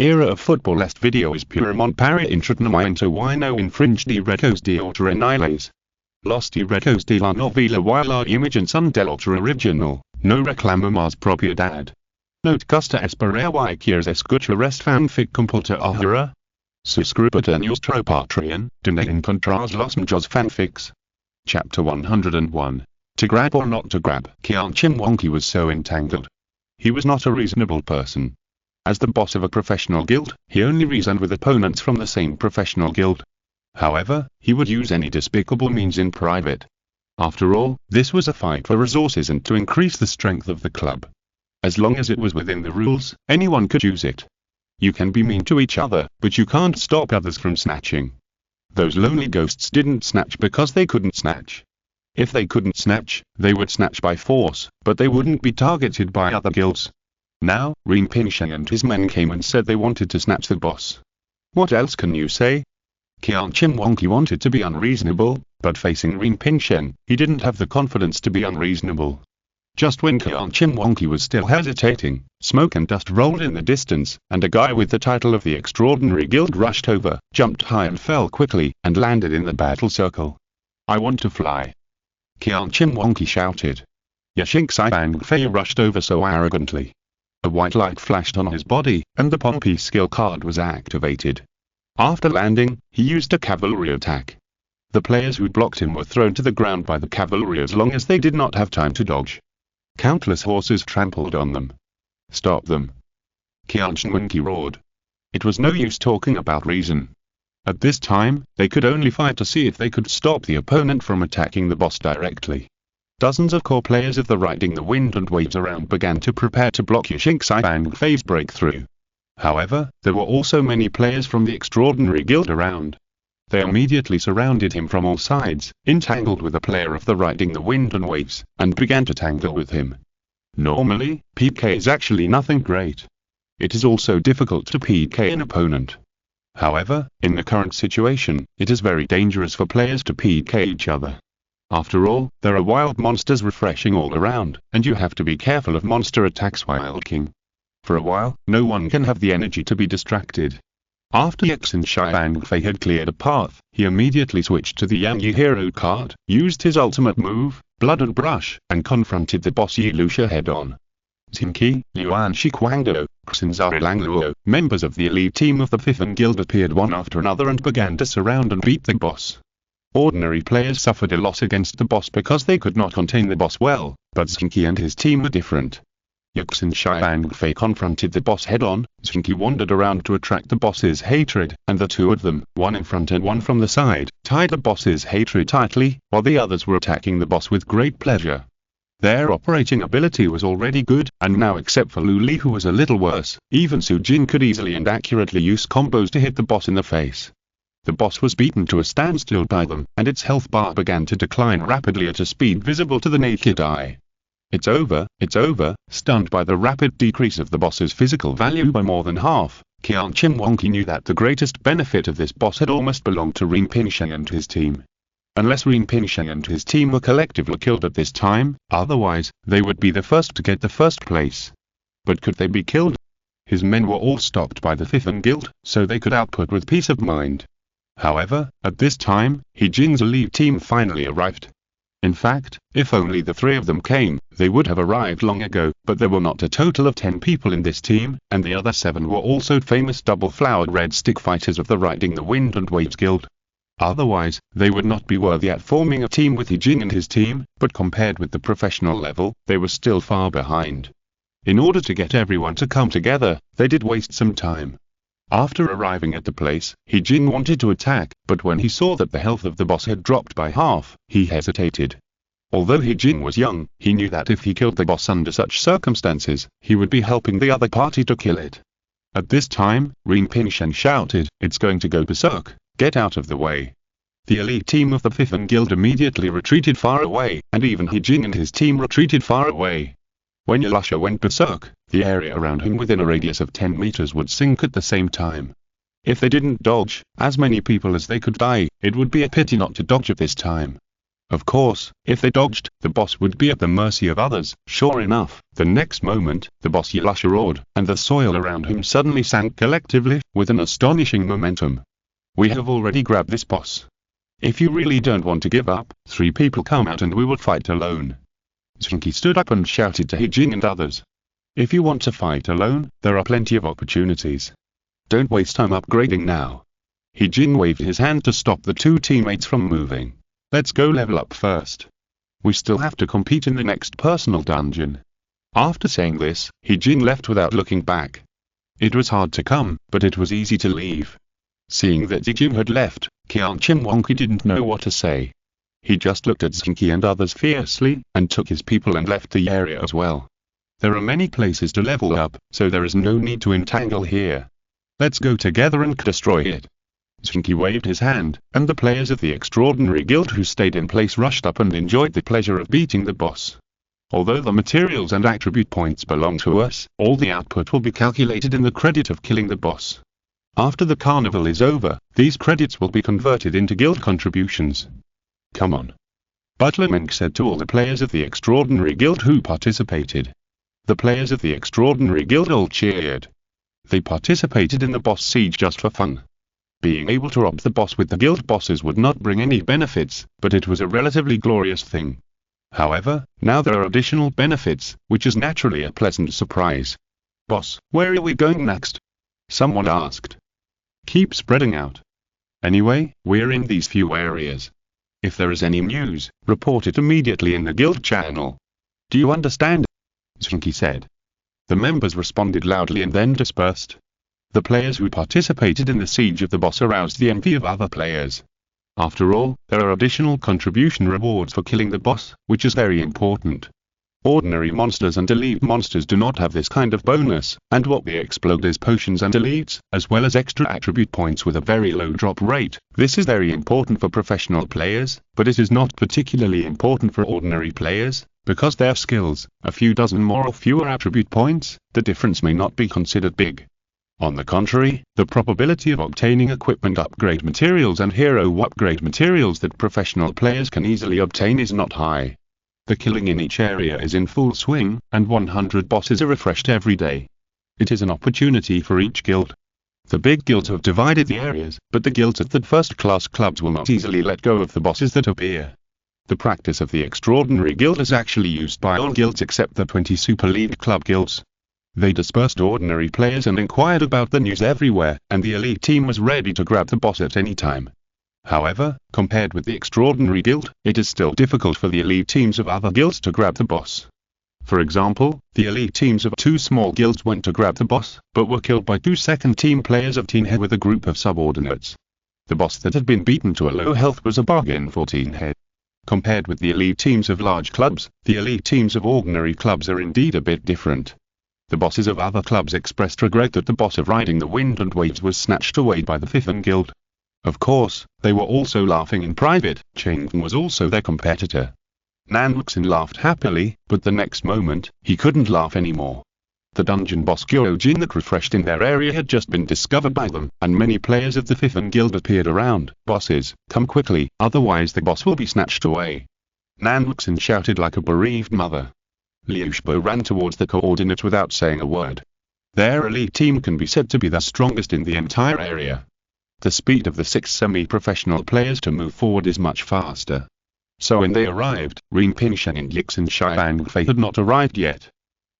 era of football est video is purement para entretenimiento y no infringe derechos de autor en iles. Los derechos de la novela y la imagen son del autor original, no reclamamos propiedad. No te gusta esperar y quieres escuchar este fanfic completo ahora? Suscríbete a nuestro Patreon, donde encontrarás los mejores fanfics. Chapter 101. To grab or not to grab. Zheng Qi was so entangled. He was not a reasonable person. As the boss of a professional guild, he only reasoned with opponents from the same professional guild. However, he would use any despicable means in private. After all, this was a fight for resources and to increase the strength of the club. As long as it was within the rules, anyone could use it. You can be mean to each other, but you can't stop others from snatching. Those lonely ghosts didn't snatch because they couldn't snatch. If they couldn't snatch, they would snatch by force, but they wouldn't be targeted by other guilds. Now, Rinpoche and his men came and said they wanted to snatch the boss. What else can you say? Zheng Qi wanted to be unreasonable, but facing Rinpoche, he didn't have the confidence to be unreasonable. Just when Zheng Qi was still hesitating, smoke and dust rolled in the distance, and a guy with the title of the Extraordinary Guild rushed over, jumped high and fell quickly, and landed in the battle circle. I want to fly. Zheng Qi shouted. Zheng Qi rushed over so arrogantly. A white light flashed on his body, and the Pompey skill card was activated. After landing, he used a cavalry attack. The players who blocked him were thrown to the ground by the cavalry as long as they did not have time to dodge. Countless horses trampled on them. Stop them. Zheng Qi roared. It was no use talking about reason. At this time, they could only fight to see if they could stop the opponent from attacking the boss directly. Dozens of core players of the Riding the Wind and Waves around began to prepare to block Zheng Qi's breakthrough. However, there were also many players from the Extraordinary Guild around. They immediately surrounded him from all sides, entangled with a player of the Riding the Wind and Waves, and began to tangle with him. Normally, PK is actually nothing great. It is also difficult to PK an opponent. However, in the current situation, it is very dangerous for players to PK each other. After all, there are wild monsters refreshing all around, and you have to be careful of monster attacks while walking. For a while, no one can have the energy to be distracted. After Zheng Qi had cleared a path, he immediately switched to the Yang Yi hero card, used his ultimate move, Blood and Brush, and confronted the boss Yi Lucia head-on. Zheng Qi, Yuan Shi Guangdou, Xinzai Langluo, members of the elite team of the Fifth Guild appeared one after another and began to surround and beat the boss. Ordinary players suffered a loss against the boss because they could not contain the boss well, but Zheng Qi and his team were different. Zheng Qi confronted the boss head-on. Zheng Qi wandered around to attract the boss's hatred, and the two of them, one in front and one from the side, tied the boss's hatred tightly, while the others were attacking the boss with great pleasure. Their operating ability was already good, and now except for Lu Li who was a little worse, even Su Jin could easily and accurately use combos to hit the boss in the face. The boss was beaten to a standstill by them, and its health bar began to decline rapidly at a speed visible to the naked eye. It's over, stunned by the rapid decrease of the boss's physical value by more than half, Zheng Qi knew that the greatest benefit of this boss had almost belonged to Rinpoche and his team. Unless Rinpoche and his team were collectively killed at this time, otherwise, they would be the first to get the first place. But could they be killed? His men were all stopped by the Fifth Guild, so they could output with peace of mind. However, at this time, Jing's elite team finally arrived. In fact, if only the three of them came, they would have arrived long ago, but there were not a total of 10 people in this team, and the other 7 were also famous double-flowered red stick fighters of the Riding the Wind and Waves Guild. Otherwise, they would not be worthy at forming a team with Jing and his team, but compared with the professional level, they were still far behind. In order to get everyone to come together, they did waste some time. After arriving at the place, Jing wanted to attack, but when he saw that the health of the boss had dropped by half, he hesitated. Although Jing was young, he knew that if he killed the boss under such circumstances, he would be helping the other party to kill it. At this time, Rinpoche shouted, "It's going to go berserk, get out of the way." The elite team of the Fifth Guild immediately retreated far away, and even Jing and his team retreated far away. When Yalusha went berserk, the area around him within a radius of 10 meters would sink at the same time. If they didn't dodge, as many people as they could die, it would be a pity not to dodge at this time. Of course, if they dodged, the boss would be at the mercy of others. Sure enough, the next moment, the boss Yalush roared, and the soil around him suddenly sank collectively, with an astonishing momentum. We have already grabbed this boss. If you really don't want to give up, 3 people come out and we will fight alone. Zheng Qi stood up and shouted to Jing and others. If you want to fight alone, there are plenty of opportunities. Don't waste time upgrading now. Jing waved his hand to stop the 2 teammates from moving. Let's go level up first. We still have to compete in the next personal dungeon. After saying this, Jing left without looking back. It was hard to come, but it was easy to leave. Seeing that Jing had left, Wonky didn't know what to say. He just looked at Zheng Qi and others fiercely, and took his people and left the area as well. There are many places to level up, so there is no need to entangle here. Let's go together and destroy it. Zheng Qi waved his hand, and the players of the Extraordinary Guild who stayed in place rushed up and enjoyed the pleasure of beating the boss. Although the materials and attribute points belong to us, all the output will be calculated in the credit of killing the boss. After the carnival is over, these credits will be converted into guild contributions. Come on. Butler Meng said to all the players of the Extraordinary Guild who participated. The players of the Extraordinary Guild all cheered. They participated in the boss siege just for fun. Being able to rob the boss with the guild bosses would not bring any benefits, but it was a relatively glorious thing. However, now there are additional benefits, which is naturally a pleasant surprise. Boss, where are we going next? Someone asked. Keep spreading out. Anyway, we're in these few areas. If there is any news, report it immediately in the guild channel. Do you understand? Zheng Qi said. The members responded loudly and then dispersed. The players who participated in the siege of the boss aroused the envy of other players. After all, there are additional contribution rewards for killing the boss, which is very important. Ordinary monsters and elite monsters do not have this kind of bonus, and what they explode is potions and elites, as well as extra attribute points with a very low drop rate. This is very important for professional players, but it is not particularly important for ordinary players, because their skills, a few dozen more or fewer attribute points, the difference may not be considered big. On the contrary, the probability of obtaining equipment upgrade materials and hero upgrade materials that professional players can easily obtain is not high. The killing in each area is in full swing, and 100 bosses are refreshed every day. It is an opportunity for each guild. The big guilds have divided the areas, but the guilds at the first-class clubs will not easily let go of the bosses that appear. The practice of the Extraordinary Guild is actually used by all guilds except the 20 Super League Club guilds. They dispersed ordinary players and inquired about the news everywhere, and the elite team was ready to grab the boss at any time. However, compared with the Extraordinary Guild, it is still difficult for the elite teams of other guilds to grab the boss. For example, the elite teams of 2 small guilds went to grab the boss, but were killed by 2 second-team players of Teen Head with a group of subordinates. The boss that had been beaten to a low health was a bargain for Teen Head. Compared with the elite teams of large clubs, the elite teams of ordinary clubs are indeed a bit different. The bosses of other clubs expressed regret that the boss of Riding the Wind and Waves was snatched away by the Fifth Guild. Of course, they were also laughing in private. Zheng Qi was also their competitor. Nanluxin laughed happily, but the next moment, he couldn't laugh anymore. The dungeon boss Gyojin that refreshed in their area had just been discovered by them, and many players of the Fifth Guild appeared around. Bosses, come quickly, otherwise the boss will be snatched away. Nanluxin shouted like a bereaved mother. Liu Shibo ran towards the coordinates without saying a word. Their elite team can be said to be the strongest in the entire area. The speed of the 6 semi-professional players to move forward is much faster. So when they arrived, Rin Pingshan and Yixin Xiangfei had not arrived yet.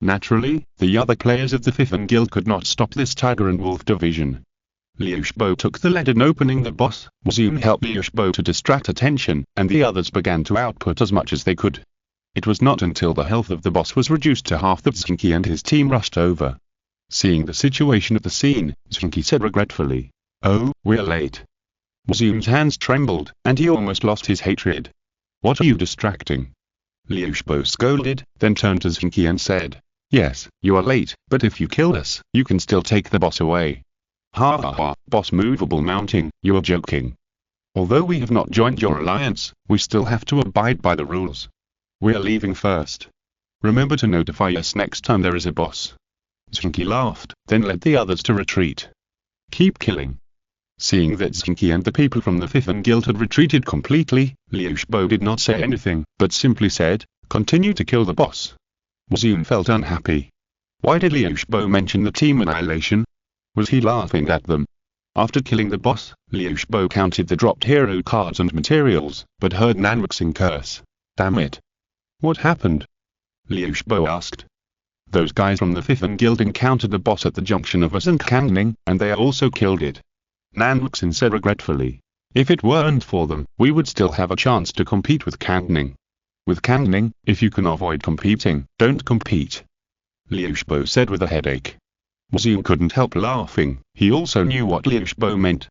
Naturally, the other players of the Fifth Guild could not stop this tiger and wolf division. Liu Shibo took the lead in opening the boss. Zoom helped Liu Shibo to distract attention, and the others began to output as much as they could. It was not until the health of the boss was reduced to half that Zheng Qi and his team rushed over. Seeing the situation at the scene, Zheng Qi said regretfully, "Oh, we're late." Zoom's hands trembled, and he almost lost his hatred. "What are you distracting?" Liu Shibo scolded, then turned to Zheng Qi and said, "Yes, you are late, but if you kill us, you can still take the boss away." "Ha ha ha, boss movable mounting, you are joking. Although we have not joined your alliance, we still have to abide by the rules. We are leaving first. Remember to notify us next time there is a boss." Zheng Qi laughed, then led the others to retreat. "Keep killing." Seeing that Zheng Qi and the people from the Fifth Guild had retreated completely, Liu Xibo did not say anything, but simply said, "Continue to kill the boss." Wu Xun felt unhappy. Why did Liu Xibo mention the team annihilation? Was he laughing at them? After killing the boss, Liu Xibo counted the dropped hero cards and materials, but heard Nan Wuxing curse. Damn it. What happened? Liu Xibo asked. Those guys from the Fifth Guild encountered the boss at the junction of us and Kangning, and they also killed it. Nan Wuxing said regretfully. If it weren't for them, we would still have a chance to compete with Kangning. With Kangning, if you can avoid competing, don't compete. Liu Xibo said with a headache. Wu Xun couldn't help laughing. He also knew what Liu Xibo meant.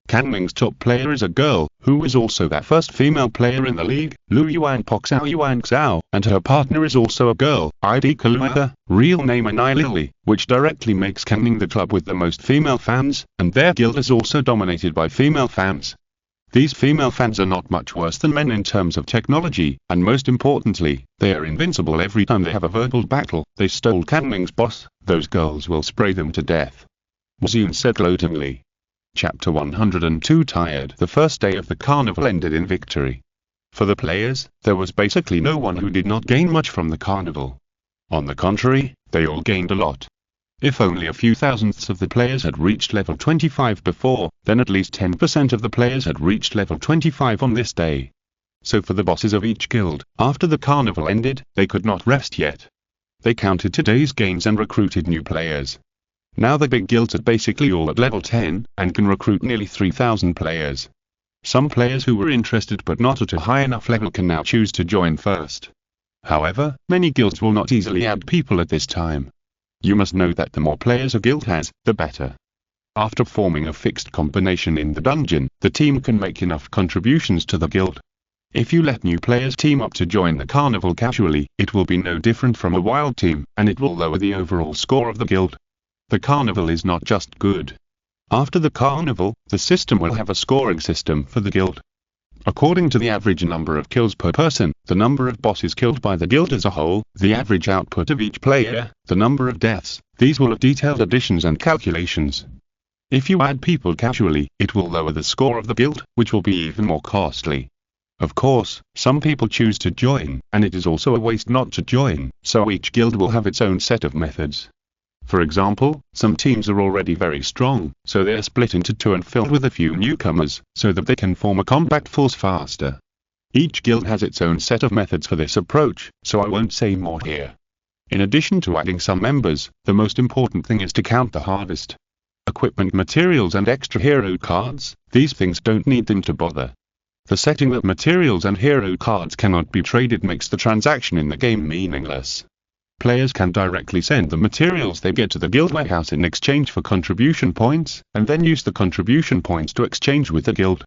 Kangning's top player is a girl, who is also that first female player in the league, Lu Yuan Poxao Yuan Xiao, and her partner is also a girl, ID Kaluha, real name Anai Lily, which directly makes Kangning the club with the most female fans, and their guild is also dominated by female fans. These female fans are not much worse than men in terms of technology, and most importantly, they are invincible every time they have a verbal battle. They stole Kangning's boss, those girls will spray them to death. Wu Xun said gloatingly. Chapter 102 Tired. The first day of the carnival ended in victory. For the players, there was basically no one who did not gain much from the carnival. On the contrary, they all gained a lot. If only a few thousandths of the players had reached level 25 before, then at least 10% of the players had reached level 25 on this day. So for the bosses of each guild, after the carnival ended, they could not rest yet. They counted today's gains and recruited new players. Now the big guilds are basically all at level 10, and can recruit nearly 3,000 players. Some players who were interested but not at a high enough level can now choose to join first. However, many guilds will not easily add people at this time. You must know that the more players a guild has, the better. After forming a fixed combination in the dungeon, the team can make enough contributions to the guild. If you let new players team up to join the carnival casually, it will be no different from a wild team, and it will lower the overall score of the guild. The carnival is not just good. After the carnival, the system will have a scoring system for the guild. According to the average number of kills per person, the number of bosses killed by the guild as a whole, the average output of each player, the number of deaths, these will have detailed additions and calculations. If you add people casually, it will lower the score of the guild, which will be even more costly. Of course, some people choose to join, and it is also a waste not to join, so each guild will have its own set of methods. For example, some teams are already very strong, so they are split into two and filled with a few newcomers, so that they can form a compact force faster. Each guild has its own set of methods for this approach, so I won't say more here. In addition to adding some members, the most important thing is to count the harvest. Equipment materials and extra hero cards, these things don't need them to bother. The setting that materials and hero cards cannot be traded makes the transaction in the game meaningless. Players can directly send the materials they get to the guild warehouse in exchange for contribution points, and then use the contribution points to exchange with the guild.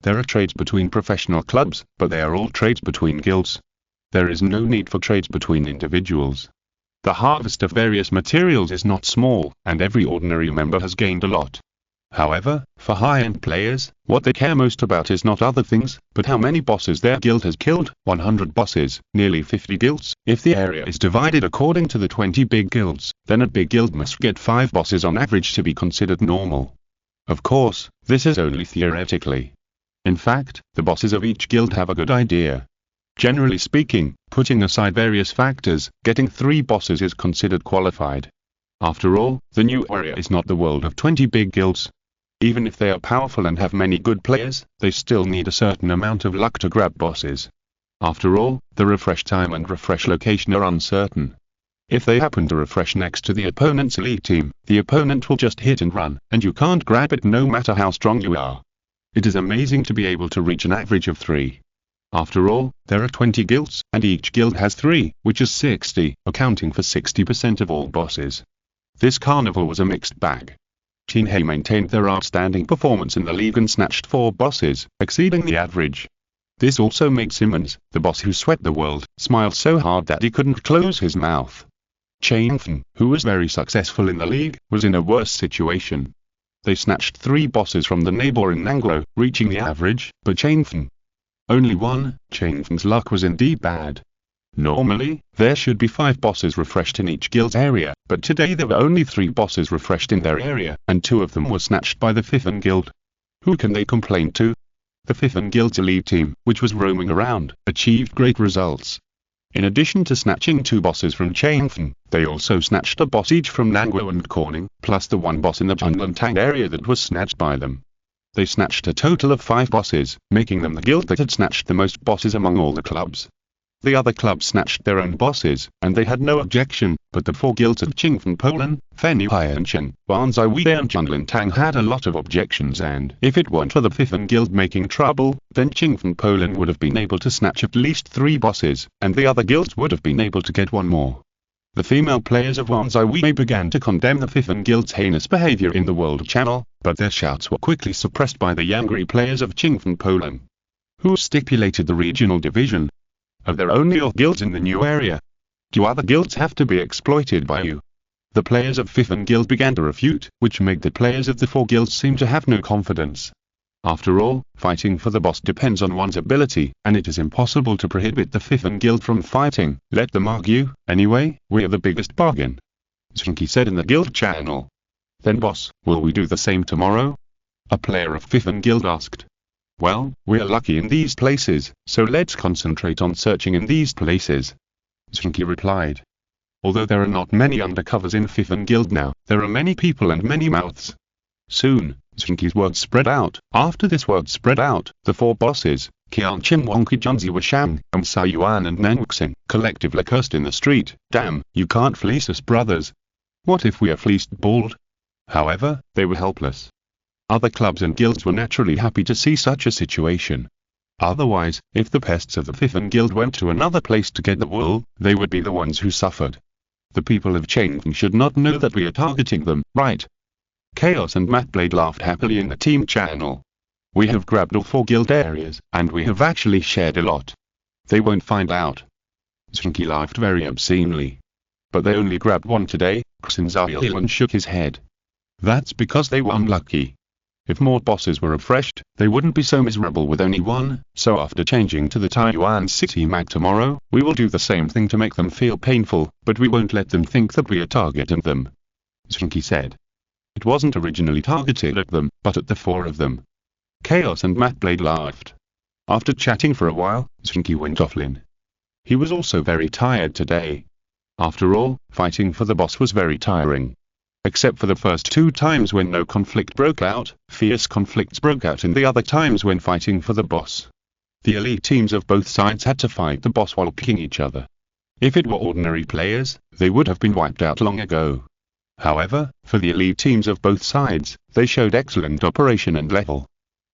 There are trades between professional clubs, but they are all trades between guilds. There is no need for trades between individuals. The harvest of various materials is not small, and every ordinary member has gained a lot. However, for high-end players, what they care most about is not other things, but how many bosses their guild has killed. 100 bosses, nearly 50 guilds. If the area is divided according to the 20 big guilds, then a big guild must get 5 bosses on average to be considered normal. Of course, this is only theoretically. In fact, the bosses of each guild have a good idea. Generally speaking, putting aside various factors, getting 3 bosses is considered qualified. After all, the new area is not the world of 20 big guilds. Even if they are powerful and have many good players, they still need a certain amount of luck to grab bosses. After all, the refresh time and refresh location are uncertain. If they happen to refresh next to the opponent's elite team, the opponent will just hit and run, and you can't grab it no matter how strong you are. It is amazing to be able to reach an average of 3. After all, there are 20 guilds, and each guild has 3, which is 60, accounting for 60% of all bosses. This carnival was a mixed bag. Qinhe maintained their outstanding performance in the league and snatched 4 bosses, exceeding the average. This also made Simmons, the boss who sweat the world, smile so hard that he couldn't close his mouth. Changfen, who was very successful in the league, was in a worse situation. They snatched 3 bosses from the neighboring Nanglo, reaching the average, but Changfen only 1. Changfen's luck was indeed bad. Normally, there should be 5 bosses refreshed in each guild's area, but today there were only 3 bosses refreshed in their area, and 2 of them were snatched by the 5th Guild. Who can they complain to? The Fifth Guild's elite team, which was roaming around, achieved great results. In addition to snatching 2 bosses from Changfen, they also snatched a boss each from Nangguo and Corning, plus the 1 boss in the jungle and Tang area that was snatched by them. They snatched a total of 5 bosses, making them the guild that had snatched the most bosses among all the clubs. The other clubs snatched their own bosses, and they had no objection, but the 4 guilds of Qingfen Polan, Fenyu-Haianshan, Banzai and Junlin-Tang had a lot of objections, and if it weren't for the 5th Guild making trouble, then Qingfen Polan would have been able to snatch at least 3 bosses, and the other guilds would have been able to get 1 more. The female players of Banzai began to condemn the 5th Guild's heinous behavior in the World Channel, but their shouts were quickly suppressed by the angry players of Qingfen Polan. Who stipulated the regional division? Are there only your guilds in the new area? Do other guilds have to be exploited by you? The players of 5th Guild began to refute, which made the players of the 4 guilds seem to have no confidence. After all, fighting for the boss depends on one's ability, and it is impossible to prohibit the 5th Guild from fighting. Let them argue, anyway, we're the biggest bargain. Zheng Qi said in the guild channel. Then boss, will we do the same tomorrow? A player of 5th Guild asked. Well, we're lucky in these places, so let's concentrate on searching in these places. Zheng Qi replied. Although there are not many undercovers in 5th Guild now, there are many people and many mouths. Soon, Zheng Qi's word spread out. After this word spread out, the 4 bosses, Qianqin Wangqi Junzi Washang, Sai Yuan and Nanxing, collectively cursed in the street. Damn, you can't fleece us, brothers. What if we are fleeced bald? However, they were helpless. Other clubs and guilds were naturally happy to see such a situation. Otherwise, if the pests of the 5th Guild went to another place to get the wool, they would be the ones who suffered. The people of Changfen should not know that we are targeting them, right? Chaos and Mattblade laughed happily in the team channel. We have grabbed all 4 guild areas, and we have actually shared a lot. They won't find out. Zheng Qi laughed very obscenely. But they only grabbed 1 today. Xin Zhaoyuan shook his head. That's because they were unlucky. If more bosses were refreshed, they wouldn't be so miserable with only 1, so after changing to the Taiyuan City map tomorrow, we will do the same thing to make them feel painful, but we won't let them think that we are targeting them. Zheng Qi said. It wasn't originally targeted at them, but at the 4 of them. Chaos and Mattblade laughed. After chatting for a while, Zheng Qi went offline. He was also very tired today. After all, fighting for the boss was very tiring. Except for the first 2 times when no conflict broke out, fierce conflicts broke out in the other times when fighting for the boss. The elite teams of both sides had to fight the boss while kicking each other. If it were ordinary players, they would have been wiped out long ago. However, for the elite teams of both sides, they showed excellent operation and level.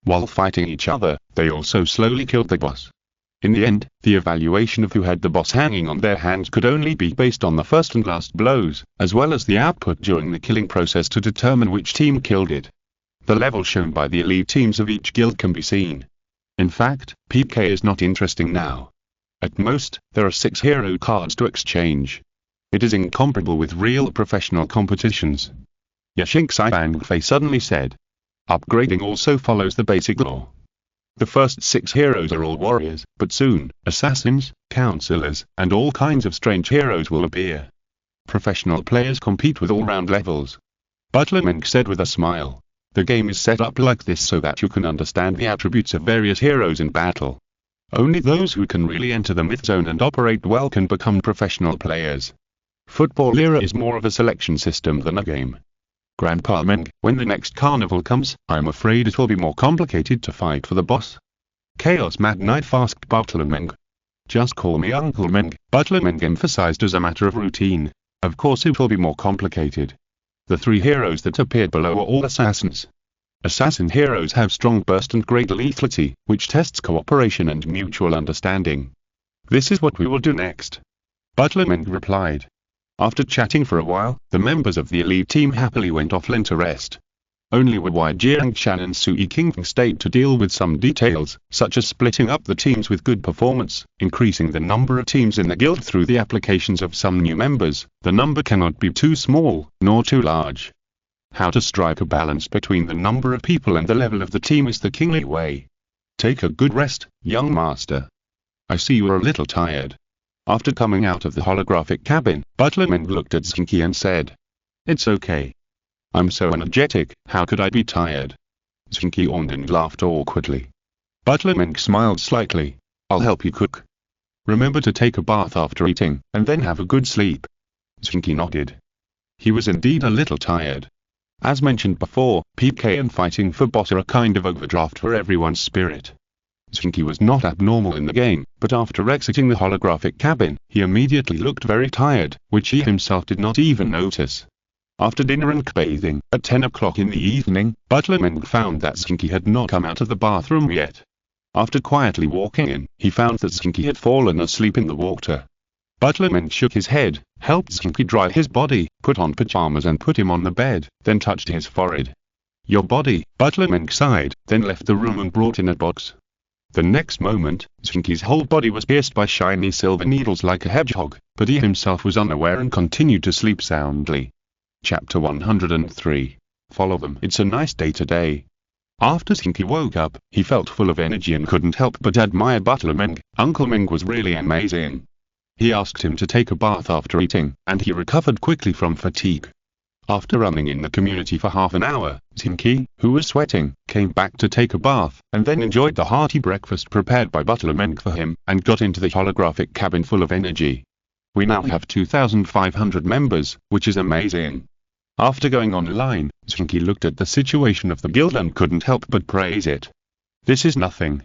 While fighting each other, they also slowly killed the boss. In the end, the evaluation of who had the boss hanging on their hands could only be based on the first and last blows, as well as the output during the killing process to determine which team killed it. The level shown by the elite teams of each guild can be seen. In fact, PK is not interesting now. At most, there are 6 hero cards to exchange. It is incomparable with real professional competitions. Yashing Saibangfei suddenly said. Upgrading also follows the basic law. The first 6 heroes are all warriors, but soon, assassins, counselors, and all kinds of strange heroes will appear. Professional players compete with all-round levels. Butler Meng said with a smile. The game is set up like this so that you can understand the attributes of various heroes in battle. Only those who can really enter the myth zone and operate well can become professional players. Football era is more of a selection system than a game. Grandpa Meng, when the next carnival comes, I'm afraid it will be more complicated to fight for the boss. Chaos Mad Knight asked Butler Meng. Just call me Uncle Meng, Butler Meng emphasized as a matter of routine. Of course it will be more complicated. The 3 heroes that appeared below are all assassins. Assassin heroes have strong burst and great lethality, which tests cooperation and mutual understanding. This is what we will do next. Butler Meng replied. After chatting for a while, the members of the elite team happily went offline to rest. Only Wei Jiangshan and Sui Qingfeng stayed to deal with some details, such as splitting up the teams with good performance, increasing the number of teams in the guild through the applications of some new members. The number cannot be too small, nor too large. How to strike a balance between the number of people and the level of the team is the kingly way. Take a good rest, young master. I see you are a little tired. After coming out of the holographic cabin, Butler Meng looked at Zheng Qi and said. It's okay. I'm so energetic, how could I be tired? Zheng Qi yawned and laughed awkwardly. Butler Meng smiled slightly. I'll help you cook. Remember to take a bath after eating, and then have a good sleep. Zheng Qi nodded. He was indeed a little tired. As mentioned before, PK and fighting for boss are a kind of overdraft for everyone's spirit. Zheng Qi was not abnormal in the game, but after exiting the holographic cabin, he immediately looked very tired, which he himself did not even notice. After dinner and bathing, at 10 o'clock in the evening, Butler Meng found that Zheng Qi had not come out of the bathroom yet. After quietly walking in, he found that Zheng Qi had fallen asleep in the water. Butler Meng shook his head, helped Zheng Qi dry his body, put on pajamas and put him on the bed, then touched his forehead. Your body, Butler Meng sighed, then left the room and brought in a box. The next moment, Zheng Qi's whole body was pierced by shiny silver needles like a hedgehog, but he himself was unaware and continued to sleep soundly. Chapter 103. Follow them. It's a nice day today. After Zheng Qi woke up, he felt full of energy and couldn't help but admire Butler Meng. Uncle Meng was really amazing. He asked him to take a bath after eating, and he recovered quickly from fatigue. After running in the community for half an hour, Zheng Qi, who was sweating, came back to take a bath, and then enjoyed the hearty breakfast prepared by Butler Meng for him, and got into the holographic cabin full of energy. We now have 2,500 members, which is amazing. After going online, Zheng Qi looked at the situation of the guild and couldn't help but praise it. This is nothing.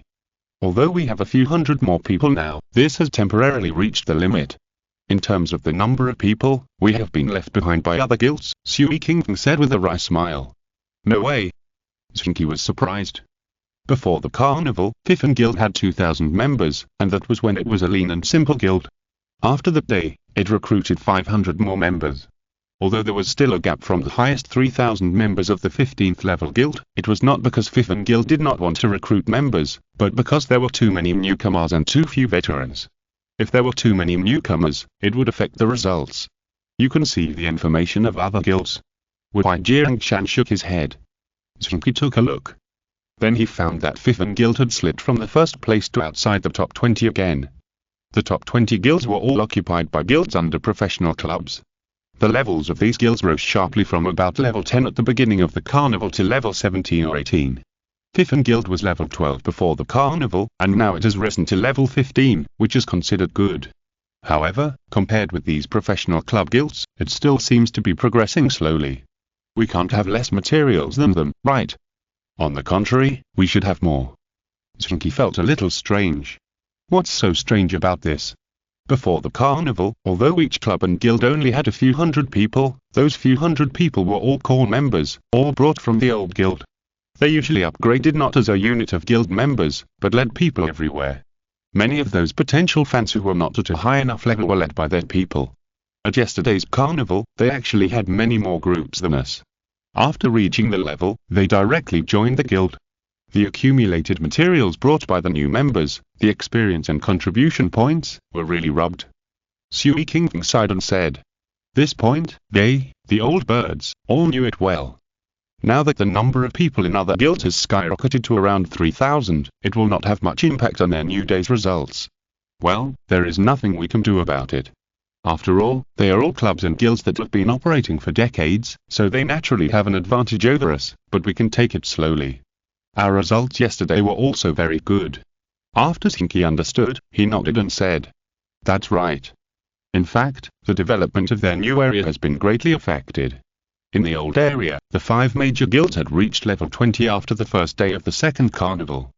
Although we have a few hundred more people now, this has temporarily reached the limit. In terms of the number of people, we have been left behind by other guilds, Sui King said with a wry smile. No way. Zheng Qi was surprised. Before the carnival, Fifan Guild had 2,000 members, and that was when it was a lean and simple guild. After that day, it recruited 500 more members. Although there was still a gap from the highest 3,000 members of the 15th level guild, it was not because Fifan Guild did not want to recruit members, but because there were too many newcomers and too few veterans. If there were too many newcomers, it would affect the results. You can see the information of other guilds. Zheng Shan shook his head. Zheng Qi took a look. Then he found that Fifan Guild had slipped from the first place to outside the top 20 again. The top 20 guilds were all occupied by guilds under professional clubs. The levels of these guilds rose sharply from about level 10 at the beginning of the carnival to level 17 or 18. Fifan Guild was level 12 before the carnival, and now it has risen to level 15, which is considered good. However, compared with these professional club guilds, it still seems to be progressing slowly. We can't have less materials than them, right? On the contrary, we should have more. Zheng Qi felt a little strange. What's so strange about this? Before the carnival, although each club and guild only had a few hundred people, those few hundred people were all core members, all brought from the old guild. They usually upgraded not as a unit of guild members, but led people everywhere. Many of those potential fans who were not at a high enough level were led by their people. At yesterday's carnival, they actually had many more groups than us. After reaching the level, they directly joined the guild. The accumulated materials brought by the new members, the experience and contribution points, were really rubbed. Sui King sighed and said, "This point, they, the old birds, all knew it well. Now that the number of people in other guilds has skyrocketed to around 3,000, it will not have much impact on their new day's results. Well, there is nothing we can do about it. After all, they are all clubs and guilds that have been operating for decades, so they naturally have an advantage over us, but we can take it slowly. Our results yesterday were also very good." After Zheng Qi understood, he nodded and said, "That's right. In fact, the development of their new area has been greatly affected. In the old area, the 5 major guilds had reached level 20 after the first day of the second carnival.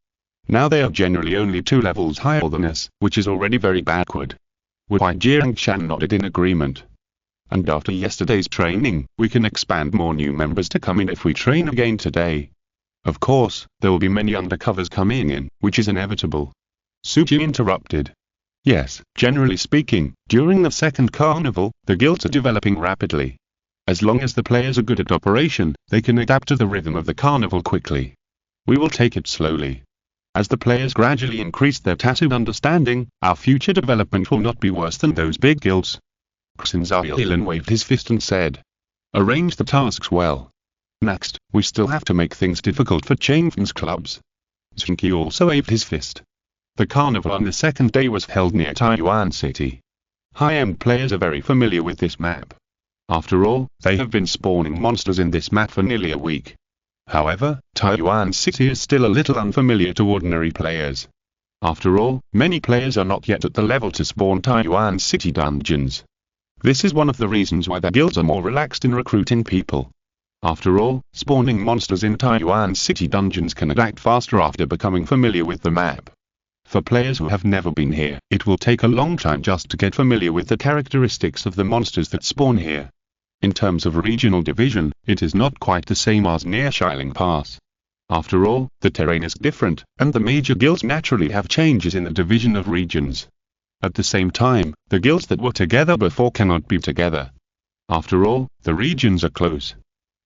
Now they are generally only 2 levels higher than us, which is already very backward." Zheng Shan nodded in agreement. "And after yesterday's training, we can expand more new members to come in if we train again today. Of course, there will be many undercovers coming in, which is inevitable." Suji interrupted. "Yes, generally speaking, during the second carnival, the guilds are developing rapidly. As long as the players are good at operation, they can adapt to the rhythm of the carnival quickly. We will take it slowly. As the players gradually increase their tacit understanding, our future development will not be worse than those big guilds." Xinzailan waved his fist and said, "Arrange the tasks well. Next, we still have to make things difficult for Changfeng's clubs." Zheng Qi also waved his fist. The carnival on the second day was held near Taiyuan City. High-end players are very familiar with this map. After all, they have been spawning monsters in this map for nearly a week. However, Taiyuan City is still a little unfamiliar to ordinary players. After all, many players are not yet at the level to spawn Taiyuan City dungeons. This is one of the reasons why the guilds are more relaxed in recruiting people. After all, spawning monsters in Taiyuan City dungeons can adapt faster after becoming familiar with the map. For players who have never been here, it will take a long time just to get familiar with the characteristics of the monsters that spawn here. In terms of regional division, it is not quite the same as near Shiling Pass. After all, the terrain is different, and the major guilds naturally have changes in the division of regions. At the same time, the guilds that were together before cannot be together. After all, the regions are close.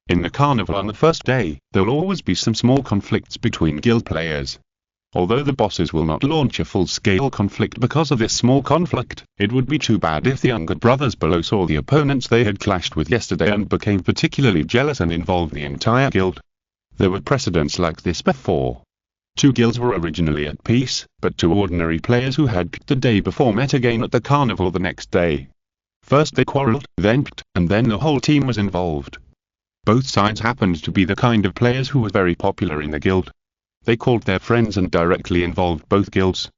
In the carnival on the first day, there will always be some small conflicts between guild players. Although the bosses will not launch a full-scale conflict because of this small conflict, it would be too bad if the younger brothers below saw the opponents they had clashed with yesterday and became particularly jealous and involved the entire guild. There were precedents like this before. Two guilds were originally at peace, but two ordinary players who had picked the day before met again at the carnival the next day. First they quarreled, then picked, and then the whole team was involved. Both sides happened to be the kind of players who were very popular in the guild. They called their friends and directly involved both guilds.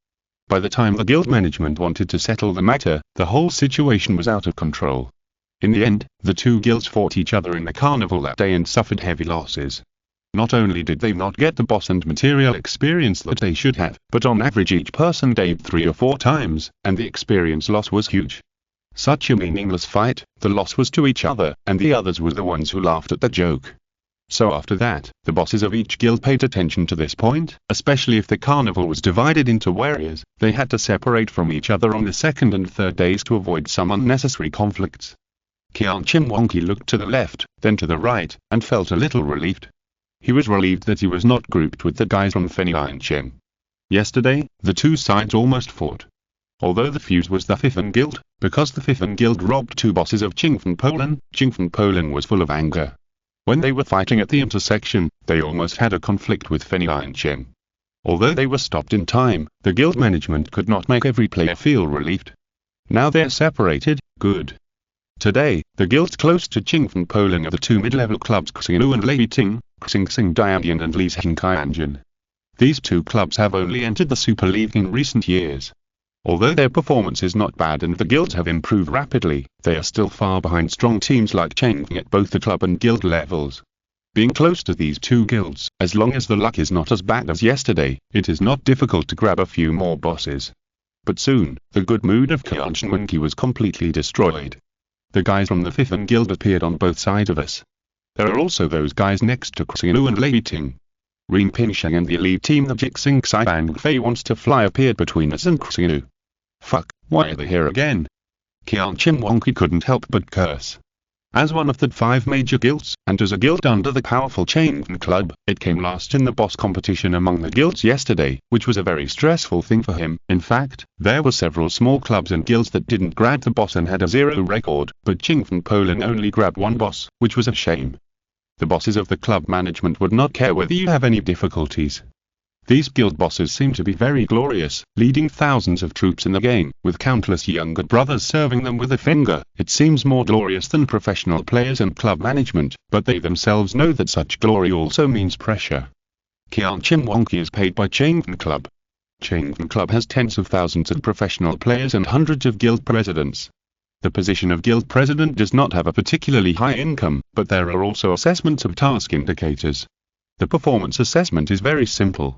By the time the guild management wanted to settle the matter, the whole situation was out of control. In the end, the two guilds fought each other in the carnival that day and suffered heavy losses. Not only did they not get the boss and material experience that they should have, but on average each person died 3 or 4 times, and the experience loss was huge. Such a meaningless fight, the loss was to each other, and the others were the ones who laughed at the joke. So after that, the bosses of each guild paid attention to this point, especially if the carnival was divided into areas. They had to separate from each other on the second and third days to avoid some unnecessary conflicts. Zheng Qi looked to the left, then to the right, and felt a little relieved. He was relieved that he was not grouped with the guys from Zheng. Yesterday, the two sides almost fought. Although the fuse was the Fifth Guild, because the Fifth Guild robbed 2 bosses of Jingfen Polen was full of anger. When they were fighting at the intersection, they almost had a conflict with Zheng. Although they were stopped in time, the guild management could not make every player feel relieved. Now they're separated, good. Today, the guilds close to Jingfen Polen are the 2 mid-level clubs Xinglu and Lei Ting, Xing Diandian and Li Zhengqianjian. These 2 clubs have only entered the Super League in recent years. Although their performance is not bad and the guilds have improved rapidly, they are still far behind strong teams like Chengqi at both the club and guild levels. Being close to these 2 guilds, as long as the luck is not as bad as yesterday, it is not difficult to grab a few more bosses. But soon, the good mood of Zheng Qi was completely destroyed. The guys from the Fifth Guild appeared on both sides of us. There are also those guys next to Xinglu and Lei Ting. Rin Pinsheng and the elite team the Jixing Xi Bang Fei wants to fly appeared between us and Xinglu. Fuck, why are they here again? Zheng Qi couldn't help but curse. As one of the 5 major guilds, and as a guild under the powerful Chengfen Club, it came last in the boss competition among the guilds yesterday, which was a very stressful thing for him. In fact, there were several small clubs and guilds that didn't grab the boss and had a 0 record, but Jingfen Polen only grabbed 1 boss, which was a shame. The bosses of the club management would not care whether you have any difficulties. These guild bosses seem to be very glorious, leading thousands of troops in the game, with countless younger brothers serving them with a finger. It seems more glorious than professional players and club management, but they themselves know that such glory also means pressure. Zheng Qi is paid by Chengfen Club. Chengfen Club has tens of thousands of professional players and hundreds of guild presidents. The position of guild president does not have a particularly high income, but there are also assessments of task indicators. The performance assessment is very simple.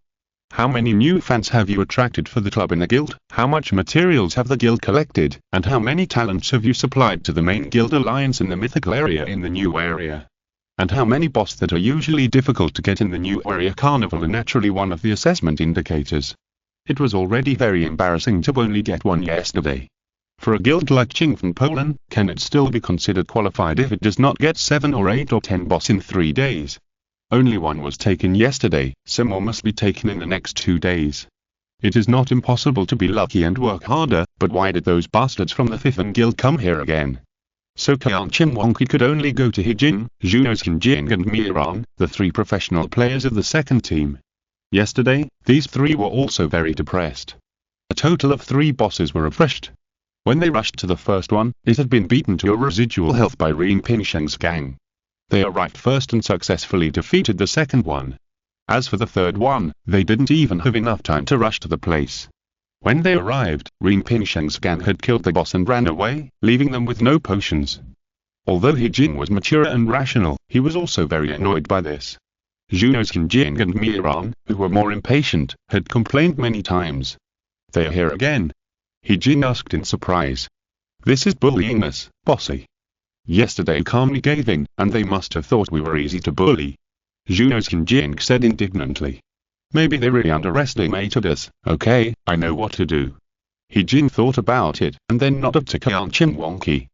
How many new fans have you attracted for the club in the guild? How much materials have the guild collected? And how many talents have you supplied to the main guild alliance in the mythical area in the new area? And how many boss that are usually difficult to get in the new area carnival are naturally one of the assessment indicators. It was already very embarrassing to only get 1 yesterday. For a guild like Jingfen Polen, can it still be considered qualified if it does not get 7 or 8 or 10 boss in 3 days? Only 1 was taken yesterday, so more must be taken in the next 2 days. It is not impossible to be lucky and work harder, but why did those bastards from the Fifth Guild come here again? So Zheng Qi could only go to Hijin, Zhuno's Hinjing and Miran, the 3 professional players of the second team. Yesterday, these 3 were also very depressed. A total of 3 bosses were refreshed. When they rushed to the first one, it had been beaten to a residual health by Rin Pinsheng's gang. They arrived first and successfully defeated the second one. As for the third one, they didn't even have enough time to rush to the place. When they arrived, Rin Pingsheng's gang had killed the boss and ran away, leaving them with no potions. Although He Jing was mature and rational, he was also very annoyed by this. Zhuno's Qin Jing and Miran, who were more impatient, had complained many times. "They are here again?" He Jing asked in surprise. "This is bullying us, bossy. Yesterday calmly gave in, and they must have thought we were easy to bully." Zhuno's Qin Jing said indignantly. "Maybe they really underestimated us. Okay, I know what to do." He Jing thought about it, and then nodded to Qian Qi.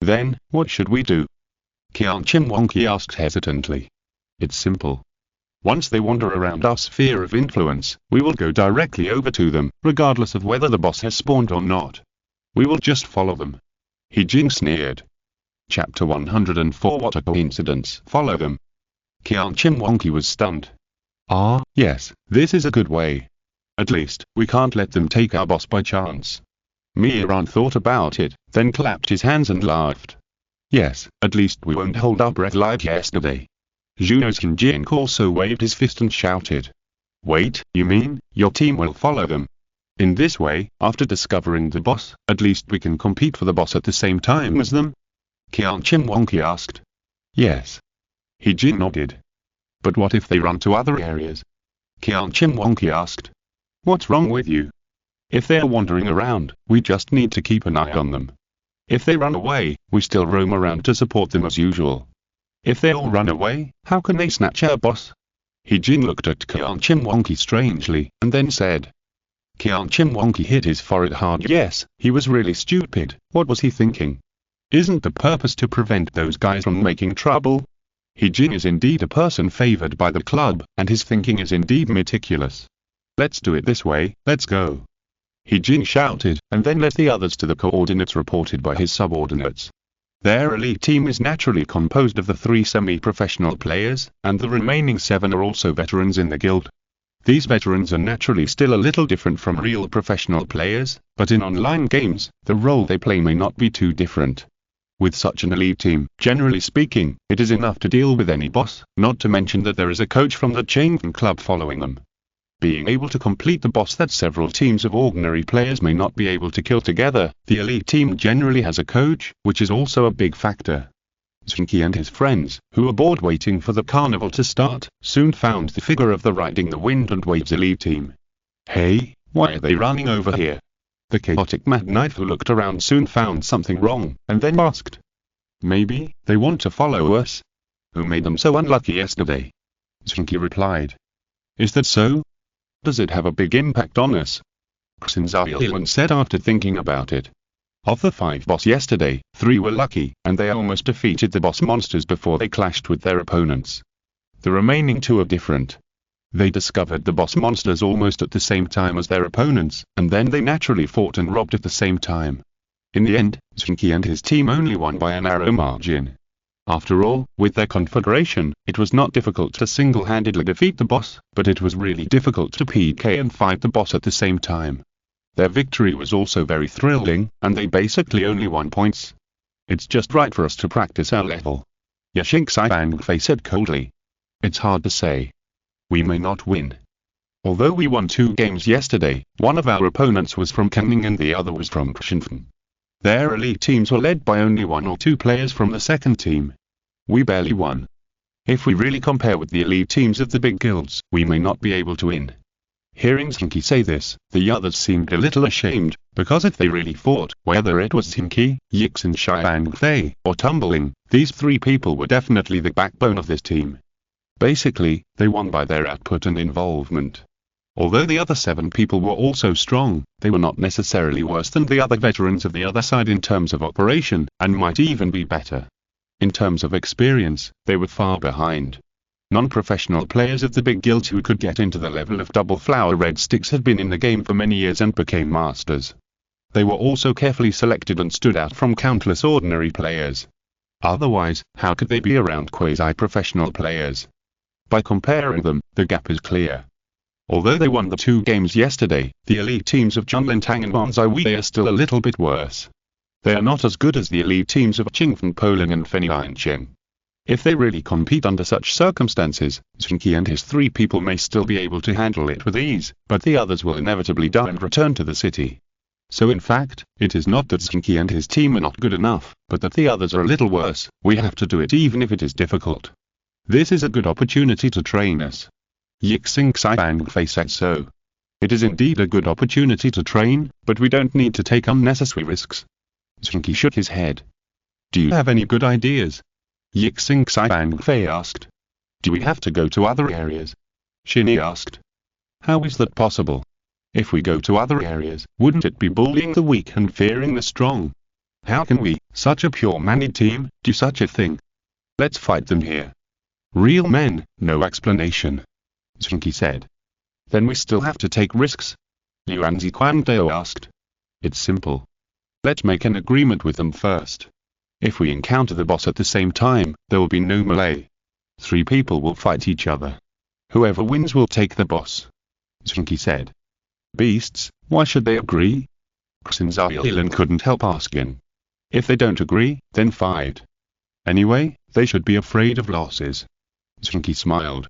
"Then, what should we do?" Qian Qi asked hesitantly. "It's simple. Once they wander around our sphere of influence, we will go directly over to them, regardless of whether the boss has spawned or not. We will just follow them." He Jing sneered. Chapter 104 What a coincidence. Follow them. Qian Qi was stunned. "Ah, yes, this is a good way. At least, we can't let them take our boss by chance." Miran thought about it, then clapped his hands and laughed. "Yes, at least we won't hold our breath like yesterday." Zhuno's Qin Jing also waved his fist and shouted. "Wait, you mean, your team will follow them? In this way, after discovering the boss, at least we can compete for the boss at the same time as them?" Qian Qi asked. "Yes." He Jing nodded. "But what if they run to other areas?" Qian Qi asked. "What's wrong with you? If they are wandering around, we just need to keep an eye on them. If they run away, we still roam around to support them as usual. If they all run away, how can they snatch our boss?" He Jing looked at Qian Qi strangely, and then said. Qian Qi hit his forehead hard. Yes, he was really stupid. What was he thinking? Isn't the purpose to prevent those guys from making trouble? He Jing is indeed a person favored by the club, and his thinking is indeed meticulous. "Let's do it this way, let's go." He Jing shouted, and then led the others to the coordinates reported by his subordinates. Their elite team is naturally composed of the 3 semi-professional players, and the remaining 7 are also veterans in the guild. These veterans are naturally still a little different from real professional players, but in online games, the role they play may not be too different. With such an elite team, generally speaking, it is enough to deal with any boss, not to mention that there is a coach from the Zheng club following them. Being able to complete the boss that several teams of ordinary players may not be able to kill together, the elite team generally has a coach, which is also a big factor. Zheng Qi and his friends, who were bored waiting for the carnival to start, soon found the figure of the Riding the Wind and Waves elite team. "Hey, why are they running over here?" The chaotic Mad Knight who looked around soon found something wrong, and then asked. "Maybe, they want to follow us? Who made them so unlucky yesterday?" Zheng Qi replied. "Is that so? Does it have a big impact on us?" Xin Zhaoyan said after thinking about it. "Of the 5 boss yesterday, 3 were lucky, and they almost defeated the boss monsters before they clashed with their opponents. The remaining 2 are different. They discovered the boss monsters almost at the same time as their opponents, and then they naturally fought and robbed at the same time. In the end, Zheng Qi and his team only won by a narrow margin. After all, with their confederation, it was not difficult to single-handedly defeat the boss, but it was really difficult to PK and fight the boss at the same time. Their victory was also very thrilling, and they basically only won points. "It's just right for us to practice our level," Yashing Fei said coldly. "It's hard to say. We may not win. Although we won 2 games yesterday, one of our opponents was from Kenning and the other was from Xinfen. Their elite teams were led by only 1 or 2 players from the second team. We barely won. If we really compare with the elite teams of the big guilds, we may not be able to win." Hearing Zheng Qi say this, the others seemed a little ashamed, because if they really fought, whether it was Zheng Qi, Yixin Fei, or Tumbling, these 3 people were definitely the backbone of this team. Basically, they won by their output and involvement. Although the other 7 people were also strong, they were not necessarily worse than the other veterans of the other side in terms of operation, and might even be better. In terms of experience, they were far behind. Non-professional players of the big guilds who could get into the level of double flower red sticks had been in the game for many years and became masters. They were also carefully selected and stood out from countless ordinary players. Otherwise, how could they be around quasi-professional players? By comparing them, the gap is clear. Although they won the 2 games yesterday, the elite teams of Zhonglintang and Wanzai are still a little bit worse. They are not as good as the elite teams of Qingfen Poling and Fenianqing. If they really compete under such circumstances, Zheng Qi and his 3 people may still be able to handle it with ease, but the others will inevitably die and return to the city. So in fact, it is not that Zheng Qi and his team are not good enough, but that the others are a little worse. We have to do it even if it is difficult. This is a good opportunity to train us. Yixing Xibangfei said so. It is indeed a good opportunity to train, but we don't need to take unnecessary risks. Zheng Qi shook his head. Do you have any good ideas? Yixing Xibangfei asked. Do we have to go to other areas? Xinyi asked. How is that possible? If we go to other areas, wouldn't it be bullying the weak and fearing the strong? How can we, such a pure-maned team, do such a thing? Let's fight them here. Real men, no explanation. Zheng Qi said. Then we still have to take risks? Yuan Ziquandao asked. It's simple. Let's make an agreement with them first. If we encounter the boss at the same time, there will be no melee. 3 people will fight each other. Whoever wins will take the boss. Zheng Qi said. Beasts, why should they agree? Xinzailan couldn't help asking. If they don't agree, then fight. Anyway, they should be afraid of losses. Zheng Qi smiled.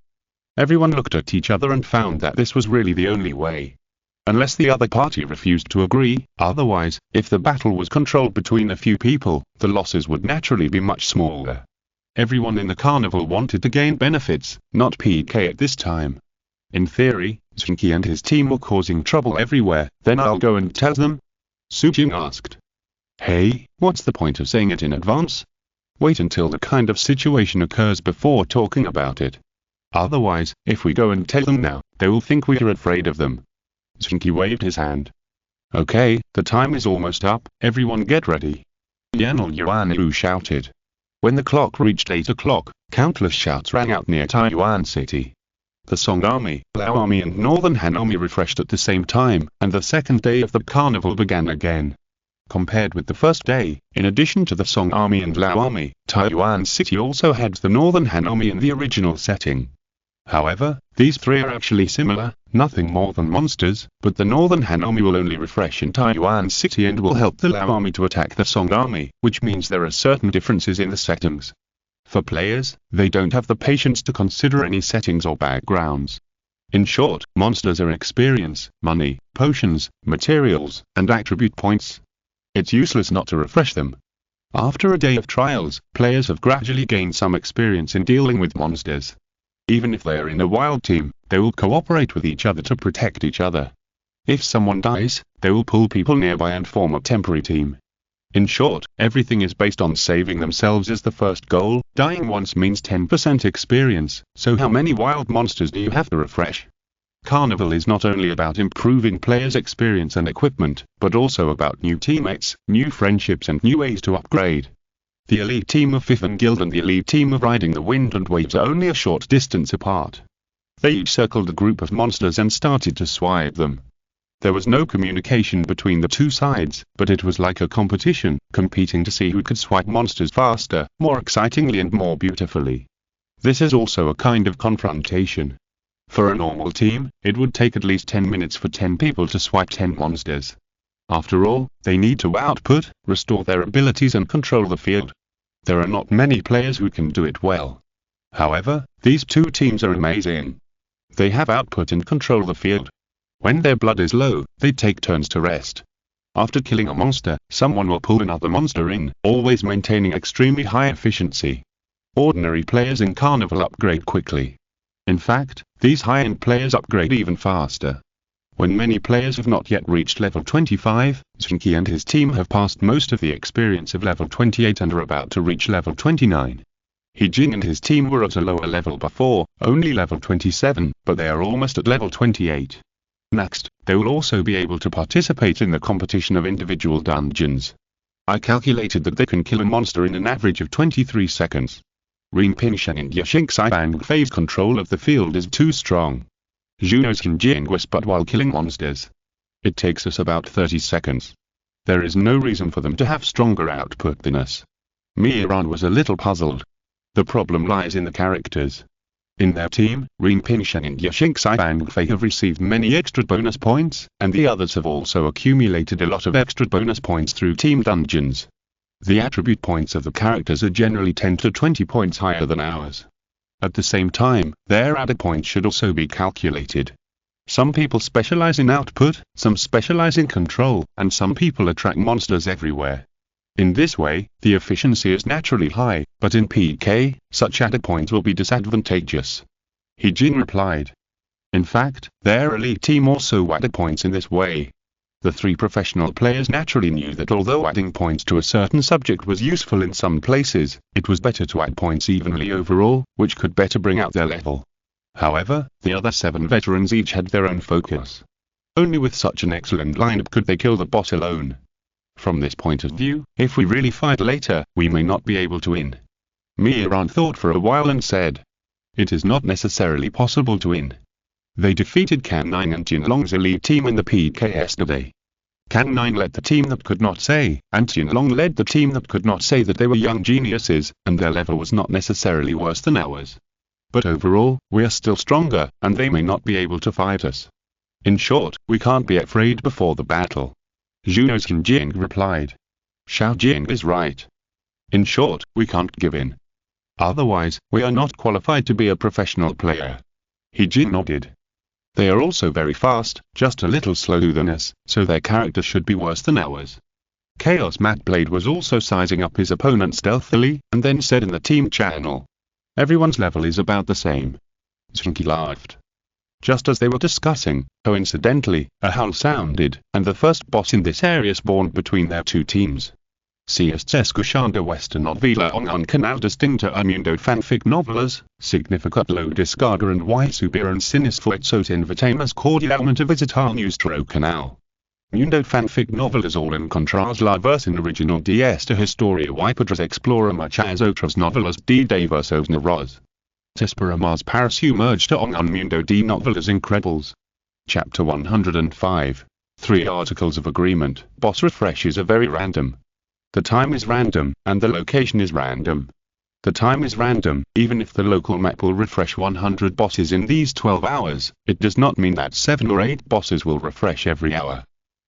Everyone looked at each other and found that this was really the only way. Unless the other party refused to agree, otherwise, if the battle was controlled between a few people, the losses would naturally be much smaller. Everyone in the carnival wanted to gain benefits, not PK at this time. In theory, Zheng Qi and his team were causing trouble everywhere, then I'll go and tell them? Su Jing asked. Hey, what's the point of saying it in advance? Wait until the kind of situation occurs before talking about it. Otherwise, if we go and tell them now, they will think we are afraid of them. Zheng Qi waved his hand. Okay, the time is almost up, everyone get ready. Yan'el Yuanyu shouted. When the clock reached 8 o'clock, countless shouts rang out near Taiyuan City. The Song Army, Lao Army and Northern Han Army refreshed at the same time, and the second day of the carnival began again. Compared with the first day, in addition to the Song Army and Lao Army, Taiyuan City also had the Northern Han Army in the original setting. However, these 3 are actually similar, nothing more than monsters, but the Northern Han Army will only refresh in Taiyuan City and will help the Lao Army to attack the Song Army, which means there are certain differences in the settings. For players, they don't have the patience to consider any settings or backgrounds. In short, monsters are experience, money, potions, materials, and attribute points. It's useless not to refresh them. After a day of trials, players have gradually gained some experience in dealing with monsters. Even if they are in a wild team, they will cooperate with each other to protect each other. If someone dies, they will pull people nearby and form a temporary team. In short, everything is based on saving themselves as the first goal. Dying once means 10% experience, so how many wild monsters do you have to refresh? Carnival is not only about improving players' experience and equipment, but also about new teammates, new friendships and new ways to upgrade. The elite team of Fifth and Guild and the elite team of Riding the Wind and Waves are only a short distance apart. They each circled a group of monsters and started to swipe them. There was no communication between the two sides, but it was like a competition, competing to see who could swipe monsters faster, more excitingly and more beautifully. This is also a kind of confrontation. For a normal team, it would take at least 10 minutes for 10 people to swipe 10 monsters. After all, they need to output, restore their abilities and control the field. There are not many players who can do it well. However, these 2 teams are amazing. They have output and control the field. When their blood is low, they take turns to rest. After killing a monster, someone will pull another monster in, always maintaining extremely high efficiency. Ordinary players in Carnival upgrade quickly. In fact, these high-end players upgrade even faster. When many players have not yet reached level 25, Zheng Qi and his team have passed most of the experience of level 28 and are about to reach level 29. He Jing and his team were at a lower level before, only level 27, but they are almost at level 28. Next, they will also be able to participate in the competition of individual dungeons. I calculated that they can kill a monster in an average of 23 seconds. Rin Pingshan and Yashing Xibangfei's control of the field is too strong. Juno's can Jingwas but while killing monsters. It takes us about 30 seconds. There is no reason for them to have stronger output than us. Miran was a little puzzled. The problem lies in the characters. In their team, Rin Pingshan and Yashing Xibangfei have received many extra bonus points, and the others have also accumulated a lot of extra bonus points through team dungeons. The attribute points of the characters are generally 10 to 20 points higher than ours. At the same time, their added points should also be calculated. Some people specialize in output, some specialize in control, and some people attract monsters everywhere. In this way, the efficiency is naturally high, but in PK, such added points will be disadvantageous. Jin replied. In fact, their elite team also added points in this way. The three professional players naturally knew that although adding points to a certain subject was useful in some places, it was better to add points evenly overall, which could better bring out their level. However, the other 7 veterans each had their own focus. Only with such an excellent lineup could they kill the boss alone. From this point of view, if we really fight later, we may not be able to win. Miran thought for a while and said, "It is not necessarily possible to win. They defeated Can 9 and Tianlong's elite team in the PK yesterday. Can 9 led the team that could not say, and Tianlong led the team that could not say that they were young geniuses, and their level was not necessarily worse than ours. But overall, we are still stronger, and they may not be able to fight us. In short, we can't be afraid before the battle." Zhuno's Jing replied. Xiao Jing is right. In short, we can't give in. Otherwise, we are not qualified to be a professional player. Jin nodded. They are also very fast, just a little slower than us, so their character should be worse than ours. Chaos Matblade was also sizing up his opponent stealthily, and then said in the team channel, "Everyone's level is about the same." Zheng Qi laughed. Just as they were discussing, coincidentally, a howl sounded, and the first boss in this area spawned between their two teams. CS Escuchando Westa Novela on Canal Distinta Mundo Fanfic Novelas, Significat Lo Descarga and Y Subiran Sinisfuetzos Invitamos Cordialmente Visitar Nuestro Canal. Mundo Fanfic Novelas all encontrás la versión original de esta historia y podrás explorar muchas otras novelas de diversos narradores. Te esperamos para sumergirte en un mundo de novelas increíbles. Chapter 105. 3 Articles of Agreement. Boss refreshes are very random. The time is random, and the location is random. The time is random, even if the local map will refresh 100 bosses in these 12 hours, it does not mean that 7 or 8 bosses will refresh every hour.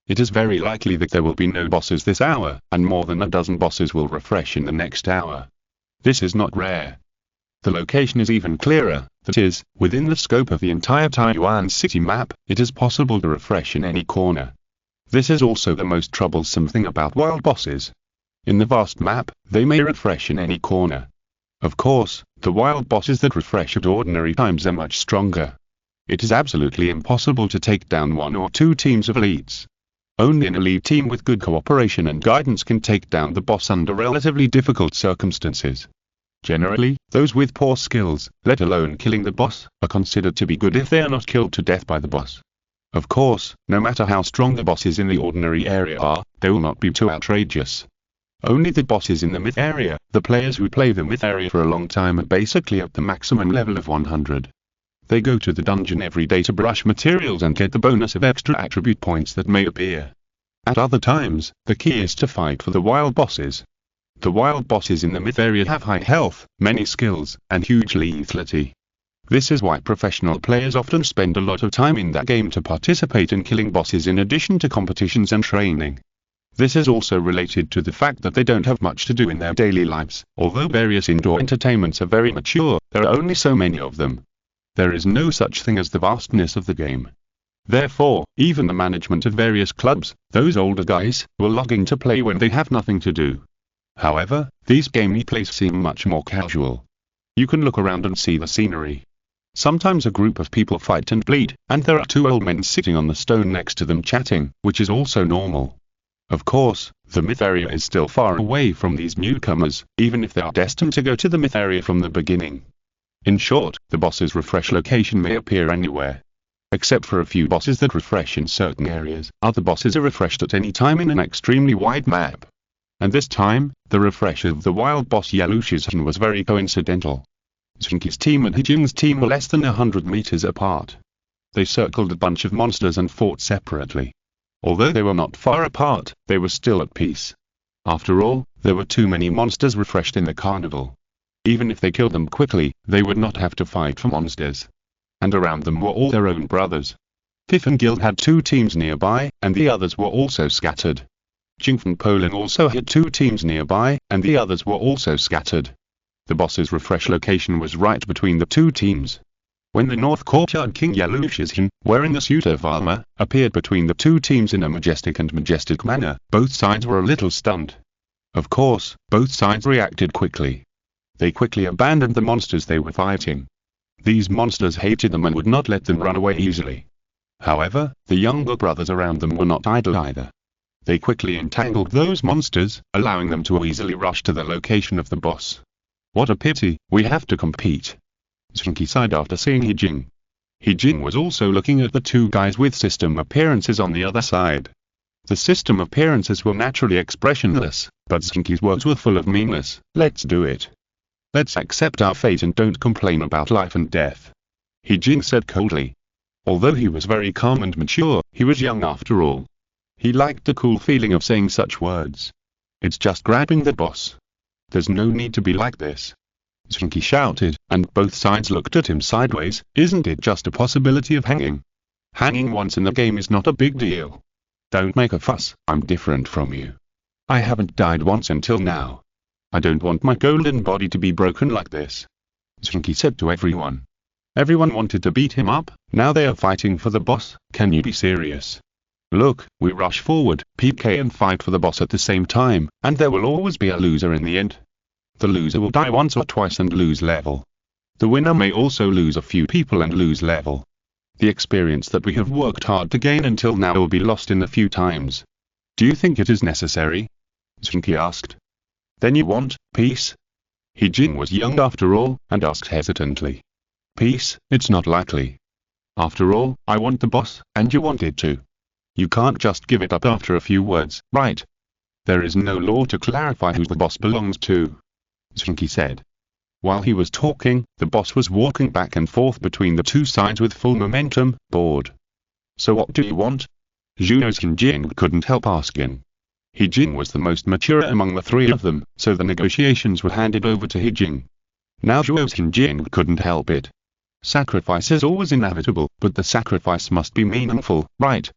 It is very likely that there will be no bosses this hour, and more than a dozen bosses will refresh in the next hour. This is not rare. The location is even clearer, that is, within the scope of the entire Taiyuan city map, it is possible to refresh in any corner. This is also the most troublesome thing about wild bosses. In the vast map, they may refresh in any corner. Of course, the wild bosses that refresh at ordinary times are much stronger. It is absolutely impossible to take down 1 or 2 teams of elites. Only an elite team with good cooperation and guidance can take down the boss under relatively difficult circumstances. Generally, those with poor skills, let alone killing the boss, are considered to be good if they are not killed to death by the boss. Of course, no matter how strong the bosses in the ordinary area are, they will not be too outrageous. Only the bosses in the myth area, the players who play the myth area for a long time are basically at the maximum level of 100. They go to the dungeon every day to brush materials and get the bonus of extra attribute points that may appear. At other times, the key is to fight for the wild bosses. The wild bosses in the myth area have high health, many skills, and huge lethality. This is why professional players often spend a lot of time in that game to participate in killing bosses in addition to competitions and training. This is also related to the fact that they don't have much to do in their daily lives. Although various indoor entertainments are very mature, there are only so many of them. There is no such thing as the vastness of the game. Therefore, even the management of various clubs, those older guys, will log in to play when they have nothing to do. However, these gameplays seem much more casual. You can look around and see the scenery. Sometimes a group of people fight and bleed, and there are 2 old men sitting on the stone next to them chatting, which is also normal. Of course, the myth area is still far away from these newcomers, even if they are destined to go to the myth area from the beginning. In short, the boss's refresh location may appear anywhere. Except for a few bosses that refresh in certain areas, other bosses are refreshed at any time in an extremely wide map. And this time, the refresh of the wild boss Yalushi's was very coincidental. Zheng Qi's team and Jin's team were less than 100 meters apart. They circled a bunch of monsters and fought separately. Although they were not far apart, they were still at peace. After all, there were too many monsters refreshed in the carnival. Even if they killed them quickly, they would not have to fight for monsters. And around them were all their own brothers. Fifth and Guild had 2 teams nearby, and the others were also scattered. Zheng from Poland also had 2 teams nearby, and the others were also scattered. The boss's refresh location was right between the 2 teams. When the North Courtyard King Yalushizhin, wearing the suit of armor, appeared between the 2 teams in a majestic manner, both sides were a little stunned. Of course, both sides reacted quickly. They quickly abandoned the monsters they were fighting. These monsters hated them and would not let them run away easily. However, the younger brothers around them were not idle either. They quickly entangled those monsters, allowing them to easily rush to the location of the boss. What a pity, we have to compete. Zheng Qi sighed after seeing He Jing. He Jing was also looking at the 2 guys with system appearances on the other side. The system appearances were naturally expressionless, but Zheng Qi's words were full of meanness. Let's do it. Let's accept our fate and don't complain about life and death. He Jing said coldly. Although he was very calm and mature, he was young after all. He liked the cool feeling of saying such words. It's just grabbing the boss. There's no need to be like this. Zheng Qi shouted, and both sides looked at him sideways. Isn't it just a possibility of hanging? Hanging once in the game is not a big deal. Don't make a fuss, I'm different from you. I haven't died once until now. I don't want my golden body to be broken like this. Zheng Qi said to everyone. Everyone wanted to beat him up, now they are fighting for the boss. Can you be serious? Look, we rush forward, PK and fight for the boss at the same time, and there will always be a loser in the end. The loser will die once or twice and lose level. The winner may also lose a few people and lose level. The experience that we have worked hard to gain until now will be lost in a few times. Do you think it is necessary? Zheng Qi asked. Then you want peace? He Jing was young after all, and asked hesitantly. Peace, it's not likely. After all, I want the boss, and you want it too. You can't just give it up after a few words, right? There is no law to clarify who the boss belongs to. Zheng Qi said. While he was talking, the boss was walking back and forth between the 2 sides with full momentum, bored. So what do you want? Zhuo's He Jing couldn't help asking. He Jing was the most mature among the 3 of them, so the negotiations were handed over to He Jing. Now Zhuo's He Jing couldn't help it. Sacrifice is always inevitable, but the sacrifice must be meaningful, right?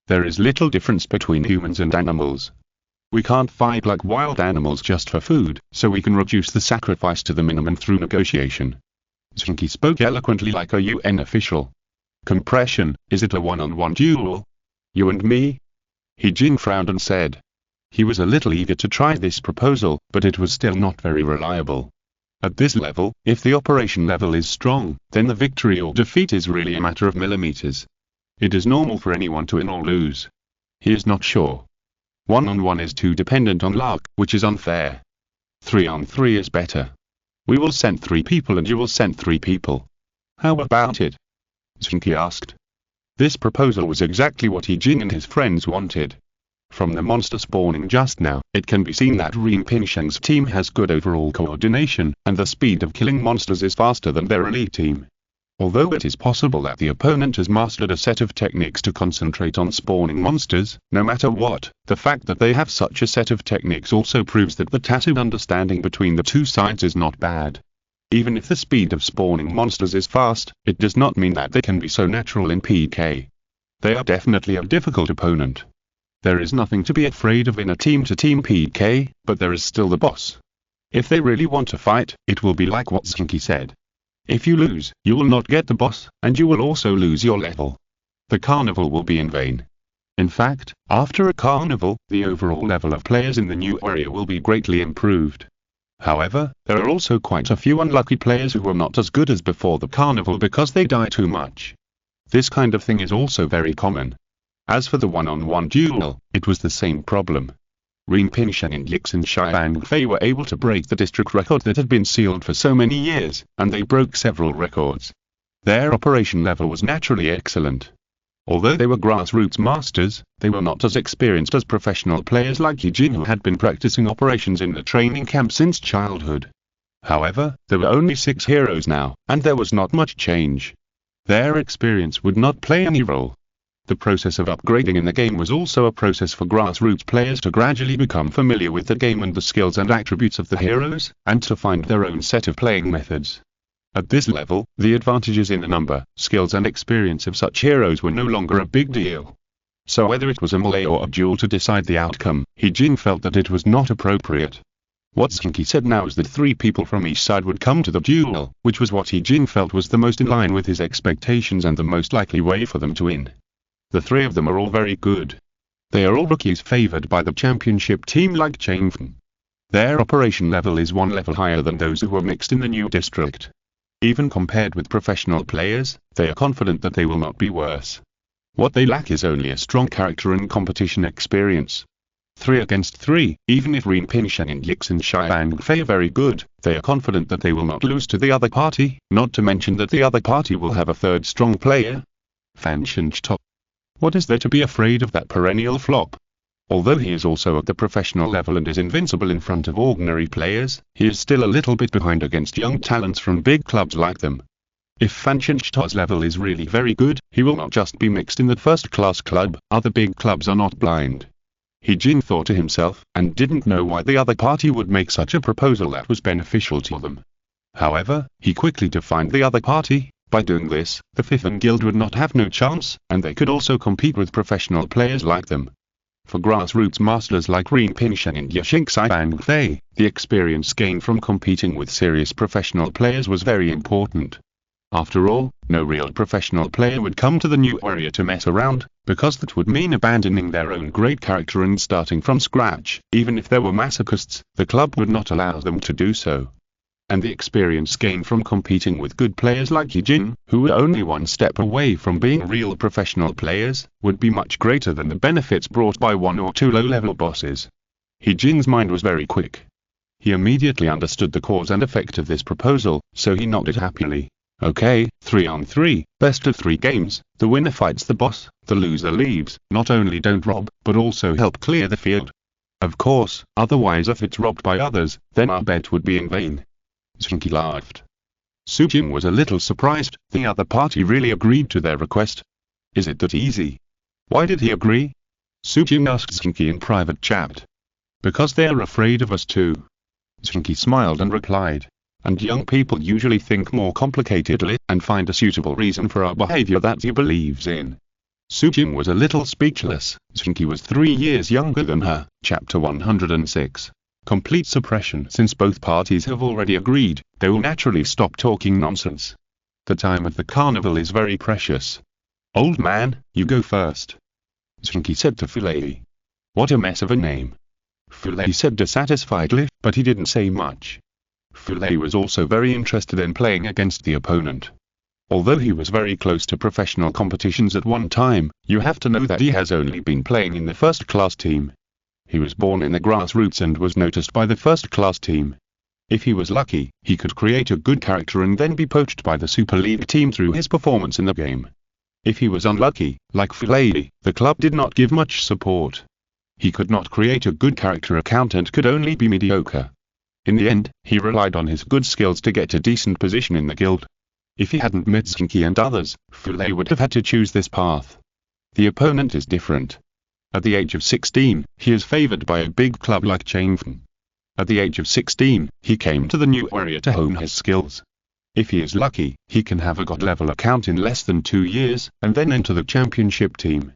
There is little difference between humans and animals. We can't fight like wild animals just for food, so we can reduce the sacrifice to the minimum through negotiation. Zheng Qi spoke eloquently like a UN official. Compression, is it a one-on-one duel? You and me? He Jing frowned and said. He was a little eager to try this proposal, but it was still not very reliable. At this level, if the operation level is strong, then the victory or defeat is really a matter of millimeters. It is normal for anyone to win or lose. He is not sure. One-on-one is too dependent on luck, which is unfair. 3-on-3 is better. We will send 3 people and you will send 3 people. How about it? Zheng Qi asked. This proposal was exactly what He Jing and his friends wanted. From the monster spawning just now, it can be seen that Ren Pinsheng's team has good overall coordination, and the speed of killing monsters is faster than their elite team. Although it is possible that the opponent has mastered a set of techniques to concentrate on spawning monsters, no matter what, the fact that they have such a set of techniques also proves that the tacit understanding between the 2 sides is not bad. Even if the speed of spawning monsters is fast, it does not mean that they can be so natural in PK. They are definitely a difficult opponent. There is nothing to be afraid of in a team-to-team PK, but there is still the boss. If they really want to fight, it will be like what Zheng Qi said. If you lose, you will not get the boss, and you will also lose your level. The carnival will be in vain. In fact, after a carnival, the overall level of players in the new area will be greatly improved. However, there are also quite a few unlucky players who are not as good as before the carnival because they die too much. This kind of thing is also very common. As for the one-on-one duel, it was the same problem. Ren Pinsheng and Yixin Xiangfei were able to break the district record that had been sealed for so many years, and they broke several records. Their operation level was naturally excellent. Although they were grassroots masters, they were not as experienced as professional players like He Jing who had been practicing operations in the training camp since childhood. However, there were only 6 heroes now, and there was not much change. Their experience would not play any role. The process of upgrading in the game was also a process for grassroots players to gradually become familiar with the game and the skills and attributes of the heroes, and to find their own set of playing methods. At this level, the advantages in the number, skills and experience of such heroes were no longer a big deal. So whether it was a melee or a duel to decide the outcome, Jing felt that it was not appropriate. What Zheng Qi said now is that 3 people from each side would come to the duel, which was what Jing felt was the most in line with his expectations and the most likely way for them to win. The 3 of them are all very good. They are all rookies favored by the championship team like Zheng. Their operation level is 1 level higher than those who were mixed in the new district. Even compared with professional players, they are confident that they will not be worse. What they lack is only a strong character and competition experience. 3 against 3, even if Ren Pinsheng and Yixin Xiang Fei are very good, they are confident that they will not lose to the other party, not to mention that the other party will have a 3rd strong player. Fan Shinch. What is there to be afraid of that perennial flop? Although he is also at the professional level and is invincible in front of ordinary players, he is still a little bit behind against young talents from big clubs like them. If Fan Shinch's level is really very good, he will not just be mixed in the first-class club, other big clubs are not blind. Jing thought to himself, and didn't know why the other party would make such a proposal that was beneficial to them. However, he quickly defined the other party. By doing this, the 5th Guild would not have no chance, and they could also compete with professional players like them. For grassroots masters like Ren Pinsheng and Yixin Xiang Fei, the experience gained from competing with serious professional players was very important. After all, no real professional player would come to the new area to mess around, because that would mean abandoning their own great character and starting from scratch. Even if there were masochists, the club would not allow them to do so. And the experience gained from competing with good players like Jing, who were only 1 step away from being real professional players, would be much greater than the benefits brought by 1 or 2 low-level bosses. Jing's mind was very quick. He immediately understood the cause and effect of this proposal, so he nodded happily. Okay, 3 on 3, best of 3 games, the winner fights the boss, the loser leaves, not only don't rob, but also help clear the field. Of course, otherwise if it's robbed by others, then our bet would be in vain. Zheng Qi laughed. Su Jing was a little surprised, the other party really agreed to their request. Is it that easy? Why did he agree? Su Jing asked Zheng Qi in private chat. Because they are afraid of us too. Zheng Qi smiled and replied. And young people usually think more complicatedly, and find a suitable reason for our behavior that he believes in. Su Jing was a little speechless. Zheng Qi was 3 years younger than her. Chapter 106. Complete suppression. Since both parties have already agreed, they will naturally stop talking nonsense. The time of the carnival is very precious. Old man, you go first. Zheng Qi said to Fulei. What a mess of a name. Fulei said dissatisfiedly, but he didn't say much. Fulei was also very interested in playing against the opponent. Although he was very close to professional competitions at one time, you have to know that he has only been playing in the first-class team. He was born in the grassroots and was noticed by the first-class team. If he was lucky, he could create a good character and then be poached by the Super League team through his performance in the game. If he was unlucky, like Fulei, the club did not give much support. He could not create a good character account and could only be mediocre. In the end, he relied on his good skills to get a decent position in the guild. If he hadn't met Zheng Qi and others, Fulei would have had to choose this path. The opponent is different. At the age of 16, he is favored by a big club like Zheng. At the age of 16, he came to the new area to hone his skills. If he is lucky, he can have a god-level account in less than 2 years, and then enter the championship team.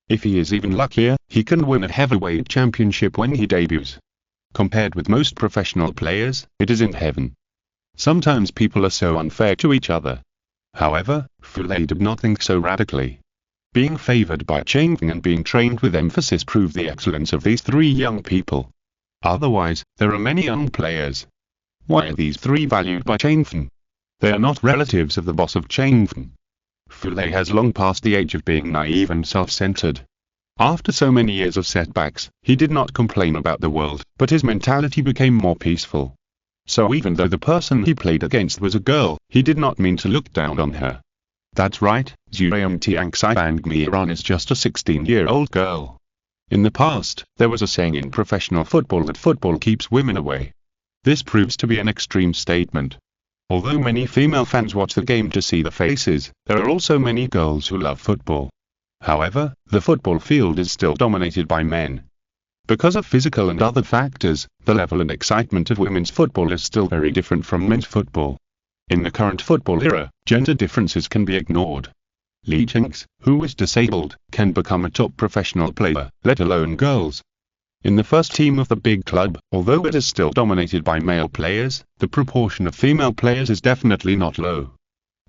If he is even luckier, he can win a heavyweight championship when he debuts. Compared with most professional players, it is in heaven. Sometimes people are so unfair to each other. However, Fulei did not think so radically. Being favored by Zheng and being trained with emphasis proved the excellence of these 3 young people. Otherwise, there are many young players. Why are these 3 valued by Zheng? They are not relatives of the boss of Zheng. Fulei has long passed the age of being naive and self-centered. After so many years of setbacks, he did not complain about the world, but his mentality became more peaceful. So even though the person he played against was a girl, he did not mean to look down on her. That's right, Zhuang Tianxiang is just a 16-year-old girl. In the past, there was a saying in professional football that football keeps women away. This proves to be an extreme statement. Although many female fans watch the game to see the faces, there are also many girls who love football. However, the football field is still dominated by men. Because of physical and other factors, the level and excitement of women's football is still very different from men's football. In the current football era, gender differences can be ignored. Zheng Qi, who is disabled, can become a top professional player, let alone girls. In the first team of the big club, although it is still dominated by male players, the proportion of female players is definitely not low.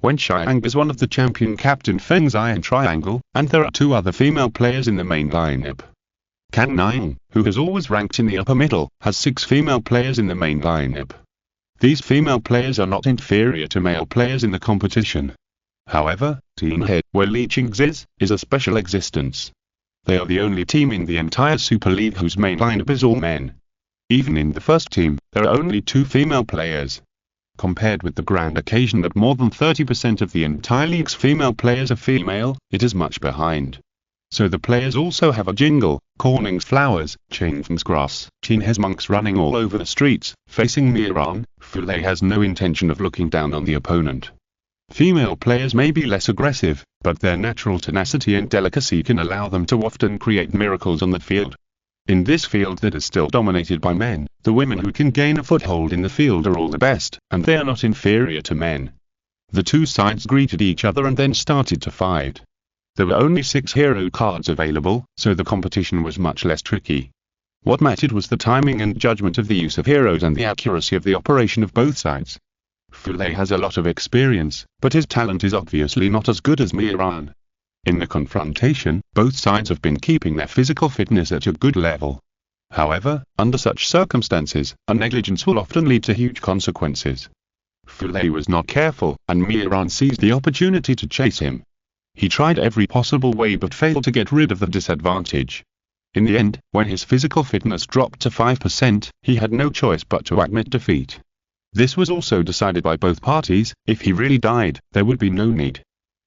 Wen Xiang is one of the champion captain Feng's Iron Triangle, and there are 2 other female players in the main lineup. Can Ning, who has always ranked in the upper middle, has 6 female players in the main lineup. These female players are not inferior to male players in the competition. However, Team Head, where Li Qing's is a special existence. They are the only team in the entire Super League whose main lineup is all men. Even in the first team, there are only 2 female players. Compared with the grand occasion that more than 30% of the entire league's female players are female, it is much behind. So the players also have a jingle, Corning's flowers, Changfeng's grass, Qinhe's monks running all over the streets, facing Miran. Fulei has no intention of looking down on the opponent. Female players may be less aggressive, but their natural tenacity and delicacy can allow them to often create miracles on the field. In this field that is still dominated by men, the women who can gain a foothold in the field are all the best, and they are not inferior to men. The 2 sides greeted each other and then started to fight. There were only 6 hero cards available, so the competition was much less tricky. What mattered was the timing and judgment of the use of heroes and the accuracy of the operation of both sides. Fulei has a lot of experience, but his talent is obviously not as good as Miran. In the confrontation, both sides have been keeping their physical fitness at a good level. However, under such circumstances, a negligence will often lead to huge consequences. Fulei was not careful, and Miran seized the opportunity to chase him. He tried every possible way but failed to get rid of the disadvantage. In the end, when his physical fitness dropped to 5%, he had no choice but to admit defeat. This was also decided by both parties. If he really died, there would be no need.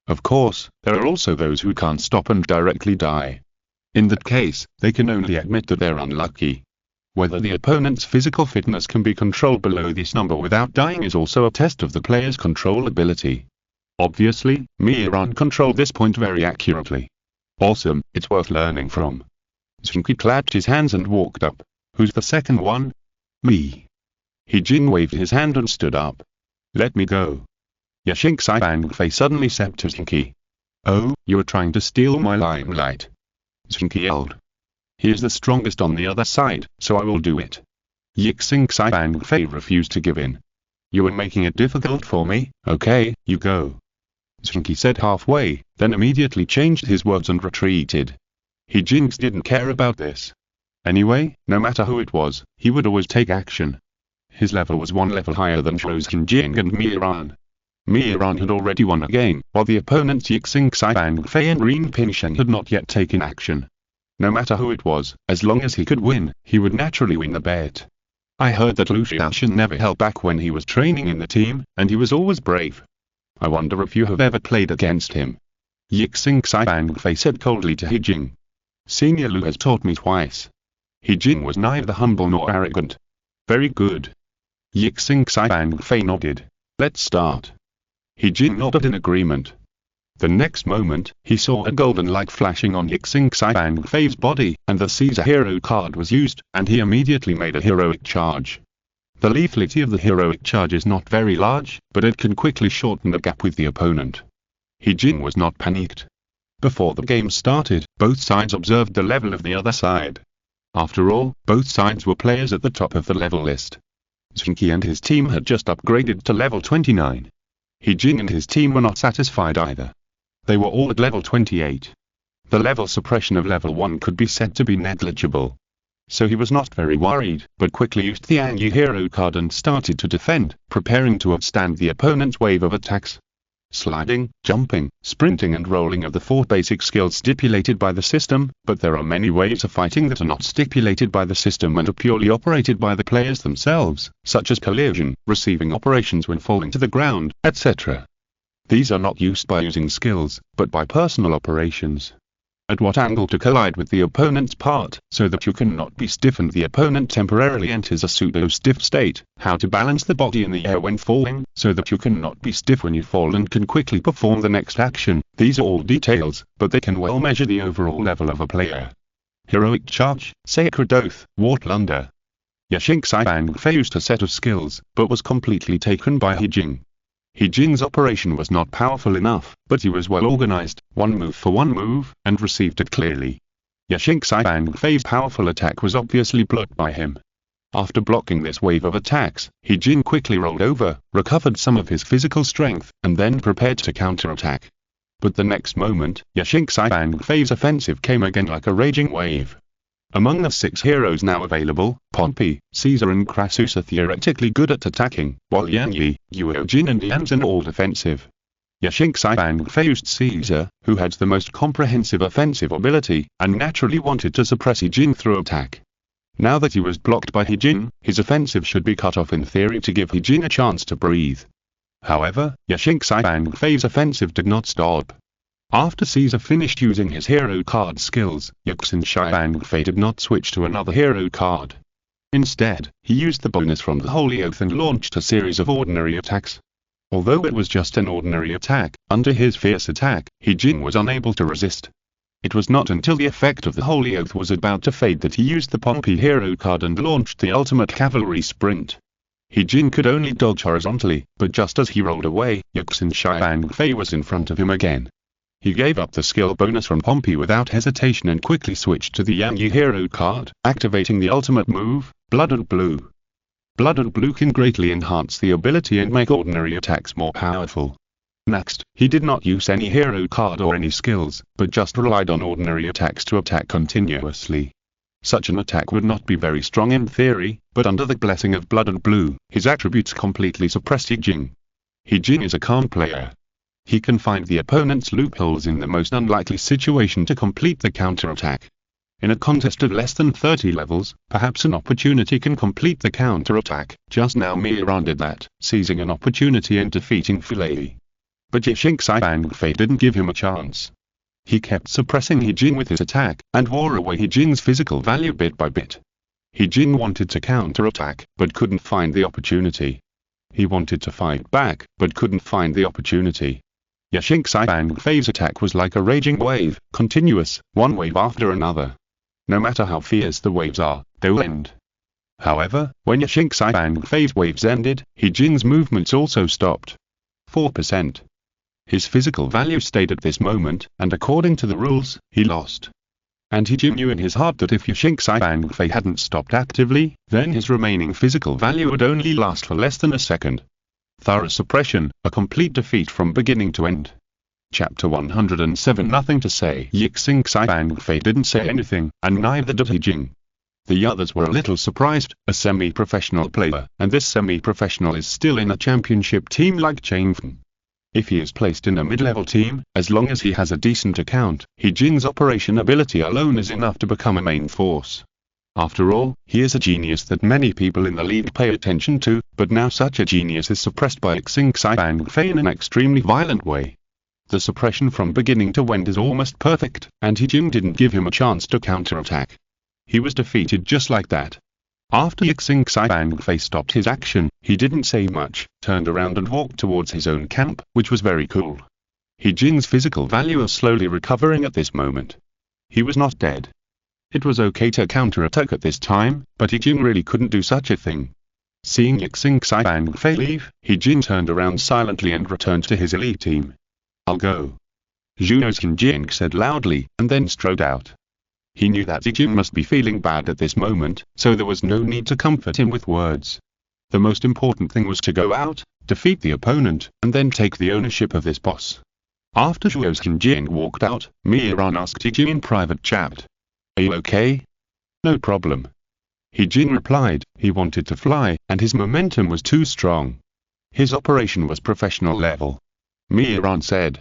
Of course, there are also those who can't stop and directly die. In that case, they can only admit that they're unlucky. Whether the opponent's physical fitness can be controlled below this number without dying is also a test of the player's control ability. Obviously, Miran controlled this point very accurately. Awesome, it's worth learning from. Zheng Qi clapped his hands and walked up. Who's the second one? Me. Jing waved his hand and stood up. Let me go. Yashing Xibangfei suddenly said to Zheng Qi. Oh, you are trying to steal my limelight. Zheng Qi yelled. He is the strongest on the other side, so I will do it. Yixing Xibangfei refused to give in. You are making it difficult for me, okay, you go. Zheng Qi said halfway, then immediately changed his words and retreated. Jing didn't care about this. Anyway, no matter who it was, he would always take action. His level was 1 level higher than Zhou Jing and Miran. Miran had already won a game, while the opponents Yixing Xibangfei and Ren Pinsheng had not yet taken action. No matter who it was, as long as he could win, he would naturally win the bet. I heard that Lu Xiaoshan never held back when he was training in the team, and he was always brave. I wonder if you have ever played against him. Yixing Xibangfei said coldly to Jing. Senior Lu has taught me twice. Jing was neither humble nor arrogant. Very good. Yixing Xibangfei nodded. Let's start. Jing nodded in agreement. The next moment, he saw a golden light flashing on Yixing Xibangfei's body, and the Caesar hero card was used, and he immediately made a heroic charge. The lethality of the heroic charge is not very large, but it can quickly shorten the gap with the opponent. Jing was not panicked. Before the game started, both sides observed the level of the other side. After all, both sides were players at the top of the level list. Zheng Qi and his team had just upgraded to level 29. Jing and his team were not satisfied either. They were all at level 28. The level suppression of level 1 could be said to be negligible. So he was not very worried, but quickly used the Angyi hero card and started to defend, preparing to withstand the opponent's wave of attacks. Sliding, jumping, sprinting and rolling are the 4 basic skills stipulated by the system, but there are many ways of fighting that are not stipulated by the system and are purely operated by the players themselves, such as collision, receiving operations when falling to the ground, etc. These are not used by using skills, but by personal operations. At what angle to collide with the opponent's part, so that you cannot be stiffened. The opponent temporarily enters a pseudo-stiff state. How to balance the body in the air when falling, so that you cannot be stiff when you fall and can quickly perform the next action. These are all details, but they can well measure the overall level of a player. Heroic Charge, Sacred Oath, War Plunder. Yashing Xibangfei used a set of skills, but was completely taken by Jing. He Jin's operation was not powerful enough, but he was well organized, one move for one move, and received it clearly. Yasheng Bang Fei's powerful attack was obviously blocked by him. After blocking this wave of attacks, He Jin quickly rolled over, recovered some of his physical strength, and then prepared to counterattack. But the next moment, Yasheng Bang Fei's offensive came again like a raging wave. Among the 6 heroes now available, Pompey, Caesar and Crassus are theoretically good at attacking, while Yang Yi, Guo Jin and Yanzhen are all defensive. Yasheng Bang Fei used Caesar, who had the most comprehensive offensive ability, and naturally wanted to suppress He Jin through attack. Now that he was blocked by He Jin, his offensive should be cut off in theory to give He Jin a chance to breathe. However, Yasheng Bang Fei's offensive did not stop. After Caesar finished using his hero card skills, Yasheng Bang Fei did not switch to another hero card. Instead, he used the bonus from the Holy Oath and launched a series of ordinary attacks. Although it was just an ordinary attack, under his fierce attack, He Jin was unable to resist. It was not until the effect of the Holy Oath was about to fade that he used the Pompey hero card and launched the ultimate cavalry sprint. He Jin could only dodge horizontally, but just as he rolled away, Yasheng Bang Fei was in front of him again. He gave up the skill bonus from Pompey without hesitation and quickly switched to the Yang Yi hero card, activating the ultimate move, Blood and Blue. Blood and Blue can greatly enhance the ability and make ordinary attacks more powerful. Next, he did not use any hero card or any skills, but just relied on ordinary attacks to attack continuously. Such an attack would not be very strong in theory, but under the blessing of Blood and Blue, his attributes completely suppressed He Jin. He Jin is a calm player. He can find the opponent's loopholes in the most unlikely situation to complete the counterattack. In a contest of less than 30 levels, perhaps an opportunity can complete the counterattack. Just now Miran did that, seizing an opportunity and defeating Filei. But Yasheng Bang Fei didn't give him a chance. He kept suppressing He Jin with his attack, and wore away He Jin's physical value bit by bit. He Jin wanted to counterattack, but couldn't find the opportunity. He wanted to fight back, but couldn't find the opportunity. Yasheng Bang Fei's attack was like a raging wave, continuous, one wave after another. No matter how fierce the waves are, they will end. However, when Yasheng Bang Fei's waves ended, He Jin's movements also stopped. 4%. His physical value stayed at this moment, and according to the rules, he lost. And He Jin knew in his heart that if Yasheng Bang Fei hadn't stopped actively, then his remaining physical value would only last for less than a second. Thorough suppression, a complete defeat from beginning to end. Chapter 107. Nothing to say. Yasheng Bang Fei didn't say anything, and neither did He Jin. The others were a little surprised, a semi-professional player, and this semi-professional is still in a championship team like Zheng Qi. If he is placed in a mid-level team, as long as he has a decent account, He Jin's operation ability alone is enough to become a main force. After all, he is a genius that many people in the league pay attention to, but now such a genius is suppressed by Yasheng Bang Fei in an extremely violent way. The suppression from beginning to end is almost perfect, and He Jin didn't give him a chance to counterattack. He was defeated just like that. After Yasheng Bang Fei stopped his action, he didn't say much, turned around and walked towards his own camp, which was very cool. He Jin's physical value was slowly recovering at this moment. He was not dead. It was okay to counterattack at this time, but He Jin really couldn't do such a thing. Seeing Yasheng Bang Fei leave, He Jin turned around silently and returned to his elite team. "I'll go," Zheng Qi said loudly, and then strode out. He knew that He Jin must be feeling bad at this moment, so there was no need to comfort him with words. The most important thing was to go out, defeat the opponent, and then take the ownership of this boss. After Zheng Qi walked out, Miran asked He Jin in private chat, "Are you okay?" "No problem." He Jin replied. He wanted to fly, and his momentum was too strong. His operation was professional level. Miran said.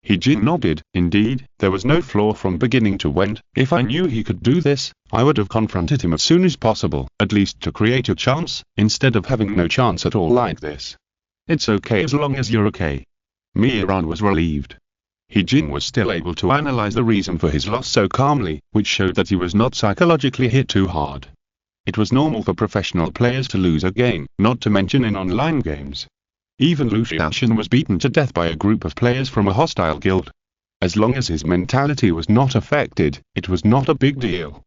He Jin nodded. Indeed, there was no flaw from beginning to end. If I knew he could do this, I would have confronted him as soon as possible, at least to create a chance, instead of having no chance at all like this. "It's okay as long as you're okay." Miran was relieved. He Jin was still able to analyze the reason for his loss so calmly, which showed that he was not psychologically hit too hard. It was normal for professional players to lose a game, not to mention in online games. Even Lu Xiaoshan was beaten to death by a group of players from a hostile guild. As long as his mentality was not affected, it was not a big deal.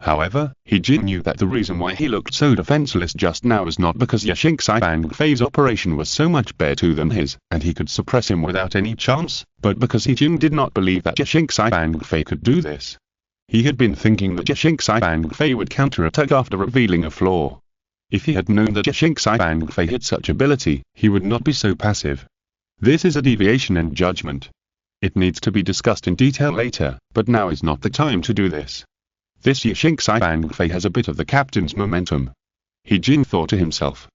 However, He Jin knew that the reason why he looked so defenseless just now was not because Yasheng Bang Fei's operation was so much better than his, and he could suppress him without any chance, but because He Jin did not believe that Yasheng Bang Fei could do this. He had been thinking that Yasheng Bang Fei would counterattack after revealing a flaw. If he had known that Yasheng Bang Fei had such ability, he would not be so passive. This is a deviation in judgment. It needs to be discussed in detail later, but now is not the time to do this. This Yasheng Bang Fei has a bit of the captain's momentum. He Jin thought to himself.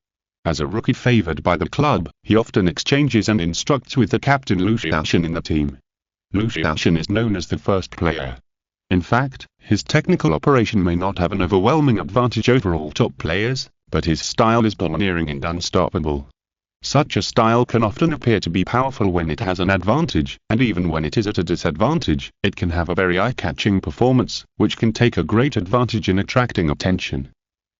As a rookie favored by the club, he often exchanges and instructs with the captain Lu Xiaoshan in the team. Lu Xiaoshan is known as the first player. In fact, his technical operation may not have an overwhelming advantage over all top players, but his style is domineering and unstoppable. Such a style can often appear to be powerful when it has an advantage, and even when it is at a disadvantage, it can have a very eye-catching performance, which can take a great advantage in attracting attention.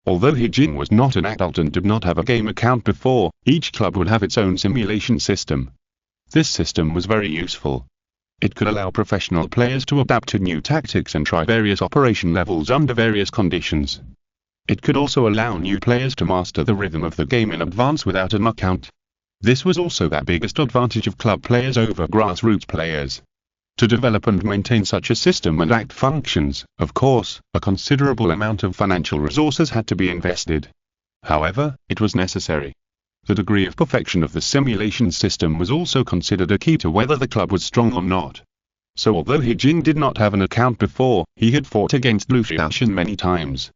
Although He Jin was not an adult and did not have a game account before, each club would have its own simulation system. This system was very useful. It could allow professional players to adapt to new tactics and try various operation levels under various conditions. It could also allow new players to master the rhythm of the game in advance without a knockout. This was also the biggest advantage of club players over grassroots players. To develop and maintain such a system and act functions, of course, a considerable amount of financial resources had to be invested. However, it was necessary. The degree of perfection of the simulation system was also considered a key to whether the club was strong or not. So although He Jin did not have an account before, he had fought against Lu Xiaoshan many times.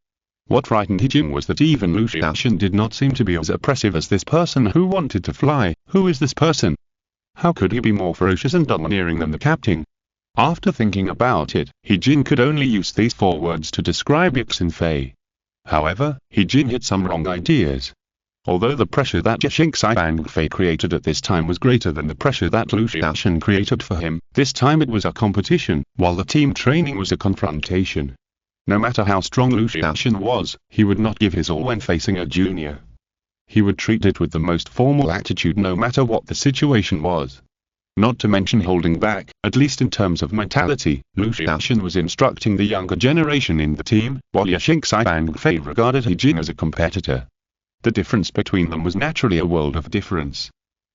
What frightened He Jin was that even Lu Xiaoshan did not seem to be as oppressive as this person who wanted to fly. Who is this person? How could he be more ferocious and domineering than the captain? After thinking about it, He Jin could only use these 4 words to describe Yixin Fei. However, He Jin had some wrong ideas. Although the pressure that Yasheng Bang Fei created at this time was greater than the pressure that Lu Xiaoshan created for him, this time it was a competition, while the team training was a confrontation. No matter how strong Lu Xiaoshan was, he would not give his all when facing a junior. He would treat it with the most formal attitude no matter what the situation was. Not to mention holding back, at least in terms of mentality, Lu Xiaoshan was instructing the younger generation in the team, while Yasheng Bang Fei regarded He Jin as a competitor. The difference between them was naturally a world of difference.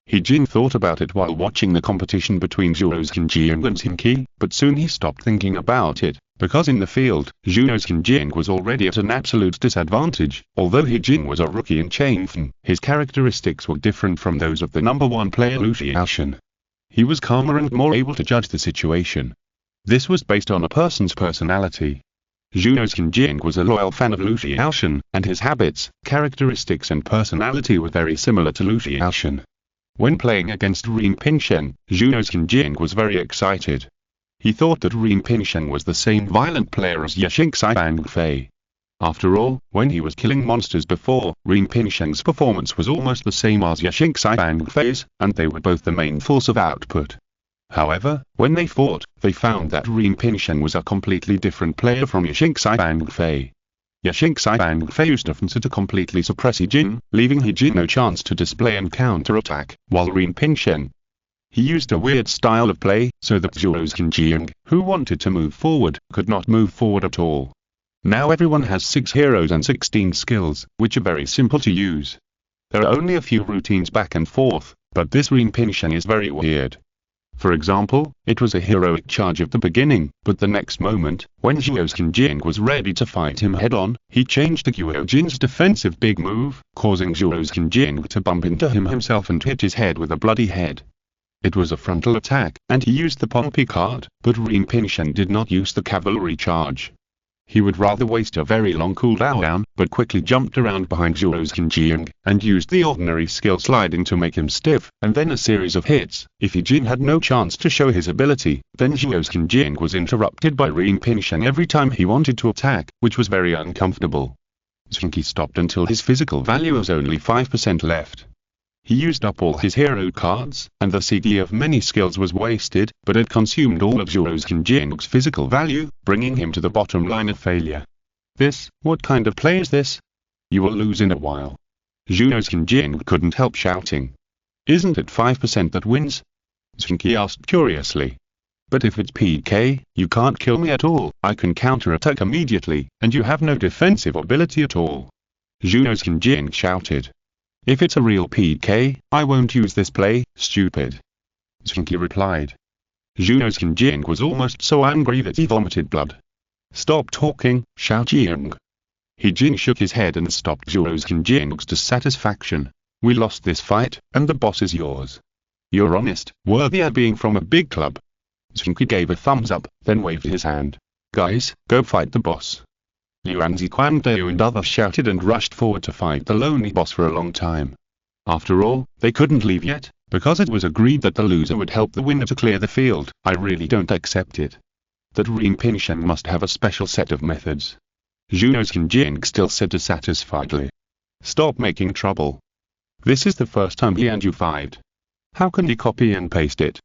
He Jin thought about it while watching the competition between Zheng Qi and Zheng Qi, but soon he stopped thinking about it, because in the field, Zheng Qi was already at an absolute disadvantage. Although He Jin was a rookie in Changfen, his characteristics were different from those of the number 1 player Lu Xiaoshan. He was calmer and more able to judge the situation. This was based on a person's personality. Zheng Qi was a loyal fan of Lu Xiaoshan, and his habits, characteristics and personality were very similar to Lu Xiaoshan. When playing against Ren Pingshen, Zheng Qi was very excited. He thought that Ren Pingshen was the same violent player as Yasheng Bang Fei. After all, when he was killing monsters before, Ren Pingshen's performance was almost the same as Yasheng Bang Fei's, and they were both the main source of output. However, when they fought, they found that Ren Pingshen was a completely different player from Yasheng Bang Fei. Yasheng Bang Fei used offense to completely suppress He Jin, leaving He Jin no chance to display and counterattack, while Ren Pingshen, he used a weird style of play, so that Zheng Qi, who wanted to move forward, could not move forward at all. Now everyone has 6 heroes and 16 skills, which are very simple to use. There are only a few routines back and forth, but this Ren Pingshen is very weird. For example, it was a heroic charge at the beginning, but the next moment, when Zheng Qi was ready to fight him head-on, he changed to Jin's defensive big move, causing Zheng Qi to bump into him himself and hit his head with a bloody head. It was a frontal attack, and he used the Pompey card, but Ren Pingshen did not use the cavalry charge. He would rather waste a very long cooldown, but quickly jumped around behind Zheng Qi, and used the ordinary skill sliding to make him stiff, and then a series of hits. If He Jin had no chance to show his ability, then Zheng Qi was interrupted by Ren Pingshen every time he wanted to attack, which was very uncomfortable. Zheng Qi stopped until his physical value was only 5% left. He used up all his hero cards, and the CD of many skills was wasted, but it consumed all of Zheng Qi's physical value, bringing him to the bottom line of failure. What kind of play is this? You will lose in a while. Zheng Qi couldn't help shouting. Isn't it 5% that wins? Zheng Qi asked curiously. But if it's PK, you can't kill me at all. I can counterattack immediately, and you have no defensive ability at all. Zheng Qi shouted. If it's a real PK, I won't use this play, stupid. Zheng Qi replied. Zheng Qi was almost so angry that he vomited blood. Stop talking, Xiao Jing. He shook his head and stopped Zheng Qi's dissatisfaction. We lost this fight, and the boss is yours. You're honest, worthy of being from a big club. Zheng Qi gave a thumbs up, then waved his hand. Guys, go fight the boss. Liuanzi, Guangdao and others shouted and rushed forward to fight the lonely boss for a long time. After all, they couldn't leave yet, because it was agreed that the loser would help the winner to clear the field. I really don't accept it. That Rin Pingshan must have a special set of methods. Zheng Qi still said dissatisfiedly. Stop making trouble. This is the first time he and you fight. How can he copy and paste it?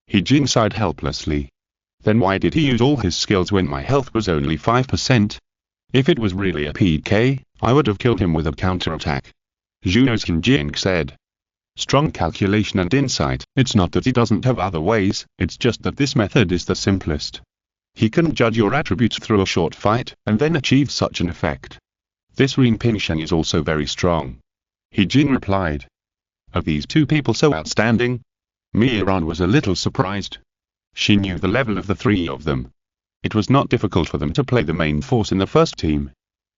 He sighed helplessly. Then why did he use all his skills when my health was only 5%? If it was really a PK, I would have killed him with a counterattack. Zheng Qi said. Strong calculation and insight. It's not that he doesn't have other ways, it's just that this method is the simplest. He can judge your attributes through a short fight, and then achieve such an effect. This Rin Pingshan is also very strong. He replied. Are these two people so outstanding? Miran was a little surprised. She knew the level of the three of them. It was not difficult for them to play the main force in the first team.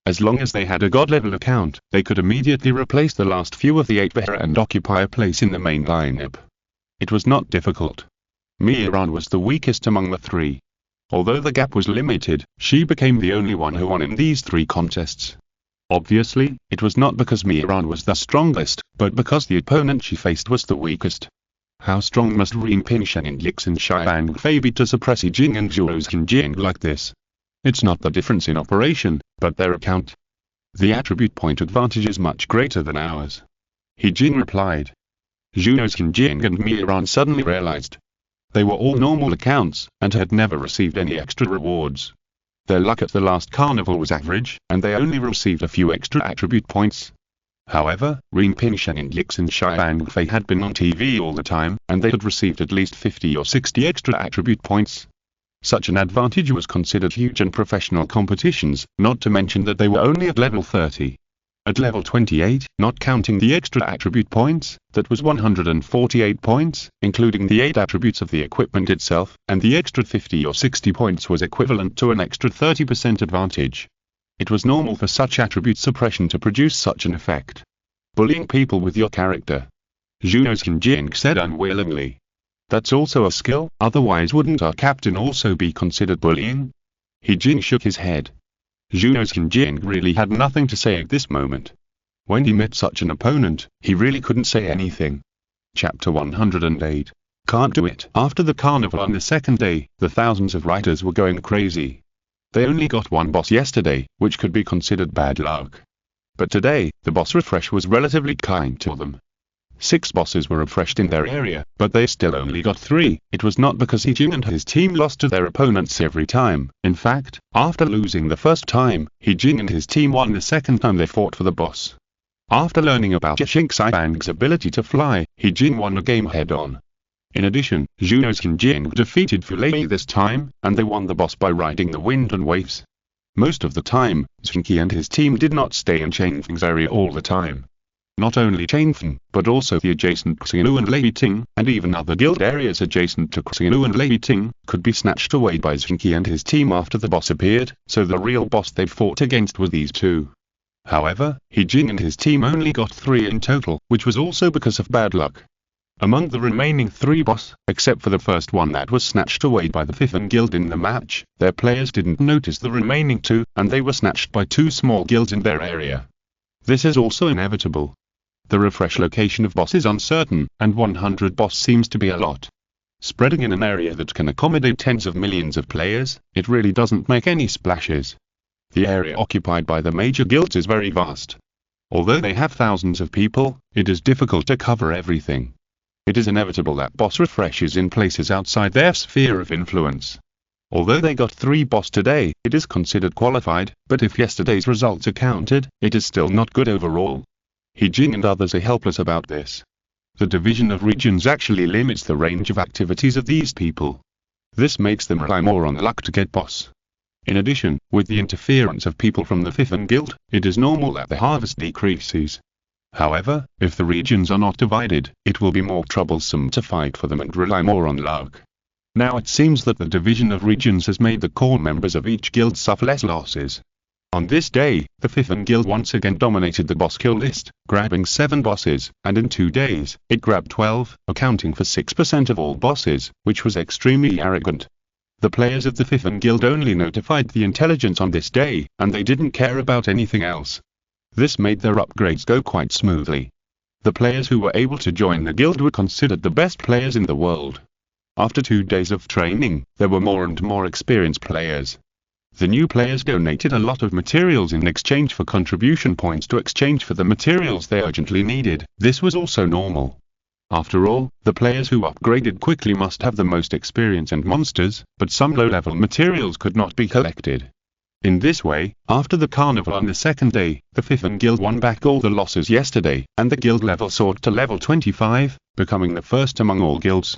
As long as they had a god-level account, they could immediately replace the last few of the 8 Behra and occupy a place in the main lineup. It was not difficult. Miran was the weakest among the three. Although the gap was limited, she became the only one who won in these 3 contests. Obviously, it was not because Miran was the strongest, but because the opponent she faced was the weakest. How strong must Rin Pingshan and Yixin Xiangfei be to suppress Jing and Zheng Qi like this? It's not the difference in operation, but their account. The attribute point advantage is much greater than ours. He replied. Zheng Qi and Miran suddenly realized. They were all normal accounts, and had never received any extra rewards. Their luck at the last carnival was average, and they only received a few extra attribute points. However, Rin Pingshan and Yixin Xiangfei had been on TV all the time, and they had received at least 50 or 60 extra attribute points. Such an advantage was considered huge in professional competitions, not to mention that they were only at level 30. At level 28, not counting the extra attribute points, that was 148 points, including the 8 attributes of the equipment itself, and the extra 50 or 60 points was equivalent to an extra 30% advantage. It was normal for such attribute suppression to produce such an effect. Bullying people with your character. Zheng Qi said unwillingly. That's also a skill, otherwise wouldn't our captain also be considered bullying? He shook his head. Zheng Qi really had nothing to say at this moment. When he met such an opponent, he really couldn't say anything. Chapter 108. Can't do it. After the carnival on the second day, the thousands of writers were going crazy. They only got one boss yesterday, which could be considered bad luck. But today, the boss refresh was relatively kind to them. 6 bosses were refreshed in their area, but they still only got 3. It was not because Jing and his team lost to their opponents every time. In fact, after losing the first time, Jing and his team won the second time they fought for the boss. After learning about Zheng Qi ability to fly, Jing won the game head-on. In addition, Zheng Qi defeated Fulei this time, and they won the boss by riding the wind and waves. Most of the time, Zheng Qi and his team did not stay in Changfeng's area all the time. Not only Changfeng, but also the adjacent Xinglu and Leiting, and even other guild areas adjacent to Xinglu and Leiting, could be snatched away by Zheng Qi and his team after the boss appeared, so the real boss they fought against were these 2. However, Jing and his team only got 3 in total, which was also because of bad luck. Among the remaining 3 boss, except for the first one that was snatched away by the 5th guild in the match, their players didn't notice the remaining 2, and they were snatched by 2 small guilds in their area. This is also inevitable. The refresh location of boss is uncertain, and 100 boss seems to be a lot. Spreading in an area that can accommodate tens of millions of players, it really doesn't make any splashes. The area occupied by the major guilds is very vast. Although they have thousands of people, it is difficult to cover everything. It is inevitable that boss refreshes in places outside their sphere of influence. Although they got 3 boss today, it is considered qualified, but if yesterday's results are counted, it is still not good overall. Jing and others are helpless about this. The division of regions actually limits the range of activities of these people. This makes them rely more on luck to get boss. In addition, with the interference of people from the Fifth Guild, it is normal that the harvest decreases. However, if the regions are not divided, it will be more troublesome to fight for them and rely more on luck. Now it seems that the division of regions has made the core members of each guild suffer less losses. On this day, the Fifth Guild once again dominated the boss kill list, grabbing 7 bosses, and in 2 days, it grabbed 12, accounting for 6% of all bosses, which was extremely arrogant. The players of the Fifth Guild only notified the intelligence on this day, and they didn't care about anything else. This made their upgrades go quite smoothly. The players who were able to join the guild were considered the best players in the world. After 2 days of training, there were more and more experienced players. The new players donated a lot of materials in exchange for contribution points to exchange for the materials they urgently needed. This was also normal. After all, the players who upgraded quickly must have the most experience and monsters, but some low-level materials could not be collected. In this way, after the carnival on the second day, the Fifth Guild won back all the losses yesterday, and the guild level soared to level 25, becoming the first among all guilds.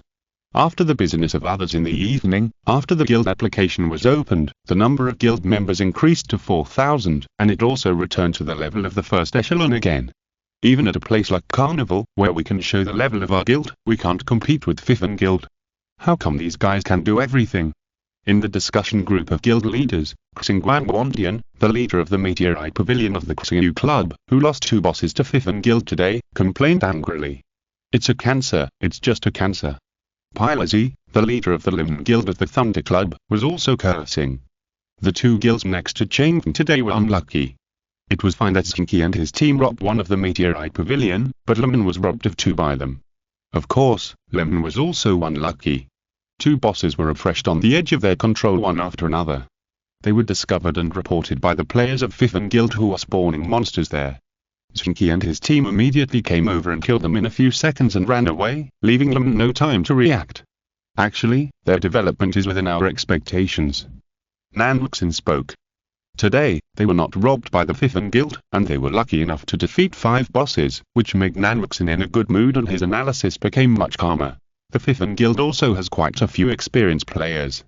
After the business of others in the evening, after the guild application was opened, the number of guild members increased to 4,000, and it also returned to the level of the first echelon again. Even at a place like Carnival, where we can show the level of our guild, we can't compete with Fifth Guild. How come these guys can do everything? In the discussion group of guild leaders, Xingguang, the leader of the Meteorite Pavilion of the Xingyu Club, who lost 2 bosses to Fifth Guild today, complained angrily. It's a cancer, it's just a cancer. Pilazi, the leader of the Lim Guild of the Thunder Club, was also cursing. The 2 guilds next to Zheng today were unlucky. It was fine that Zheng Qi and his team robbed one of the Meteorite Pavilion, but Lemon was robbed of 2 by them. Of course, Lemon was also unlucky. 2 bosses were refreshed on the edge of their control one after another. They were discovered and reported by the players of Fifth Guild who are spawning monsters there. Zheng Qi and his team immediately came over and killed them in a few seconds and ran away, leaving Lemon no time to react. Actually, their development is within our expectations. Nanluxin spoke. Today, they were not robbed by the Fifth Guild, and they were lucky enough to defeat 5 bosses, which made Nanluxin in a good mood and his analysis became much calmer. The Fifth Guild also has quite a few experienced players.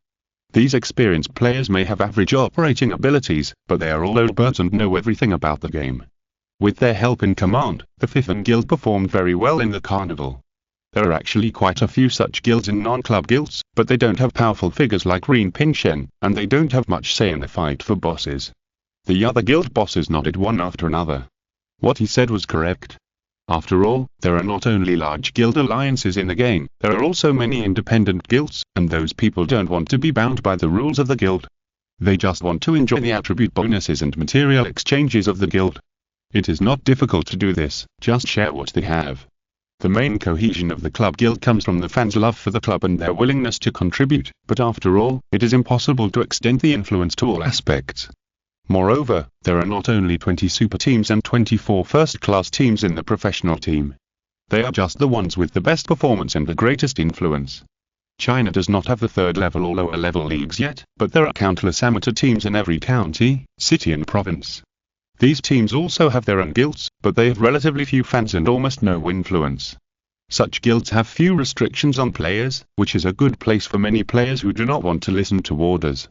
These experienced players may have average operating abilities, but they are all old birds and know everything about the game. With their help in command, the Fifth Guild performed very well in the carnival. There are actually quite a few such guilds in non-club guilds, but they don't have powerful figures like Rin Pinshen, and they don't have much say in the fight for bosses. The other guild bosses nodded one after another. What he said was correct. After all, there are not only large guild alliances in the game, there are also many independent guilds, and those people don't want to be bound by the rules of the guild. They just want to enjoy the attribute bonuses and material exchanges of the guild. It is not difficult to do this, just share what they have. The main cohesion of the club guild comes from the fans' love for the club and their willingness to contribute, but after all, it is impossible to extend the influence to all aspects. Moreover, there are not only 20 super teams and 24 first-class teams in the professional team. They are just the ones with the best performance and the greatest influence. China does not have the 3rd level or lower level leagues yet, but there are countless amateur teams in every county, city and province. These teams also have their own guilds, but they have relatively few fans and almost no influence. Such guilds have few restrictions on players, which is a good place for many players who do not want to listen to orders.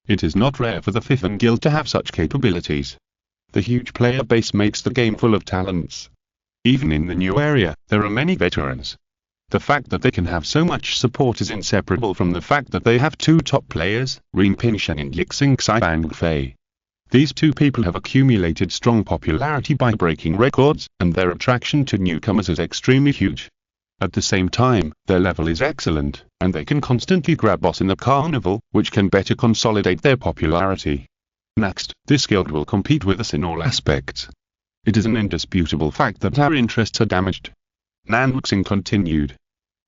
It is not rare for the Fifth Guild to have such capabilities. The huge player base makes the game full of talents. Even in the new area, there are many veterans. The fact that they can have so much support is inseparable from the fact that they have 2 top players, Rin Pinshen and Yixing Xibangfei. These 2 people have accumulated strong popularity by breaking records, and their attraction to newcomers is extremely huge. At the same time, their level is excellent, and they can constantly grab boss in the carnival, which can better consolidate their popularity. Next, this guild will compete with us in all aspects. It is an indisputable fact that our interests are damaged. Nanluxin continued.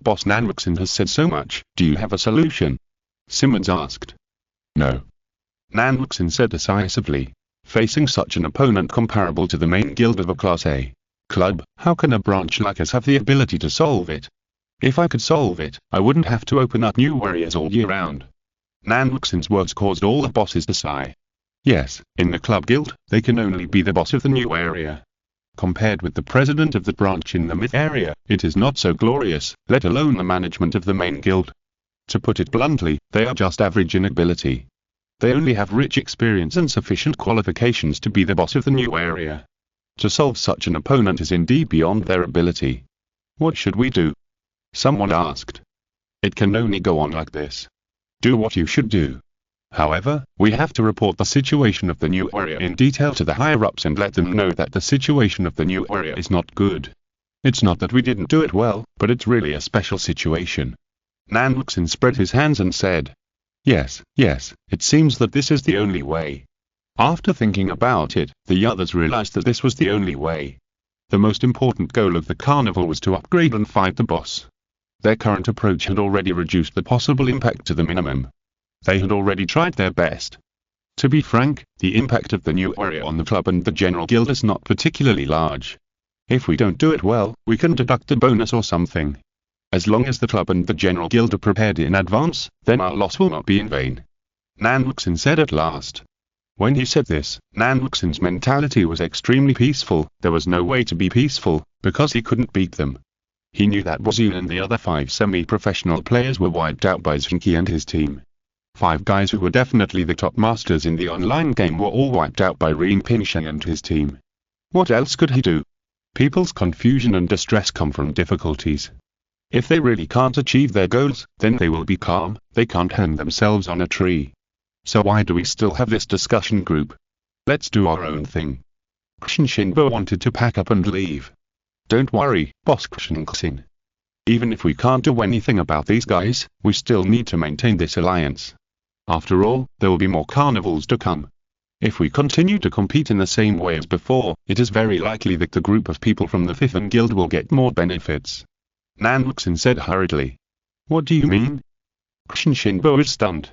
Boss Nanluxin has said so much, do you have a solution? Simmons asked. No. Nanluxin said decisively. Facing such an opponent comparable to the main guild of a Class A club, how can a branch like us have the ability to solve it? If I could solve it, I wouldn't have to open up new areas all year round. Nanluxin's words caused all the bosses to sigh. Yes, in the club guild, they can only be the boss of the new area. Compared with the president of the branch in the myth area, it is not so glorious, let alone the management of the main guild. To put it bluntly, they are just average in ability. They only have rich experience and sufficient qualifications to be the boss of the new area. To solve such an opponent is indeed beyond their ability. What should we do? Someone asked. It can only go on like this. Do what you should do. However, we have to report the situation of the new area in detail to the higher-ups and let them know that the situation of the new area is not good. It's not that we didn't do it well, but it's really a special situation. Nanluxin spread his hands and said, Yes, it seems that this is the only way. After thinking about it, the others realized that this was the only way. The most important goal of the carnival was to upgrade and fight the boss. Their current approach had already reduced the possible impact to the minimum. They had already tried their best. To be frank, the impact of the new area on the club and the general guild is not particularly large. If we don't do it well, we can deduct a bonus or something. As long as the club and the general guild are prepared in advance, then our loss will not be in vain. Nanluxin said at last. When he said this, Nanluxin's mentality was extremely peaceful. There was no way to be peaceful, because he couldn't beat them. He knew that Wazun and the other 5 semi-professional players were wiped out by Zheng Qi and his team. 5 guys who were definitely the top masters in the online game were all wiped out by Rinpingsheng and his team. What else could he do? People's confusion and distress come from difficulties. If they really can't achieve their goals, then they will be calm. They can't hang themselves on a tree. So why do we still have this discussion group? Let's do our own thing. Shinbo wanted to pack up and leave. Don't worry, Boss Shinxin. Even if we can't do anything about these guys, we still need to maintain this alliance. After all, there will be more carnivals to come. If we continue to compete in the same way as before, it is very likely that the group of people from the Fifth Guild will get more benefits. Nanluxin said hurriedly. What do you mean? Shinbo is stunned.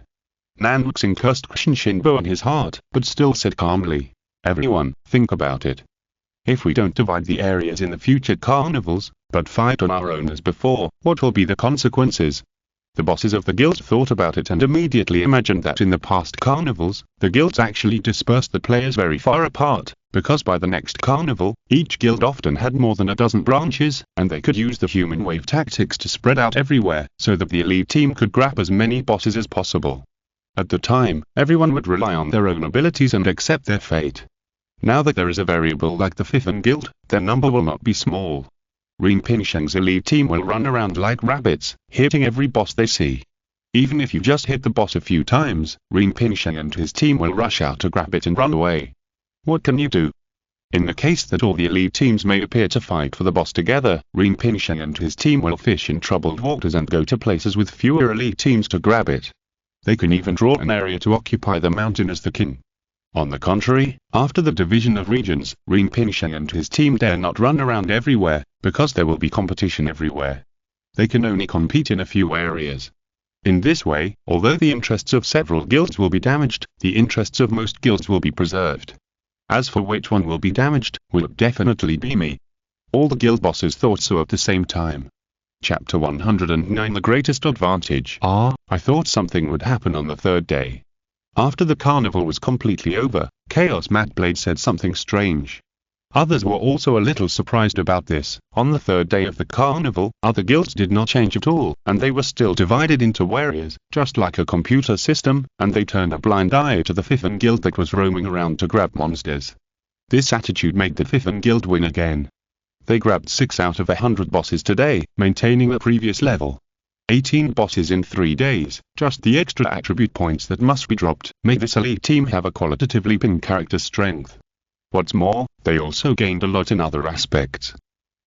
Nanluxin cursed Shinbo in his heart, but still said calmly, Everyone, think about it. If we don't divide the areas in the future carnivals, but fight on our own as before, what will be the consequences? The bosses of the guilds thought about it and immediately imagined that in the past carnivals, the guilds actually dispersed the players very far apart, because by the next carnival, each guild often had more than a dozen branches, and they could use the human wave tactics to spread out everywhere, so that the elite team could grab as many bosses as possible. At the time, everyone would rely on their own abilities and accept their fate. Now that there is a variable like the Fifth Guild, their number will not be small. Rinpingsheng's elite team will run around like rabbits, hitting every boss they see. Even if you just hit the boss a few times, Rinpingsheng and his team will rush out to grab it and run away. What can you do? In the case that all the elite teams may appear to fight for the boss together, Rinpingsheng and his team will fish in troubled waters and go to places with fewer elite teams to grab it. They can even draw an area to occupy the mountain as the king. On the contrary, after the division of regions, Rinpingsheng and his team dare not run around everywhere, because there will be competition everywhere. They can only compete in a few areas. In this way, although the interests of several guilds will be damaged, the interests of most guilds will be preserved. As for which one will be damaged, will definitely be me. All the guild bosses thought so at the same time. Chapter 109 The Greatest Advantage. I thought something would happen on the third day. After the carnival was completely over, Chaos Matblade said something strange. Others were also a little surprised about this. On the third day of the carnival, other guilds did not change at all, and they were still divided into areas, just like a computer system, and they turned a blind eye to the Fifth Guild that was roaming around to grab monsters. This attitude made the Fifth Guild win again. They grabbed 6 out of 100 bosses today, maintaining the previous level. 18 bosses in 3 days, just the extra attribute points that must be dropped, made this elite team have a qualitative leap in character strength. What's more, they also gained a lot in other aspects.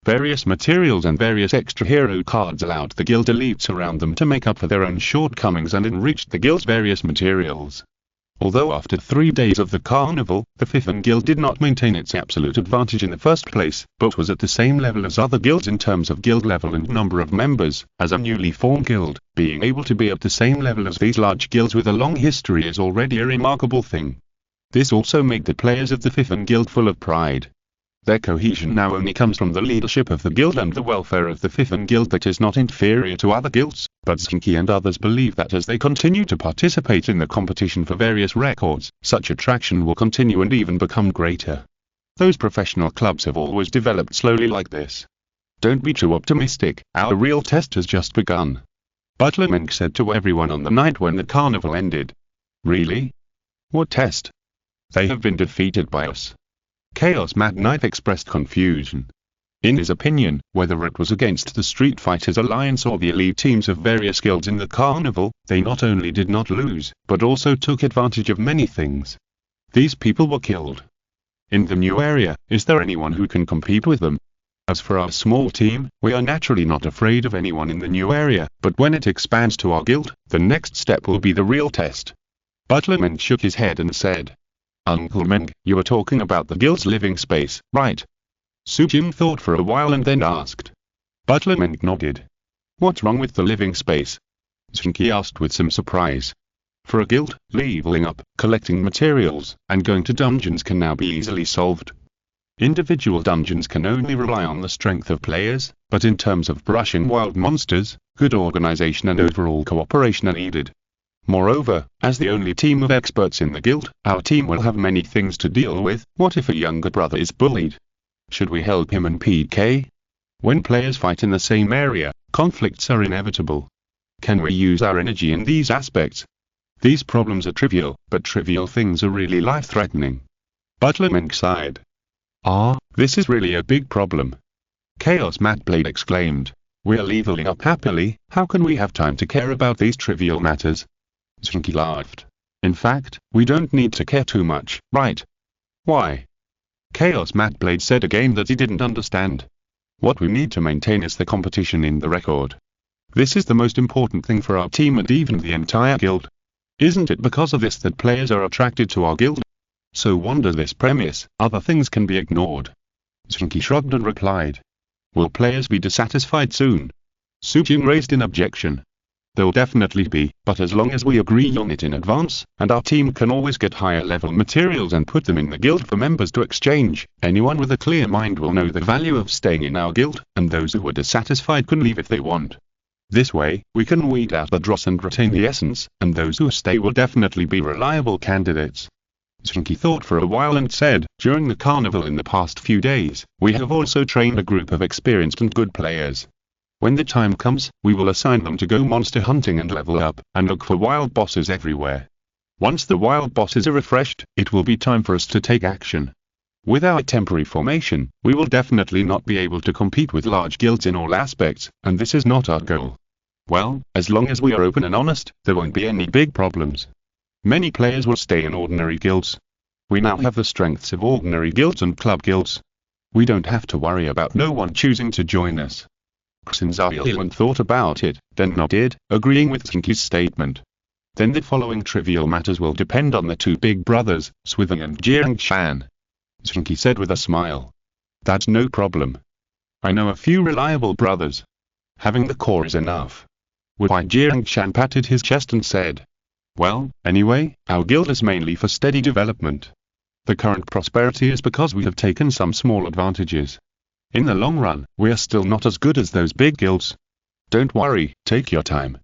Various materials and various extra hero cards allowed the guild elites around them to make up for their own shortcomings and enriched the guild's various materials. Although after 3 days of the carnival, the Fifth Guild did not maintain its absolute advantage in the first place, but was at the same level as other guilds in terms of guild level and number of members. As a newly formed guild, being able to be at the same level as these large guilds with a long history is already a remarkable thing. This also made the players of the Fifth Guild full of pride. Their cohesion now only comes from the leadership of the guild and the welfare of the Fifth Guild that is not inferior to other guilds, but Zheng Qi and others believe that as they continue to participate in the competition for various records, such attraction will continue and even become greater. Those professional clubs have always developed slowly like this. Don't be too optimistic, our real test has just begun. Butler Mink said to everyone on the night when the carnival ended. Really? What test? They have been defeated by us. Chaos Mad Knight expressed confusion. In his opinion, whether it was against the Street Fighters Alliance or the elite teams of various guilds in the carnival, they not only did not lose, but also took advantage of many things. These people were killed. In the new area, is there anyone who can compete with them? As for our small team, we are naturally not afraid of anyone in the new area, but when it expands to our guild, the next step will be the real test. Butler Meng shook his head and said, Uncle Meng, you are talking about the guild's living space, right? Su Jin thought for a while and then asked. Butler Meng nodded. What's wrong with the living space? Zheng Qi asked with some surprise. For a guild, leveling up, collecting materials, and going to dungeons can now be easily solved. Individual dungeons can only rely on the strength of players, but in terms of brushing wild monsters, good organization and overall cooperation are needed. Moreover, as the only team of experts in the guild, our team will have many things to deal with. What if a younger brother is bullied? Should we help him and PK? When players fight in the same area, conflicts are inevitable. Can we use our energy in these aspects? These problems are trivial, but trivial things are really life-threatening. Butler Meng sighed. This is really a big problem. Chaos Mad Blade exclaimed. We are leveling up happily, how can we have time to care about these trivial matters? Zheng Qi laughed. In fact, we don't need to care too much, right? Why? Chaos Mad Blade said again that he didn't understand. What we need to maintain is the competition in the record. This is the most important thing for our team and even the entire guild. Isn't it because of this that players are attracted to our guild? So under this premise, other things can be ignored. Zheng Qi shrugged and replied. Will players be dissatisfied soon? Su Jin raised an objection. They'll definitely be, but as long as we agree on it in advance, and our team can always get higher level materials and put them in the guild for members to exchange, anyone with a clear mind will know the value of staying in our guild, and those who are dissatisfied can leave if they want. This way, we can weed out the dross and retain the essence, and those who stay will definitely be reliable candidates. Zheng Qi thought for a while and said, during the carnival in the past few days, we have also trained a group of experienced and good players. When the time comes, we will assign them to go monster hunting and level up, and look for wild bosses everywhere. Once the wild bosses are refreshed, it will be time for us to take action. With our temporary formation, we will definitely not be able to compete with large guilds in all aspects, and this is not our goal. Well, as long as we are open and honest, there won't be any big problems. Many players will stay in ordinary guilds. We now have the strengths of ordinary guilds and club guilds. We don't have to worry about no one choosing to join us. Xin thought about it, then nodded, agreeing with Zheng Qi's statement. Then the following trivial matters will depend on the two big brothers, Swithing and Zheng Qi. Zheng Qi said with a smile. That's no problem. I know a few reliable brothers. Having the core is enough. Why Zheng Qi patted his chest and said. Well, anyway, our guild is mainly for steady development. The current prosperity is because we have taken some small advantages. In the long run, we are still not as good as those big guilds. Don't worry, take your time.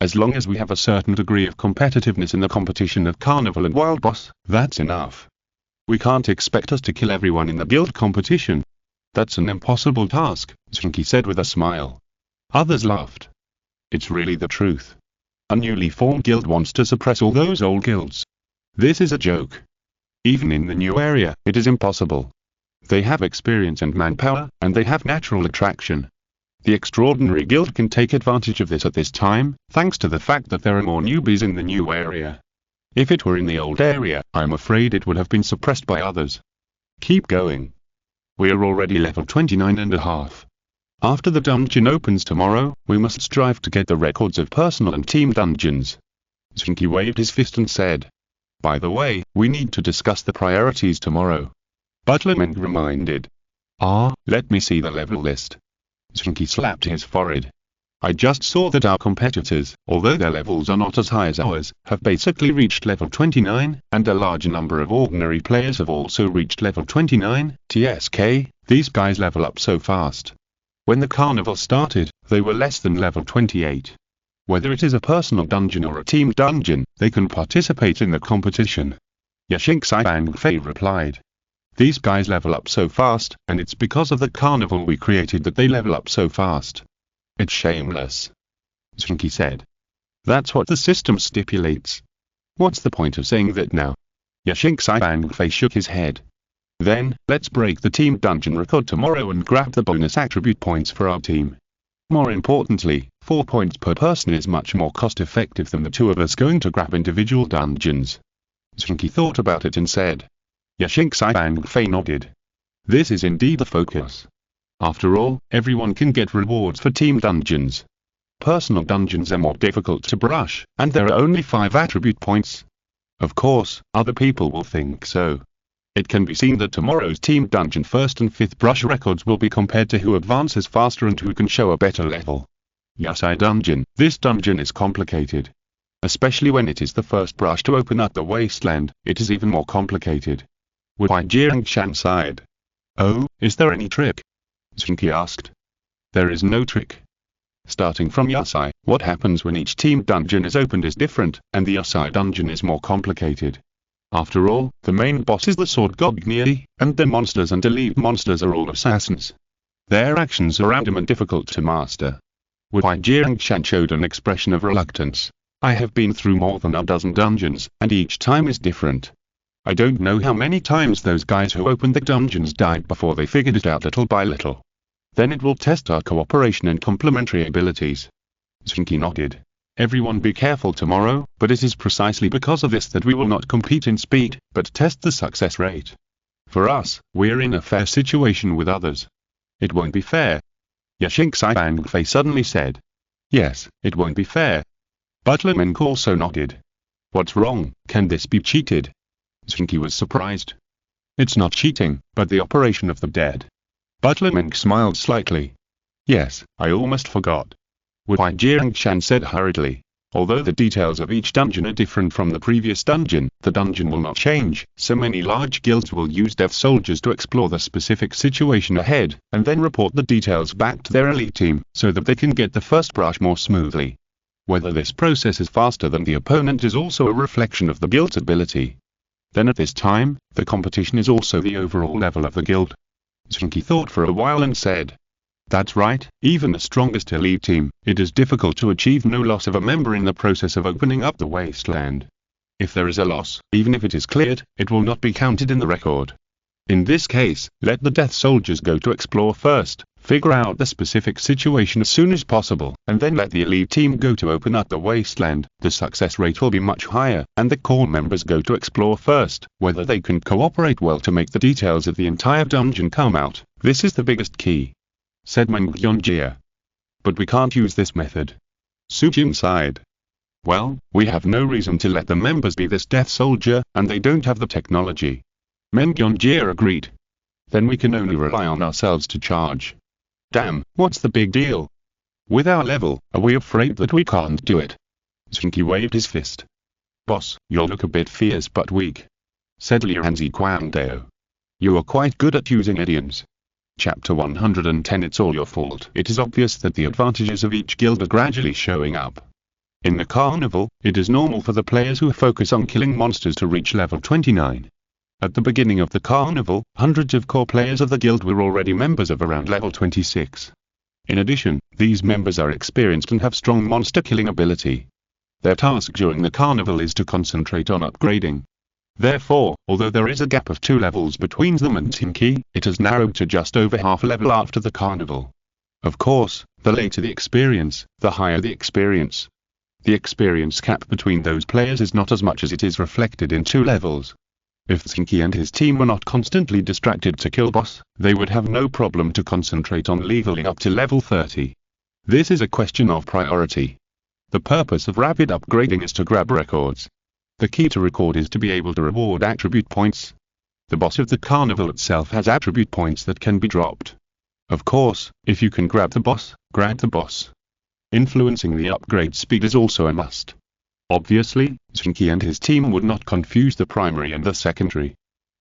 As long as we have a certain degree of competitiveness in the competition of Carnival and Wild Boss, that's enough. We can't expect us to kill everyone in the guild competition. That's an impossible task, Zheng Qi said with a smile. Others laughed. It's really the truth. A newly formed guild wants to suppress all those old guilds. This is a joke. Even in the new area, it is impossible. They have experience and manpower, and they have natural attraction. The extraordinary guild can take advantage of this at this time, thanks to the fact that there are more newbies in the new area. If it were in the old area, I'm afraid it would have been suppressed by others. Keep going. We are already level 29.5. After the dungeon opens tomorrow, we must strive to get the records of personal and team dungeons. Zheng Qi waved his fist and said. By the way, we need to discuss the priorities tomorrow. Butler Meng reminded. Let me see the level list. Zheng Qi slapped his forehead. I just saw that our competitors, although their levels are not as high as ours, have basically reached level 29, and a large number of ordinary players have also reached level 29, TSK, these guys level up so fast. When the carnival started, they were less than level 28. Whether it is a personal dungeon or a team dungeon, they can participate in the competition. Yashing Bang Fei replied. These guys level up so fast, and it's because of the carnival we created that they level up so fast. It's shameless. Zheng Qi said. That's what the system stipulates. What's the point of saying that now? Zheng Qi shook his head. Then, let's break the team dungeon record tomorrow and grab the bonus attribute points for our team. More importantly, 4 points per person is much more cost-effective than the two of us going to grab individual dungeons. Zheng Qi thought about it and said. Zheng Qi nodded. This is indeed the focus. After all, everyone can get rewards for team dungeons. Personal dungeons are more difficult to brush, and there are only 5 attribute points. Of course, other people will think so. It can be seen that tomorrow's team dungeon 1st and 5th brush records will be compared to who advances faster and who can show a better level. Yasai dungeon. This dungeon is complicated. Especially when it is the first brush to open up the wasteland, it is even more complicated. Zheng Qi sighed. Oh, is there any trick? Zheng Qi asked. There is no trick. Starting from Yasai, what happens when each team dungeon is opened is different, and the Yasai dungeon is more complicated. After all, the main boss is the sword god Zheng, and the monsters and elite monsters are all assassins. Their actions are random and difficult to master. Zheng Qi showed an expression of reluctance. I have been through more than a dozen dungeons, and each time is different. I don't know how many times those guys who opened the dungeons died before they figured it out little by little. Then it will test our cooperation and complementary abilities. Zheng Qi nodded. Everyone be careful tomorrow, but it is precisely because of this that we will not compete in speed, but test the success rate. For us, we're in a fair situation with others. It won't be fair. Zheng Qi suddenly said. Yes, it won't be fair. Butler Meng also nodded. What's wrong? Can this be cheated? Zheng Qi was surprised. It's not cheating, but the operation of the dead. Butler Meng smiled slightly. Yes, I almost forgot. Zheng Qi said hurriedly. Although the details of each dungeon are different from the previous dungeon, the dungeon will not change, so many large guilds will use deaf soldiers to explore the specific situation ahead, and then report the details back to their elite team, so that they can get the first brush more smoothly. Whether this process is faster than the opponent is also a reflection of the guild's ability. Then at this time, the competition is also the overall level of the guild. Zheng Qi thought for a while and said. That's right, even the strongest elite team, it is difficult to achieve no loss of a member in the process of opening up the wasteland. If there is a loss, even if it is cleared, it will not be counted in the record. In this case, let the death soldiers go to explore first, figure out the specific situation as soon as possible, and then let the elite team go to open up the wasteland. The success rate will be much higher, and the core members go to explore first, whether they can cooperate well to make the details of the entire dungeon come out. This is the biggest key, said Zheng. But we can't use this method. Su Jin sighed. Well, we have no reason to let the members be this death soldier, and they don't have the technology. Zheng agreed. Then we can only rely on ourselves to charge. Damn, what's the big deal? With our level, are we afraid that we can't do it? Zheng Qi waved his fist. Boss, you look a bit fierce but weak, said Lianzi Guangdao. You are quite good at using idioms. Chapter 110. It's all your fault. It is obvious that the advantages of each guild are gradually showing up. In the carnival, it is normal for the players who focus on killing monsters to reach level 29. At the beginning of the carnival, hundreds of core players of the guild were already members of around level 26. In addition, these members are experienced and have strong monster killing ability. Their task during the carnival is to concentrate on upgrading. Therefore, although there is a gap of 2 levels between them and Zheng Qi, it has narrowed to just over half a level after the carnival. Of course, the later the experience, the higher the experience. The experience cap between those players is not as much as it is reflected in 2 levels. If Zheng Qi and his team were not constantly distracted to kill boss, they would have no problem to concentrate on leveling up to level 30. This is a question of priority. The purpose of rapid upgrading is to grab records. The key to record is to be able to reward attribute points. The boss of the carnival itself has attribute points that can be dropped. Of course, if you can grab the boss, grab the boss. Influencing the upgrade speed is also a must. Obviously, Zheng Qi and his team would not confuse the primary and the secondary.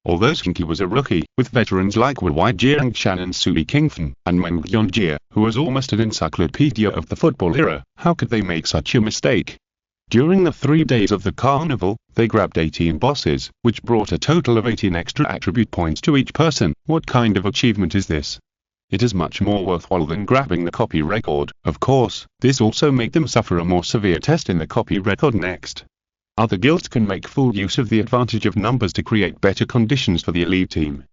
Although Zheng Qi was a rookie, with veterans like Zheng Qi and Sui Qingfen, and Zheng, who was almost an encyclopedia of the football era, how could they make such a mistake? During the 3 days of the carnival, they grabbed 18 bosses, which brought a total of 18 extra attribute points to each person. What kind of achievement is this? It is much more worthwhile than grabbing the copy record. Of course, this also makes them suffer a more severe test in the copy record next. Other guilds can make full use of the advantage of numbers to create better conditions for the elite team.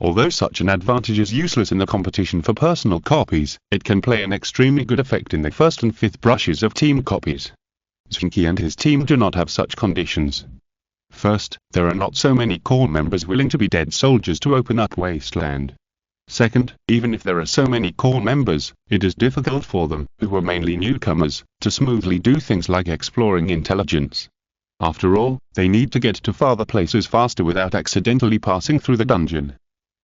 Although such an advantage is useless in the competition for personal copies, it can play an extremely good effect in the first and fifth brushes of team copies. Zheng Qi and his team do not have such conditions. First, there are not so many core members willing to be dead soldiers to open up Wasteland. Second, even if there are so many core members, it is difficult for them, who are mainly newcomers, to smoothly do things like exploring intelligence. After all, they need to get to farther places faster without accidentally passing through the dungeon.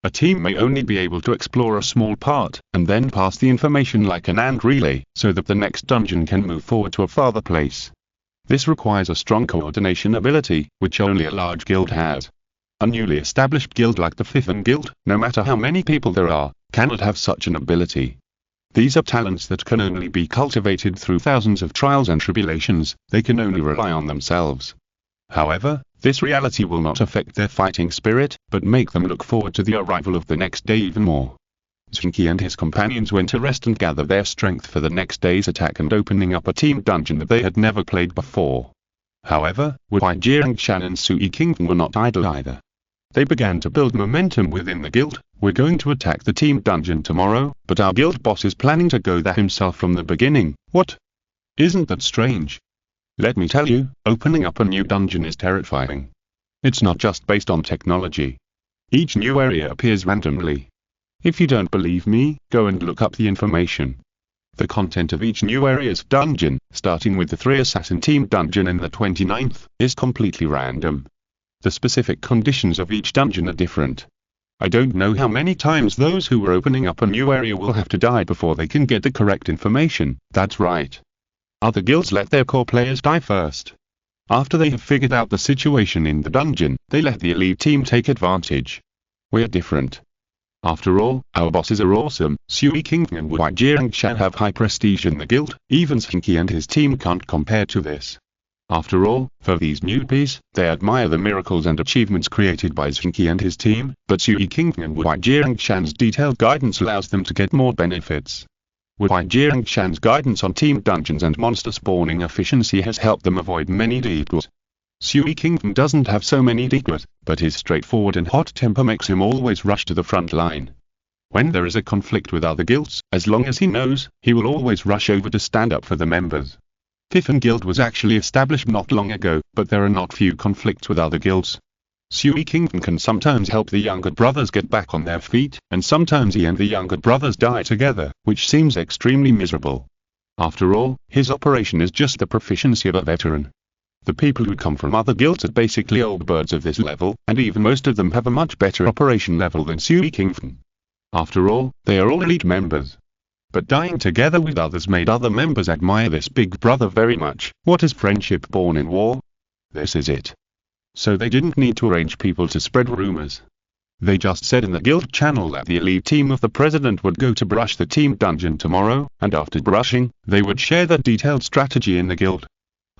A team may only be able to explore a small part, and then pass the information like an ant relay, so that the next dungeon can move forward to a farther place. This requires a strong coordination ability, which only a large guild has. A newly established guild like the Fifth Guild, no matter how many people there are, cannot have such an ability. These are talents that can only be cultivated through thousands of trials and tribulations. They can only rely on themselves. However, this reality will not affect their fighting spirit, but make them look forward to the arrival of the next day even more. Zheng Qi and his companions went to rest and gather their strength for the next day's attack and opening up a team dungeon that they had never played before. However, Zheng Qi and Sui Qingfen were not idle either. They began to build momentum within the guild. We're going to attack the team dungeon tomorrow, but our guild boss is planning to go there himself from the beginning. What? Isn't that strange? Let me tell you, opening up a new dungeon is terrifying. It's not just based on technology. Each new area appears randomly. If you don't believe me, go and look up the information. The content of each new area's dungeon, starting with the 3 assassin team dungeon and the 29th, is completely random. The specific conditions of each dungeon are different. I don't know how many times those who are opening up a new area will have to die before they can get the correct information. That's right. Other guilds let their core players die first. After they have figured out the situation in the dungeon, they let the elite team take advantage. We're different. After all, our bosses are awesome. Sui Qingfen and Zheng Qi have high prestige in the guild. Even Zheng Qi and his team can't compare to this. After all, for these newbies, they admire the miracles and achievements created by Zheng Qi and his team, but Sui Qingfen and Zheng Qi's detailed guidance allows them to get more benefits. Zheng Qi's guidance on team dungeons and monster spawning efficiency has helped them avoid many deaths. Sui Qingfen doesn't have so many deaths, but his straightforward and hot temper makes him always rush to the front line. When there is a conflict with other guilds, as long as he knows, he will always rush over to stand up for the members. Fifth Guild was actually established not long ago, but there are not few conflicts with other guilds. Sui Qingfen can sometimes help the younger brothers get back on their feet, and sometimes he and the younger brothers die together, which seems extremely miserable. After all, his operation is just the proficiency of a veteran. The people who come from other guilds are basically old birds of this level, and even most of them have a much better operation level than Sui Qingfen. After all, they are all elite members. But dying together with others made other members admire this big brother very much. What is friendship born in war? This is it. So they didn't need to arrange people to spread rumors. They just said in the guild channel that the elite team of the president would go to brush the team dungeon tomorrow, and after brushing, they would share their detailed strategy in the guild.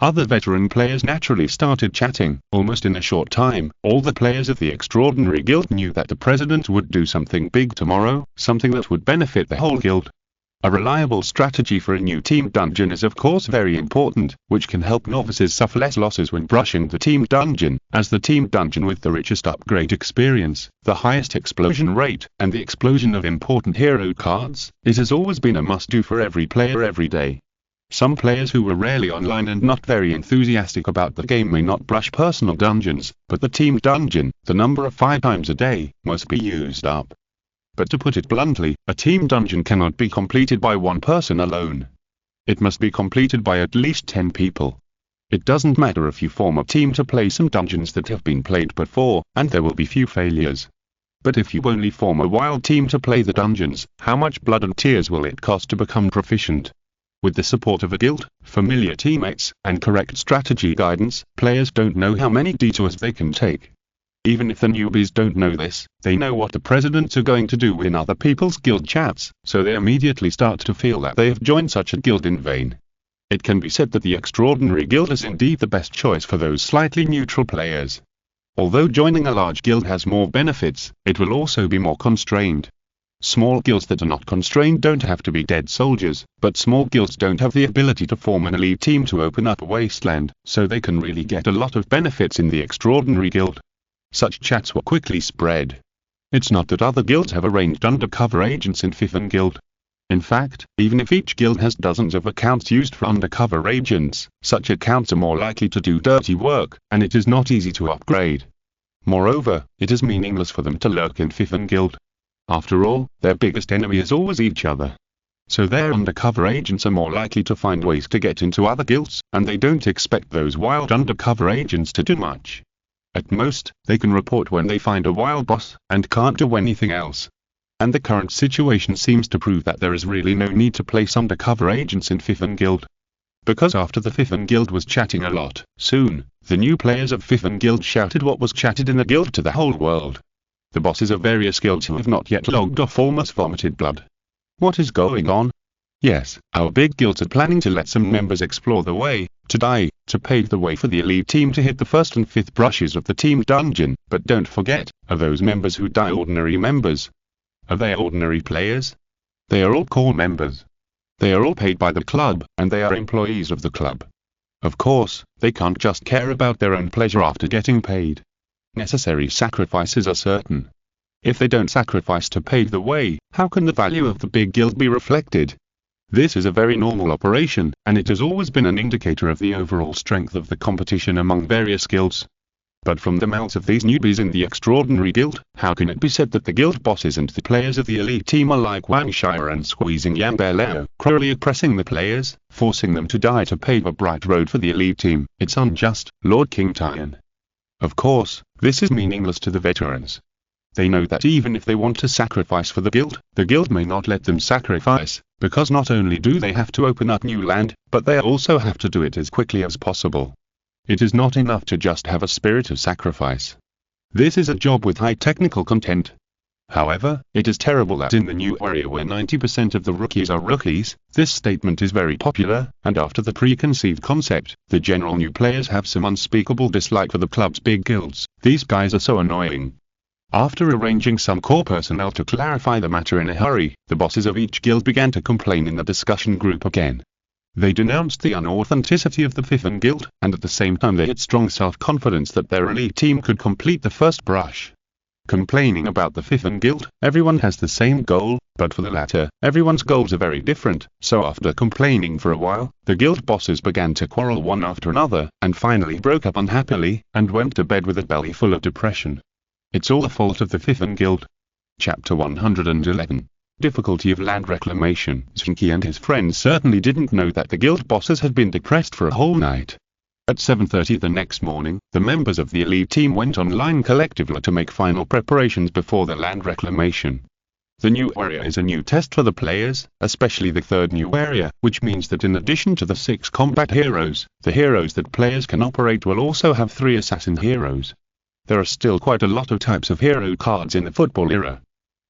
Other veteran players naturally started chatting. Almost in a short time, all the players of the extraordinary guild knew that the president would do something big tomorrow, something that would benefit the whole guild. A reliable strategy for a new team dungeon is of course very important, which can help novices suffer less losses when brushing the team dungeon, as the team dungeon with the richest upgrade experience, the highest explosion rate, and the explosion of important hero cards, it has always been a must-do for every player every day. Some players who were rarely online and not very enthusiastic about the game may not brush personal dungeons, but the team dungeon, the number of 5 times a day, must be used up. But to put it bluntly, a team dungeon cannot be completed by one person alone. It must be completed by at least 10 people. It doesn't matter if you form a team to play some dungeons that have been played before, and there will be few failures. But if you only form a wild team to play the dungeons, how much blood and tears will it cost to become proficient? With the support of a guild, familiar teammates, and correct strategy guidance, players don't know how many detours they can take. Even if the newbies don't know this, they know what the presidents are going to do in other people's guild chats, so they immediately start to feel that they have joined such a guild in vain. It can be said that the extraordinary guild is indeed the best choice for those slightly neutral players. Although joining a large guild has more benefits, it will also be more constrained. Small guilds that are not constrained don't have to be dead soldiers, but small guilds don't have the ability to form an elite team to open up a wasteland, so they can really get a lot of benefits in the Extraordinary Guild. Such chats were quickly spread. It's not that other guilds have arranged undercover agents in Fifth Guild. In fact, even if each guild has dozens of accounts used for undercover agents, such accounts are more likely to do dirty work, and it is not easy to upgrade. Moreover, it is meaningless for them to lurk in Fifth Guild. After all, their biggest enemy is always each other. So their undercover agents are more likely to find ways to get into other guilds, and they don't expect those wild undercover agents to do much. At most, they can report when they find a wild boss, and can't do anything else. And the current situation seems to prove that there is really no need to place undercover agents in Fifth Guild. Because after the Fifth Guild was chatting a lot, soon, the new players of Fifth Guild shouted what was chatted in the guild to the whole world. The bosses of various guilds who have not yet logged off almost vomited blood. What is going on? Yes, our big guilds are planning to let some members explore the way, to die, to pave the way for the elite team to hit the first and fifth brushes of the team dungeon, but don't forget, are those members who die ordinary members? Are they ordinary players? They are all core members. They are all paid by the club, and they are employees of the club. Of course, they can't just care about their own pleasure after getting paid. Necessary sacrifices are certain. If they don't sacrifice to pave the way, how can the value of the big guild be reflected? This is a very normal operation, and it has always been an indicator of the overall strength of the competition among various guilds. But from the mouths of these newbies in the Extraordinary Guild, how can it be said that the guild bosses and the players of the elite team are like Wang Shire and squeezing Yambeleo, cruelly oppressing the players, forcing them to die to pave a bright road for the elite team? It's unjust, Lord King Tian. Of course, this is meaningless to the veterans. They know that even if they want to sacrifice for the guild may not let them sacrifice, because not only do they have to open up new land, but they also have to do it as quickly as possible. It is not enough to just have a spirit of sacrifice. This is a job with high technical content. However, it is terrible that in the new area where 90% of the rookies are rookies, this statement is very popular, and after the preconceived concept, the general new players have some unspeakable dislike for the club's big guilds. These guys are so annoying. After arranging some core personnel to clarify the matter in a hurry, the bosses of each guild began to complain in the discussion group again. They denounced the unauthenticity of the Fifth Guild, and at the same time they had strong self-confidence that their elite team could complete the first brush. Complaining about the Fifth Guild, everyone has the same goal, but for the latter, everyone's goals are very different, so after complaining for a while, the guild bosses began to quarrel one after another, and finally broke up unhappily, and went to bed with a belly full of depression. It's all the fault of the Fifth Guild. Chapter 111. Difficulty of land reclamation. Zheng Qi and his friends certainly didn't know that the guild bosses had been depressed for a whole night. At 7:30 the next morning, the members of the elite team went online collectively to make final preparations before the land reclamation. The new area is a new test for the players, especially the third new area, which means that in addition to the 6 combat heroes, the heroes that players can operate will also have 3 assassin heroes. There are still quite a lot of types of hero cards in the football era.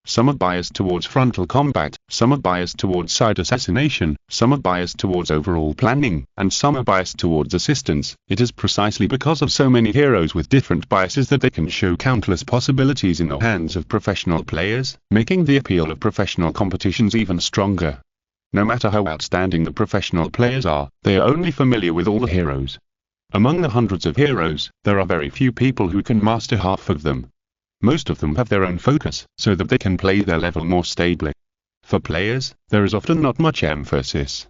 Some are biased towards frontal combat, some are biased towards side assassination, some are biased towards overall planning, and some are biased towards assistance. It is precisely because of so many heroes with different biases that they can show countless possibilities in the hands of professional players, making the appeal of professional competitions even stronger. No matter how outstanding the professional players are, they are only familiar with all the heroes. Among the hundreds of heroes, there are very few people who can master half of them. Most of them have their own focus, so that they can play their level more stably. For players, there is often not much emphasis.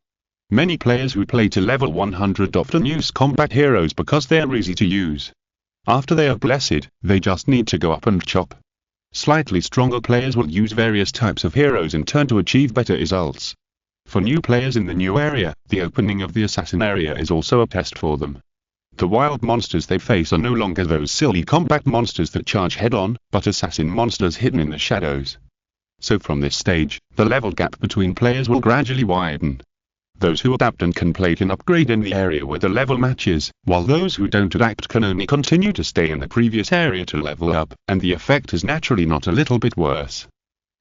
Many players who play to level 100 often use combat heroes because they are easy to use. After they are blessed, they just need to go up and chop. Slightly stronger players will use various types of heroes in turn to achieve better results. For new players in the new area, the opening of the assassin area is also a test for them. The wild monsters they face are no longer those silly combat monsters that charge head-on, but assassin monsters hidden in the shadows. So from this stage, the level gap between players will gradually widen. Those who adapt and can play can upgrade in the area where the level matches, while those who don't adapt can only continue to stay in the previous area to level up, and the effect is naturally not a little bit worse.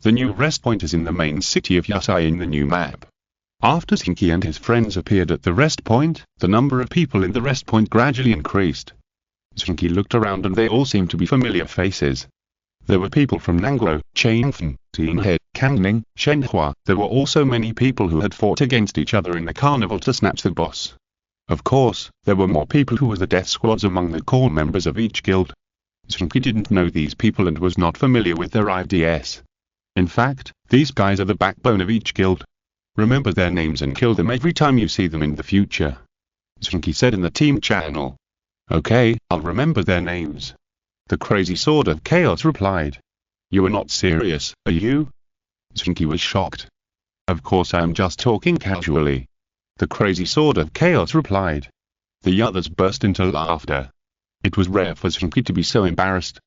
The new rest point is in the main city of Yusai in the new map. After Zheng Qi and his friends appeared at the rest point, the number of people in the rest point gradually increased. Zheng Qi looked around and they all seemed to be familiar faces. There were people from Nangguo, Changfen, Tianhe, Kangning, Shenhua. There were also many people who had fought against each other in the carnival to snatch the boss. Of course, there were more people who were the death squads among the core members of each guild. Zheng Qi didn't know these people and was not familiar with their IDs. In fact, these guys are the backbone of each guild. Remember their names and kill them every time you see them in the future. Zheng Qi said in the team channel. Okay, I'll remember their names. The crazy sword of chaos replied. You are not serious, are you? Zheng Qi was shocked. Of course I am just talking casually. The crazy sword of chaos replied. The others burst into laughter. It was rare for Zheng Qi to be so embarrassed.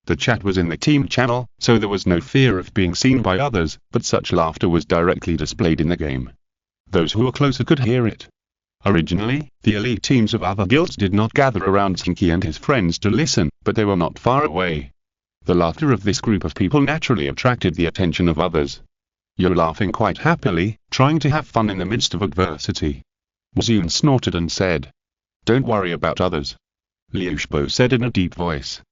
The chat was in the team channel, so there was no fear of being seen by others, but such laughter was directly displayed in the game. Those who were closer could hear it. Originally, the elite teams of other guilds did not gather around Zheng Qi and his friends to listen, but they were not far away. The laughter of this group of people naturally attracted the attention of others. You're laughing quite happily, trying to have fun in the midst of adversity. Wazun snorted and said. Don't worry about others. Liu Shibo said in a deep voice.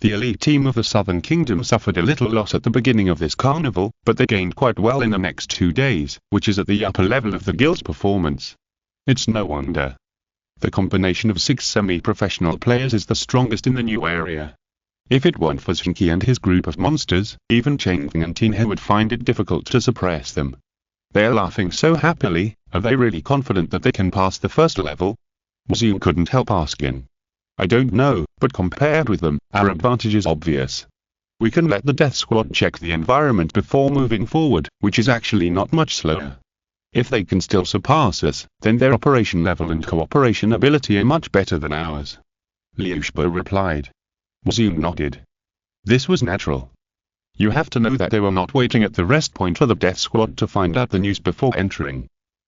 The elite team of the Southern Kingdom suffered a little loss at the beginning of this carnival, but they gained quite well in the next 2 days, which is at the upper level of the guild's performance. It's no wonder. The combination of 6 semi-professional players is the strongest in the new area. If it weren't for Zheng Qi and his group of monsters, even Changfeng and Tianhe would find it difficult to suppress them. They're laughing so happily, are they really confident that they can pass the first level? Wazun couldn't help asking. I don't know, but compared with them, our advantage is obvious. We can let the death squad check the environment before moving forward, which is actually not much slower. If they can still surpass us, then their operation level and cooperation ability are much better than ours. Liu Shibo replied. Wazun nodded. This was natural. You have to know that they were not waiting at the rest point for the death squad to find out the news before entering.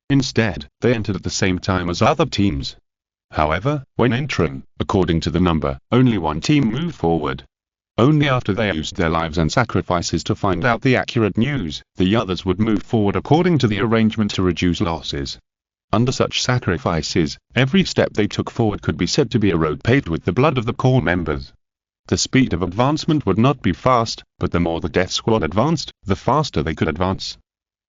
Instead, they entered at the same time as other teams. However, when entering, according to the number, only one team moved forward. Only after they used their lives and sacrifices to find out the accurate news, the others would move forward according to the arrangement to reduce losses. Under such sacrifices, every step they took forward could be said to be a road paved with the blood of the core members. The speed of advancement would not be fast, but the more the death squad advanced, the faster they could advance.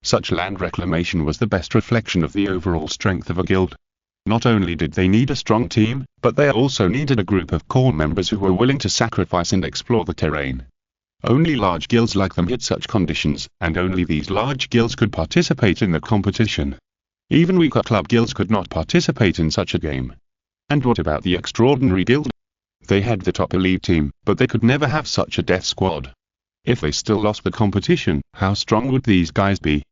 Such land reclamation was the best reflection of the overall strength of a guild. Not only did they need a strong team, but they also needed a group of core members who were willing to sacrifice and explore the terrain. Only large guilds like them hit such conditions, and only these large guilds could participate in the competition. Even weaker club guilds could not participate in such a game. And what about the extraordinary guild? They had the top elite team, but they could never have such a death squad. If they still lost the competition, how strong would these guys be?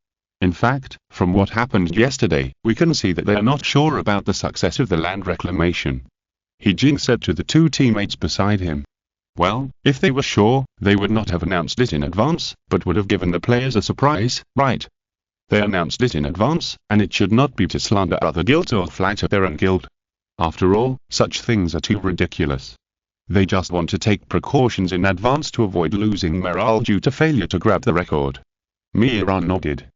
In fact, from what happened yesterday, we can see that they are not sure about the success of the land reclamation. Jing said to the 2 teammates beside him. Well, if they were sure, they would not have announced it in advance, but would have given the players a surprise, right? They announced it in advance, and it should not be to slander other guilds or flatter their own guild. After all, such things are too ridiculous. They just want to take precautions in advance to avoid losing morale due to failure to grab the record. Miran nodded.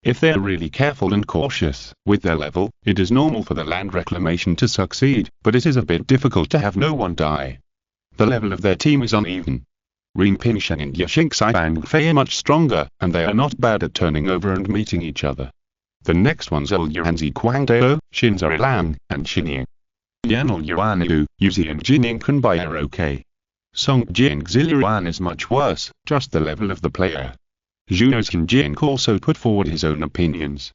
If they are really careful and cautious with their level, it is normal for the land reclamation to succeed, but it is a bit difficult to have no one die. The level of their team is uneven. Rin Pingshan and Yashinxi and Fei are much stronger, and they are not bad at turning over and meeting each other. The next ones are Yuanzi Guangdao, Shinzai Lang, and Xinying. Yanul Yuaniu, Yuzi and Jining Kunbai are okay. Song Jing Ziluan is much worse, just the level of the player. Juno's Jing also put forward his own opinions.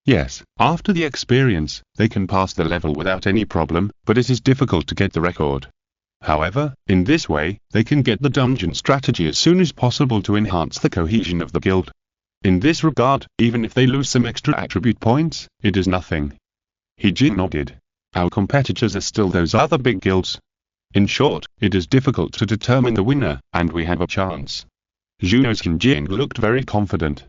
Yes, after the experience, they can pass the level without any problem, but it is difficult to get the record. However, in this way, they can get the dungeon strategy as soon as possible to enhance the cohesion of the guild. In this regard, even if they lose some extra attribute points, it is nothing. Jing nodded. Our competitors are still those other big guilds. In short, it is difficult to determine the winner, and we have a chance. Juno's Jing looked very confident.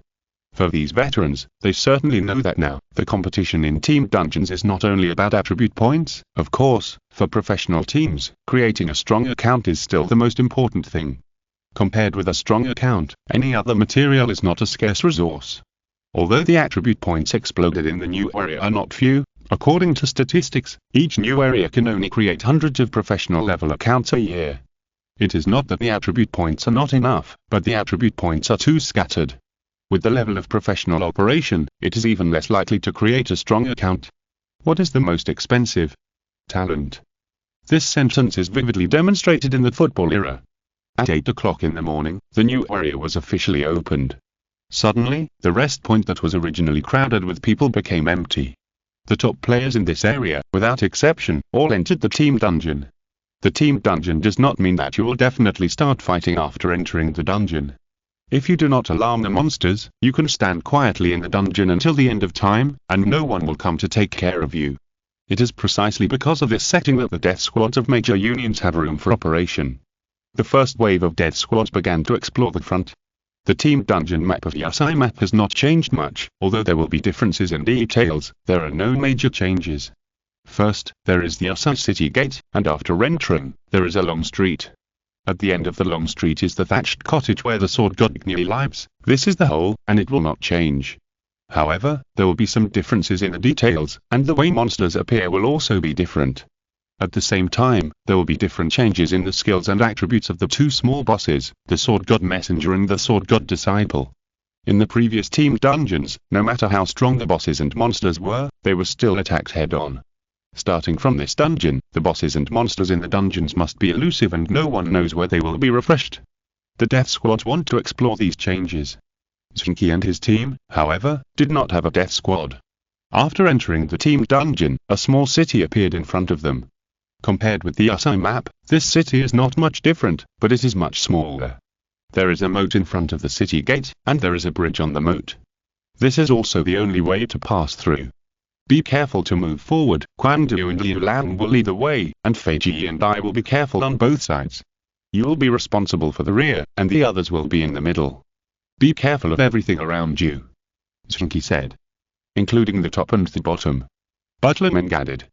For these veterans, they certainly know that now, the competition in team dungeons is not only about attribute points. Of course, for professional teams, creating a strong account is still the most important thing. Compared with a strong account, any other material is not a scarce resource. Although the attribute points exploded in the new area are not few, according to statistics, each new area can only create hundreds of professional level accounts a year. It is not that the attribute points are not enough, but the attribute points are too scattered. With the level of professional operation, it is even less likely to create a strong account. What is the most expensive? Talent. This sentence is vividly demonstrated in the football era. At 8 o'clock in the morning, the new area was officially opened. Suddenly, the rest point that was originally crowded with people became empty. The top players in this area, without exception, all entered the team dungeon. The team dungeon does not mean that you will definitely start fighting after entering the dungeon. If you do not alarm the monsters, you can stand quietly in the dungeon until the end of time, and no one will come to take care of you. It is precisely because of this setting that the death squads of major unions have room for operation. The first wave of death squads began to explore the front. The team dungeon map of the SI map has not changed much, although there will be differences in details. There are no major changes. First, there is the SI city gate, and after entering, there is a long street. At the end of the long street is the thatched cottage where the sword god Zheng Qi lives. This is the whole, and it will not change. However, there will be some differences in the details, and the way monsters appear will also be different. At the same time, there will be different changes in the skills and attributes of the two small bosses, the Sword God Messenger and the Sword God Disciple. In the previous team dungeons, no matter how strong the bosses and monsters were, they were still attacked head-on. Starting from this dungeon, the bosses and monsters in the dungeons must be elusive and no one knows where they will be refreshed. The Death Squads want to explore these changes. Zheng Qi and his team, however, did not have a Death Squad. After entering the team dungeon, a small city appeared in front of them. Compared with the SI map, this city is not much different, but it is much smaller. There is a moat in front of the city gate, and there is a bridge on the moat. This is also the only way to pass through. Be careful to move forward. Quan Du and Liu Lan will lead the way, and Fei Ji and I will be careful on both sides. You will be responsible for the rear, and the others will be in the middle. Be careful of everything around you, Zheng Qi said, including the top and the bottom. Butler Meng added.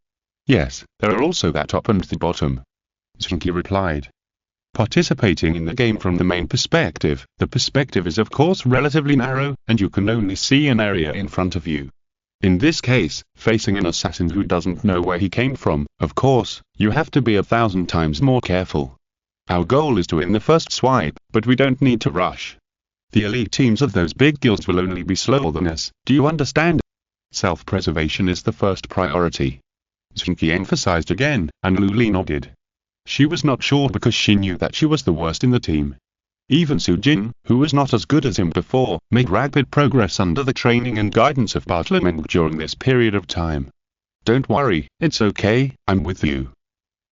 Yes, there are also that top and the bottom, Zheng Qi replied. Participating in the game from the main perspective, the perspective is of course relatively narrow, and you can only see an area in front of you. In this case, facing an assassin who doesn't know where he came from, of course, you have to be 1,000 times more careful. Our goal is to win the first swipe, but we don't need to rush. The elite teams of those big guilds will only be slower than us, do you understand? Self-preservation is the first priority, Zheng Qi emphasized again, and Lu Li nodded. She was not sure because she knew that she was the worst in the team. Even Su Jin, who was not as good as him before, made rapid progress under the training and guidance of Butler Meng during this period of time. Don't worry, it's okay, I'm with you.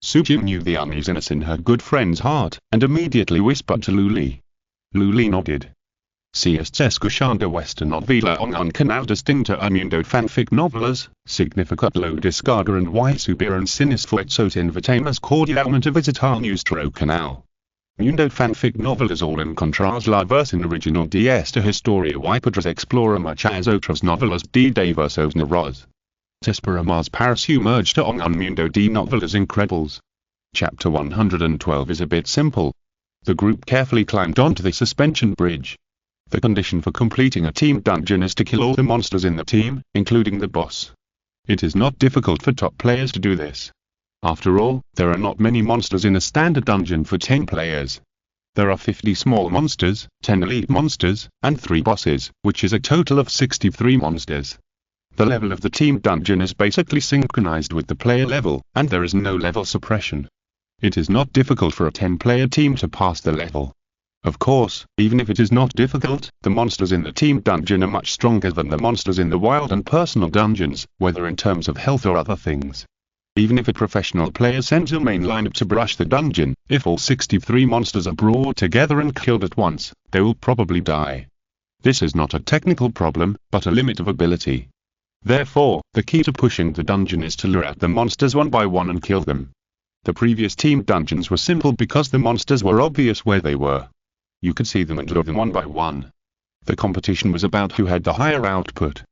Su Jin knew the uneasiness in her good friend's heart, and immediately whispered to Lu Li. Lu Li nodded. CS escuchando esta novela en un canal distinto a mundo fanfic novelas, significa lo descarga and y subir en cines fuerzos invitamos cordialmente a visitar nuestro canal. Mundo fanfic novelas all encontrar la versión original de esta historia y podrás explorar muchas otras novelas de diversos narradores. Te esperamos para sumergirte en un mundo de novelas incredibles. Chapter 112 is a bit simple. The group carefully climbed onto the suspension bridge. The condition for completing a team dungeon is to kill all the monsters in the team, including the boss. It is not difficult for top players to do this. After all, there are not many monsters in a standard dungeon for 10 players. There are 50 small monsters, 10 elite monsters, and 3 bosses, which is a total of 63 monsters. The level of the team dungeon is basically synchronized with the player level, and there is no level suppression. It is not difficult for a 10-player team to pass the level. Of course, even if it is not difficult, the monsters in the team dungeon are much stronger than the monsters in the wild and personal dungeons, whether in terms of health or other things. Even if a professional player sends a main lineup to brush the dungeon, if all 63 monsters are brought together and killed at once, they will probably die. This is not a technical problem, but a limit of ability. Therefore, the key to pushing the dungeon is to lure out the monsters one by one and kill them. The previous team dungeons were simple because the monsters were obvious where they were. You could see them and lure them one by one. The competition was about who had the higher output.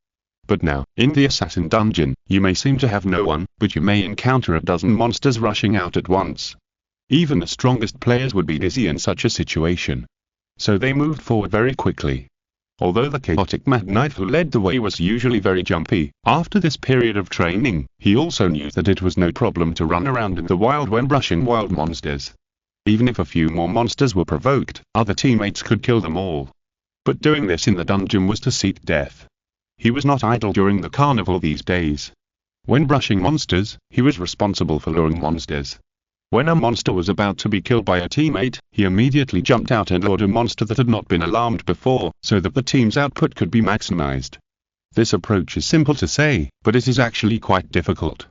But now, in the assassin dungeon, you may seem to have no one, but you may encounter a dozen monsters rushing out at once. Even the strongest players would be dizzy in such a situation. So they moved forward very quickly. Although the chaotic Mad Knight who led the way was usually very jumpy, after this period of training, he also knew that it was no problem to run around in the wild when brushing wild monsters. Even if a few more monsters were provoked, other teammates could kill them all. But doing this in the dungeon was to seek death. He was not idle during the carnival these days. When brushing monsters, he was responsible for luring monsters. When a monster was about to be killed by a teammate, he immediately jumped out and lured a monster that had not been alarmed before, so that the team's output could be maximized. This approach is simple to say, but it is actually quite difficult.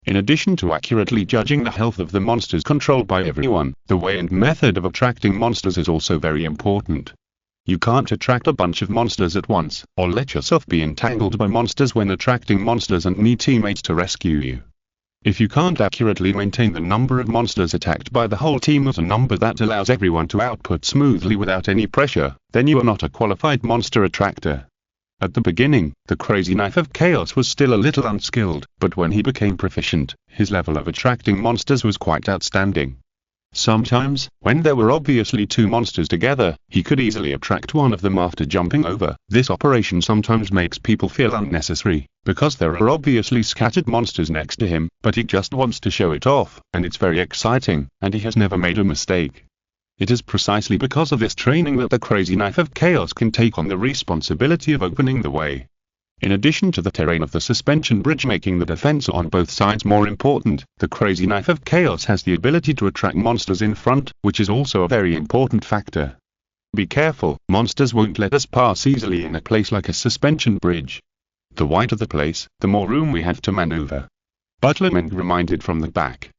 In addition to accurately judging the health of the monsters controlled by everyone, the way and method of attracting monsters is also very important. You can't attract a bunch of monsters at once, or let yourself be entangled by monsters when attracting monsters and need teammates to rescue you. If you can't accurately maintain the number of monsters attacked by the whole team at a number that allows everyone to output smoothly without any pressure, then you are not a qualified monster attractor. At the beginning, the Crazy Knife of Chaos was still a little unskilled, but when he became proficient, his level of attracting monsters was quite outstanding. Sometimes, when there were obviously two monsters together, he could easily attract one of them after jumping over. This operation sometimes makes people feel unnecessary, because there are obviously scattered monsters next to him, but he just wants to show it off, and it's very exciting, and he has never made a mistake. It is precisely because of this training that the Crazy Knife of Chaos can take on the responsibility of opening the way. In addition to the terrain of the suspension bridge making the defense on both sides more important, the Crazy Knife of Chaos has the ability to attract monsters in front, which is also a very important factor. Be careful, monsters won't let us pass easily in a place like a suspension bridge. The wider the place, the more room we have to maneuver. Butlerman reminded from the back.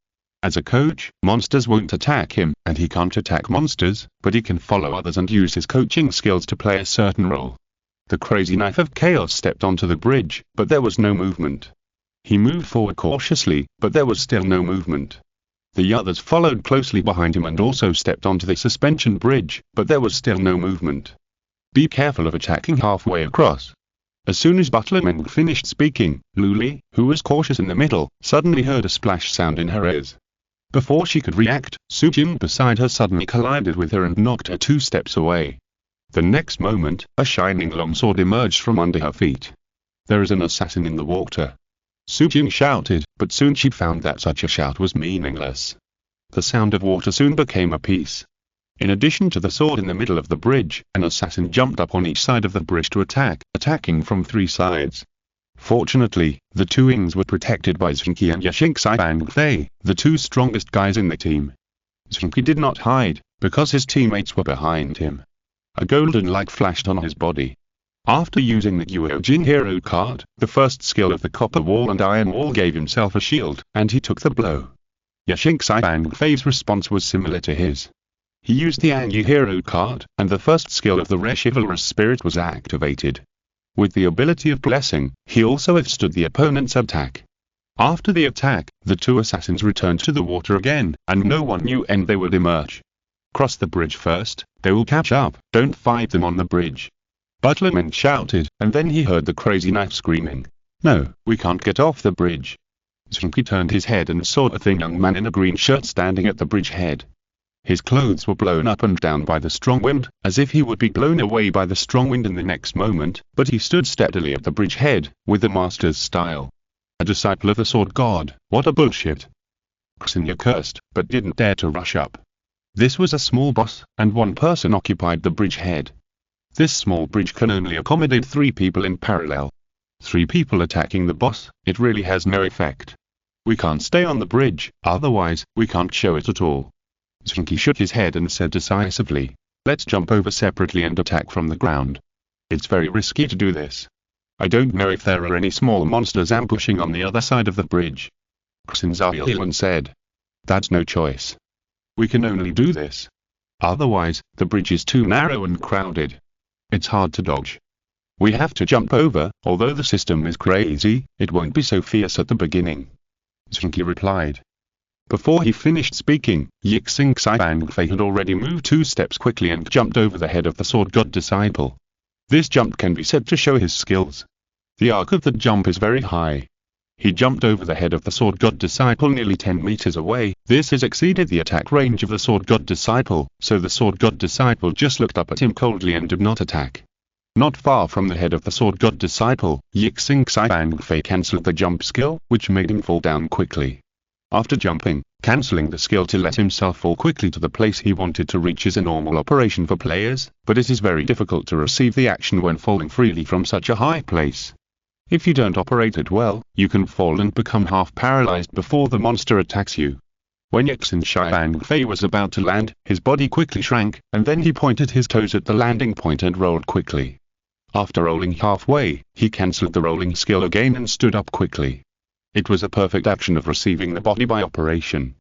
As a coach, monsters won't attack him, and he can't attack monsters, but he can follow others and use his coaching skills to play a certain role. The Crazy Knife of Chaos stepped onto the bridge, but there was no movement. He moved forward cautiously, but there was still no movement. The others followed closely behind him and also stepped onto the suspension bridge, but there was still no movement. Be careful of attacking halfway across. As soon as Butlerman finished speaking, Luli, who was cautious in the middle, suddenly heard a splash sound in her ears. Before she could react, Sujin beside her suddenly collided with her and knocked her 2 steps away. The next moment, a shining longsword emerged from under her feet. There is an assassin in the water. Sujin shouted, but soon she found that such a shout was meaningless. The sound of water soon became a peace. In addition to the sword in the middle of the bridge, an assassin jumped up on each side of the bridge to attack, attacking from 3 sides. Fortunately, the 2 wings were protected by Zheng Qi and Yashing the 2 strongest guys in the team. Zheng Qi did not hide, because his teammates were behind him. A golden light flashed on his body. After using the Guojin hero card, the first skill of the copper wall and iron wall gave himself a shield, and he took the blow. Yashing Fei's response was similar to his. He used the Anyi hero card, and the first skill of the rare chivalrous spirit was activated. With the ability of blessing, he also withstood the opponent's attack. After the attack, the 2 assassins returned to the water again, and no one knew when they would emerge. Cross the bridge first, they will catch up, don't fight them on the bridge. Butlerman shouted, and then he heard the Crazy Knife screaming. No, we can't get off the bridge. Zheng Qi turned his head and saw a thin young man in a green shirt standing at the bridge head. His clothes were blown up and down by the strong wind, as if he would be blown away by the strong wind in the next moment, but he stood steadily at the bridge head, with the master's style. A disciple of the sword god, what a bullshit. Xinya cursed, but didn't dare to rush up. This was a small boss, and 1 person occupied the bridge head. This small bridge can only accommodate 3 people in parallel. 3 people attacking the boss, it really has no effect. We can't stay on the bridge, otherwise, we can't show it at all. Zheng Qi shook his head and said decisively, let's jump over separately and attack from the ground. It's very risky to do this. I don't know if there are any small monsters ambushing on the other side of the bridge. Xinzailan said. That's no choice. We can only do this. Otherwise, the bridge is too narrow and crowded. It's hard to dodge. We have to jump over, although the system is crazy, it won't be so fierce at the beginning. Zheng Qi replied. Before he finished speaking, Yixing Fei had already moved 2 steps quickly and jumped over the head of the sword god disciple. This jump can be said to show his skills. The arc of the jump is very high. He jumped over the head of the sword god disciple nearly 10 meters away. This has exceeded the attack range of the sword god disciple, so the sword god disciple just looked up at him coldly and did not attack. Not far from the head of the sword god disciple, Yixing Fei cancelled the jump skill, which made him fall down quickly. After jumping, cancelling the skill to let himself fall quickly to the place he wanted to reach is a normal operation for players, but it is very difficult to receive the action when falling freely from such a high place. If you don't operate it well, you can fall and become half paralyzed before the monster attacks you. When Zheng Qi was about to land, his body quickly shrank, and then he pointed his toes at the landing point and rolled quickly. After rolling halfway, he cancelled the rolling skill again and stood up quickly. It was a perfect action of receiving the body by operation.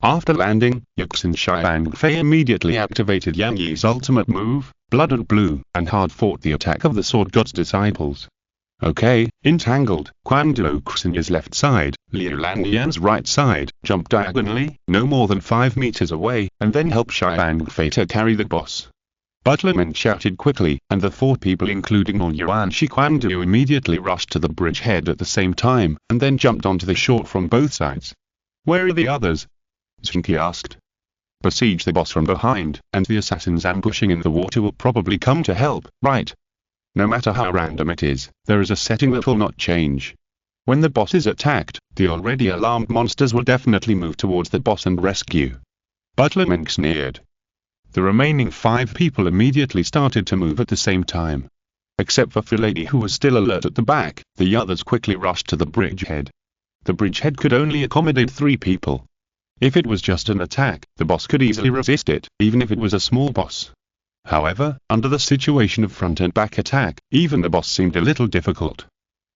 After landing, Zheng Qi immediately activated Yang Yi's ultimate move, Blood and Blue, and hard fought the attack of the Sword God's disciples. Okay, entangled, Quan Duoxinya's left side, Liu Lanyan's right side, jumped diagonally, no more than 5 meters away, and then helped Zheng Qi to carry the boss. Butler Meng shouted quickly, and the 4 people including all Yuan Shi Quan Du immediately rushed to the bridgehead at the same time, and then jumped onto the shore from both sides. Where are the others? Zheng Qi asked. Besiege the boss from behind, and the assassins ambushing in the water will probably come to help, right? No matter how random it is, there is a setting that will not change. When the boss is attacked, the already alarmed monsters will definitely move towards the boss and rescue. Butler Meng sneered. The remaining 5 people immediately started to move at the same time. Except for Filady who was still alert at the back, the others quickly rushed to the bridgehead. The bridgehead could only accommodate 3 people. If it was just an attack, the boss could easily resist it, even if it was a small boss. However, under the situation of front and back attack, even the boss seemed a little difficult.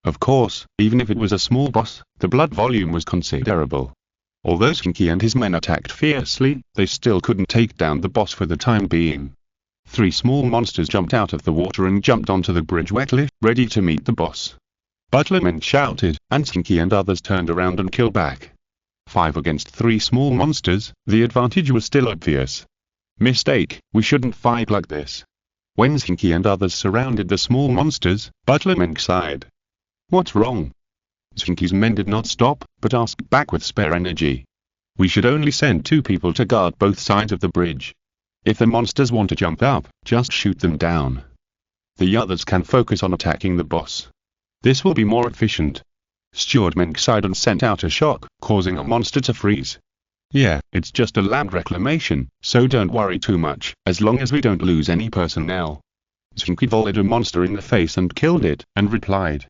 Of course, even if it was a small boss, the blood volume was considerable. Although Zheng Qi and his men attacked fiercely, they still couldn't take down the boss for the time being. 3 small monsters jumped out of the water and jumped onto the bridge wetly, ready to meet the boss. Butler Meng shouted, and Zheng Qi and others turned around and killed back. 5 against 3 small monsters, the advantage was still obvious. Mistake, we shouldn't fight like this. When Zheng Qi and others surrounded the small monsters, Butler Meng sighed. What's wrong? Zheng Qi's men did not stop, but asked back with spare energy. We should only send 2 people to guard both sides of the bridge. If the monsters want to jump up, just shoot them down. The others can focus on attacking the boss. This will be more efficient. Steward Meng sighed and sent out a shock, causing a monster to freeze. Yeah, it's just a land reclamation, so don't worry too much, as long as we don't lose any personnel. Zheng Qi volleyed a monster in the face and killed it, and replied.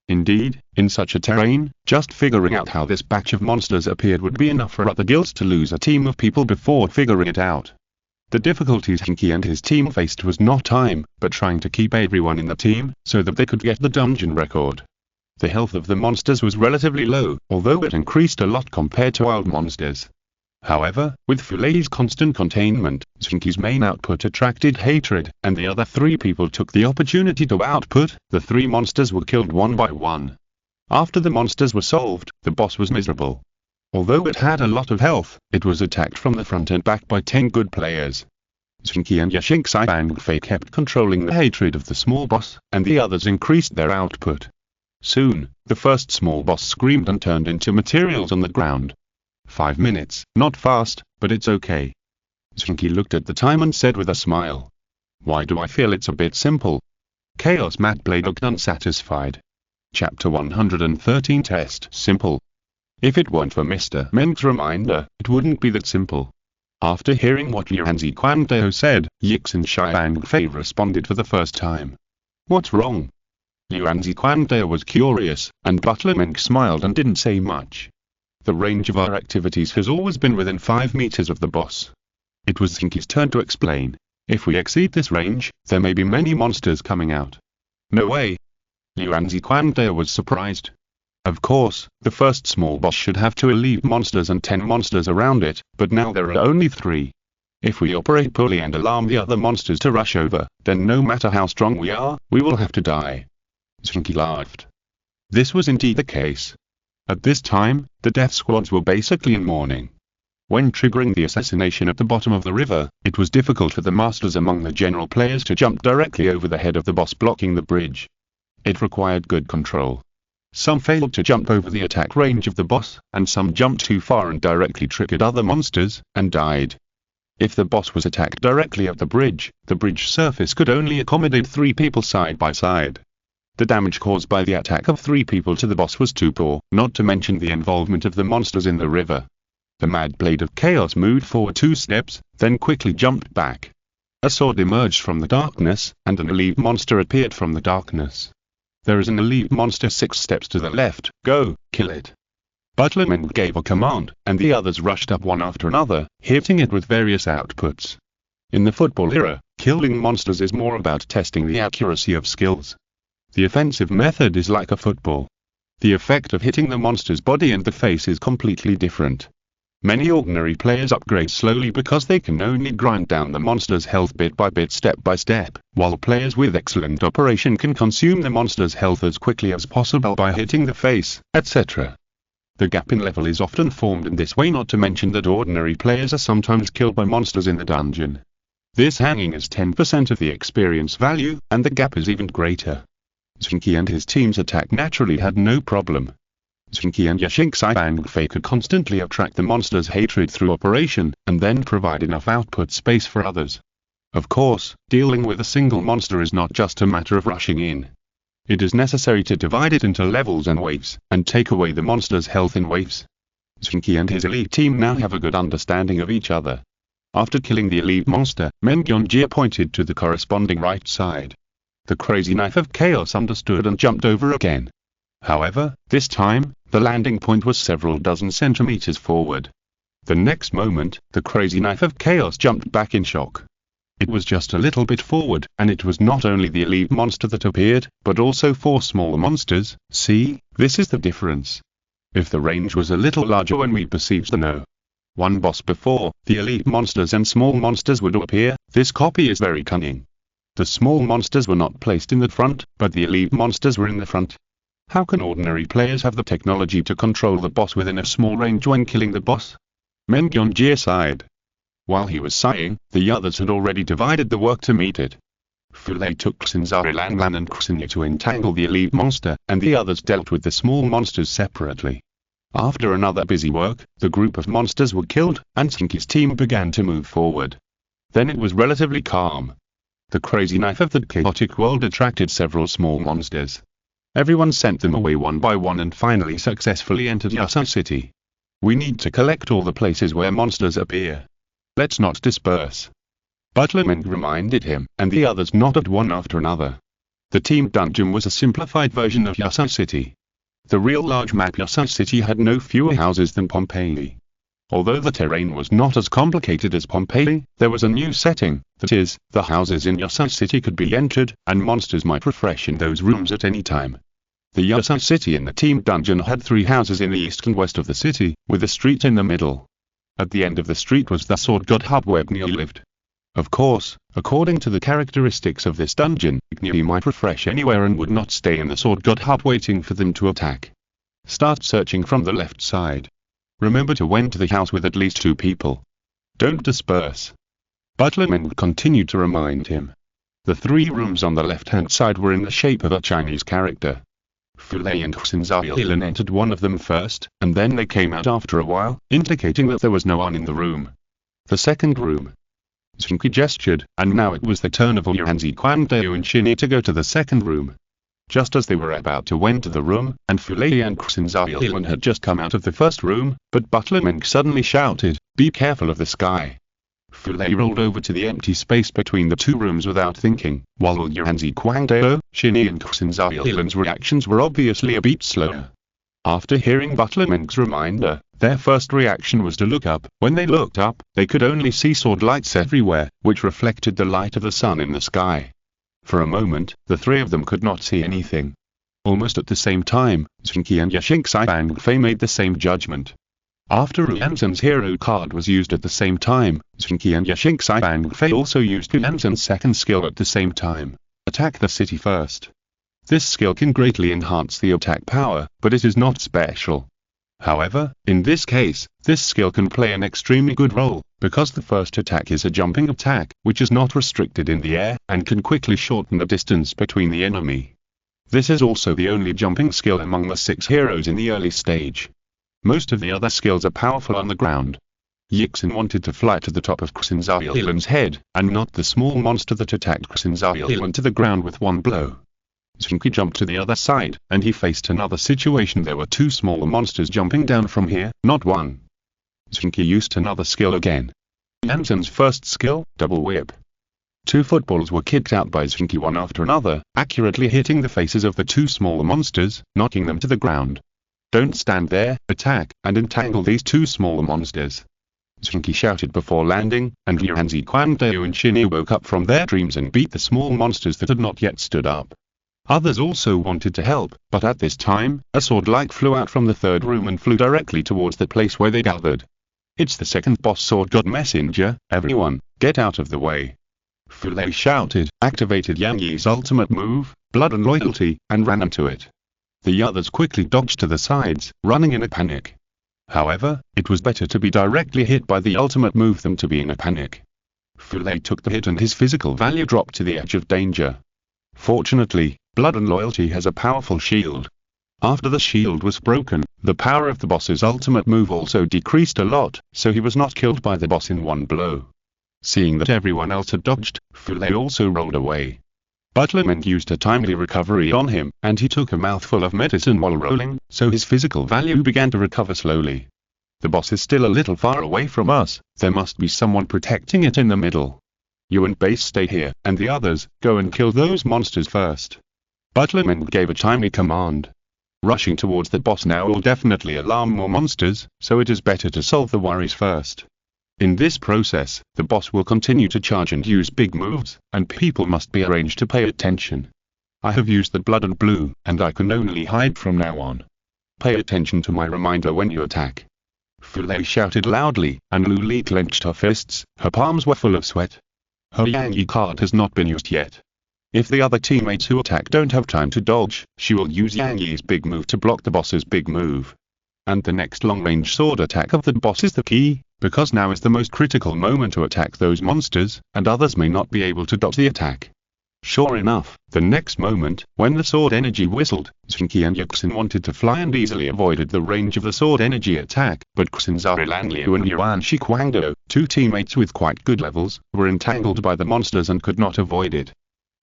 Indeed, in such a terrain, just figuring out how this batch of monsters appeared would be enough for other guilds to lose a team of people before figuring it out. The difficulties Zheng Qi and his team faced was not time, but trying to keep everyone in the team, so that they could get the dungeon record. The health of the monsters was relatively low, although it increased a lot compared to wild monsters. However, with Fulady's constant containment, Zheng Qi's main output attracted hatred, and the other 3 people took the opportunity to output. The 3 monsters were killed one by one. After the monsters were solved, the boss was miserable. Although it had a lot of health, it was attacked from the front and back by 10 good players. Zheng Qi and Zheng Qi kept controlling the hatred of the small boss, and the others increased their output. Soon, the first small boss screamed and turned into materials on the ground. 5 minutes, not fast, but it's okay. Zheng Qi looked at the time and said with a smile. Why do I feel it's a bit simple? Chaos Matt Blade looked unsatisfied. Chapter 113 Test Simple. If it weren't for Mr. Meng's reminder, it wouldn't be that simple. After hearing what Yuanzi Quangdao said, Zheng Qi responded for the first time. What's wrong? Yuanzi Quangdao was curious, and Butler Meng smiled and didn't say much. The range of our activities has always been within 5 meters of the boss. It was Zheng Qi's turn to explain. If we exceed this range, there may be many monsters coming out. No way. Yuanzi Quangdao was surprised. Of course, the first small boss should have 2 elite monsters and 10 monsters around it, but now there are only 3. If we operate poorly and alarm the other monsters to rush over, then no matter how strong we are, we will have to die. Zheng Qi laughed. This was indeed the case. At this time, the death squads were basically in mourning. When triggering the assassination at the bottom of the river, it was difficult for the masters among the general players to jump directly over the head of the boss blocking the bridge. It required good control. Some failed to jump over the attack range of the boss, and some jumped too far and directly triggered other monsters, and died. If the boss was attacked directly at the bridge surface could only accommodate 3 people side by side. The damage caused by the attack of 3 people to the boss was too poor, not to mention the involvement of the monsters in the river. The Mad Blade of Chaos moved forward 2 steps, then quickly jumped back. A sword emerged from the darkness, and an elite monster appeared from the darkness. There is an elite monster 6 steps to the left, go, kill it. Butler Meng gave a command, and the others rushed up one after another, hitting it with various outputs. In the football era, killing monsters is more about testing the accuracy of skills. The offensive method is like a football. The effect of hitting the monster's body and the face is completely different. Many ordinary players upgrade slowly because they can only grind down the monster's health bit by bit, step by step, while players with excellent operation can consume the monster's health as quickly as possible by hitting the face, etc. The gap in level is often formed in this way, not to mention that ordinary players are sometimes killed by monsters in the dungeon. This hanging is 10% of the experience value, and the gap is even greater. Zheng Qi and his team's attack naturally had no problem. Zheng Qi and Yashing Bang Fei could constantly attract the monster's hatred through operation, and then provide enough output space for others. Of course, dealing with a single monster is not just a matter of rushing in. It is necessary to divide it into levels and waves, and take away the monster's health in waves. Zheng Qi and his elite team now have a good understanding of each other. After killing the elite monster, Meng Yonjie pointed to the corresponding right side. The crazy knife of chaos understood and jumped over again. However, this time, the landing point was several dozen centimeters forward. The next moment, the crazy knife of chaos jumped back in shock. It was just a little bit forward, and it was not only the elite monster that appeared, but also 4 smaller monsters. See, this is the difference. If the range was a little larger when we besieged the one boss before, the elite monsters and small monsters would appear. This copy is very cunning. The small monsters were not placed in the front, but the elite monsters were in the front. How can ordinary players have the technology to control the boss within a small range when killing the boss? Meng Yonjie sighed. While he was sighing, the others had already divided the work to meet it. Fulei took Xinzari Lanlan and Xinya to entangle the elite monster, and the others dealt with the small monsters separately. After another busy work, the group of monsters were killed, and Zheng Qi's team began to move forward. Then it was relatively calm. The crazy knife of the chaotic world attracted several small monsters. Everyone sent them away one by one and finally successfully entered Yasa City. We need to collect all the places where monsters appear. Let's not disperse. Butler Meng reminded him, and the others nodded one after another. The team dungeon was a simplified version of Yasa City. The real large map Yasa City had no fewer houses than Pompeii. Although the terrain was not as complicated as Pompeii, there was a new setting, that is, the houses in Yasa City could be entered, and monsters might refresh in those rooms at any time. The Yasa City in the team dungeon had 3 houses in the east and west of the city, with a street in the middle. At the end of the street was the sword god hub where Gnyi lived. Of course, according to the characteristics of this dungeon, Gnyi might refresh anywhere and would not stay in the sword god hub waiting for them to attack. Start searching from the left side. Remember to enter the house with at least 2 people. Don't disperse. Butler Meng continued to remind him. The 3 rooms on the left-hand side were in the shape of a Chinese character. Fulei and Xinzailan entered one of them first, and then they came out after a while, indicating that there was no one in the room. The second room. Zheng Qi gestured, and now it was the turn of Yuanzi Guangdao and Xinyi to go to the second room. Just as they were about to enter the room, and Fulei and Xinzailan had just come out of the first room, but Butler Meng suddenly shouted, "Be careful of the sky." Fulei rolled over to the empty space between the 2 rooms without thinking, while Yuanzi Guangdao, Xinyi and Xinzailan's reactions were obviously a bit slower. After hearing Butler Meng's reminder, their first reaction was to look up. When they looked up, they could only see sword lights everywhere, which reflected the light of the sun in the sky. For a moment, the 3 of them could not see anything. Almost at the same time, Zheng Qi and Yashing Bang Fei made the same judgment. After Ruanzhen's hero card was used at the same time, Zheng Qi and Yashing Bang Fei also used Ruanzhen's second skill at the same time. Attack the city first. This skill can greatly enhance the attack power, but it is not special. However, in this case, this skill can play an extremely good role, because the first attack is a jumping attack, which is not restricted in the air, and can quickly shorten the distance between the enemy. This is also the only jumping skill among the 6 heroes in the early stage. Most of the other skills are powerful on the ground. Yixin wanted to fly to the top of Xinzailan's head, and knock the small monster that attacked Xinzailan to the ground with one blow. Zheng Qi jumped to the other side, and he faced another situation. There were two smaller monsters jumping down from here, not one. Zheng Qi used another skill again. Yanzhen's first skill, double whip. Two footballs were kicked out by Zheng Qi one after another, accurately hitting the faces of the two smaller monsters, knocking them to the ground. Don't stand there, attack, and entangle these two smaller monsters. Zheng Qi shouted before landing, and Yuanzi, Guangdao and Xinyi woke up from their dreams and beat the small monsters that had not yet stood up. Others also wanted to help, but at this time, a sword light flew out from the third room and flew directly towards the place where they gathered. It's the second boss sword god messenger, everyone, get out of the way. Fu Lei shouted, activated Yang Yi's ultimate move, Blood and Loyalty, and ran into it. The others quickly dodged to the sides, running in a panic. However, it was better to be directly hit by the ultimate move than to be in a panic. Fu Lei took the hit and his physical value dropped to the edge of danger. Fortunately, Blood and Loyalty has a powerful shield. After the shield was broken, the power of the boss's ultimate move also decreased a lot, so he was not killed by the boss in one blow. Seeing that everyone else had dodged, Fu Lei also rolled away. Butlerman used a timely recovery on him, and he took a mouthful of medicine while rolling, so his physical value began to recover slowly. The boss is still a little far away from us, there must be someone protecting it in the middle. You and Base stay here, and the others, go and kill those monsters first. Butlerman gave a timely command. Rushing towards the boss now will definitely alarm more monsters, so it is better to solve the worries first. In this process, the boss will continue to charge and use big moves, and people must be arranged to pay attention. I have used the blood and blue, and I can only hide from now on. Pay attention to my reminder when you attack. Fu Lei shouted loudly, and Lu Li clenched her fists, her palms were full of sweat. Her Yang Yi card has not been used yet. If the other teammates who attack don't have time to dodge, she will use Yang Yi's big move to block the boss's big move. And the next long-range sword attack of the boss is the key, because now is the most critical moment to attack those monsters, and others may not be able to dodge the attack. Sure enough, the next moment, when the sword energy whistled, Zheng Qi and Yuxin wanted to fly and easily avoided the range of the sword energy attack, but Xinzari Lanliu and Yuan Shi Guangdao, two teammates with quite good levels, were entangled by the monsters and could not avoid it.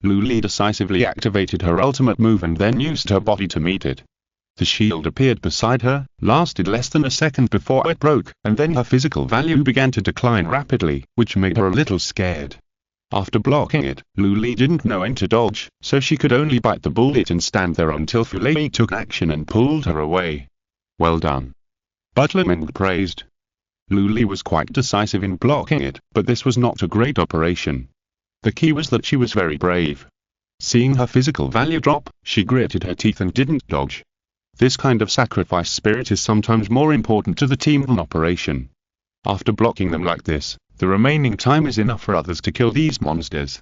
Lu Li decisively activated her ultimate move and then used her body to meet it. The shield appeared beside her, lasted less than a second before it broke, and then her physical value began to decline rapidly, which made her a little scared. After blocking it, Lu Li didn't know when to dodge, so she could only bite the bullet and stand there until Fu Lei took action and pulled her away. Well done. Butlerman praised. Lu Li was quite decisive in blocking it, but this was not a great operation. The key was that she was very brave. Seeing her physical value drop, she gritted her teeth and didn't dodge. This kind of sacrifice spirit is sometimes more important to the team than operation. After blocking them like this, the remaining time is enough for others to kill these monsters.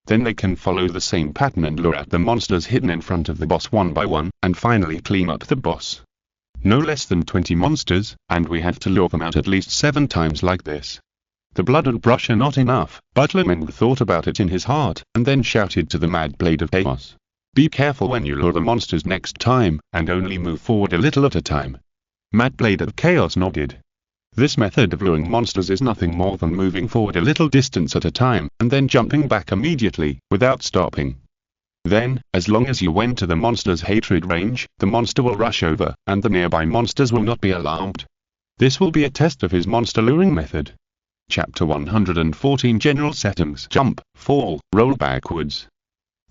Then they can follow the same pattern and lure out the monsters hidden in front of the boss one by one, and finally clean up the boss. No less than 20 monsters, and we have to lure them out at least 7 times like this. The blood and brush are not enough, Butlerman thought about it in his heart, and then shouted to the Mad Blade of Chaos. Be careful when you lure the monsters next time, and only move forward a little at a time. Mad Blade of Chaos nodded. This method of luring monsters is nothing more than moving forward a little distance at a time, and then jumping back immediately, without stopping. Then, as long as you went to the monster's hatred range, the monster will rush over, and the nearby monsters will not be alarmed. This will be a test of his monster luring method. Chapter 114 General Settings. Jump, fall, roll backwards.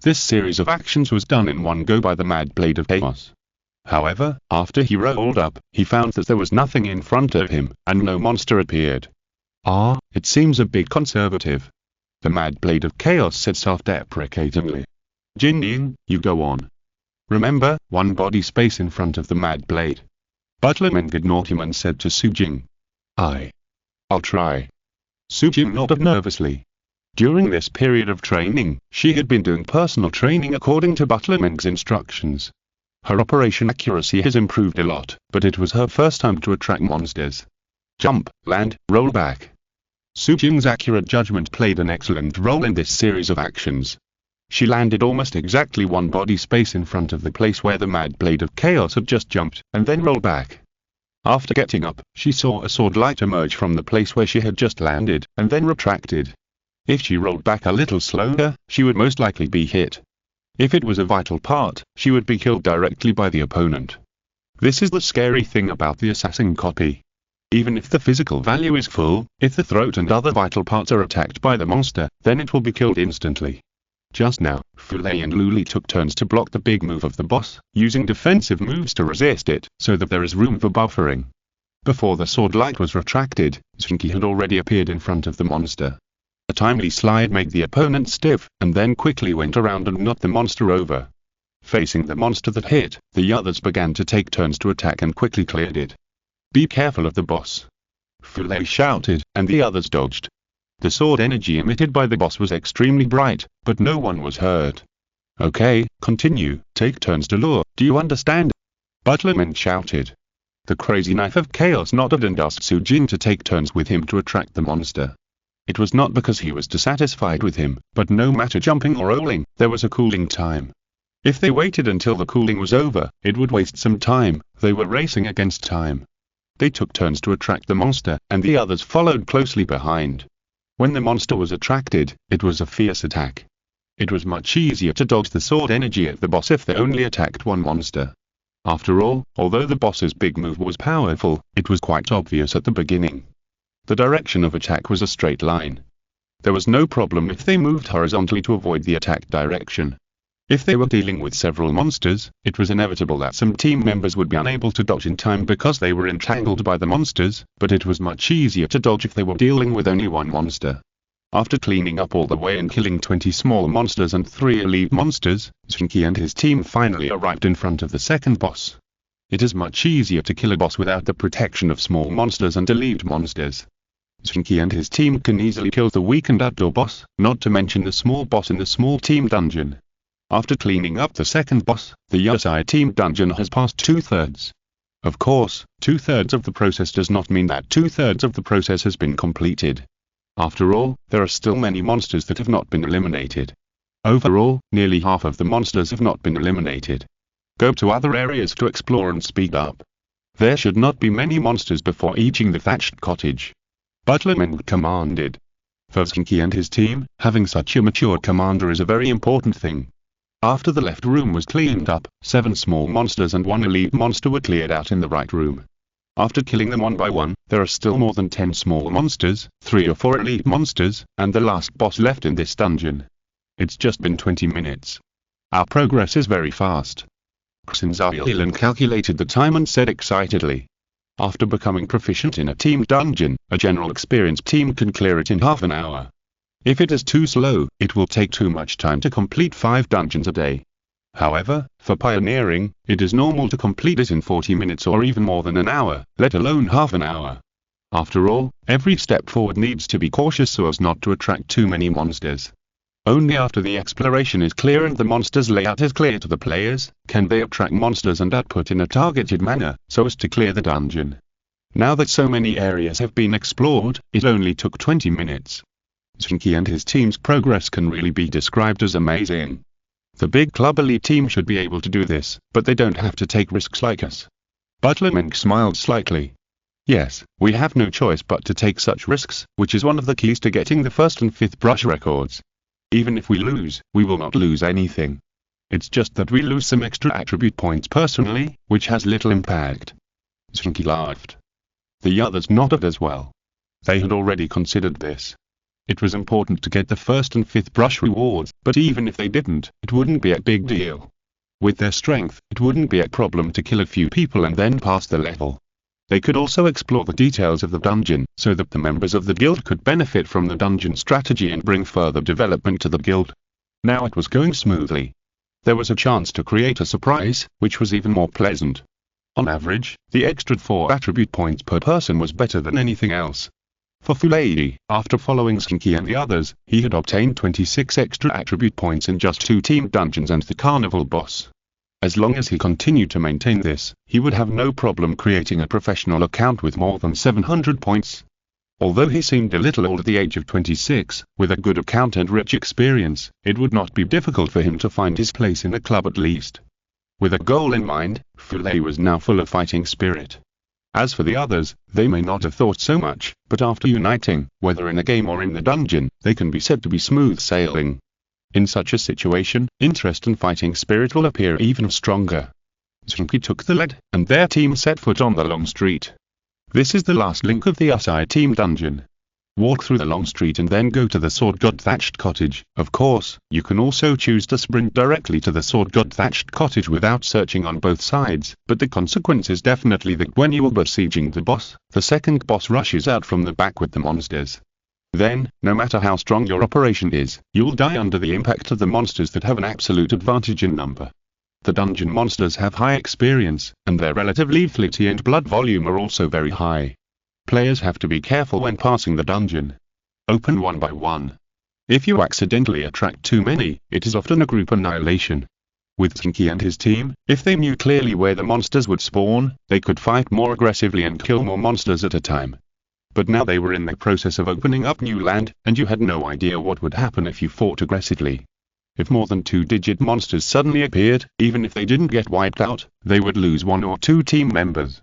This series of actions was done in one go by the Mad Blade of Chaos. However, after he rolled up, he found that there was nothing in front of him, and no monster appeared. It seems a bit conservative. The Mad Blade of Chaos said self-deprecatingly. Jin Ying, you go on. Remember, one body space in front of the Mad Blade. Butlerman ignored him and said to Su Jing. I'll try. Su Jing nodded nervously. During this period of training, she had been doing personal training according to Butlerman's instructions. Her operation accuracy has improved a lot, but it was her first time to attract monsters. Jump, land, roll back. Su Jing's accurate judgment played an excellent role in this series of actions. She landed almost exactly one body space in front of the place where the Mad Blade of Chaos had just jumped, and then rolled back. After getting up, she saw a sword light emerge from the place where she had just landed, and then retracted. If she rolled back a little slower, she would most likely be hit. If it was a vital part, she would be killed directly by the opponent. This is the scary thing about the assassin copy. Even if the physical value is full, if the throat and other vital parts are attacked by the monster, then it will be killed instantly. Just now, Fulei and Luli took turns to block the big move of the boss, using defensive moves to resist it, so that there is room for buffering. Before the sword light was retracted, Zheng Qi had already appeared in front of the monster. A timely slide made the opponent stiff, and then quickly went around and knocked the monster over. Facing the monster that hit, the others began to take turns to attack and quickly cleared it. "Be careful of the boss," Fulei shouted, and the others dodged. The sword energy emitted by the boss was extremely bright, but no one was hurt. "Okay, continue, take turns to lure, do you understand?" Butlerman shouted. The crazy knife of chaos nodded and asked Su Jin to take turns with him to attract the monster. It was not because he was dissatisfied with him, but no matter jumping or rolling, there was a cooling time. If they waited until the cooling was over, it would waste some time. They were racing against time. They took turns to attract the monster, and the others followed closely behind. When the monster was attracted, it was a fierce attack. It was much easier to dodge the sword energy at the boss if they only attacked one monster. After all, although the boss's big move was powerful, it was quite obvious at the beginning. The direction of attack was a straight line. There was no problem if they moved horizontally to avoid the attack direction. If they were dealing with several monsters, it was inevitable that some team members would be unable to dodge in time because they were entangled by the monsters, but it was much easier to dodge if they were dealing with only one monster. After cleaning up all the way and killing 20 small monsters and 3 elite monsters, Zheng Qi and his team finally arrived in front of the second boss. It is much easier to kill a boss without the protection of small monsters and elite monsters. Zheng Qi and his team can easily kill the weakened outdoor boss, not to mention the small boss in the small team dungeon. After cleaning up the second boss, the Yosai team dungeon has passed 2/3. Of course, 2/3 of the process does not mean that 2/3 of the process has been completed. After all, there are still many monsters that have not been eliminated. Overall, nearly half of the monsters have not been eliminated. Go to other areas to explore and speed up. There should not be many monsters before reaching the thatched cottage. Butlerman commanded. For Zheng Qi and his team, having such a mature commander is a very important thing. After the left room was cleaned up, 7 small monsters and 1 elite monster were cleared out in the right room. After killing them one by one, there are still more than 10 small monsters, 3 or 4 elite monsters, and the last boss left in this dungeon. It's just been 20 minutes. Our progress is very fast. Xinzailan calculated the time and said excitedly. After becoming proficient in a team dungeon, a general experienced team can clear it in half an hour. If it is too slow, it will take too much time to complete 5 dungeons a day. However, for pioneering, it is normal to complete it in 40 minutes or even more than an hour, let alone half an hour. After all, every step forward needs to be cautious so as not to attract too many monsters. Only after the exploration is clear and the monster's layout is clear to the players, can they attract monsters and output in a targeted manner, so as to clear the dungeon. Now that so many areas have been explored, it only took 20 minutes. Zheng Qi and his team's progress can really be described as amazing. The big club elite team should be able to do this, but they don't have to take risks like us. Butlerman smiled slightly. Yes, we have no choice but to take such risks, which is one of the keys to getting the 1st and 5th brush records. Even if we lose, we will not lose anything. It's just that we lose some extra attribute points personally, which has little impact. Zheng Qi laughed. The others nodded as well. They had already considered this. It was important to get the 1st and 5th brush rewards, but even if they didn't, it wouldn't be a big deal. With their strength, it wouldn't be a problem to kill a few people and then pass the level. They could also explore the details of the dungeon, so that the members of the guild could benefit from the dungeon strategy and bring further development to the guild. Now it was going smoothly. There was a chance to create a surprise, which was even more pleasant. On average, the extra 4 attribute points per person was better than anything else. For Fulei, after following Zheng Qi and the others, he had obtained 26 extra attribute points in just 2 team dungeons and the carnival boss. As long as he continued to maintain this, he would have no problem creating a professional account with more than 700 points. Although he seemed a little old at the age of 26, with a good account and rich experience, it would not be difficult for him to find his place in the club at least. With a goal in mind, Fulei was now full of fighting spirit. As for the others, they may not have thought so much, but after uniting, whether in a game or in the dungeon, they can be said to be smooth sailing. In such a situation, interest and fighting spirit will appear even stronger. Zheng Qi took the lead, and their team set foot on the long street. This is the last link of the SI team dungeon. Walk through the long street and then go to the sword god thatched cottage. Of course, you can also choose to sprint directly to the sword god thatched cottage without searching on both sides, but the consequence is definitely that when you are besieging the boss, the second boss rushes out from the back with the monsters. Then, no matter how strong your operation is, you'll die under the impact of the monsters that have an absolute advantage in number. The dungeon monsters have high experience, and their relative lethality and blood volume are also very high. Players have to be careful when passing the dungeon. Open one by one. If you accidentally attract too many, it is often a group annihilation. With Zheng Qi and his team, if they knew clearly where the monsters would spawn, they could fight more aggressively and kill more monsters at a time. But now they were in the process of opening up new land, and you had no idea what would happen if you fought aggressively. If more than 2-digit monsters suddenly appeared, even if they didn't get wiped out, they would lose 1 or 2 team members.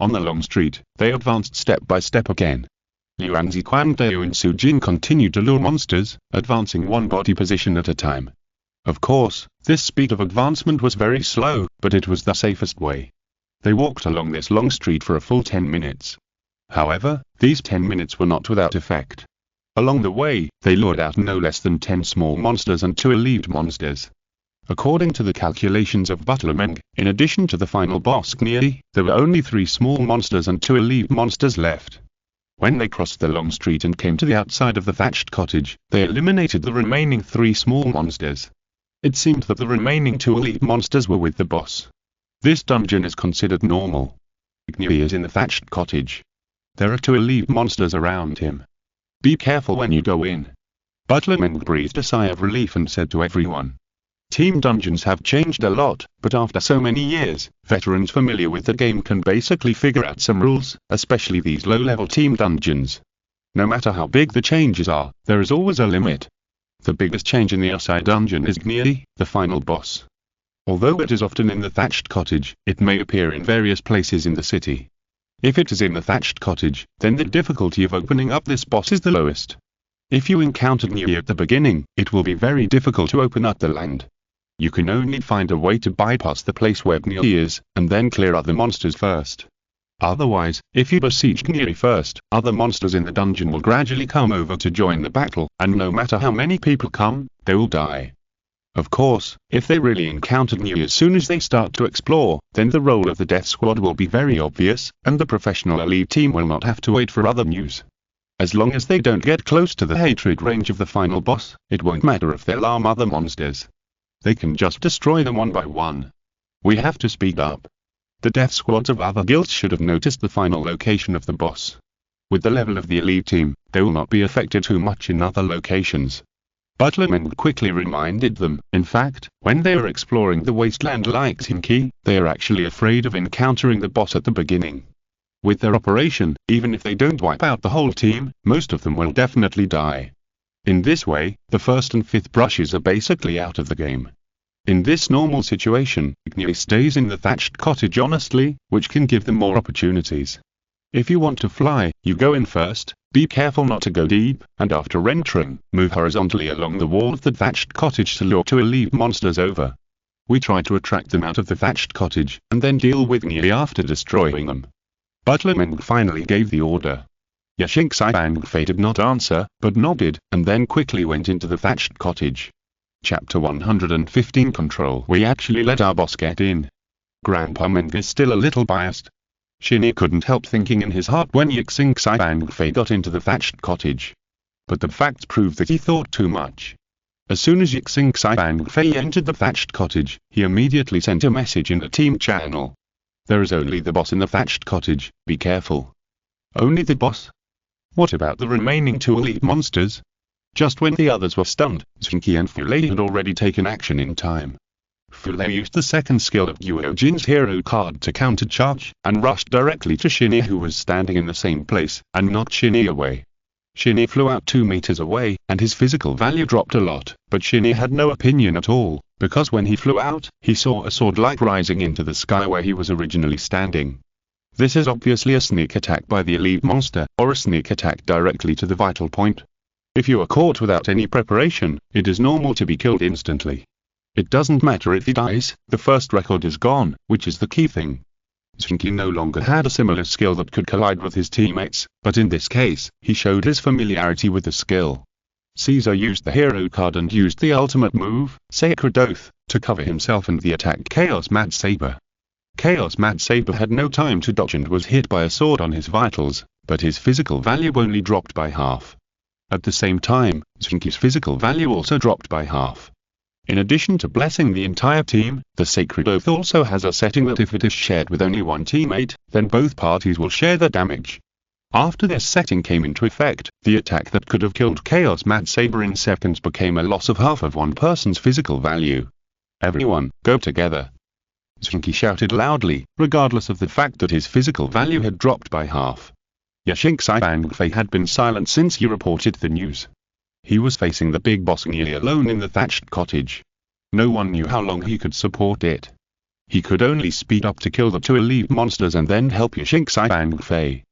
On the long street, they advanced step by step again. Yuanzi Quangdao and Su Jin continued to lure monsters, advancing one body position at a time. Of course, this speed of advancement was very slow, but it was the safest way. They walked along this long street for a full 10 minutes. However, these 10 minutes were not without effect. Along the way, they lured out no less than 10 small monsters and 2 elite monsters. According to the calculations of Butler Meng, in addition to the final boss Qi, there were only 3 small monsters and 2 elite monsters left. When they crossed the long street and came to the outside of the thatched cottage, they eliminated the remaining 3 small monsters. It seemed that the remaining 2 elite monsters were with the boss. This dungeon is considered normal. Qi is in the thatched cottage. There are 2 elite monsters around him. Be careful when you go in. Butler Meng breathed a sigh of relief and said to everyone, Team dungeons have changed a lot, but after so many years, veterans familiar with the game can basically figure out some rules, especially these low-level team dungeons. No matter how big the changes are, there is always a limit. The biggest change in the SI dungeon is Qi, the final boss. Although it is often in the thatched cottage, it may appear in various places in the city. If it is in the thatched cottage, then the difficulty of opening up this boss is the lowest. If you encountered Qi at the beginning, it will be very difficult to open up the land. You can only find a way to bypass the place where Qi is, and then clear other monsters first. Otherwise, if you besiege Qi first, other monsters in the dungeon will gradually come over to join the battle, and no matter how many people come, they will die. Of course, if they really encounter Qi as soon as they start to explore, then the role of the death squad will be very obvious, and the professional elite team will not have to wait for other news. As long as they don't get close to the hatred range of the final boss, it won't matter if they alarm other monsters. They can just destroy them one by one. We have to speed up. The death squads of other guilds should have noticed the final location of the boss. With the level of the elite team, they will not be affected too much in other locations. Butler Meng quickly reminded them, in fact, when they are exploring the wasteland like Zheng Qi, they are actually afraid of encountering the boss at the beginning. With their operation, even if they don't wipe out the whole team, most of them will definitely die. In this way, the first and 5th brushes are basically out of the game. In this normal situation, Qi stays in the thatched cottage honestly, which can give them more opportunities. If you want to fly, you go in first, be careful not to go deep, and after entering, move horizontally along the wall of the thatched cottage to lure 2 elite monsters over. We try to attract them out of the thatched cottage, and then deal with Qi after destroying them. Butler Meng finally gave the order. Zheng Qi did not answer, but nodded, and then quickly went into the thatched cottage. Chapter 115 Control. We actually let our boss get in. Grandpa Meng is still a little biased. Xinyi couldn't help thinking in his heart when Zheng Qi got into the thatched cottage. But the facts prove that he thought too much. As soon as Zheng Qi entered the thatched cottage, he immediately sent a message in the team channel. There is only the boss in the thatched cottage, be careful. Only the boss? What about the remaining 2 elite monsters? Just when the others were stunned, Zheng Qi and Fu Lei had already taken action in time. Fu Lei used the second skill of Guo Jin's hero card to countercharge, and rushed directly to Xinyi who was standing in the same place, and knocked Xinyi away. Xinyi flew out 2 meters away, and his physical value dropped a lot, but Xinyi had no opinion at all, because when he flew out, he saw a sword light rising into the sky where he was originally standing. This is obviously a sneak attack by the elite monster, or a sneak attack directly to the vital point. If you are caught without any preparation, it is normal to be killed instantly. It doesn't matter if he dies, the first record is gone, which is the key thing. Zheng Qi no longer had a similar skill that could collide with his teammates, but in this case, he showed his familiarity with the skill. Caesar used the hero card and used the ultimate move, Sacred Oath, to cover himself and the attack Chaos Mad Saber. Chaos Mad Saber had no time to dodge and was hit by a sword on his vitals, but his physical value only dropped by half. At the same time, Zheng Qi's physical value also dropped by half. In addition to blessing the entire team, the Sacred Oath also has a setting that if it is shared with only one teammate, then both parties will share the damage. After this setting came into effect, the attack that could have killed Chaos Mad Saber in seconds became a loss of half of one person's physical value. Everyone, go together! Zheng Qi shouted loudly, regardless of the fact that his physical value had dropped by half. Yasheng Xi had been silent since he reported the news. He was facing the big boss Zheng Qi alone in the thatched cottage. No one knew how long he could support it. He could only speed up to kill the two elite monsters and then help Yasheng Xi.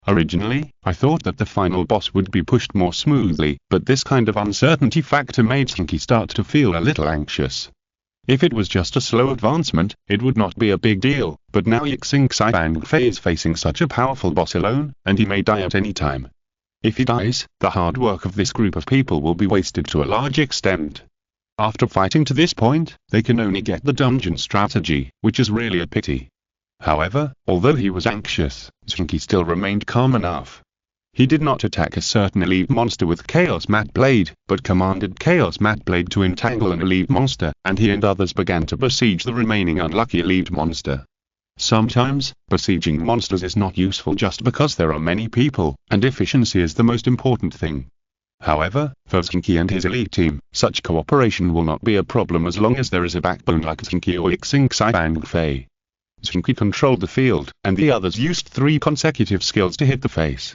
Originally, I thought that the final boss would be pushed more smoothly, but this kind of uncertainty factor made Zheng Qi start to feel a little anxious. If it was just a slow advancement, it would not be a big deal, but now Yasheng Xi is facing such a powerful boss alone, and he may die at any time. If he dies, the hard work of this group of people will be wasted to a large extent. After fighting to this point, they can only get the dungeon strategy, which is really a pity. However, although he was anxious, Zheng Qi still remained calm enough. He did not attack a certain elite monster with Chaos Mad Blade, but commanded Chaos Mad Blade to entangle an elite monster, and he and others began to besiege the remaining unlucky elite monster. Sometimes, besieging monsters is not useful just because there are many people, and efficiency is the most important thing. However, for Zheng Qi and his elite team, such cooperation will not be a problem as long as there is a backbone like Zheng Qi or Yasheng Xi. Zheng Qi controlled the field, and the others used 3 consecutive skills to hit the face.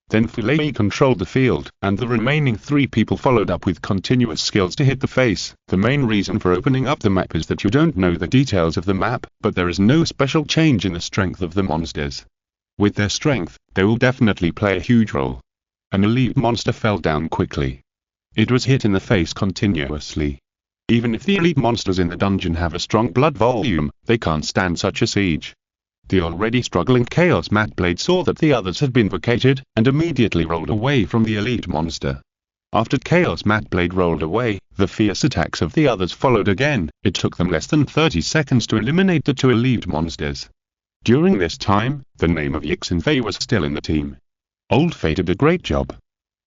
Then Fulei controlled the field, and the remaining 3 people followed up with continuous skills to hit the face. The main reason for opening up the map is that you don't know the details of the map, but there is no special change in the strength of the monsters. With their strength, they will definitely play a huge role. An elite monster fell down quickly. It was hit in the face continuously. Even if the elite monsters in the dungeon have a strong blood volume, they can't stand such a siege. The already struggling Chaos Mad Blade saw that the others had been vacated, and immediately rolled away from the elite monster. After Chaos Mad Blade rolled away, the fierce attacks of the others followed again. It took them less than 30 seconds to eliminate the 2 elite monsters. During this time, the name of Yixin Fei was still in the team. Old Fei did a great job.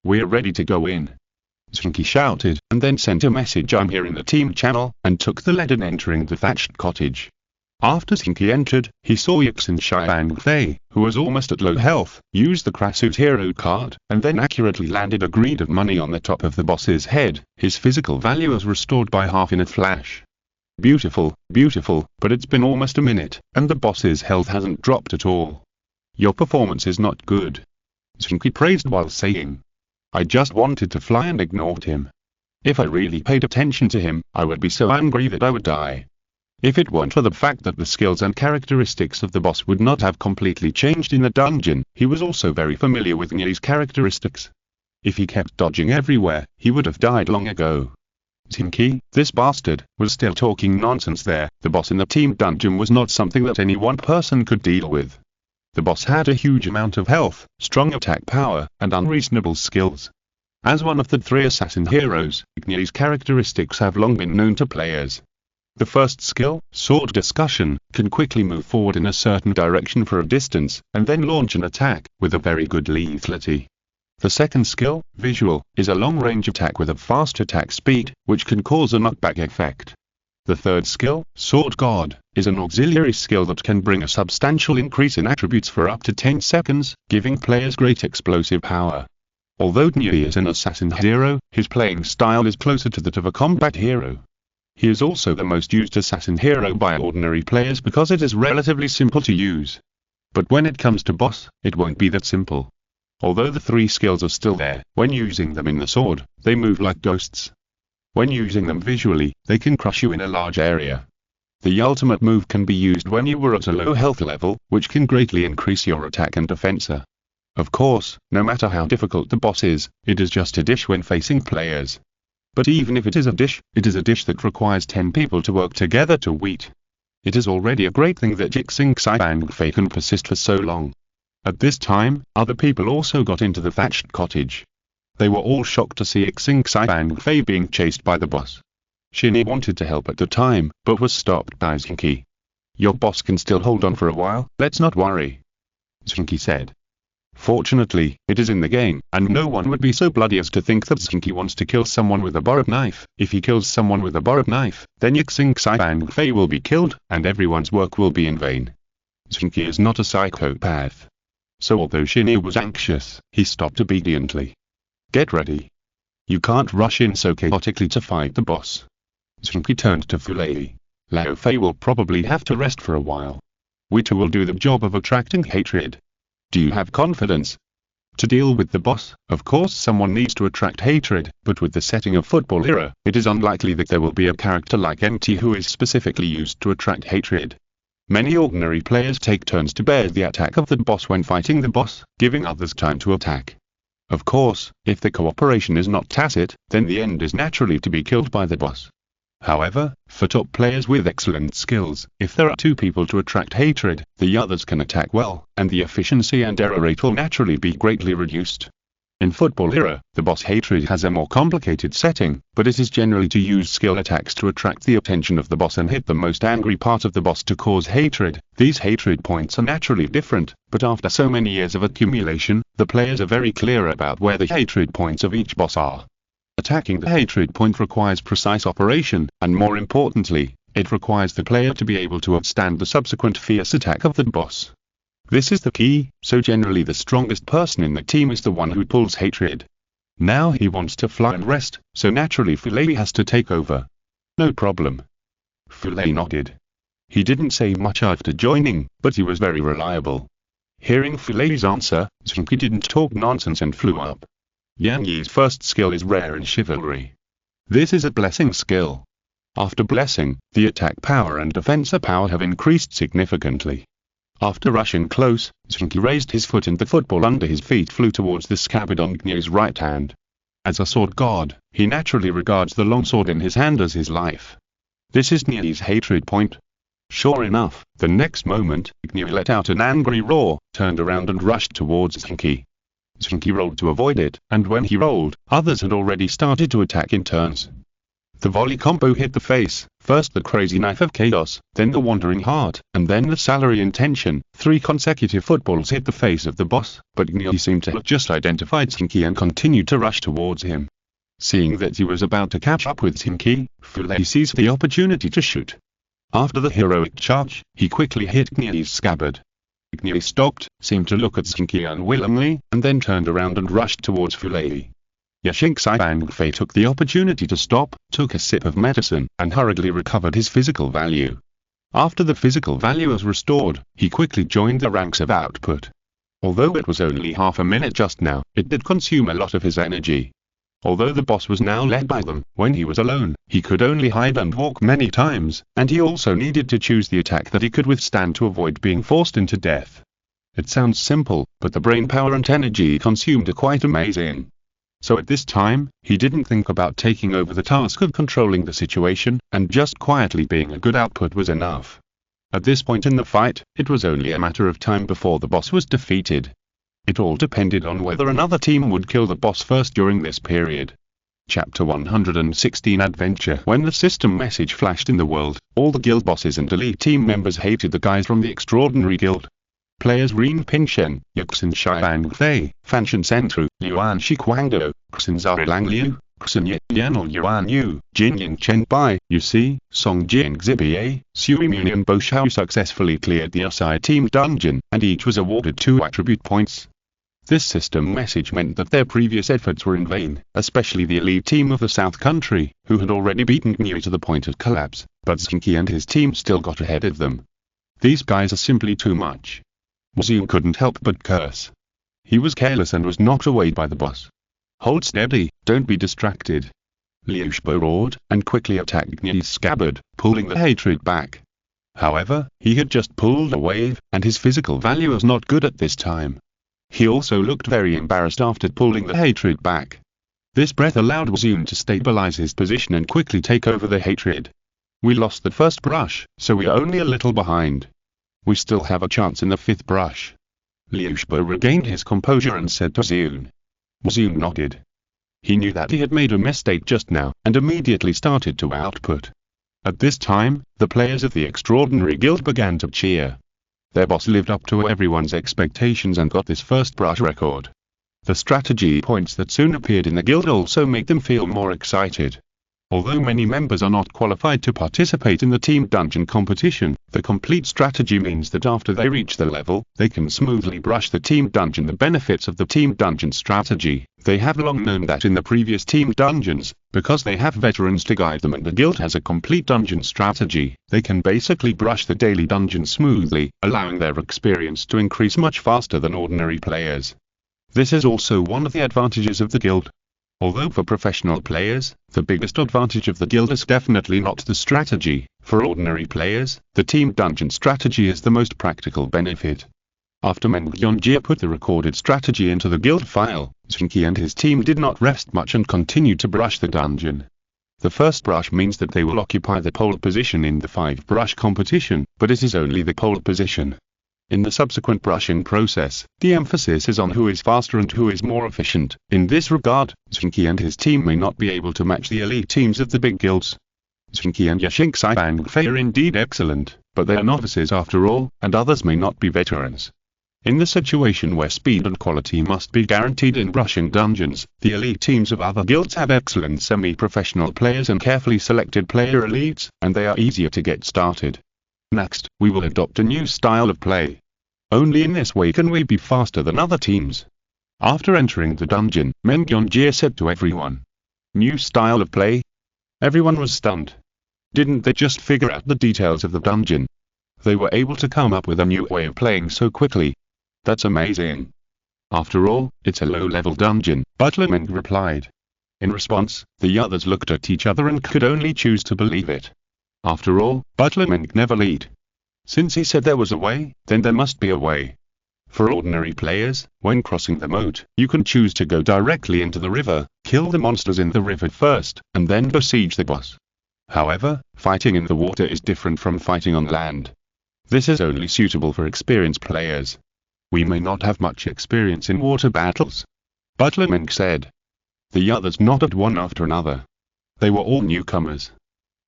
We're ready to go in. Zheng Qi shouted, and then sent a message "I'm here" in the team channel, and took the lead in entering the thatched cottage. After Zheng Qi entered, he saw Yixin Fei, who was almost at low health, use the Crassus hero card, and then accurately landed a greed of money on the top of the boss's head. His physical value was restored by half in a flash. Beautiful, beautiful, but it's been almost a minute, and the boss's health hasn't dropped at all. Your performance is not good. Zheng Qi praised while saying, I just wanted to fly and ignored him. If I really paid attention to him, I would be so angry that I would die. If it weren't for the fact that the skills and characteristics of the boss would not have completely changed in the dungeon, he was also very familiar with Zheng Qi's characteristics. If he kept dodging everywhere, he would have died long ago. Zheng Qi, this bastard, was still talking nonsense there. The boss in the team dungeon was not something that any one person could deal with. The boss had a huge amount of health, strong attack power, and unreasonable skills. As one of the 3 assassin heroes, Zheng Qi's characteristics have long been known to players. The first skill, Sword Discussion, can quickly move forward in a certain direction for a distance, and then launch an attack, with a very good lethality. The second skill, Visual, is a long-range attack with a fast attack speed, which can cause a knockback effect. The third skill, Sword God, is an auxiliary skill that can bring a substantial increase in attributes for up to 10 seconds, giving players great explosive power. Although Zheng Qi is an assassin hero, his playing style is closer to that of a combat hero. He is also the most used assassin hero by ordinary players because it is relatively simple to use. But when it comes to boss, it won't be that simple. Although the 3 skills are still there, when using them in the sword, they move like ghosts. When using them visually, they can crush you in a large area. The ultimate move can be used when you were at a low health level, which can greatly increase your attack and defense. Of course, no matter how difficult the boss is, it is just a dish when facing players. But even if it is a dish, it is a dish that requires 10 people to work together to eat. It is already a great thing that Zheng Qi and Fei can persist for so long. At this time, other people also got into the thatched cottage. They were all shocked to see Zheng Qi and Fei being chased by the boss. Shinny wanted to help at the time, but was stopped by Zheng Qi. Your boss can still hold on for a while, let's not worry, Zheng Qi said. Fortunately, it is in the game, and no one would be so bloody as to think that Zheng Qi wants to kill someone with a borrowed knife. If he kills someone with a borrowed knife, then Zheng Qi and Fei will be killed, and everyone's work will be in vain. Zheng Qi is not a psychopath. So although Shinny was anxious, he stopped obediently. Get ready. You can't rush in so chaotically to fight the boss. Zheng Qi turned to Fu Lei. Lao Fei will probably have to rest for a while. We two will do the job of attracting hatred. Do you have confidence? To deal with the boss, of course someone needs to attract hatred, but with the setting of football era, it is unlikely that there will be a character like MT who is specifically used to attract hatred. Many ordinary players take turns to bear the attack of the boss when fighting the boss, giving others time to attack. Of course, if the cooperation is not tacit, then the end is naturally to be killed by the boss. However, for top players with excellent skills, if there are 2 people to attract hatred, the others can attack well, and the efficiency and error rate will naturally be greatly reduced. In football era, the boss hatred has a more complicated setting, but it is generally to use skill attacks to attract the attention of the boss and hit the most angry part of the boss to cause hatred. These hatred points are naturally different, but after so many years of accumulation, the players are very clear about where the hatred points of each boss are. Attacking the hatred point requires precise operation, and more importantly, it requires the player to be able to withstand the subsequent fierce attack of the boss. This is the key, so generally the strongest person in the team is the one who pulls hatred. Now he wants to fly and rest, so naturally Fu Lei has to take over. No problem. Fu Lei nodded. He didn't say much after joining, but he was very reliable. Hearing Fu Lei's answer, Zheng Qi didn't talk nonsense and flew up. Yang Yi's first skill is rare in chivalry. This is a blessing skill. After blessing, the attack power and defense power have increased significantly. After rushing close, Zheng Qi raised his foot and the football under his feet flew towards the scabbard on Gnyi's right hand. As a sword god, he naturally regards the longsword in his hand as his life. This is Gnyi's hatred point. Sure enough, the next moment, Gnyi let out an angry roar, turned around and rushed towards Zheng Qi. Zheng Qi rolled to avoid it, and when he rolled, others had already started to attack in turns. The volley combo hit the face, first the crazy knife of chaos, then the wandering heart, and then the salary intention. 3 consecutive footballs hit the face of the boss, but Gnyi seemed to have just identified Zheng Qi and continued to rush towards him. Seeing that he was about to catch up with Zheng Qi, Fu Lei seized the opportunity to shoot. After the heroic charge, he quickly hit Gnyi's scabbard. Gnyi stopped, seemed to look at Zheng Qi unwillingly, and then turned around and rushed towards Fu Lei. Zheng Qi and Fei took the opportunity to stop, took a sip of medicine, and hurriedly recovered his physical value. After the physical value was restored, he quickly joined the ranks of output. Although it was only half a minute just now, it did consume a lot of his energy. Although the boss was now led by them, when he was alone, he could only hide and walk many times, and he also needed to choose the attack that he could withstand to avoid being forced into death. It sounds simple, but the brain power and energy consumed are quite amazing. So at this time, he didn't think about taking over the task of controlling the situation, and just quietly being a good output was enough. At this point in the fight, it was only a matter of time before the boss was defeated. It all depended on whether another team would kill the boss first during this period. Chapter 116 Adventure. When the system message flashed in the world, all the guild bosses and elite team members hated the guys from the Extraordinary Guild. Players Ren Pingshen, Yuxin Xiang Fei, Fanshan Sentru, Yuan Shi Guangdo, Xun Zarilang Liu, Xun Yanel Yuan Yu, Jin Yin Chen Bai, Yusi, Song Jing Zibier, Sui Mun and Bo Shao successfully cleared the SI team dungeon, and each was awarded 2 attribute points. This system message meant that their previous efforts were in vain, especially the elite team of the South Country, who had already beaten Gnyi to the point of collapse, but Zheng Qi and his team still got ahead of them. These guys are simply too much. Wazian couldn't help but curse. He was careless and was knocked away by the boss. Hold steady, don't be distracted. Liu Shbo roared, and quickly attacked Gnyi's scabbard, pulling the hatred back. However, he had just pulled a wave, and his physical value was not good at this time. He also looked very embarrassed after pulling the hatred back. This breath allowed Zheng to stabilize his position and quickly take over the hatred. We lost the first brush, so we're only a little behind. We still have a chance in the fifth brush. Liu Shibo regained his composure and said to Zheng. Zheng nodded. He knew that he had made a mistake just now, and immediately started to output. At this time, the players of the Extraordinary Guild began to cheer. Their boss lived up to everyone's expectations and got this first brush record. The strategy points that soon appeared in the guild also made them feel more excited. Although many members are not qualified to participate in the team dungeon competition, the complete strategy means that after they reach the level, they can smoothly brush the team dungeon. The benefits of the team dungeon strategy: they have long known that in the previous team dungeons, because they have veterans to guide them and the guild has a complete dungeon strategy, they can basically brush the daily dungeon smoothly, allowing their experience to increase much faster than ordinary players. This is also one of the advantages of the guild. Although for professional players, the biggest advantage of the guild is definitely not the strategy. For ordinary players, the team dungeon strategy is the most practical benefit. After Zheng Qi put the recorded strategy into the guild file, Zheng Qi and his team did not rest much and continued to brush the dungeon. The first brush means that they will occupy the pole position in the 5-brush competition, but it is only the pole position. In the subsequent brushing process, the emphasis is on who is faster and who is more efficient. In this regard, Zheng Qi and his team may not be able to match the elite teams of the big guilds. Zheng Qi and Zheng Qi are indeed excellent, but they are novices after all, and others may not be veterans. In the situation where speed and quality must be guaranteed in brushing dungeons, the elite teams of other guilds have excellent semi-professional players and carefully selected player elites, and they are easier to get started. Next, we will adopt a new style of play. Only in this way can we be faster than other teams. After entering the dungeon, Zheng Qi said to everyone. New style of play? Everyone was stunned. Didn't they just figure out the details of the dungeon? They were able to come up with a new way of playing so quickly. That's amazing. After all, it's a low-level dungeon, Butler Zheng replied. In response, the others looked at each other and could only choose to believe it. After all, Butler Zheng never lied. Since he said there was a way, then there must be a way. For ordinary players, when crossing the moat, you can choose to go directly into the river, kill the monsters in the river first, and then besiege the boss. However, fighting in the water is different from fighting on land. This is only suitable for experienced players. We may not have much experience in water battles. Butler Zheng said. The others nodded one after another. They were all newcomers.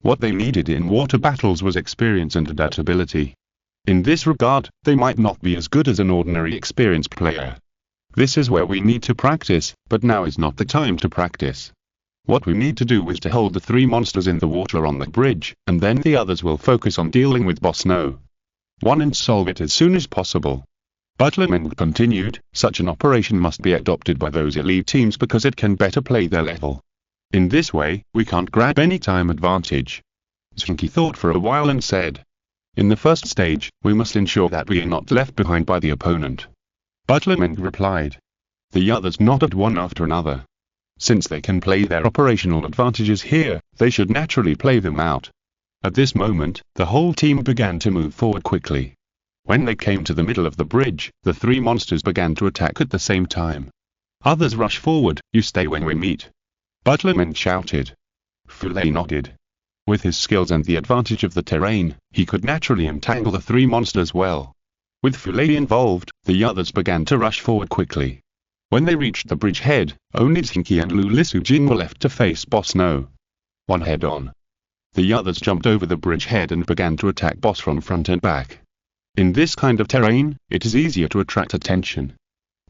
What they needed in water battles was experience and adaptability. In this regard, they might not be as good as an ordinary experienced player. This is where we need to practice, but now is not the time to practice. What we need to do is to hold the 3 monsters in the water on the bridge, and then the others will focus on dealing with Boss No. 1 and solve it as soon as possible. Butler Zheng continued, such an operation must be adopted by those elite teams because it can better play their level. In this way, we can't grab any time advantage. Zheng Qi thought for a while and said. In the first stage, we must ensure that we are not left behind by the opponent. Butler Zheng replied. The others nodded one after another. Since they can play their operational advantages here, they should naturally play them out. At this moment, the whole team began to move forward quickly. When they came to the middle of the bridge, the 3 monsters began to attack at the same time. Others rush forward, you stay when we meet. Butler Zheng shouted. Fulei nodded. With his skills and the advantage of the terrain, he could naturally entangle the 3 monsters well. With Fulei involved, the others began to rush forward quickly. When they reached the bridge head, only Zheng Qi and Lu Lisujing were left to face Boss No. 1 head-on. The others jumped over the bridge head and began to attack Boss from front and back. In this kind of terrain, it is easier to attract attention.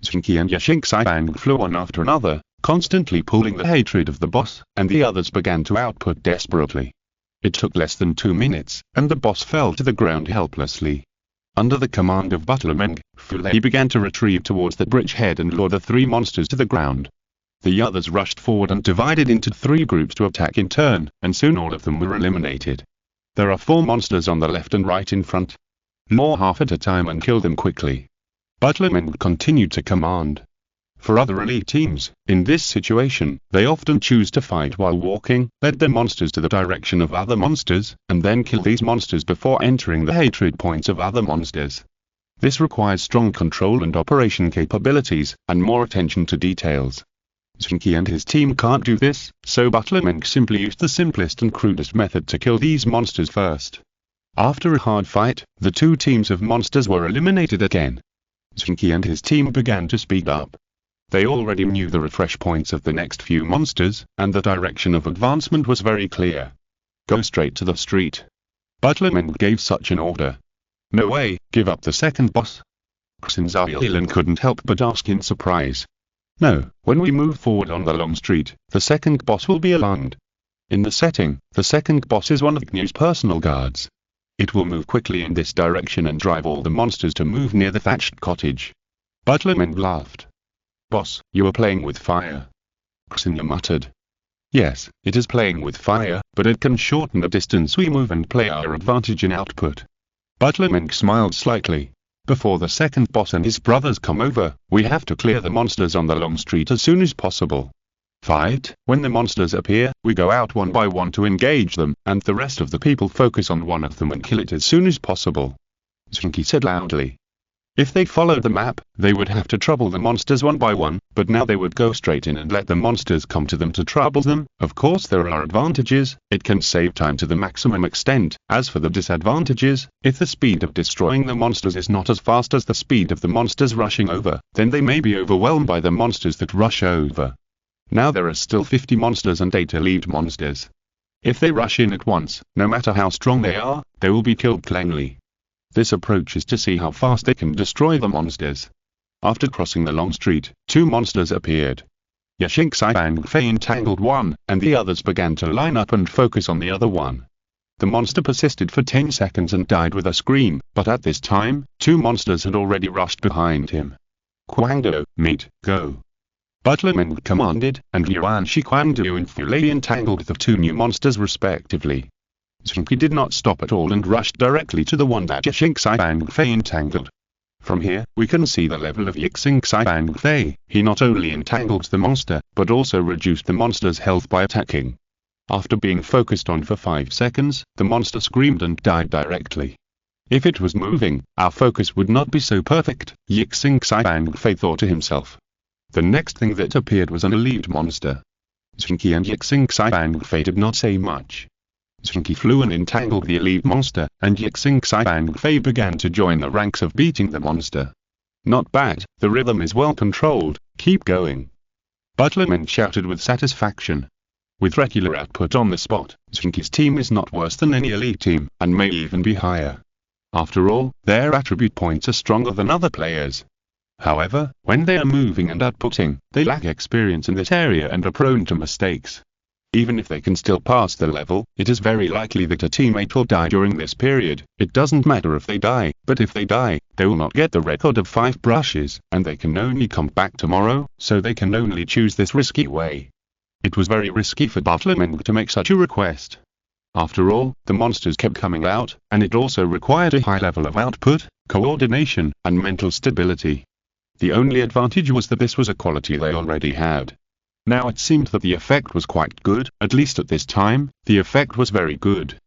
Zheng Qi and Zheng Qi flew one after another, constantly pulling the hatred of the boss, and the others began to output desperately. It took less than 2 minutes, and the boss fell to the ground helplessly. Under the command of Butler Zheng, Fulei began to retreat towards the bridge head and lure the 3 monsters to the ground. The others rushed forward and divided into 3 groups to attack in turn, and soon all of them were eliminated. There are 4 monsters on the left and right in front. Lure half at a time and kill them quickly. Butler Zheng continued to command. For other elite teams, in this situation, they often choose to fight while walking, lead their monsters to the direction of other monsters, and then kill these monsters before entering the hatred points of other monsters. This requires strong control and operation capabilities, and more attention to details. Zheng Qi and his team can't do this, so Zheng simply used the simplest and crudest method to kill these monsters first. After a hard fight, the two teams of monsters were eliminated again. Zheng Qi and his team began to speed up. They already knew the refresh points of the next few monsters, and the direction of advancement was very clear. Go straight to the street. Zheng gave such an order. No way, give up the second boss. Zheng couldn't help but ask in surprise. No, when we move forward on the long street, the second boss will be alarmed. In the setting, the second boss is one of Gnew's personal guards. It will move quickly in this direction and drive all the monsters to move near the thatched cottage. Zheng laughed. Boss, you are playing with fire. Zheng muttered. Yes, it is playing with fire, but it can shorten the distance we move and play our advantage in output. Zheng smiled slightly. Before the second boss and his brothers come over, we have to clear the monsters on the long street as soon as possible. Fight, when the monsters appear, we go out one by one to engage them, and the rest of the people focus on one of them and kill it as soon as possible. Zheng Qi said loudly. If they followed the map, they would have to trouble the monsters one by one, but now they would go straight in and let the monsters come to them to trouble them. Of course there are advantages, it can save time to the maximum extent. As for the disadvantages, if the speed of destroying the monsters is not as fast as the speed of the monsters rushing over, then they may be overwhelmed by the monsters that rush over. Now there are still 50 monsters and 8 elite monsters. If they rush in at once, no matter how strong they are, they will be killed cleanly. This approach is to see how fast they can destroy the monsters. After crossing the long street, 2 monsters appeared. Zheng Qi and Fei entangled one, and the others began to line up and focus on the other one. The monster persisted for 10 seconds and died with a scream, but at this time, 2 monsters had already rushed behind him. Guangdou, meet, go. Zheng commanded, and Yuan Shi Guangdou and Fu Lei entangled the 2 new monsters respectively. Zheng Qi did not stop at all and rushed directly to the one that Zheng Qi and Fei entangled. From here, we can see the level of Zheng Qi and Fei. He not only entangled the monster, but also reduced the monster's health by attacking. After being focused on for 5 seconds, the monster screamed and died directly. If it was moving, our focus would not be so perfect, Zheng Qi and Fei thought to himself. The next thing that appeared was an elite monster. Zheng Qi and Zheng Qi and Fei did not say much. Zheng Qi flew and entangled the elite monster, and Zheng Qi and Fei began to join the ranks of beating the monster. Not bad, the rhythm is well controlled, keep going. Zheng shouted with satisfaction. With regular output on the spot, Zheng Qi's team is not worse than any elite team, and may even be higher. After all, their attribute points are stronger than other players. However, when they are moving and outputting, they lack experience in this area and are prone to mistakes. Even if they can still pass the level, it is very likely that a teammate will die during this period. It doesn't matter if they die, but if they die, they will not get the record of 5 brushes, and they can only come back tomorrow, so they can only choose this risky way. It was very risky for Zheng to make such a request. After all, the monsters kept coming out, and it also required a high level of output, coordination, and mental stability. The only advantage was that this was a quality they already had. Now it seemed that the effect was quite good, at least at this time, the effect was very good.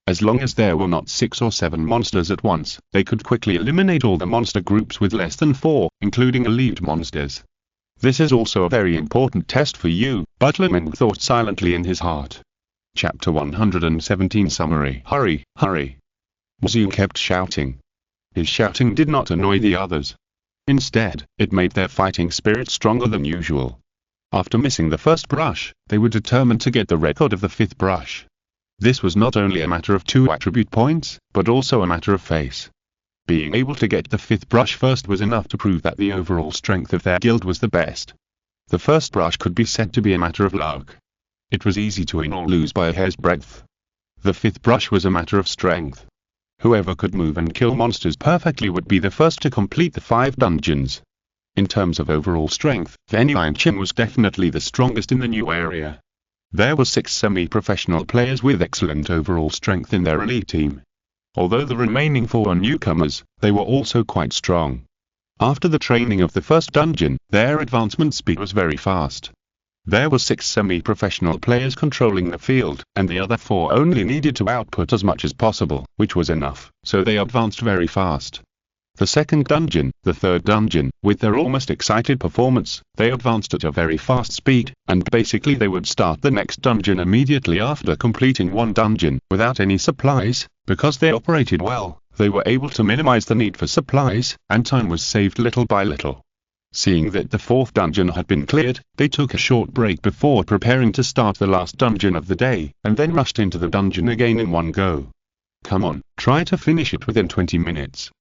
As long as there were not 6 or 7 monsters at once, they could quickly eliminate all the monster groups with less than 4, including elite monsters. This is also a very important test for you, Zheng thought silently in his heart. Chapter 117 Summary. Hurry, hurry. Zhu kept shouting. His shouting did not annoy the others. Instead, it made their fighting spirit stronger than usual. After missing the first brush, they were determined to get the record of the 5th brush. This was not only a matter of 2 attribute points, but also a matter of face. Being able to get the 5th brush first was enough to prove that the overall strength of their guild was the best. The first brush could be said to be a matter of luck. It was easy to win or lose by a hair's breadth. The 5th brush was a matter of strength. Whoever could move and kill monsters perfectly would be the first to complete the 5 dungeons. In terms of overall strength, Zheng Qi was definitely the strongest in the new area. There were 6 semi-professional players with excellent overall strength in their elite team. Although the remaining 4 were newcomers, they were also quite strong. After the training of the first dungeon, their advancement speed was very fast. There were 6 semi-professional players controlling the field, and the other 4 only needed to output as much as possible, which was enough, so they advanced very fast. The second dungeon, the third dungeon. With their almost excited performance, they advanced at a very fast speed, and basically they would start the next dungeon immediately after completing one dungeon, without any supplies. Because they operated well, they were able to minimize the need for supplies, and time was saved little by little. Seeing that the fourth dungeon had been cleared, they took a short break before preparing to start the last dungeon of the day, and then rushed into the dungeon again in one go. "Come on, try to finish it within 20 minutes.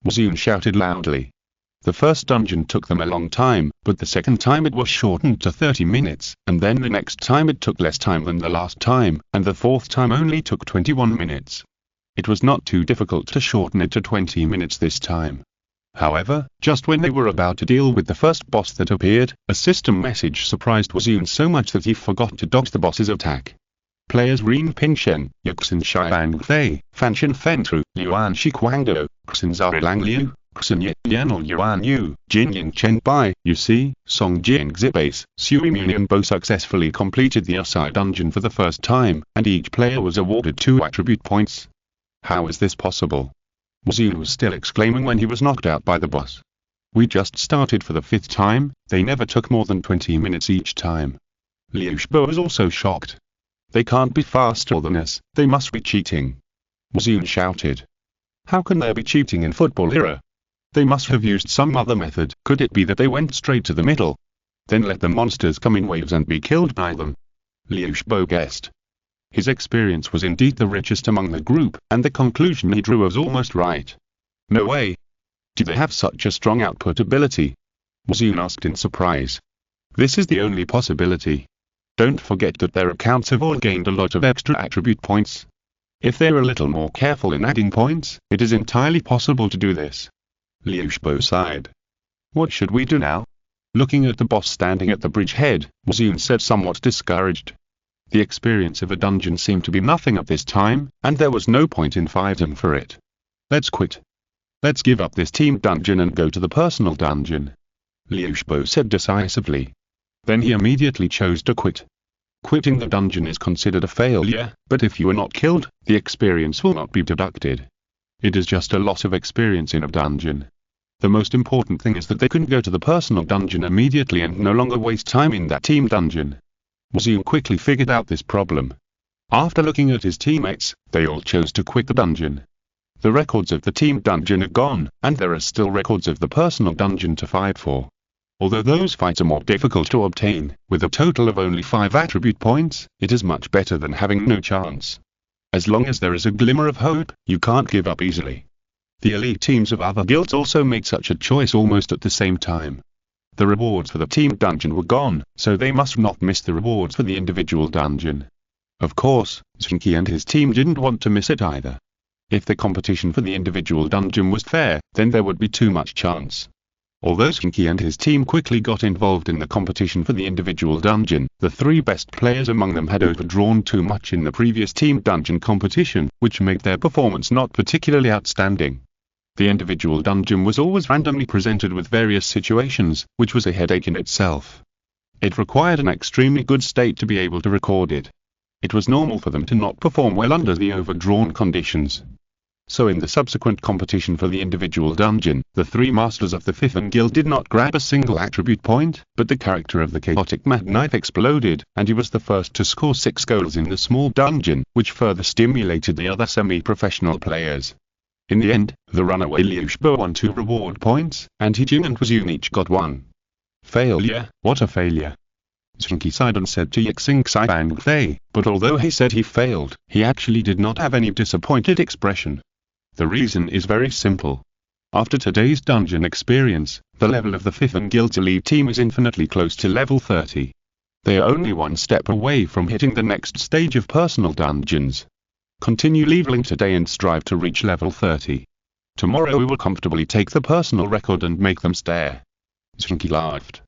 Zheng shouted loudly. The first dungeon took them a long time, but the second time it was shortened to 30 minutes, and then the next time it took less time than the last time, and the fourth time only took 21 minutes. It was not too difficult to shorten it to 20 minutes this time. However, just when they were about to deal with the first boss that appeared, a system message surprised Zheng so much that he forgot to dodge the boss's attack. Players Ren Pingshen, Yuxin Xiang Fei, Fanshan Fentru, Yuan Shi Guangdo, Xin Zarilang Liu, Xin Yanal Yuan Yu, Jin Yin Chen Bai, you see, Song Jing Zibase, Sui Munian Bo successfully completed the Asai dungeon for the first time, and each player was awarded 2 attribute points. How is this possible? Zheng was still exclaiming when he was knocked out by the boss. We just started for the 5th time, they never took more than 20 minutes each time. Liu Shibo was also shocked. They can't be faster than us, they must be cheating. Zheng shouted. How can there be cheating in football era? They must have used some other method. Could it be that they went straight to the middle? Then let the monsters come in waves and be killed by them? Liu Shibo guessed. His experience was indeed the richest among the group, and the conclusion he drew was almost right. No way. Do they have such a strong output ability? Zheng asked in surprise. This is the only possibility. Don't forget that their accounts have all gained a lot of extra attribute points. If they're a little more careful in adding points, it is entirely possible to do this. Liu Shibo sighed. What should we do now? Looking at the boss standing at the bridgehead, Zheng said somewhat discouraged. The experience of a dungeon seemed to be nothing at this time, and there was no point in fighting for it. Let's quit. Let's give up this team dungeon and go to the personal dungeon. Liu Shibo said decisively. Then he immediately chose to quit. Quitting the dungeon is considered a failure, but if you are not killed, the experience will not be deducted. It is just a loss of experience in a dungeon. The most important thing is that they can go to the personal dungeon immediately and no longer waste time in that team dungeon. Zheng quickly figured out this problem. After looking at his teammates, they all chose to quit the dungeon. The records of the team dungeon are gone, and there are still records of the personal dungeon to fight for. Although those fights are more difficult to obtain, with a total of only 5 attribute points, it is much better than having no chance. As long as there is a glimmer of hope, you can't give up easily. The elite teams of other guilds also made such a choice almost at the same time. The rewards for the team dungeon were gone, so they must not miss the rewards for the individual dungeon. Of course, Zheng Qi and his team didn't want to miss it either. If the competition for the individual dungeon was fair, then there would be too much chance. Although Zheng Qi and his team quickly got involved in the competition for the individual dungeon, the 3 best players among them had overdrawn too much in the previous team dungeon competition, which made their performance not particularly outstanding. The individual dungeon was always randomly presented with various situations, which was a headache in itself. It required an extremely good state to be able to record it. It was normal for them to not perform well under the overdrawn conditions. So in the subsequent competition for the individual dungeon, the 3 masters of the 5th guild did not grab a single attribute point, but the character of the chaotic Mad Knight exploded, and he was the first to score 6 goals in the small dungeon, which further stimulated the other semi-professional players. In the end, the runaway Liu Shibo won 2 reward points, and Jin and Zheng each got 1. Failure, what a failure. Zheng Qi sighed and said to Yuxin Xiang Fei, but although he said he failed, he actually did not have any disappointed expression. The reason is very simple. After today's dungeon experience, the level of the 5th guild's elite team is infinitely close to level 30. They are only 1 step away from hitting the next stage of personal dungeons. Continue leveling today and strive to reach level 30. Tomorrow we will comfortably take the personal record and make them stare. Zheng Qi laughed.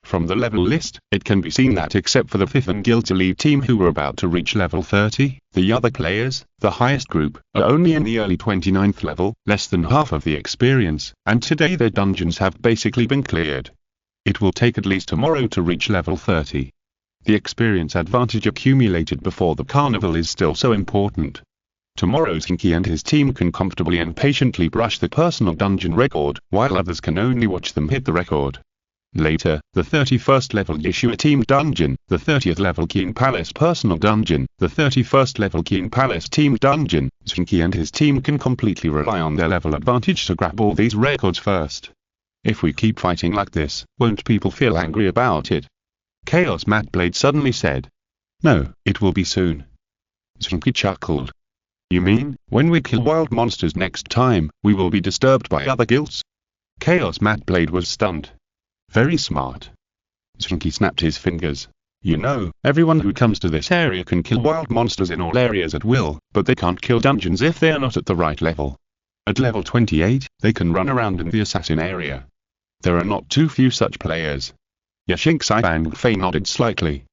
From the level list, it can be seen that except for the 5th guild's elite team who were about to reach level 30, the other players, the highest group, are only in the early 29th level, less than half of the experience, and today their dungeons have basically been cleared. It will take at least tomorrow to reach level 30. The experience advantage accumulated before the carnival is still so important. Tomorrow Zheng Qi and his team can comfortably and patiently brush the personal dungeon record, while others can only watch them hit the record. Later, the 31st level Yeshua team dungeon, the 30th level King Palace personal dungeon, the 31st level King Palace team dungeon. Zheng Qi and his team can completely rely on their level advantage to grab all these records first. If we keep fighting like this, won't people feel angry about it? Chaos Matt Blade suddenly said. No, it will be soon. Zheng Qi chuckled. You mean, when we kill wild monsters next time, we will be disturbed by other guilds? Chaos Matt Blade was stunned. Very smart. Zheng Qi snapped his fingers. You know, everyone who comes to this area can kill wild monsters in all areas at will, but they can't kill dungeons if they are not at the right level. At level 28, they can run around in the assassin area. There are not too few such players. Zheng Qi and Fei nodded slightly.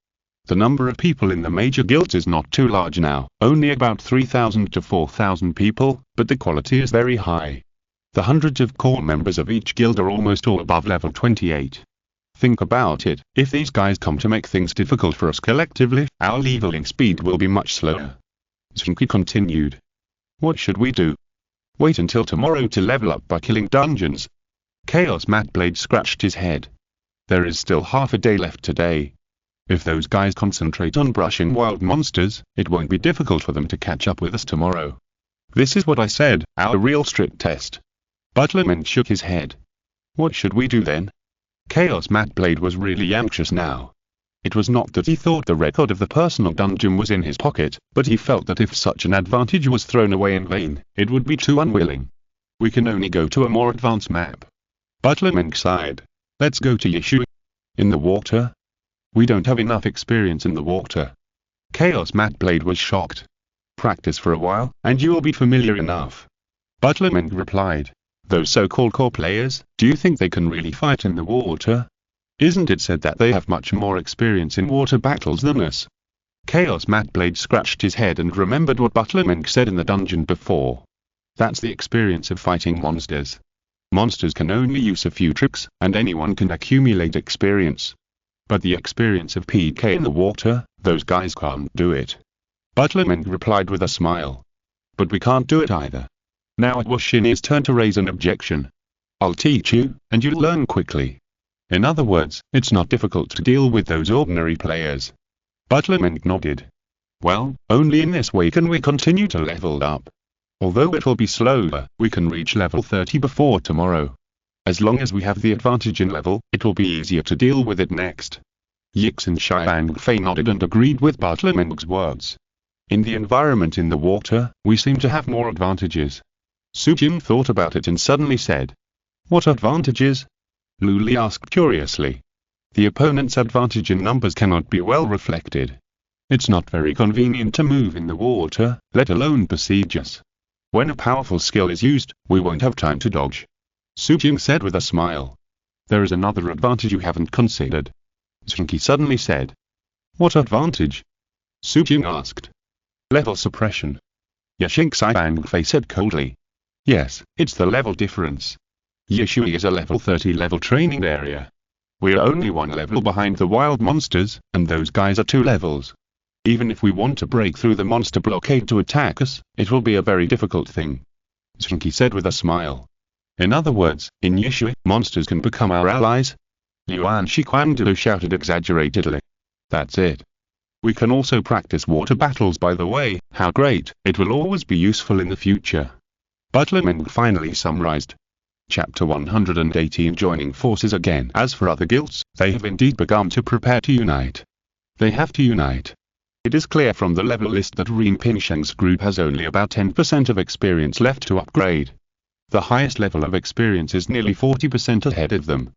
The number of people in the major guilds is not too large now, only about 3,000 to 4,000 people, but the quality is very high. The hundreds of core members of each guild are almost all above level 28. Think about it, if these guys come to make things difficult for us collectively, our leveling speed will be much slower. Zheng Qi continued. What should we do? Wait until tomorrow to level up by killing dungeons? Chaos Matt Blade scratched his head. There is still half a day left today. If those guys concentrate on brushing wild monsters, it won't be difficult for them to catch up with us tomorrow. This is what I said, our real strict test. Butlerman shook his head. What should we do then? Chaos Matt Blade was really anxious now. It was not that he thought the record of the personal dungeon was in his pocket, but he felt that if such an advantage was thrown away in vain, it would be too unwilling. We can only go to a more advanced map. Butlerman sighed. Let's go to Yeshua. In the water? We don't have enough experience in the water. Chaos Matt Blade was shocked. Practice for a while, and you will be familiar enough. Butlerman replied. Those so-called core players, do you think they can really fight in the water? Isn't it said that they have much more experience in water battles than us? Chaos Matt Blade scratched his head and remembered what Butlerman said in the dungeon before. That's the experience of fighting monsters. Monsters can only use a few tricks, and anyone can accumulate experience. But the experience of PK in the water, those guys can't do it. Butlerman replied with a smile. But we can't do it either. Now it was Shin's turn to raise an objection. I'll teach you, and you'll learn quickly. In other words, it's not difficult to deal with those ordinary players. Butlerman nodded. Well, only in this way can we continue to level up. Although it will be slower, we can reach level 30 before tomorrow. As long as we have the advantage in level, it will be easier to deal with it next. Yixin Shiang Fei nodded and agreed with Butlerman's words. In the environment in the water, we seem to have more advantages. Su Jing thought about it and suddenly said. What advantages? Lu Li asked curiously. The opponent's advantage in numbers cannot be well reflected. It's not very convenient to move in the water, let alone besiege us. When a powerful skill is used, we won't have time to dodge. Su Jing said with a smile. There is another advantage you haven't considered. Zheng Qi suddenly said. What advantage? Su Jing asked. Level suppression. Zheng Qi and Fei said coldly. Yes, it's the level difference. Yeshui is a level 30 level training area. We're only one level behind the wild monsters, and those guys are 2 levels. Even if we want to break through the monster blockade to attack us, it will be a very difficult thing. Zheng Qi said with a smile. In other words, in Yeshui, monsters can become our allies. Yuan Shiquangdu shouted exaggeratedly. That's it. We can also practice water battles by the way, how great, it will always be useful in the future. Butlerman finally summarized. Chapter 118 Joining forces again. As for other guilds, they have indeed begun to prepare to unite. They have to unite. It is clear from the level list that Rin Pinsheng's group has only about 10% of experience left to upgrade. The highest level of experience is nearly 40% ahead of them.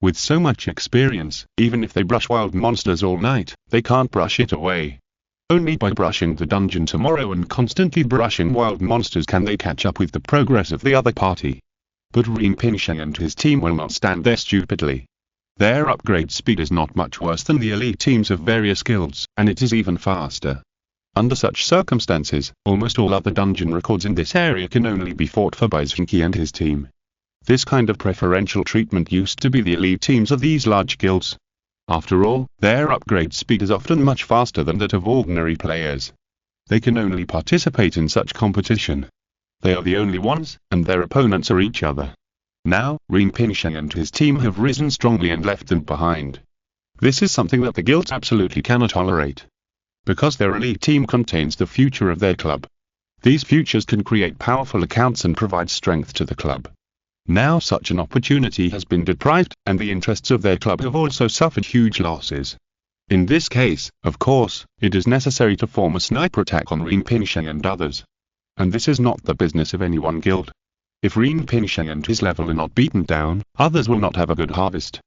With so much experience, even if they brush wild monsters all night, they can't brush it away. Only by brushing the dungeon tomorrow and constantly brushing wild monsters can they catch up with the progress of the other party. But Rin Pinsheng and his team will not stand there stupidly. Their upgrade speed is not much worse than the elite teams of various guilds, and it is even faster. Under such circumstances, almost all other dungeon records in this area can only be fought for by Zheng Qi and his team. This kind of preferential treatment used to be the elite teams of these large guilds. After all, their upgrade speed is often much faster than that of ordinary players. They can only participate in such competition. They are the only ones, and their opponents are each other. Now, Rinpoche and his team have risen strongly and left them behind. This is something that the guilds absolutely cannot tolerate. Because their elite team contains the future of their club. These futures can create powerful accounts and provide strength to the club. Now such an opportunity has been deprived, and the interests of their club have also suffered huge losses. In this case, of course, it is necessary to form a sniper attack on Rinpoche and others. And this is not the business of any one guild. If Rinpoche and his level are not beaten down, others will not have a good harvest.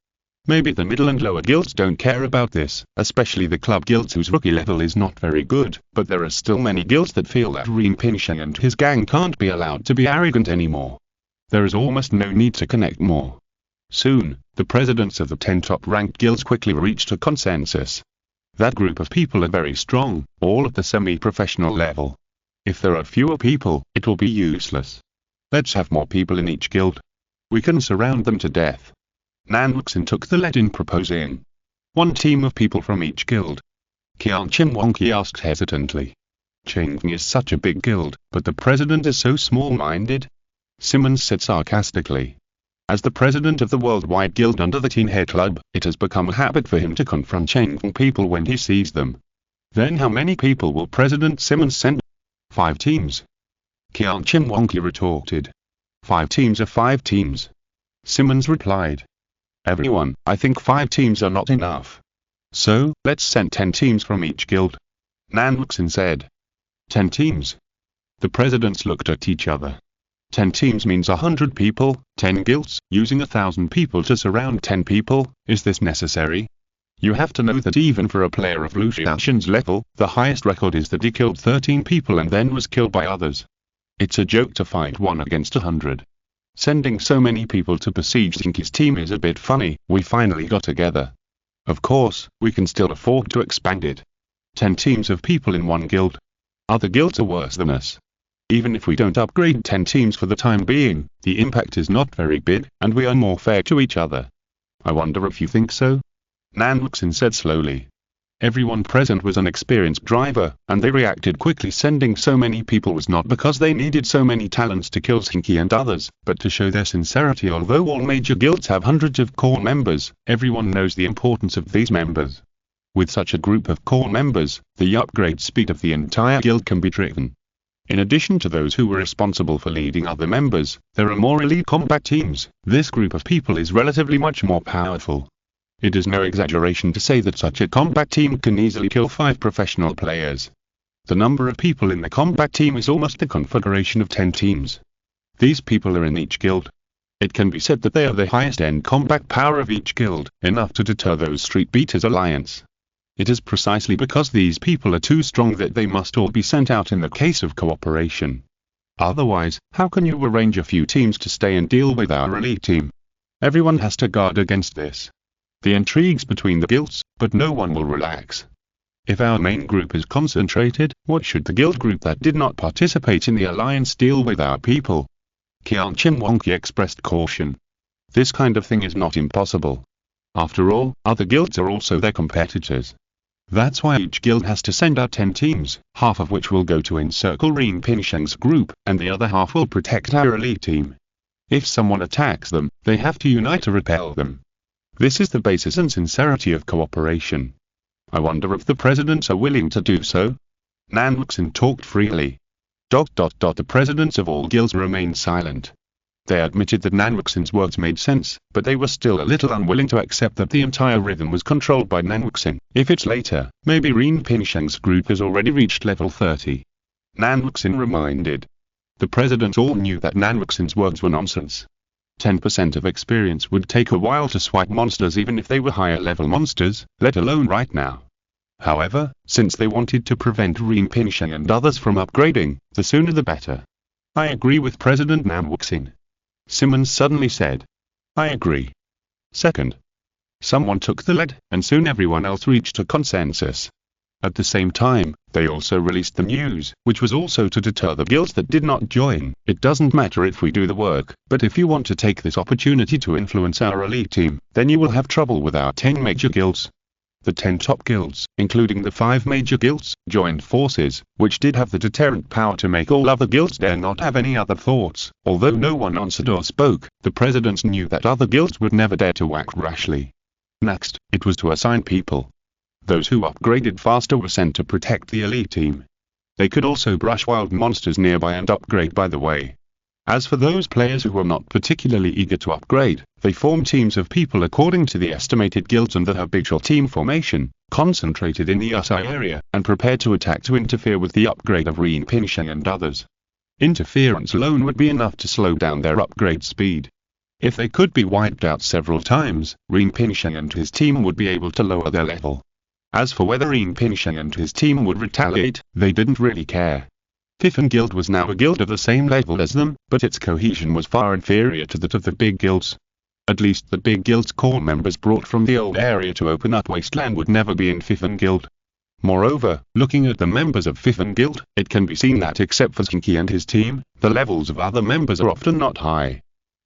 Maybe the middle and lower guilds don't care about this, especially the club guilds whose rookie level is not very good, but there are still many guilds that feel that Rinpoche and his gang can't be allowed to be arrogant anymore. There is almost no need to connect more. Soon, the presidents of the 10 top-ranked guilds quickly reached a consensus. That group of people are very strong, all at the semi-professional level. If there are fewer people, it will be useless. Let's have more people in each guild. We can surround them to death. Nanwuxin took the lead in proposing. One team of people from each guild. Qianqi asked hesitantly. Zheng is such a big guild, but the president is so small-minded. Simmons said sarcastically. As the president of the worldwide guild under the Teen Hair Club, it has become a habit for him to confront Zheng people when he sees them. Then how many people will President Simmons send? 5 teams. Qianqi retorted. 5 teams are 5 teams. Simmons replied. Everyone, I think 5 teams are not enough. So, let's send 10 teams from each guild. Nanwuxin said. 10 teams. The presidents looked at each other. 10 teams means 100 people, 10 guilds, using 1,000 people to surround 10 people, is this necessary? You have to know that even for a player of Lu Xiaoxin's level, the highest record is that he killed 13 people and then was killed by others. It's a joke to fight 1 against 100. Sending so many people to besiege Zheng Qi's team is a bit funny. We finally got together. Of course, we can still afford to expand it. 10 teams of people in one guild. Other guilds are worse than us. Even if we don't upgrade 10 teams for the time being, the impact is not very big, and we are more fair to each other. I wonder if you think so? Nanwuxin said slowly. Everyone present was an experienced driver, and they reacted quickly. Sending so many people was not because they needed so many talents to kill Zheng Qi and others, but to show their sincerity. Although all major guilds have hundreds of core members, everyone knows the importance of these members. With such a group of core members, the upgrade speed of the entire guild can be driven. In addition to those who were responsible for leading other members, there are more elite combat teams. This group of people is relatively much more powerful. It is no exaggeration to say that such a combat team can easily kill 5 professional players. The number of people in the combat team is almost the configuration of 10 teams. These people are in each guild. It can be said that they are the highest end combat power of each guild, enough to deter those Street Beaters Alliance. It is precisely because these people are too strong that they must all be sent out in the case of cooperation. Otherwise, how can you arrange a few teams to stay and deal with our elite team? Everyone has to guard against this. The intrigues between the guilds, but no one will relax. If our main group is concentrated, what should the guild group that did not participate in the alliance deal with our people? Qianqi expressed caution. This kind of thing is not impossible. After all, other guilds are also their competitors. That's why each guild has to send out 10 teams, half of which will go to encircle Rinpoche's group, and the other half will protect our elite team. If someone attacks them, they have to unite to repel them. This is the basis and sincerity of cooperation. I wonder if the presidents are willing to do so? Nanwuxin talked freely. The presidents of all guilds remained silent. They admitted that Nanwuxin's words made sense, but they were still a little unwilling to accept that the entire rhythm was controlled by Nanwuxin. If it's later, maybe Rinpoche's group has already reached level 30. Nanwuxin reminded. The presidents all knew that Nanwuxin's words were nonsense. 10% of experience would take a while to swipe monsters even if they were higher level monsters, let alone right now. However, since they wanted to prevent Rinpoche and others from upgrading, the sooner the better. I agree with President Nanwuxin. Simmons suddenly said. I agree. Second. Someone took the lead, and soon everyone else reached a consensus. At the same time, they also released the news, which was also to deter the guilds that did not join. It doesn't matter if we do the work, but if you want to take this opportunity to influence our elite team, then you will have trouble with our 10 major guilds. The 10 top guilds, including the 5 major guilds, joined forces, which did have the deterrent power to make all other guilds dare not have any other thoughts. Although no one answered or spoke, the presidents knew that other guilds would never dare to act rashly. Next, it was to assign people. Those who upgraded faster were sent to protect the elite team. They could also brush wild monsters nearby and upgrade by the way. As for those players who were not particularly eager to upgrade, they formed teams of people according to the estimated guilds and the habitual team formation, concentrated in the SI area, and prepared to attack to interfere with the upgrade of Ren Pinsheng and others. Interference alone would be enough to slow down their upgrade speed. If they could be wiped out several times, Ren Pinsheng and his team would be able to lower their level. As for whether Ren Pinsheng and his team would retaliate, they didn't really care. Fifth Guild was now a guild of the same level as them, but its cohesion was far inferior to that of the big guilds. At least the big guild's core members brought from the old area to open up wasteland would never be in Fifth Guild. Moreover, looking at the members of Fifth Guild, it can be seen that except for Zheng Qi and his team, the levels of other members are often not high.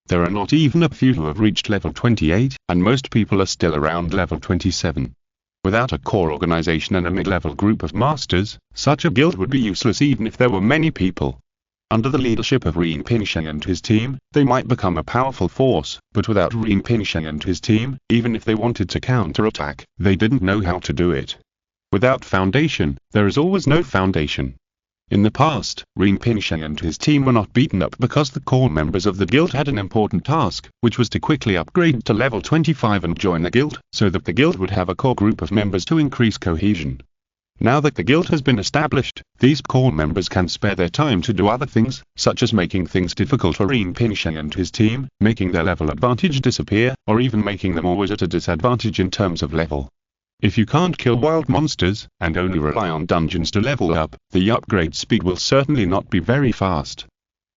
There are not even a few who have reached level 28, and most people are still around level 27. Without a core organization and a mid-level group of masters, such a guild would be useless even if there were many people. Under the leadership of Ren Pinsheng and his team, they might become a powerful force, but without Ren Pinsheng and his team, even if they wanted to counterattack, they didn't know how to do it. Without foundation, there is always no foundation. In the past, Ren Pinsheng and his team were not beaten up because the core members of the guild had an important task, which was to quickly upgrade to level 25 and join the guild, so that the guild would have a core group of members to increase cohesion. Now that the guild has been established, these core members can spare their time to do other things, such as making things difficult for Ren Pinsheng and his team, making their level advantage disappear, or even making them always at a disadvantage in terms of level. If you can't kill wild monsters, and only rely on dungeons to level up, the upgrade speed will certainly not be very fast.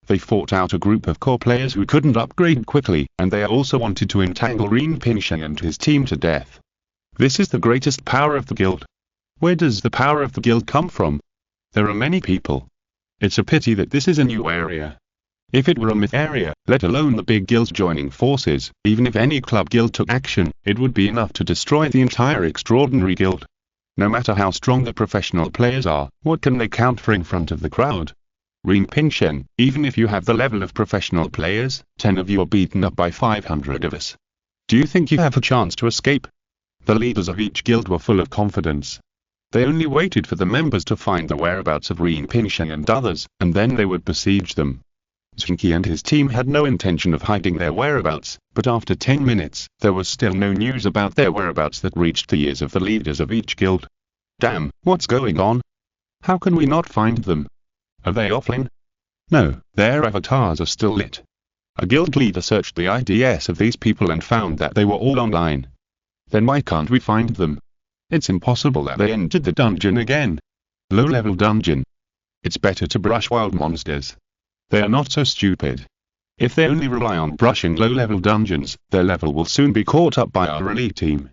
They fought out a group of core players who couldn't upgrade quickly, and they also wanted to entangle Ren Pinsheng and his team to death. This is the greatest power of the guild. Where does the power of the guild come from? There are many people. It's a pity that this is a new area. If it were a myth area, let alone the big guilds joining forces, even if any club guild took action, it would be enough to destroy the entire extraordinary guild. No matter how strong the professional players are, what can they counter in front of the crowd? Ren Pinsheng, even if you have the level of professional players, 10 of you are beaten up by 500 of us. Do you think you have a chance to escape? The leaders of each guild were full of confidence. They only waited for the members to find the whereabouts of Ren Pinsheng and others, and then they would besiege them. Zheng Qi and his team had no intention of hiding their whereabouts, but after 10 minutes, there was still no news about their whereabouts that reached the ears of the leaders of each guild. Damn, what's going on? How can we not find them? Are they offline? No, their avatars are still lit. A guild leader searched the IDs of these people and found that they were all online. Then why can't we find them? It's impossible that they entered the dungeon again. Low-level dungeon. It's better to brush wild monsters. They are not so stupid. If they only rely on brushing low-level dungeons, their level will soon be caught up by our elite team.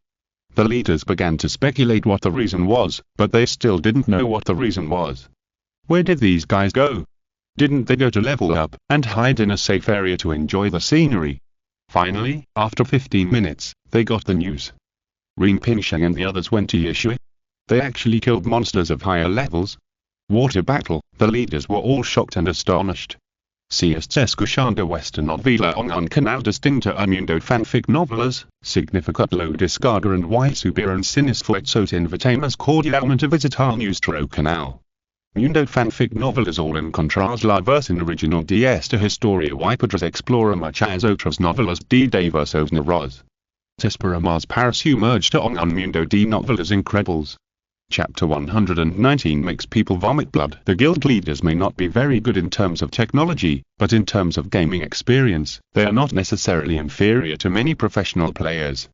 The leaders began to speculate what the reason was, but they still didn't know what the reason was. Where did these guys go? Didn't they go to level up, and hide in a safe area to enjoy the scenery? Finally, after 15 minutes, they got the news. Ren Pinsheng and the others went to Yishui. They actually killed monsters of higher levels. Water battle, the leaders were all shocked and astonished. CS Escuchando Western Novela on Canal Distinta Mundo Fanfic Novelas, Significat Lo Descarga and Y Superan Sinisfuetzot Invitamos Cordialmente Visitar Nuestro Canal. Mundo Fanfic Novelas all encontras la versión original de esta historia y podrás explorar muchas otras novelas de diversos narradores. Te esperamos para sumergirte en un mundo de novelas increíbles. Chapter 119 makes people vomit blood. The guild leaders may not be very good in terms of technology, but in terms of gaming experience, they are not necessarily inferior to many professional players.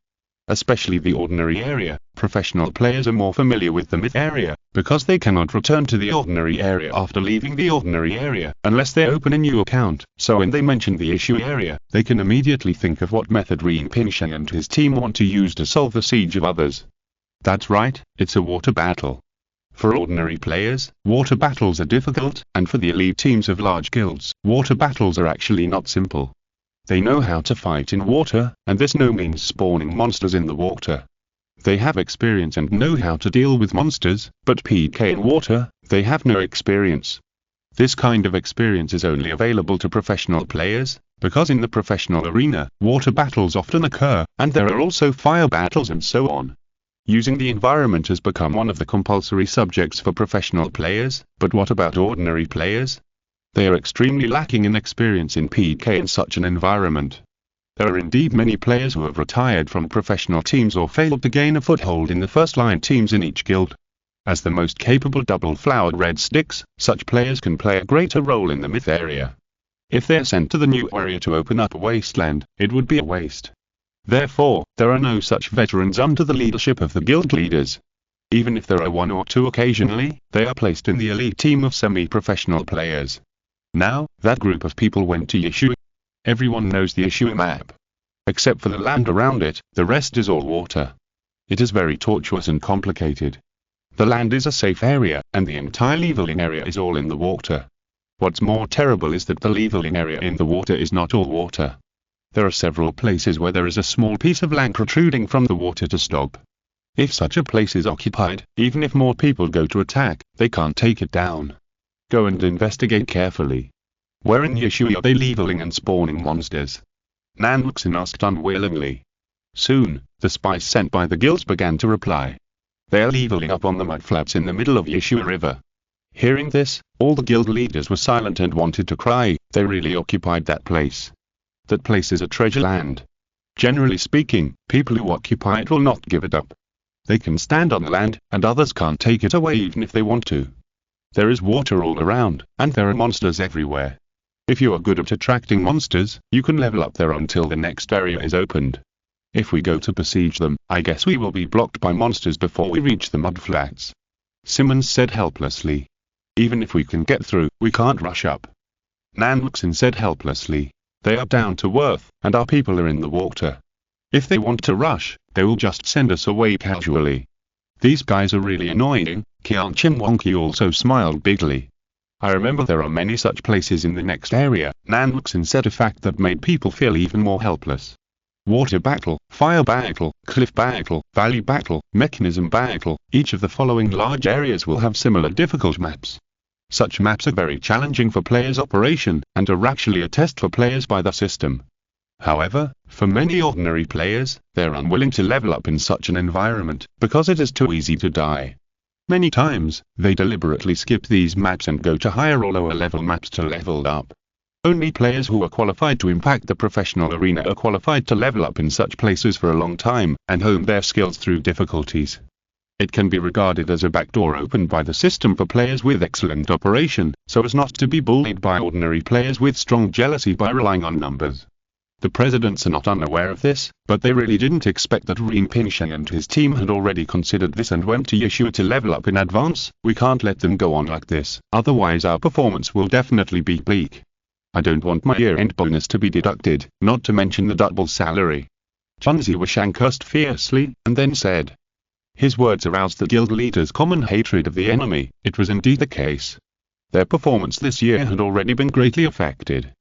Especially the ordinary area, professional players are more familiar with the myth area, because they cannot return to the ordinary area after leaving the ordinary area, unless they open a new account, so when they mention the issue area, they can immediately think of what method Ren Pinsheng and his team want to use to solve the siege of others. That's right, it's a water battle. For ordinary players, water battles are difficult, and for the elite teams of large guilds, water battles are actually not simple. They know how to fight in water, and this no means spawning monsters in the water. They have experience and know how to deal with monsters, but PK in water, they have no experience. This kind of experience is only available to professional players, because in the professional arena, water battles often occur, and there are also fire battles and so on. Using the environment has become one of the compulsory subjects for professional players, but what about ordinary players? They are extremely lacking in experience in PK in such an environment. There are indeed many players who have retired from professional teams or failed to gain a foothold in the first-line teams in each guild. As the most capable double-flowered red sticks, such players can play a greater role in the myth area. If they are sent to the new area to open up a wasteland, it would be a waste. Therefore, there are no such veterans under the leadership of the guild leaders. Even if there are one or two occasionally, they are placed in the elite team of semi-professional players. Now, that group of people went to Yishui. Everyone knows the Yishui map. Except for the land around it, the rest is all water. It is very tortuous and complicated. The land is a safe area, and the entire leveling area is all in the water. What's more terrible is that the leveling area in the water is not all water. There are several places where there is a small piece of land protruding from the water to stop. If such a place is occupied, even if more people go to attack, they can't take it down. Go and investigate carefully. Where in Yishui are they leveling and spawning monsters? Nanluxin asked unwillingly. Soon, the spies sent by the guilds began to reply. They are leveling up on the mudflats in the middle of Yishui River. Hearing this, all the guild leaders were silent and wanted to cry. They really occupied that place. That place is a treasure land. Generally speaking, people who occupy it will not give it up. They can stand on the land, and others can't take it away even if they want to. There is water all around, and there are monsters everywhere. If you are good at attracting monsters, you can level up there until the next area is opened. If we go to besiege them, I guess we will be blocked by monsters before we reach the mudflats. Simmons said helplessly. Even if we can get through, we can't rush up. Nanluxin said helplessly. They are down to earth, and our people are in the water. If they want to rush, they will just send us away casually. These guys are really annoying. Zheng Qi also smiled bigly. I remember there are many such places in the next area, Nanluxin said, a fact that made people feel even more helpless. Water battle, fire battle, cliff battle, valley battle, mechanism battle, each of the following large areas will have similar difficult maps. Such maps are very challenging for players' operation, and are actually a test for players by the system. However, for many ordinary players, they are unwilling to level up in such an environment, because it is too easy to die. Many times, they deliberately skip these maps and go to higher or lower level maps to level up. Only players who are qualified to impact the professional arena are qualified to level up in such places for a long time, and hone their skills through difficulties. It can be regarded as a backdoor opened by the system for players with excellent operation, so as not to be bullied by ordinary players with strong jealousy by relying on numbers. The presidents are not unaware of this, but they really didn't expect that Rinpoche and his team had already considered this and went to Yishui to level up in advance. We can't let them go on like this, otherwise our performance will definitely be bleak. I don't want my year-end bonus to be deducted, not to mention the double salary. Chunzi Washang cursed fiercely, and then said. His words aroused the guild leaders' common hatred of the enemy. It was indeed the case. Their performance this year had already been greatly affected.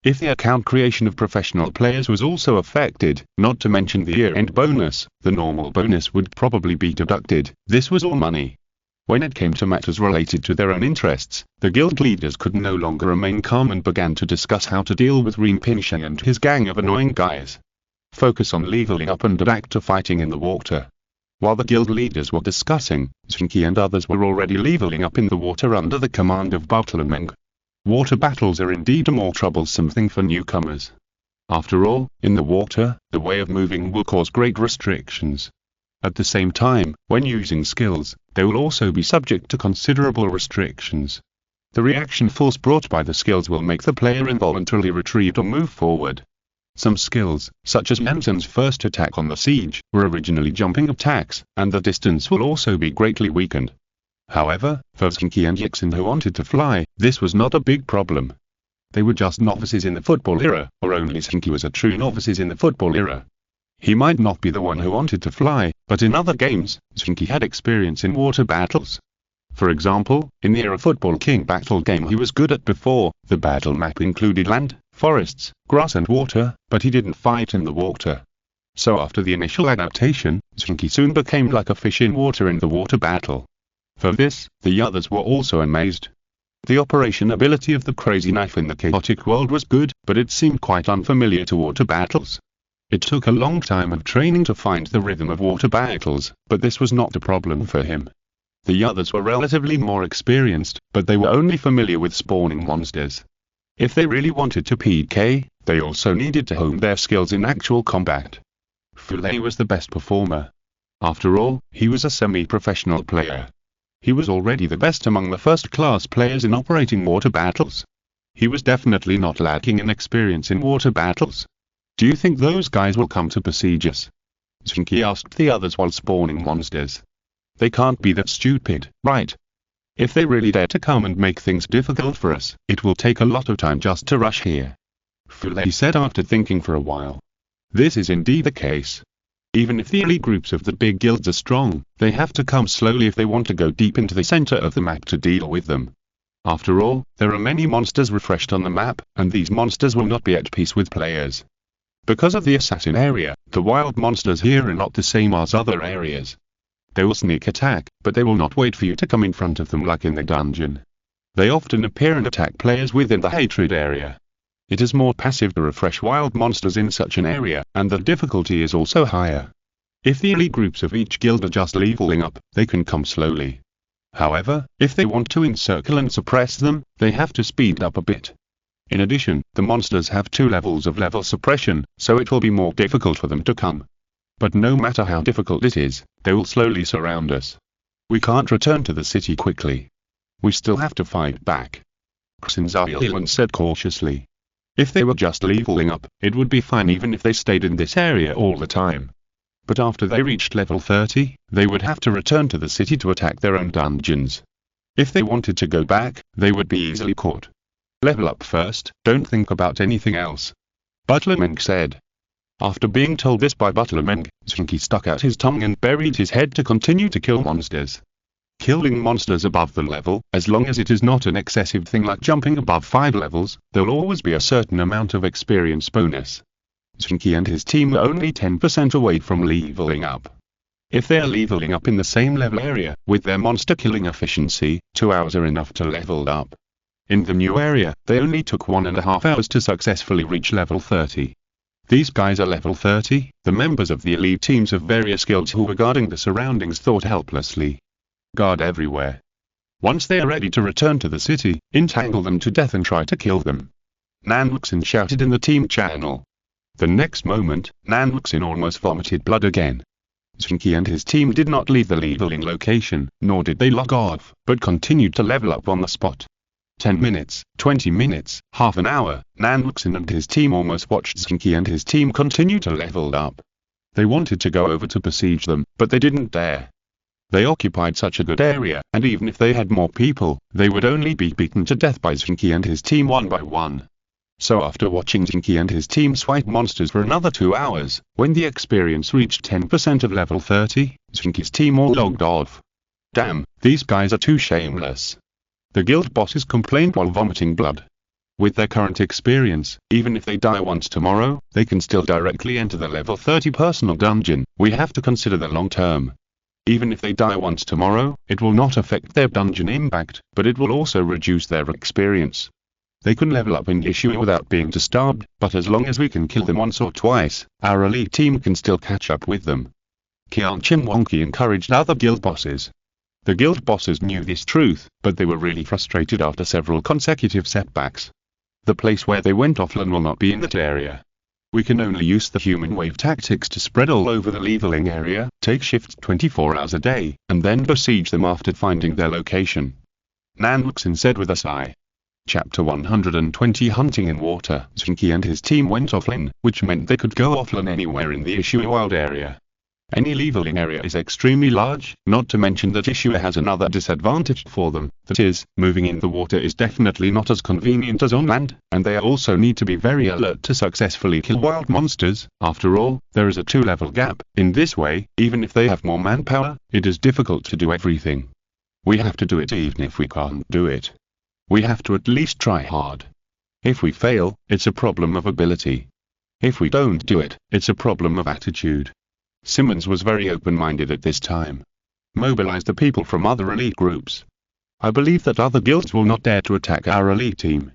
If the account creation of professional players was also affected, not to mention the year-end bonus, the normal bonus would probably be deducted. This was all money. When it came to matters related to their own interests, the guild leaders could no longer remain calm and began to discuss how to deal with Rinpoche and his gang of annoying guys. Focus on leveling up and back to fighting in the water. While the guild leaders were discussing, Zheng Qi and others were already leveling up in the water under the command of Bartolomeng. Water battles are indeed a more troublesome thing for newcomers. After all, in the water, the way of moving will cause great restrictions. At the same time, when using skills, they will also be subject to considerable restrictions. The reaction force brought by the skills will make the player involuntarily retreat or move forward. Some skills, such as Nansen's first attack on the siege, were originally jumping attacks, and the distance will also be greatly weakened. However, for Zheng Qi and Yixin who wanted to fly, this was not a big problem. They were just novices in the football era, or only Zheng Qi was a true novice in the football era. He might not be the one who wanted to fly, but in other games, Zheng Qi had experience in water battles. For example, in the Era Football King battle game he was good at before. The battle map included land, forests, grass and water, but he didn't fight in the water. So after the initial adaptation, Zheng Qi soon became like a fish in water in the water battle. For this, the others were also amazed. The operation ability of the crazy knife in the chaotic world was good, but it seemed quite unfamiliar to water battles. It took a long time of training to find the rhythm of water battles, but this was not a problem for him. The others were relatively more experienced, but they were only familiar with spawning monsters. If they really wanted to PK, they also needed to hone their skills in actual combat. Fulei was the best performer. After all, he was a semi-professional player. He was already the best among the first-class players in operating water battles. He was definitely not lacking in experience in water battles. Do you think those guys will come to besiege us? Zheng Qi asked the others while spawning monsters. They can't be that stupid, right? If they really dare to come and make things difficult for us, it will take a lot of time just to rush here. Fulei said after thinking for a while. This is indeed the case. Even if the elite groups of the big guilds are strong, they have to come slowly if they want to go deep into the center of the map to deal with them. After all, there are many monsters refreshed on the map, and these monsters will not be at peace with players. Because of the assassin area, the wild monsters here are not the same as other areas. They will sneak attack, but they will not wait for you to come in front of them like in the dungeon. They often appear and attack players within the hatred area. It is more passive to refresh wild monsters in such an area, and the difficulty is also higher. If the elite groups of each guild are just leveling up, they can come slowly. However, if they want to encircle and suppress them, they have to speed up a bit. In addition, the monsters have 2 levels of level suppression, so it will be more difficult for them to come. But no matter how difficult it is, they will slowly surround us. We can't return to the city quickly. We still have to fight back. Xinzailan said cautiously. If they were just leveling up, it would be fine even if they stayed in this area all the time. But after they reached level 30, they would have to return to the city to attack their own dungeons. If they wanted to go back, they would be easily caught. Level up first, don't think about anything else. Butler Meng said. After being told this by Butler Meng, Zheng Qi stuck out his tongue and buried his head to continue to kill monsters. Killing monsters above the level, as long as it is not an excessive thing like jumping above 5 levels, there will always be a certain amount of experience bonus. Zheng Qi and his team are only 10% away from leveling up. If they are leveling up in the same level area, with their monster killing efficiency, 2 hours are enough to level up. In the new area, they only took 1.5 hours to successfully reach level 30. These guys are level 30, the members of the elite teams of various guilds who were guarding the surroundings thought helplessly. Guard everywhere. Once they are ready to return to the city, entangle them to death and try to kill them. Nanluxin shouted in the team channel. The next moment, Nanluxin almost vomited blood again. Zheng Qi and his team did not leave the leveling location, nor did they log off, but continued to level up on the spot. 10 minutes, 20 minutes, half an hour, Nanluxin and his team almost watched Zheng Qi and his team continue to level up. They wanted to go over to besiege them, but they didn't dare. They occupied such a good area, and even if they had more people, they would only be beaten to death by Zheng Qi and his team one by one. So after watching Zheng Qi and his team swipe monsters for another 2 hours, when the experience reached 10% of level 30, Zheng Qi's team all logged off. Damn, these guys are too shameless. The guild bosses complained while vomiting blood. With their current experience, even if they die once tomorrow, they can still directly enter the level 30 personal dungeon. We have to consider the long term. Even if they die once tomorrow, it will not affect their dungeon impact, but it will also reduce their experience. They can level up in issue without being disturbed, but as long as we can kill them once or twice, our elite team can still catch up with them. Qianqin Wangqi encouraged other guild bosses. The guild bosses knew this truth, but they were really frustrated after several consecutive setbacks. The place where they went offline will not be in that area. We can only use the human wave tactics to spread all over the leveling area, take shifts 24 hours a day, and then besiege them after finding their location. Nanluxin said with a sigh. Chapter 120 Hunting in Water. Zheng Qi and his team went offline, which meant they could go offline anywhere in the Ishua wild area. Any leveling area is extremely large, not to mention that Ishua has another disadvantage for them, that is, moving in the water is definitely not as convenient as on land, and they also need to be very alert to successfully kill wild monsters. After all, there is a 2-level gap. In this way, even if they have more manpower, it is difficult to do everything. We have to do it even if we can't do it. We have to at least try hard. If we fail, it's a problem of ability. If we don't do it, it's a problem of attitude. Simmons was very open-minded at this time. Mobilize the people from other elite groups. I believe that other guilds will not dare to attack our elite team.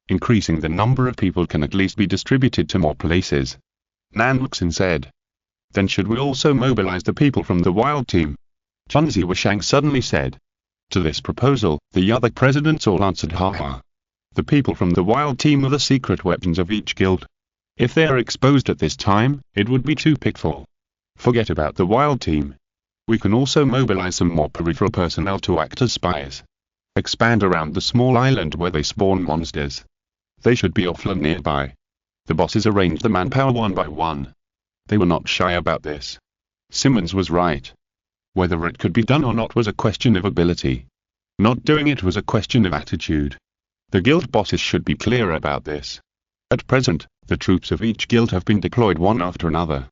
Increasing the number of people can at least be distributed to more places. Nanwuxin said. Then should we also mobilize the people from the wild team? Chunzi Wishang suddenly said. To this proposal, the other presidents all answered haha. The people from the wild team are the secret weapons of each guild. If they are exposed at this time, it would be too pitiful. Forget about the wild team. We can also mobilize some more peripheral personnel to act as spies. Expand around the small island where they spawn monsters. They should be offline nearby. The bosses arranged the manpower one by one. They were not shy about this. Simmons was right. Whether it could be done or not was a question of ability. Not doing it was a question of attitude. The guild bosses should be clear about this. At present, the troops of each guild have been deployed one after another.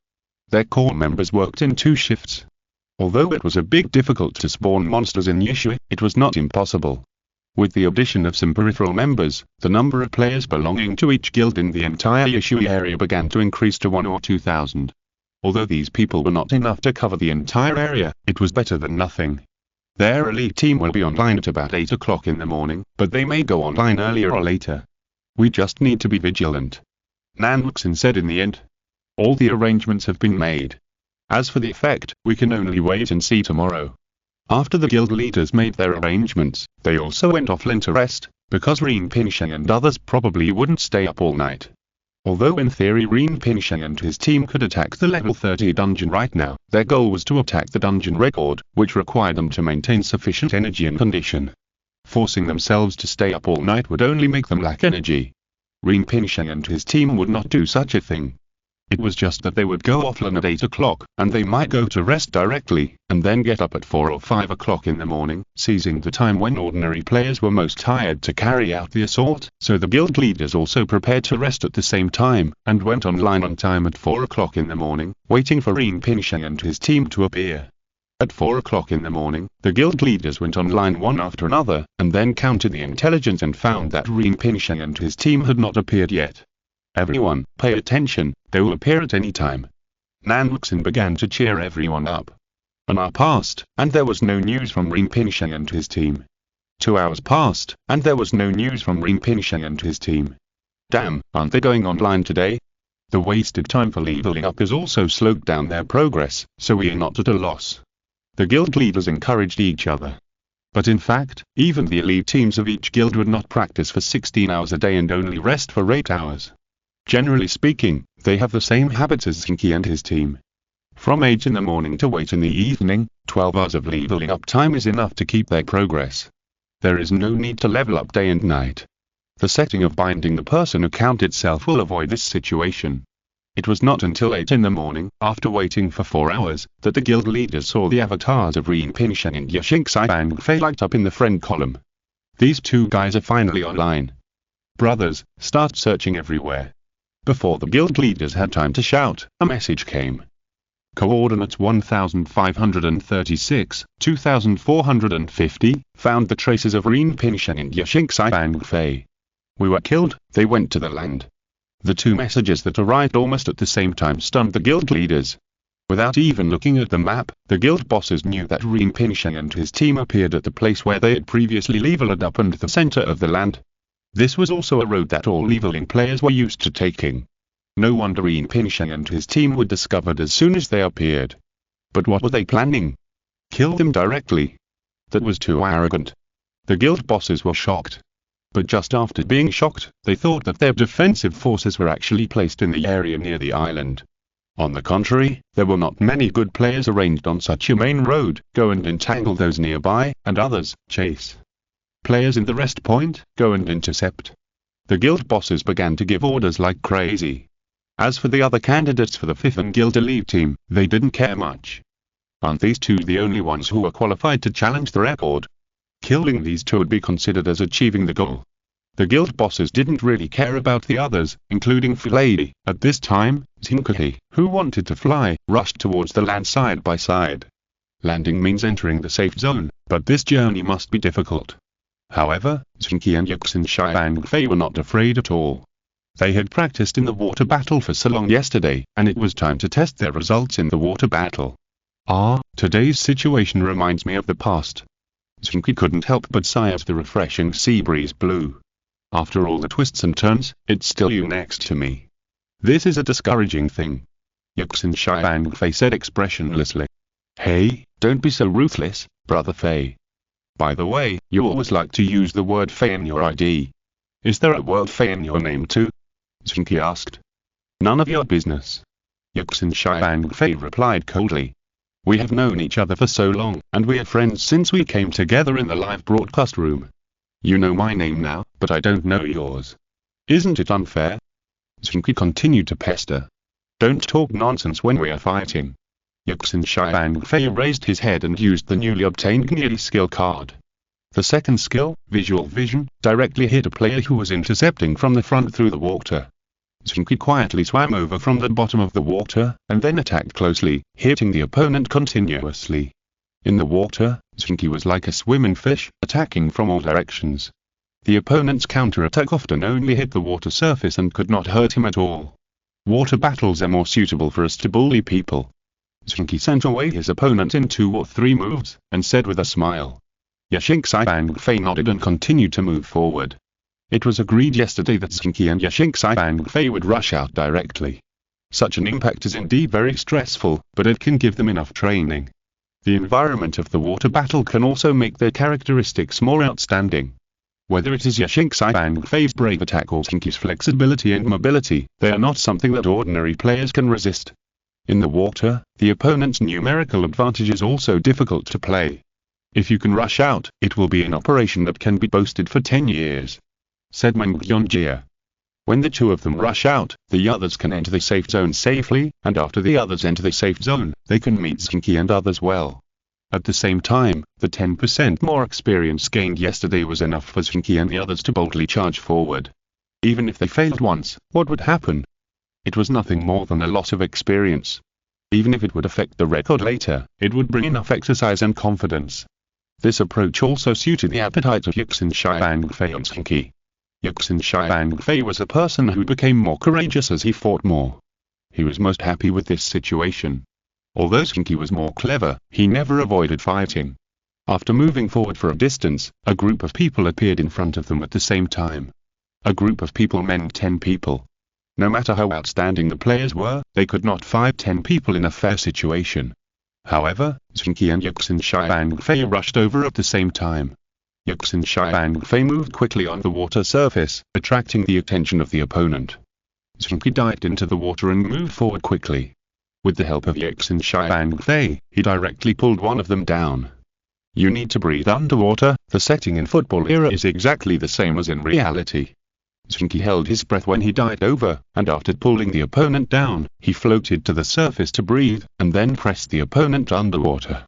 Their core members worked in 2 shifts. Although it was a bit difficult to spawn monsters in Yushui, it was not impossible. With the addition of some peripheral members, the number of players belonging to each guild in the entire Yushui area began to increase to 1 or 2,000. Although these people were not enough to cover the entire area, it was better than nothing. Their elite team will be online at about 8 o'clock in the morning, but they may go online earlier or later. We just need to be vigilant. Nanwuxin said in the end. All the arrangements have been made. As for the effect, we can only wait and see tomorrow. After the guild leaders made their arrangements, they also went offline to rest, because Rin Pinsheng and others probably wouldn't stay up all night. Although in theory Rin Pinsheng and his team could attack the level 30 dungeon right now, their goal was to attack the dungeon record, which required them to maintain sufficient energy and condition. Forcing themselves to stay up all night would only make them lack energy. Rin Pinsheng and his team would not do such a thing. It was just that they would go offline at 8 o'clock, and they might go to rest directly, and then get up at 4 or 5 o'clock in the morning, seizing the time when ordinary players were most tired to carry out the assault. So the guild leaders also prepared to rest at the same time, and went online on time at 4 o'clock in the morning, waiting for Rin Pinsheng and his team to appear. At 4 o'clock in the morning, the guild leaders went online one after another, and then counted the intelligence and found that Rin Pinsheng and his team had not appeared yet. Everyone, pay attention, they will appear at any time. Nanwuxin began to cheer everyone up. An hour passed, and there was no news from Rin Pinsheng and his team. 2 hours passed, and there was no news from Rin Pinsheng and his team. Damn, aren't they going online today? The wasted time for leveling up has also slowed down their progress, so we are not at a loss. The guild leaders encouraged each other. But in fact, even the elite teams of each guild would not practice for 16 hours a day and only rest for 8 hours. Generally speaking, they have the same habits as Zheng Qi and his team. From 8 in the morning to 8 in the evening, 12 hours of leveling up time is enough to keep their progress. There is no need to level up day and night. The setting of binding the person account itself will avoid this situation. It was not until 8 in the morning, after waiting for 4 hours, that the guild leaders saw the avatars of Rin Pinsheng and Zheng Qi light up in the friend column. These 2 guys are finally online. Brothers, start searching everywhere. Before the guild leaders had time to shout, a message came. Coordinates 1536, 2450, found the traces of Rin Pinsheng and Zheng Qi. We were killed, they went to the land. The 2 messages that arrived almost at the same time stunned the guild leaders. Without even looking at the map, the guild bosses knew that Rin Pinsheng and his team appeared at the place where they had previously leveled up and the center of the land. This was also a road that all leveling players were used to taking. No wonder Rin Pinsheng and his team were discovered as soon as they appeared. But what were they planning? Kill them directly? That was too arrogant. The guild bosses were shocked. But just after being shocked, they thought that their defensive forces were actually placed in the area near the island. On the contrary, there were not many good players arranged on such a main road. Go and entangle those nearby, and others, chase. Players in the rest point, go and intercept. The guild bosses began to give orders like crazy. As for the other candidates for the 5th guild elite team, they didn't care much. Aren't these 2 the only ones who were qualified to challenge the record? Killing these 2 would be considered as achieving the goal. The guild bosses didn't really care about the others, including Lady. At this time, Zheng Qi, who wanted to fly, rushed towards the land side by side. Landing means entering the safe zone, but this journey must be difficult. However, Zheng Qi and Zheng Qi were not afraid at all. They had practiced in the water battle for so long yesterday, and it was time to test their results in the water battle. Today's situation reminds me of the past. Zheng Qi couldn't help but sigh as the refreshing sea breeze blew. After all the twists and turns, it's still you next to me. This is a discouraging thing. Yuxin Shiang Fei said expressionlessly. Hey, don't be so ruthless, brother Fei. By the way, you always like to use the word Fei in your ID. Is there a word Fei in your name too? Zheng Qi asked. None of your business. Yuxin Shiang Fei replied coldly. We have known each other for so long, and we are friends since we came together in the live broadcast room. You know my name now, but I don't know yours. Isn't it unfair? Zheng Qi continued to pester. Don't talk nonsense when we are fighting. Yuxin Shiang Fei raised his head and used the newly obtained Zheng Qi skill card. The second skill, Visual Vision, directly hit a player who was intercepting from the front through the water. Zheng Qi quietly swam over from the bottom of the water, and then attacked closely, hitting the opponent continuously. In the water, Zheng Qi was like a swimming fish, attacking from all directions. The opponent's counterattack often only hit the water surface and could not hurt him at all. Water battles are more suitable for us to bully people. Zheng Qi sent away his opponent in 2 or 3 moves, and said with a smile. Yuxin Shiang Fei nodded and continued to move forward. It was agreed yesterday that Zheng Qi and Yuxin Shiang Fei would rush out directly. Such an impact is indeed very stressful, but it can give them enough training. The environment of the water battle can also make their characteristics more outstanding. Whether it is Yuxin Shiang Fei's brave attack or Zheng Qi's flexibility and mobility, they are not something that ordinary players can resist. In the water, the opponent's numerical advantage is also difficult to play. If you can rush out, it will be an operation that can be boasted for 10 years. Said Meng Yongjia. When the 2 of them rush out, the others can enter the safe zone safely, and after the others enter the safe zone, they can meet Zheng Qi and others well. At the same time, the 10% more experience gained yesterday was enough for Zheng Qi and the others to boldly charge forward. Even if they failed once, what would happen? It was nothing more than a loss of experience. Even if it would affect the record later, it would bring enough exercise and confidence. This approach also suited the appetite of Yuxin Shiang Fei and Zheng Qi. Yuxin Shiang Fei was a person who became more courageous as he fought more. He was most happy with this situation. Although Zheng Qi was more clever, he never avoided fighting. After moving forward for a distance, a group of people appeared in front of them at the same time. A group of people meant 10 people. No matter how outstanding the players were, they could not fight 10 people in a fair situation. However, Zheng Qi and Yuxin Shiang Fei rushed over at the same time. Yuxin Shiang Fei moved quickly on the water surface, attracting the attention of the opponent. Zheng Qi dived into the water and moved forward quickly. With the help of Yuxin Shiang Fei, he directly pulled one of them down. You need to breathe underwater. The setting in football era is exactly the same as in reality. Zheng Qi held his breath when he dived over, and after pulling the opponent down, he floated to the surface to breathe, and then pressed the opponent underwater.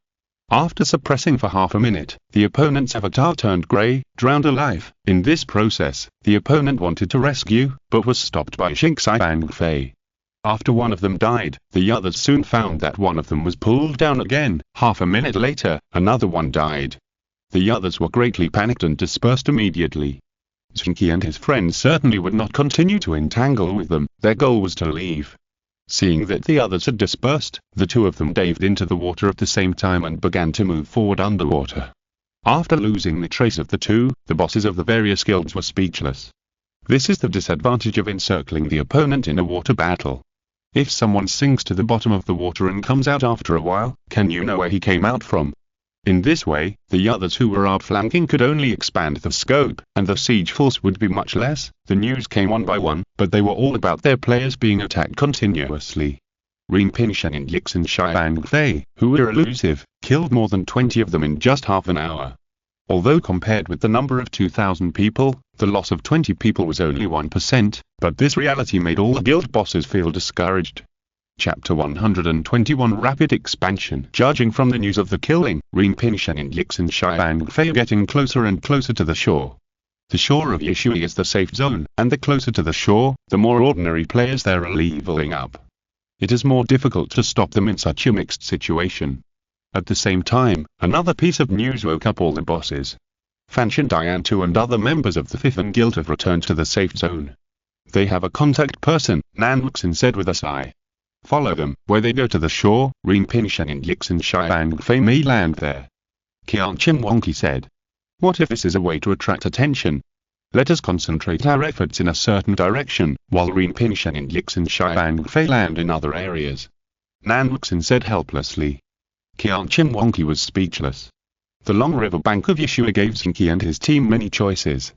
After suppressing for half a minute, the opponent's avatar turned grey, drowned alive. In this process, the opponent wanted to rescue, but was stopped by Yuxin Shiang Fei. After one of them died, the others soon found that one of them was pulled down again. Half a minute later, another one died. The others were greatly panicked and dispersed immediately. Zheng Qi and his friends certainly would not continue to entangle with them. Their goal was to leave. Seeing that the others had dispersed, the 2 of them dived into the water at the same time and began to move forward underwater. After losing the trace of the 2, the bosses of the various guilds were speechless. This is the disadvantage of encircling the opponent in a water battle. If someone sinks to the bottom of the water and comes out after a while, can you know where he came out from? In this way, the others who were outflanking could only expand the scope, and the siege force would be much less. The news came one by one, but they were all about their players being attacked continuously. Rin Pingshan and Yuxin Shiang Fei, who were elusive, killed more than 20 of them in just half an hour. Although compared with the number of 2,000 people, the loss of 20 people was only 1%, but this reality made all the guild bosses feel discouraged. Chapter 121 Rapid Expansion. Judging from the news of the killing, Rin Pingshan and Yuxin Shiang Fei are getting closer and closer to the shore. The shore of Yishui is the safe zone, and the closer to the shore, the more ordinary players there are leveling up. It is more difficult to stop them in such a mixed situation. At the same time, another piece of news woke up all the bosses. Fanshan Diantu and other members of the Fifth Guild have returned to the safe zone. They have a contact person, Nan Wuxin said with a sigh. Follow them, where they go to the shore, Rin Pinshan and Lixin Shibang Fei may land there. Qian Wonqi said. What if this is a way to attract attention? Let us concentrate our efforts in a certain direction, while Rin Pinshan and Lixin Shibang Fei land in other areas. Nan Wuxin said helplessly. Qian Wonqi was speechless. The long river bank of Yeshua gave Zheng Qi and his team many choices.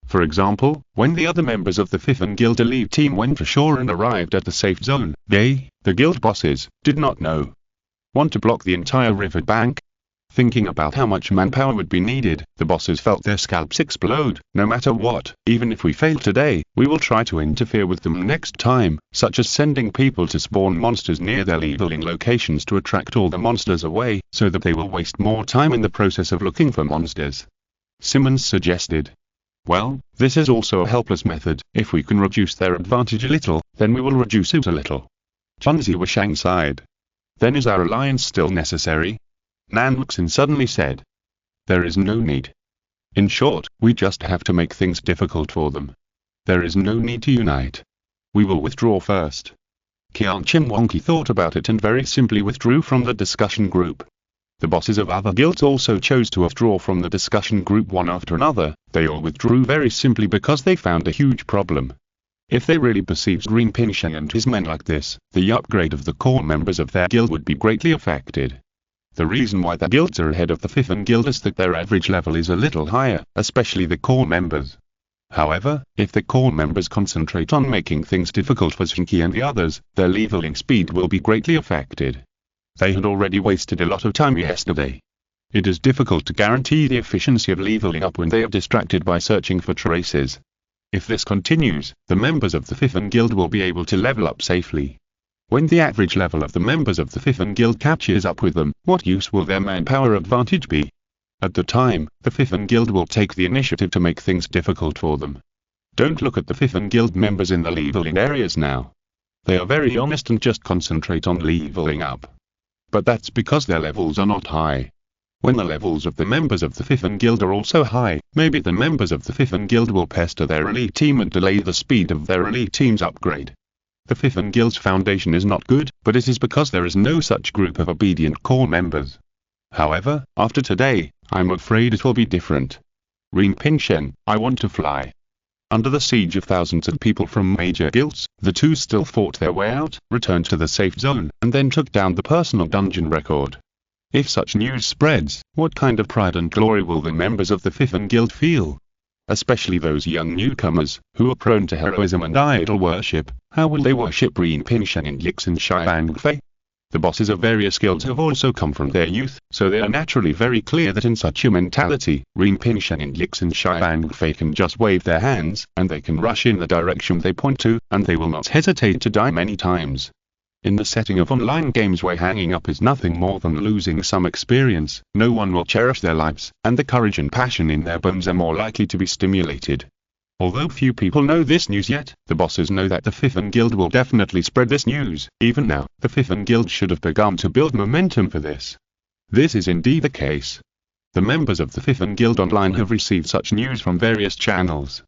For example, when the other members of the Fifth Guild elite team went ashore and arrived at the safe zone, they, the guild bosses, did not know. Want to block the entire river bank? Thinking about how much manpower would be needed, the bosses felt their scalps explode. No matter what, even if we fail today, we will try to interfere with them next time, such as sending people to spawn monsters near their leveling locations to attract all the monsters away, so that they will waste more time in the process of looking for monsters. Simmons suggested. Well, this is also a helpless method. If we can reduce their advantage a little, then we will reduce it a little. Chunzi Washang sighed. Then is our alliance still necessary? Nan Wuxin suddenly said. There is no need. In short, we just have to make things difficult for them. There is no need to unite. We will withdraw first. Qian Wonqi thought about it and very simply withdrew from the discussion group. The bosses of other guilds also chose to withdraw from the discussion group one after another. They all withdrew very simply because they found a huge problem. If they really perceived Rin Pinshan and his men like this, the upgrade of the core members of their guild would be greatly affected. The reason why the guilds are ahead of the Fifth Guild is that their average level is a little higher, especially the core members. However, if the core members concentrate on making things difficult for Zheng Qi and the others, their leveling speed will be greatly affected. They had already wasted a lot of time yesterday. It is difficult to guarantee the efficiency of leveling up when they are distracted by searching for traces. If this continues, the members of the Fifth Guild will be able to level up safely. When the average level of the members of the Fifth Guild catches up with them, what use will their manpower advantage be? At the time, the Fifth Guild will take the initiative to make things difficult for them. Don't look at the Fifth Guild members in the leveling areas now. They are very honest and just concentrate on leveling up. But that's because their levels are not high. When the levels of the members of the Fifth Guild are also high, maybe the members of the Fifth Guild will pester their elite team and delay the speed of their elite team's upgrade. The Fifth Guild's foundation is not good, but it is because there is no such group of obedient core members. However, after today, I'm afraid it will be different. Rin Pinshan, I want to fly. Under the siege of thousands of people from major guilds, the two still fought their way out, returned to the safe zone, and then took down the personal dungeon record. If such news spreads, what kind of pride and glory will the members of the Fifth Guild feel? Especially those young newcomers, who are prone to heroism and idol worship. How will they worship Rin Pinshan and Lixin Shibang Fei? The bosses of various guilds have also come from their youth, so they are naturally very clear that in such a mentality, Rin Pinshan and Lixin Shibang Fei can just wave their hands, and they can rush in the direction they point to, and they will not hesitate to die many times. In the setting of online games where hanging up is nothing more than losing some experience, no one will cherish their lives, and the courage and passion in their bones are more likely to be stimulated. Although few people know this news yet, the bosses know that the Fifth Guild will definitely spread this news. Even now, the Fifth Guild should have begun to build momentum for this. This is indeed the case. The members of the Fifth Guild online have received such news from various channels.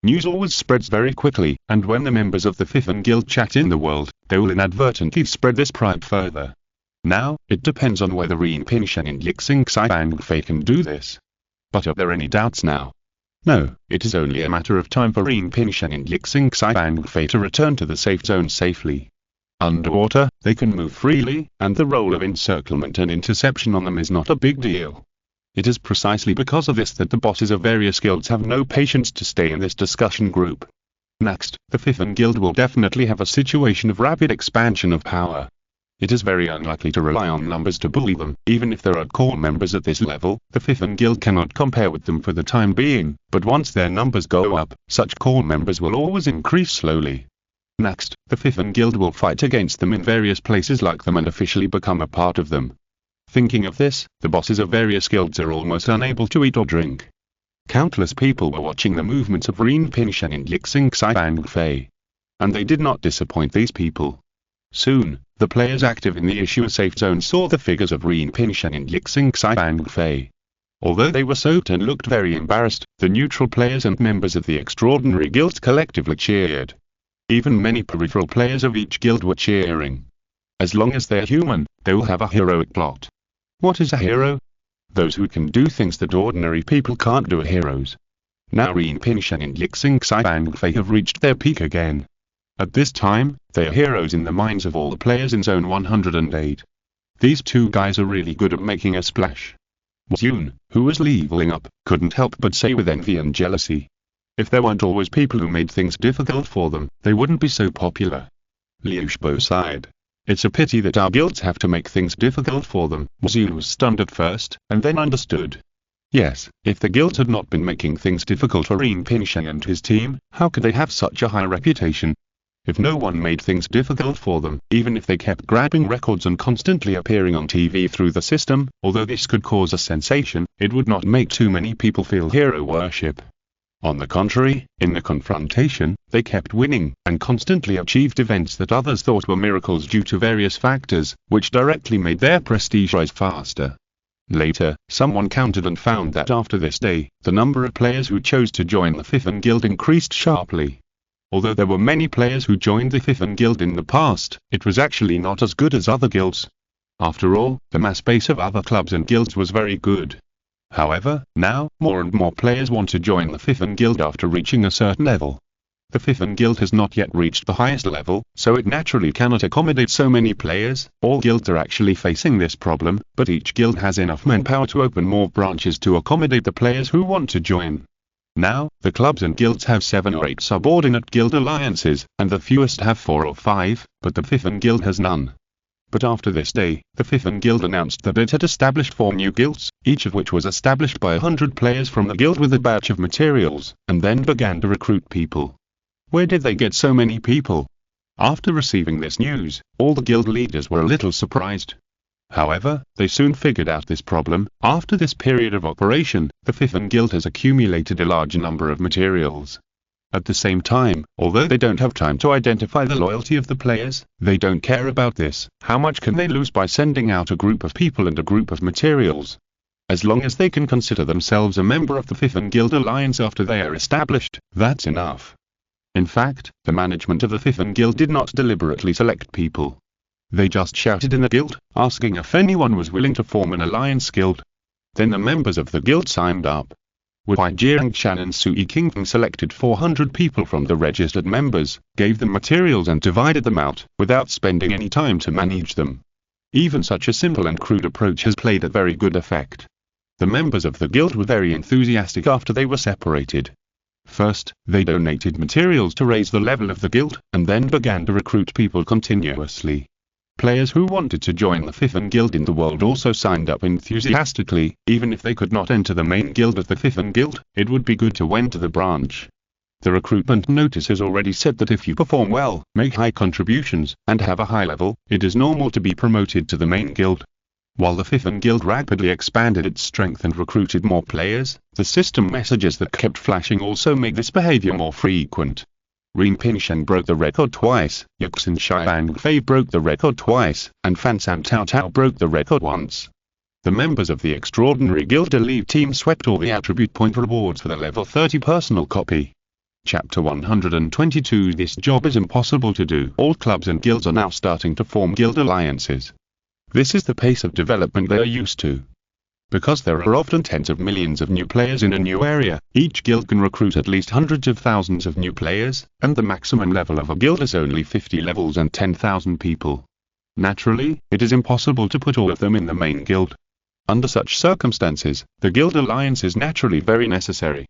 News always spreads very quickly, and when the members of the Fifth Guild chat in the world, they will inadvertently spread this pride further. Now, it depends on whether Rin Pinshan and Lixin Shibang Fei can do this. But are there any doubts now? No, it is only a matter of time for Rin Pinshan and Lixin Shibang Fei to return to the safe zone safely. Underwater, they can move freely, and the role of encirclement and interception on them is not a big deal. It is precisely because of this that the bosses of various guilds have no patience to stay in this discussion group. Next, the Fifth Guild will definitely have a situation of rapid expansion of power. It is very unlikely to rely on numbers to bully them. Even if there are core members at this level, the Fifth Guild cannot compare with them for the time being, but once their numbers go up, such core members will always increase slowly. Next, the Fifth Guild will fight against them in various places like them and officially become a part of them. Thinking of this, the bosses of various guilds are almost unable to eat or drink. Countless people were watching the movements of Rin Pinshan and Lixin Shibang Fei. And they did not disappoint these people. Soon, the players active in the Yeshua safe zone saw the figures of Rin Pinshan and Lixin Shibang Fei. Although they were soaked and looked very embarrassed, the neutral players and members of the extraordinary guilds collectively cheered. Even many peripheral players of each guild were cheering. As long as they're human, they will have a heroic plot. What is a hero? Those who can do things that ordinary people can't do are heroes. Now Ren Pinshan and Zheng Qi have reached their peak again. At this time, they are heroes in the minds of all the players in Zone 108. These two guys are really good at making a splash. Yun, who was leveling up, couldn't help but say with envy and jealousy. If there weren't always people who made things difficult for them, they wouldn't be so popular. Liu Shbo sighed. It's a pity that our guilds have to make things difficult for them. Yun was stunned at first, and then understood. Yes, if the guilds had not been making things difficult for Ren Pinshan and his team, how could they have such a high reputation? If no one made things difficult for them, even if they kept grabbing records and constantly appearing on TV through the system, although this could cause a sensation, it would not make too many people feel hero worship. On the contrary, in the confrontation, they kept winning, and constantly achieved events that others thought were miracles due to various factors, which directly made their prestige rise faster. Later, someone counted and found that after this day, the number of players who chose to join the Fifth Guild increased sharply. Although there were many players who joined the Fifth Guild in the past, it was actually not as good as other guilds. After all, the mass base of other clubs and guilds was very good. However, now, more and more players want to join the Fifth Guild after reaching a certain level. The Fifth Guild has not yet reached the highest level, so it naturally cannot accommodate so many players. All guilds are actually facing this problem, but each guild has enough manpower to open more branches to accommodate the players who want to join. Now, the clubs and guilds have 7 or 8 subordinate guild alliances, and the fewest have 4 or 5, but the Fifth Guild has none. But after this day, the Fifth Guild announced that it had established 4 new guilds, each of which was established by 100 players from the guild with a batch of materials, and then began to recruit people. Where did they get so many people? After receiving this news, all the guild leaders were a little surprised. However, they soon figured out this problem. After this period of operation, the Fifth Guild has accumulated a large number of materials. At the same time, although they don't have time to identify the loyalty of the players, they don't care about this. How much can they lose by sending out a group of people and a group of materials? As long as they can consider themselves a member of the Fifth Guild Alliance after they are established, that's enough. In fact, the management of the Fifth Guild did not deliberately select people. They just shouted in the guild, asking if anyone was willing to form an alliance guild. Then the members of the guild signed up. Wei Jiangshan and Sui Qingfeng selected 400 people from the registered members, gave them materials and divided them out, without spending any time to manage them. Even such a simple and crude approach has played a very good effect. The members of the guild were very enthusiastic after they were separated. First, they donated materials to raise the level of the guild, and then began to recruit people continuously. Players who wanted to join the Fifth Guild in the world also signed up enthusiastically. Even if they could not enter the main guild of the Fifth Guild, it would be good to enter the branch. The recruitment notice has already said that if you perform well, make high contributions, and have a high level, it is normal to be promoted to the main guild. While the Fifth Guild rapidly expanded its strength and recruited more players, the system messages that kept flashing also made this behavior more frequent. Ren Pinshan broke the record twice, Yuxin Shifei broke the record twice, and Fan San Tao Tao broke the record once. The members of the Extraordinary Guild Elite team swept all the attribute point rewards for the level 30 personal copy. Chapter 122. This job is impossible to do. All clubs and guilds are now starting to form guild alliances. This is the pace of development they are used to. Because there are often tens of millions of new players in a new area, each guild can recruit at least hundreds of thousands of new players, and the maximum level of a guild is only 50 levels and 10,000 people. Naturally, it is impossible to put all of them in the main guild. Under such circumstances, the guild alliance is naturally very necessary.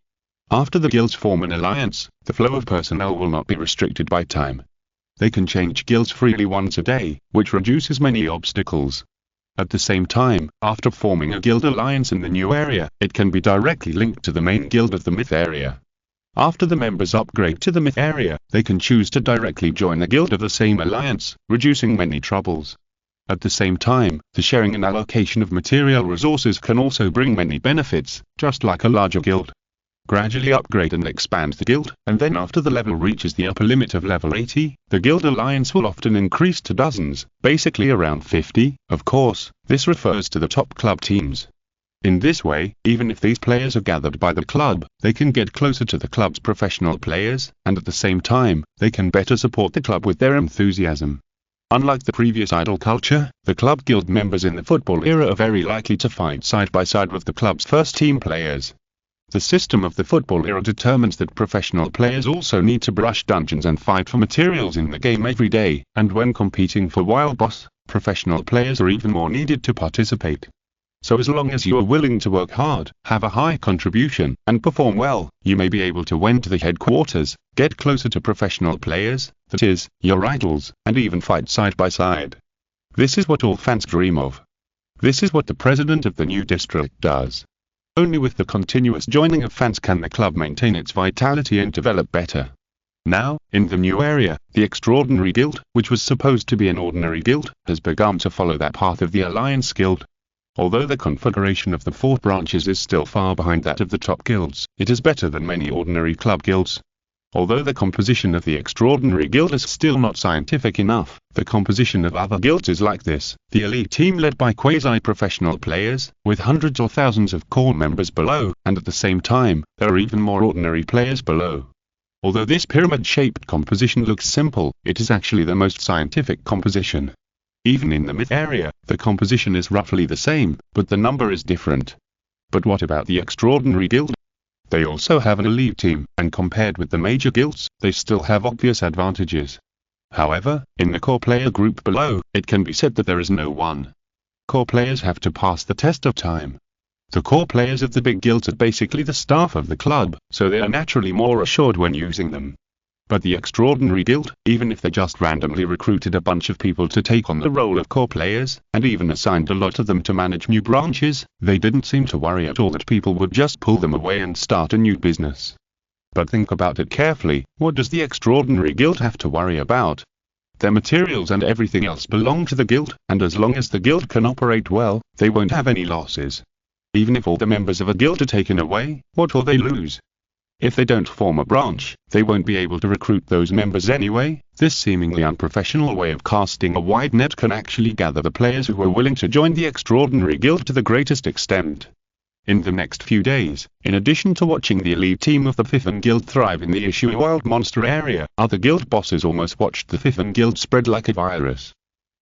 After the guilds form an alliance, the flow of personnel will not be restricted by time. They can change guilds freely once a day, which reduces many obstacles. At the same time, after forming a guild alliance in the new area, it can be directly linked to the main guild of the myth area. After the members upgrade to the myth area, they can choose to directly join a guild of the same alliance, reducing many troubles. At the same time, the sharing and allocation of material resources can also bring many benefits, just like a larger guild. Gradually upgrade and expand the guild, and then after the level reaches the upper limit of level 80, the guild alliance will often increase to dozens, basically around 50, of course, this refers to the top club teams. In this way, even if these players are gathered by the club, they can get closer to the club's professional players, and at the same time, they can better support the club with their enthusiasm. Unlike the previous idol culture, the club guild members in the football era are very likely to fight side by side with the club's first-team players. The system of the football era determines that professional players also need to brush dungeons and fight for materials in the game every day, and when competing for Wild Boss, professional players are even more needed to participate. So as long as you are willing to work hard, have a high contribution, and perform well, you may be able to went to the headquarters, get closer to professional players, that is, your idols, and even fight side by side. This is what all fans dream of. This is what the president of the new district does. Only with the continuous joining of fans can the club maintain its vitality and develop better. Now, in the new area, the Extraordinary Guild, which was supposed to be an ordinary guild, has begun to follow that path of the Alliance Guild. Although the configuration of the 4 branches is still far behind that of the top guilds, it is better than many ordinary club guilds. Although the composition of the Extraordinary Guild is still not scientific enough, the composition of other guilds is like this: the elite team led by quasi-professional players, with hundreds or thousands of core members below, and at the same time, there are even more ordinary players below. Although this pyramid-shaped composition looks simple, it is actually the most scientific composition. Even in the myth area, the composition is roughly the same, but the number is different. But what about the Extraordinary Guild? They also have an elite team, and compared with the major guilds, they still have obvious advantages. However, in the core player group below, it can be said that there is no one. Core players have to pass the test of time. The core players of the big guilds are basically the staff of the club, so they are naturally more assured when using them. But the Extraordinary Guild, even if they just randomly recruited a bunch of people to take on the role of core players, and even assigned a lot of them to manage new branches, they didn't seem to worry at all that people would just pull them away and start a new business. But think about it carefully, what does the Extraordinary Guild have to worry about? Their materials and everything else belong to the guild, and as long as the guild can operate well, they won't have any losses. Even if all the members of a guild are taken away, what will they lose? If they don't form a branch, they won't be able to recruit those members anyway. This seemingly unprofessional way of casting a wide net can actually gather the players who are willing to join the Extraordinary Guild to the greatest extent. In the next few days, in addition to watching the elite team of the Fifth Guild thrive in the issue Wild Monster area, other guild bosses almost watched the Fifth Guild spread like a virus.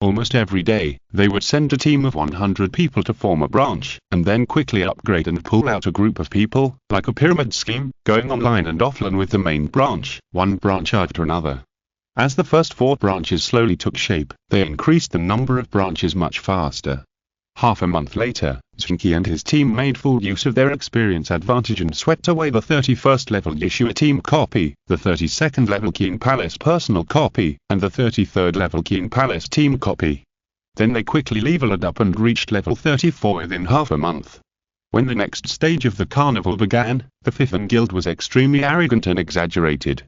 Almost every day, they would send a team of 100 people to form a branch, and then quickly upgrade and pull out a group of people, like a pyramid scheme, going online and offline with the main branch, one branch after another. As the first 4 branches slowly took shape, they increased the number of branches much faster. Half a month later, Zheng Qi and his team made full use of their experience advantage and swept away the 31st level Yeshua team copy, the 32nd level Qin Palace personal copy, and the 33rd level Qin Palace team copy. Then they quickly leveled up and reached level 34 within half a month. When the next stage of the carnival began, the Fifth Guild was extremely arrogant and exaggerated.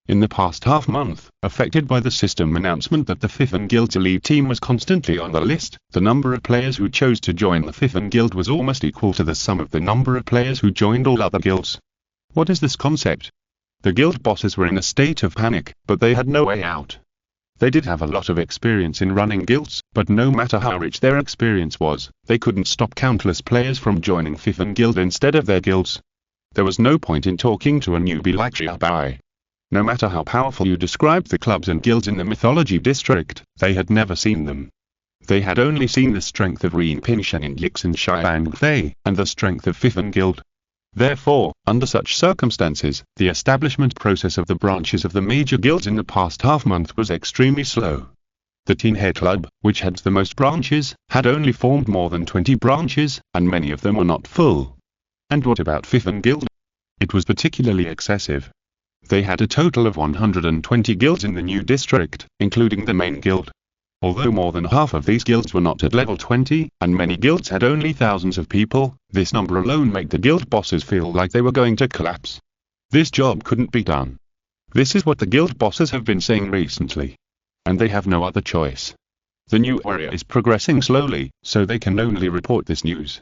In the past half-month, affected by the system announcement that the Fifth Guild's elite team was constantly on the list, the number of players who chose to join the Fifth Guild was almost equal to the sum of the number of players who joined all other guilds. What is this concept? The guild bosses were in a state of panic, but they had no way out. They did have a lot of experience in running guilds, but no matter how rich their experience was, they couldn't stop countless players from joining Fifth Guild instead of their guilds. There was no point in talking to a newbie like Xiaobai. No matter how powerful you described the clubs and guilds in the mythology district, they had never seen them. They had only seen the strength of Ren Pinshan and Yixin Xiang Fei, and the strength of Fifth Guild. Therefore, under such circumstances, the establishment process of the branches of the major guilds in the past half-month was extremely slow. The Teen Hair Club, which had the most branches, had only formed more than 20 branches, and many of them were not full. And what about Fifth Guild? It was particularly excessive. They had a total of 120 guilds in the new district, including the main guild. Although more than half of these guilds were not at level 20, and many guilds had only thousands of people, this number alone made the guild bosses feel like they were going to collapse. This job couldn't be done. This is what the guild bosses have been saying recently. And they have no other choice. The new area is progressing slowly, so they can only report this news.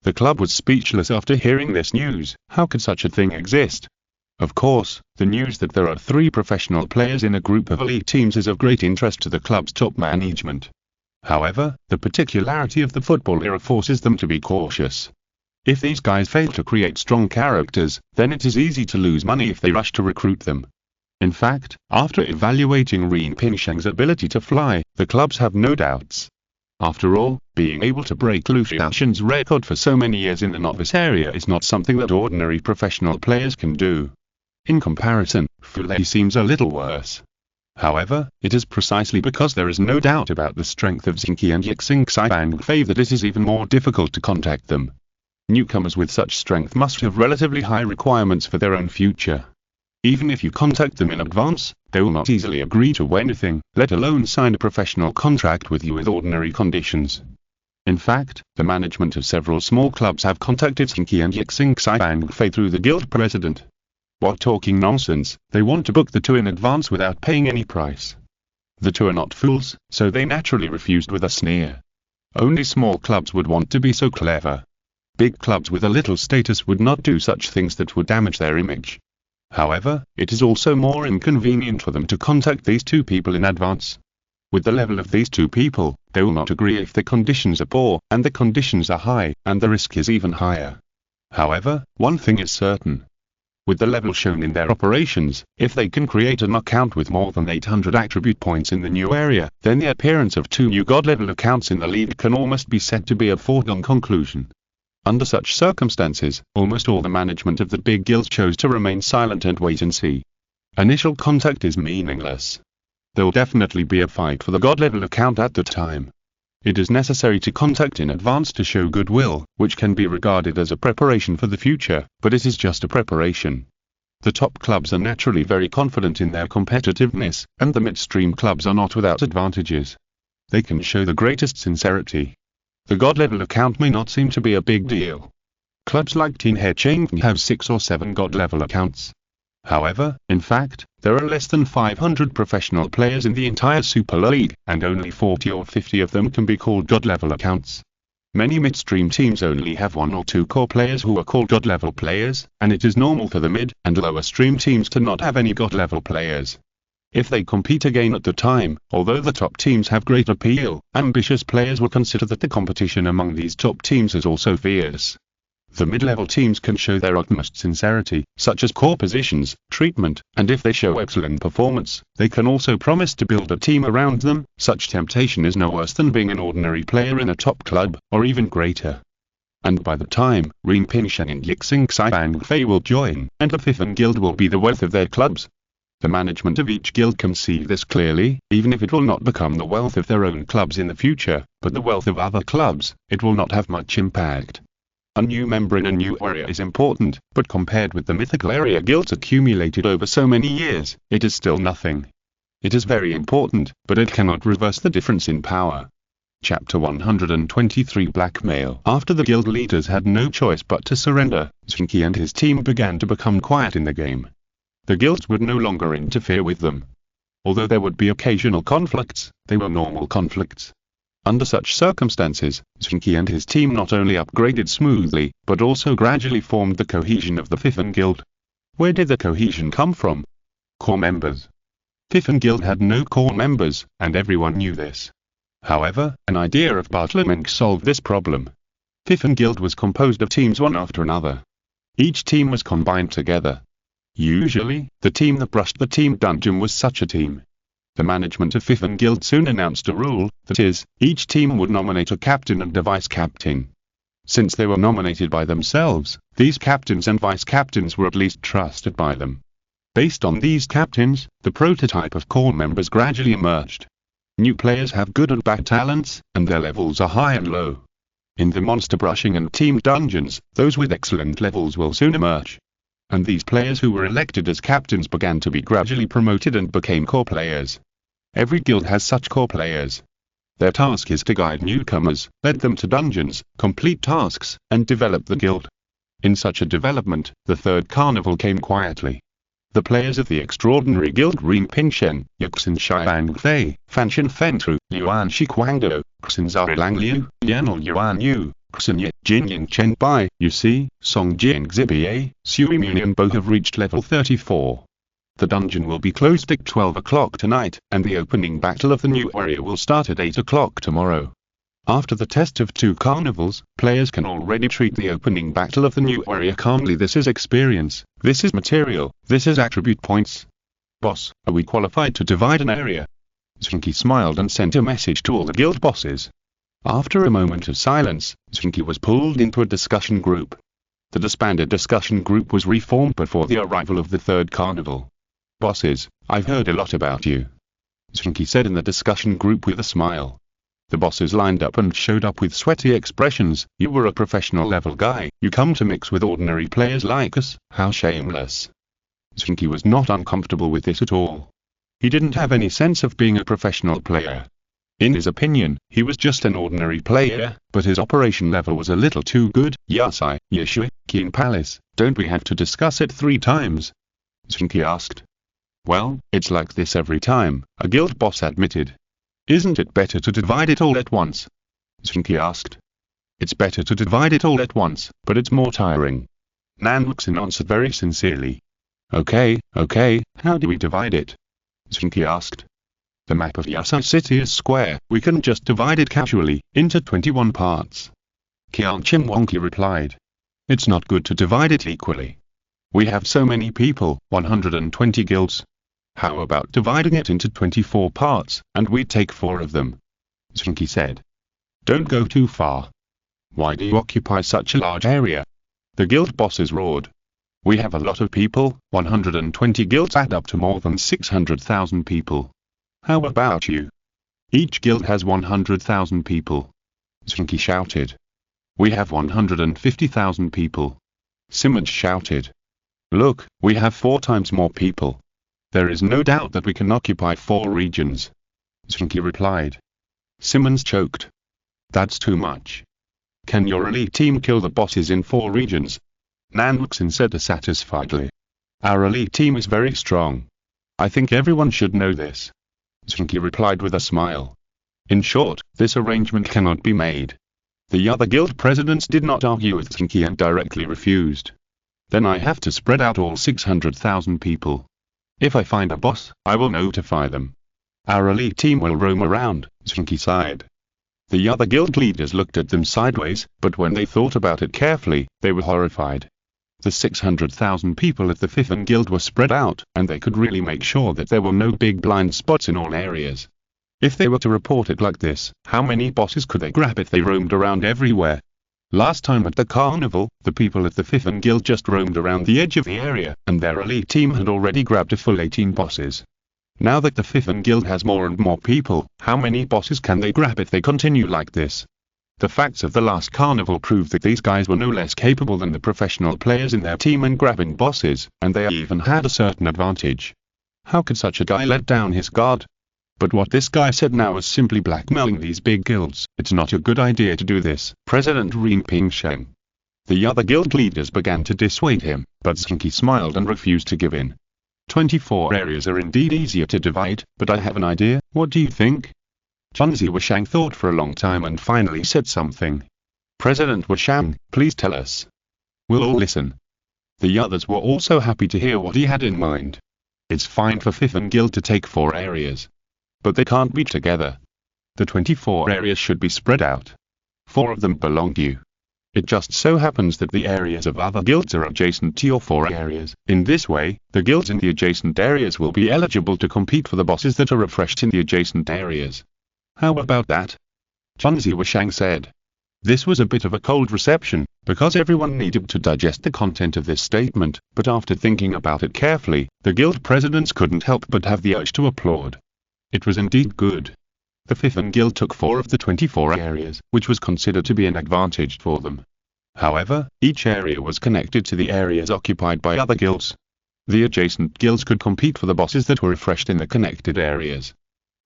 The club was speechless after hearing this news. How could such a thing exist? Of course, the news that there are 3 professional players in a group of elite teams is of great interest to the club's top management. However, the particularity of the football era forces them to be cautious. If these guys fail to create strong characters, then it is easy to lose money if they rush to recruit them. In fact, after evaluating Ren Pingsheng's ability to fly, the clubs have no doubts. After all, being able to break Lu Xiaoshen's record for so many years in the novice area is not something that ordinary professional players can do. In comparison, Fu Lei seems a little worse. However, it is precisely because there is no doubt about the strength of Zheng Qi and Yixing Xibang that it is even more difficult to contact them. Newcomers with such strength must have relatively high requirements for their own future. Even if you contact them in advance, they will not easily agree to anything, let alone sign a professional contract with you with ordinary conditions. In fact, the management of several small clubs have contacted Zheng Qi and Yixing Xibang through the guild president. What talking nonsense, they want to book the two in advance without paying any price. The two are not fools, so they naturally refused with a sneer. Only small clubs would want to be so clever. Big clubs with a little status would not do such things that would damage their image. However, it is also more inconvenient for them to contact these two people in advance. With the level of these two people, they will not agree if the conditions are poor, and the conditions are high, and the risk is even higher. However, one thing is certain. With the level shown in their operations, if they can create an account with more than 800 attribute points in the new area, then the appearance of two new god-level accounts in the league can almost be said to be a foregone conclusion. Under such circumstances, almost all the management of the big guilds chose to remain silent and wait and see. Initial contact is meaningless. There will definitely be a fight for the god-level account at the time. It is necessary to contact in advance to show goodwill, which can be regarded as a preparation for the future, but it is just a preparation. The top clubs are naturally very confident in their competitiveness, and the midstream clubs are not without advantages. They can show the greatest sincerity. The god-level account may not seem to be a big deal. Clubs like Tin He Cheng have 6 or 7 god-level accounts. However, in fact, there are less than 500 professional players in the entire Super League, and only 40 or 50 of them can be called god-level accounts. Many midstream teams only have 1 or 2 core players who are called god-level players, and it is normal for the mid and lower stream teams to not have any god-level players. If they compete again at the time, although the top teams have great appeal, ambitious players will consider that the competition among these top teams is also fierce. The mid-level teams can show their utmost sincerity, such as core positions, treatment, and if they show excellent performance, they can also promise to build a team around them. Such temptation is no worse than being an ordinary player in a top club, or even greater. And by the time, Ren Pingsheng and Yixing Xibang will join, and the Fifth Guild will be the wealth of their clubs. The management of each guild can see this clearly, even if it will not become the wealth of their own clubs in the future, but the wealth of other clubs, it will not have much impact. A new member in a new area is important, but compared with the mythical area guilds accumulated over so many years, it is still nothing. It is very important, but it cannot reverse the difference in power. Chapter 123 Blackmail. After the guild leaders had no choice but to surrender, Zheng Qi and his team began to become quiet in the game. The guilds would no longer interfere with them. Although there would be occasional conflicts, they were normal conflicts. Under such circumstances, Zheng Qi and his team not only upgraded smoothly, but also gradually formed the cohesion of the Fifth Guild. Where did the cohesion come from? Core members. Fifth Guild had no core members, and everyone knew this. However, an idea of Bartlemeng solved this problem. Fifth Guild was composed of teams one after another. Each team was combined together. Usually, the team that brushed the team dungeon was such a team. The management of Fifth Guild soon announced a rule, that is, each team would nominate a captain and a vice-captain. Since they were nominated by themselves, these captains and vice-captains were at least trusted by them. Based on these captains, the prototype of core members gradually emerged. New players have good and bad talents, and their levels are high and low. In the monster brushing and team dungeons, those with excellent levels will soon emerge. And these players who were elected as captains began to be gradually promoted and became core players. Every guild has such core players. Their task is to guide newcomers, lead them to dungeons, complete tasks, and develop the guild. In such a development, the third carnival came quietly. The players of the extraordinary guild Ren Pingsheng, Yuxin Shibang Fanshan Fentru, Yuan Shiquangdo, Xin Zarilang Liu, Yanel Yuan Yu, Xin Ye, Jinying Chen Bai, you see, Song Jing Zibie, Sui Munian both have reached level 34. The dungeon will be closed at 12 o'clock tonight, and the opening battle of the new area will start at 8 o'clock tomorrow. After the test of 2 carnivals, players can already treat the opening battle of the new area calmly. This is experience, this is material, this is attribute points. Boss, are we qualified to divide an area? Zheng Qi smiled and sent a message to all the guild bosses. After a moment of silence, Zheng Qi was pulled into a discussion group. The disbanded discussion group was reformed before the arrival of the 3rd carnival. Bosses, I've heard a lot about you, Zheng Qi said in the discussion group with a smile. The bosses lined up and showed up with sweaty expressions. You were a professional level guy, you come to mix with ordinary players like us, how shameless. Zheng Qi was not uncomfortable with this at all. He didn't have any sense of being a professional player. In his opinion, he was just an ordinary player, but his operation level was a little too good. Yasai, Yeshui, Qin Palace, don't we have to discuss it 3 times? Zheng Qi asked. Well, it's like this every time, a guild boss admitted. Isn't it better to divide it all at once? Zheng Qi asked. It's better to divide it all at once, but it's more tiring. Nan Luxin answered very sincerely. Okay, how do we divide it? Zheng Qi asked. The map of Yasai City is square, we can just divide it casually, into 21 parts. Qian Chimwonki replied. It's not good to divide it equally. We have so many people, 120 guilds. How about dividing it into 24 parts, and we take 4 of them? Zheng Qi said. Don't go too far. Why do you occupy such a large area? The guild bosses roared. We have a lot of people, 120 guilds add up to more than 600,000 people. How about you? Each guild has 100,000 people. Zheng Qi shouted. We have 150,000 people. Simmons shouted. Look, we have 4 times more people. There is no doubt that we can occupy 4 regions. Zheng Qi replied. Simmons choked. That's too much. Can your elite team kill the bosses in 4 regions? Nan Luxin said dissatisfiedly. Our elite team is very strong. I think everyone should know this. Zheng Qi replied with a smile. In short, this arrangement cannot be made. The other guild presidents did not argue with Zheng Qi and directly refused. Then I have to spread out all 600,000 people. If I find a boss, I will notify them. Our elite team will roam around, Zheng Qi sighed. The other guild leaders looked at them sideways, but when they thought about it carefully, they were horrified. The 600,000 people at the 5th guild were spread out, and they could really make sure that there were no big blind spots in all areas. If they were to report it like this, how many bosses could they grab if they roamed around everywhere? Last time at the carnival, the people at the 5th guild just roamed around the edge of the area, and their elite team had already grabbed a full 18 bosses. Now that the 5th guild has more and more people, how many bosses can they grab if they continue like this? The facts of the last carnival prove that these guys were no less capable than the professional players in their team in grabbing bosses, and they even had a certain advantage. How could such a guy let down his guard? But what this guy said now was simply blackmailing these big guilds. It's not a good idea to do this, President Rin Pingsheng. The other guild leaders began to dissuade him, but Zheng Qi smiled and refused to give in. 24 areas are indeed easier to divide, but I have an idea, what do you think? Chunzi Washang thought for a long time and finally said something. President Washang, please tell us. We'll all listen. The others were also happy to hear what he had in mind. It's fine for 5th guild to take 4 areas. But they can't be together. The 24 areas should be spread out. 4 of them belong to you. It just so happens that the areas of other guilds are adjacent to your 4 areas. In this way, the guilds in the adjacent areas will be eligible to compete for the bosses that are refreshed in the adjacent areas. How about that? Chunzi Washang said. This was a bit of a cold reception, because everyone needed to digest the content of this statement, but after thinking about it carefully, the guild presidents couldn't help but have the urge to applaud. It was indeed good. The 5th guild took 4 of the 24 areas, which was considered to be an advantage for them. However, each area was connected to the areas occupied by other guilds. The adjacent guilds could compete for the bosses that were refreshed in the connected areas.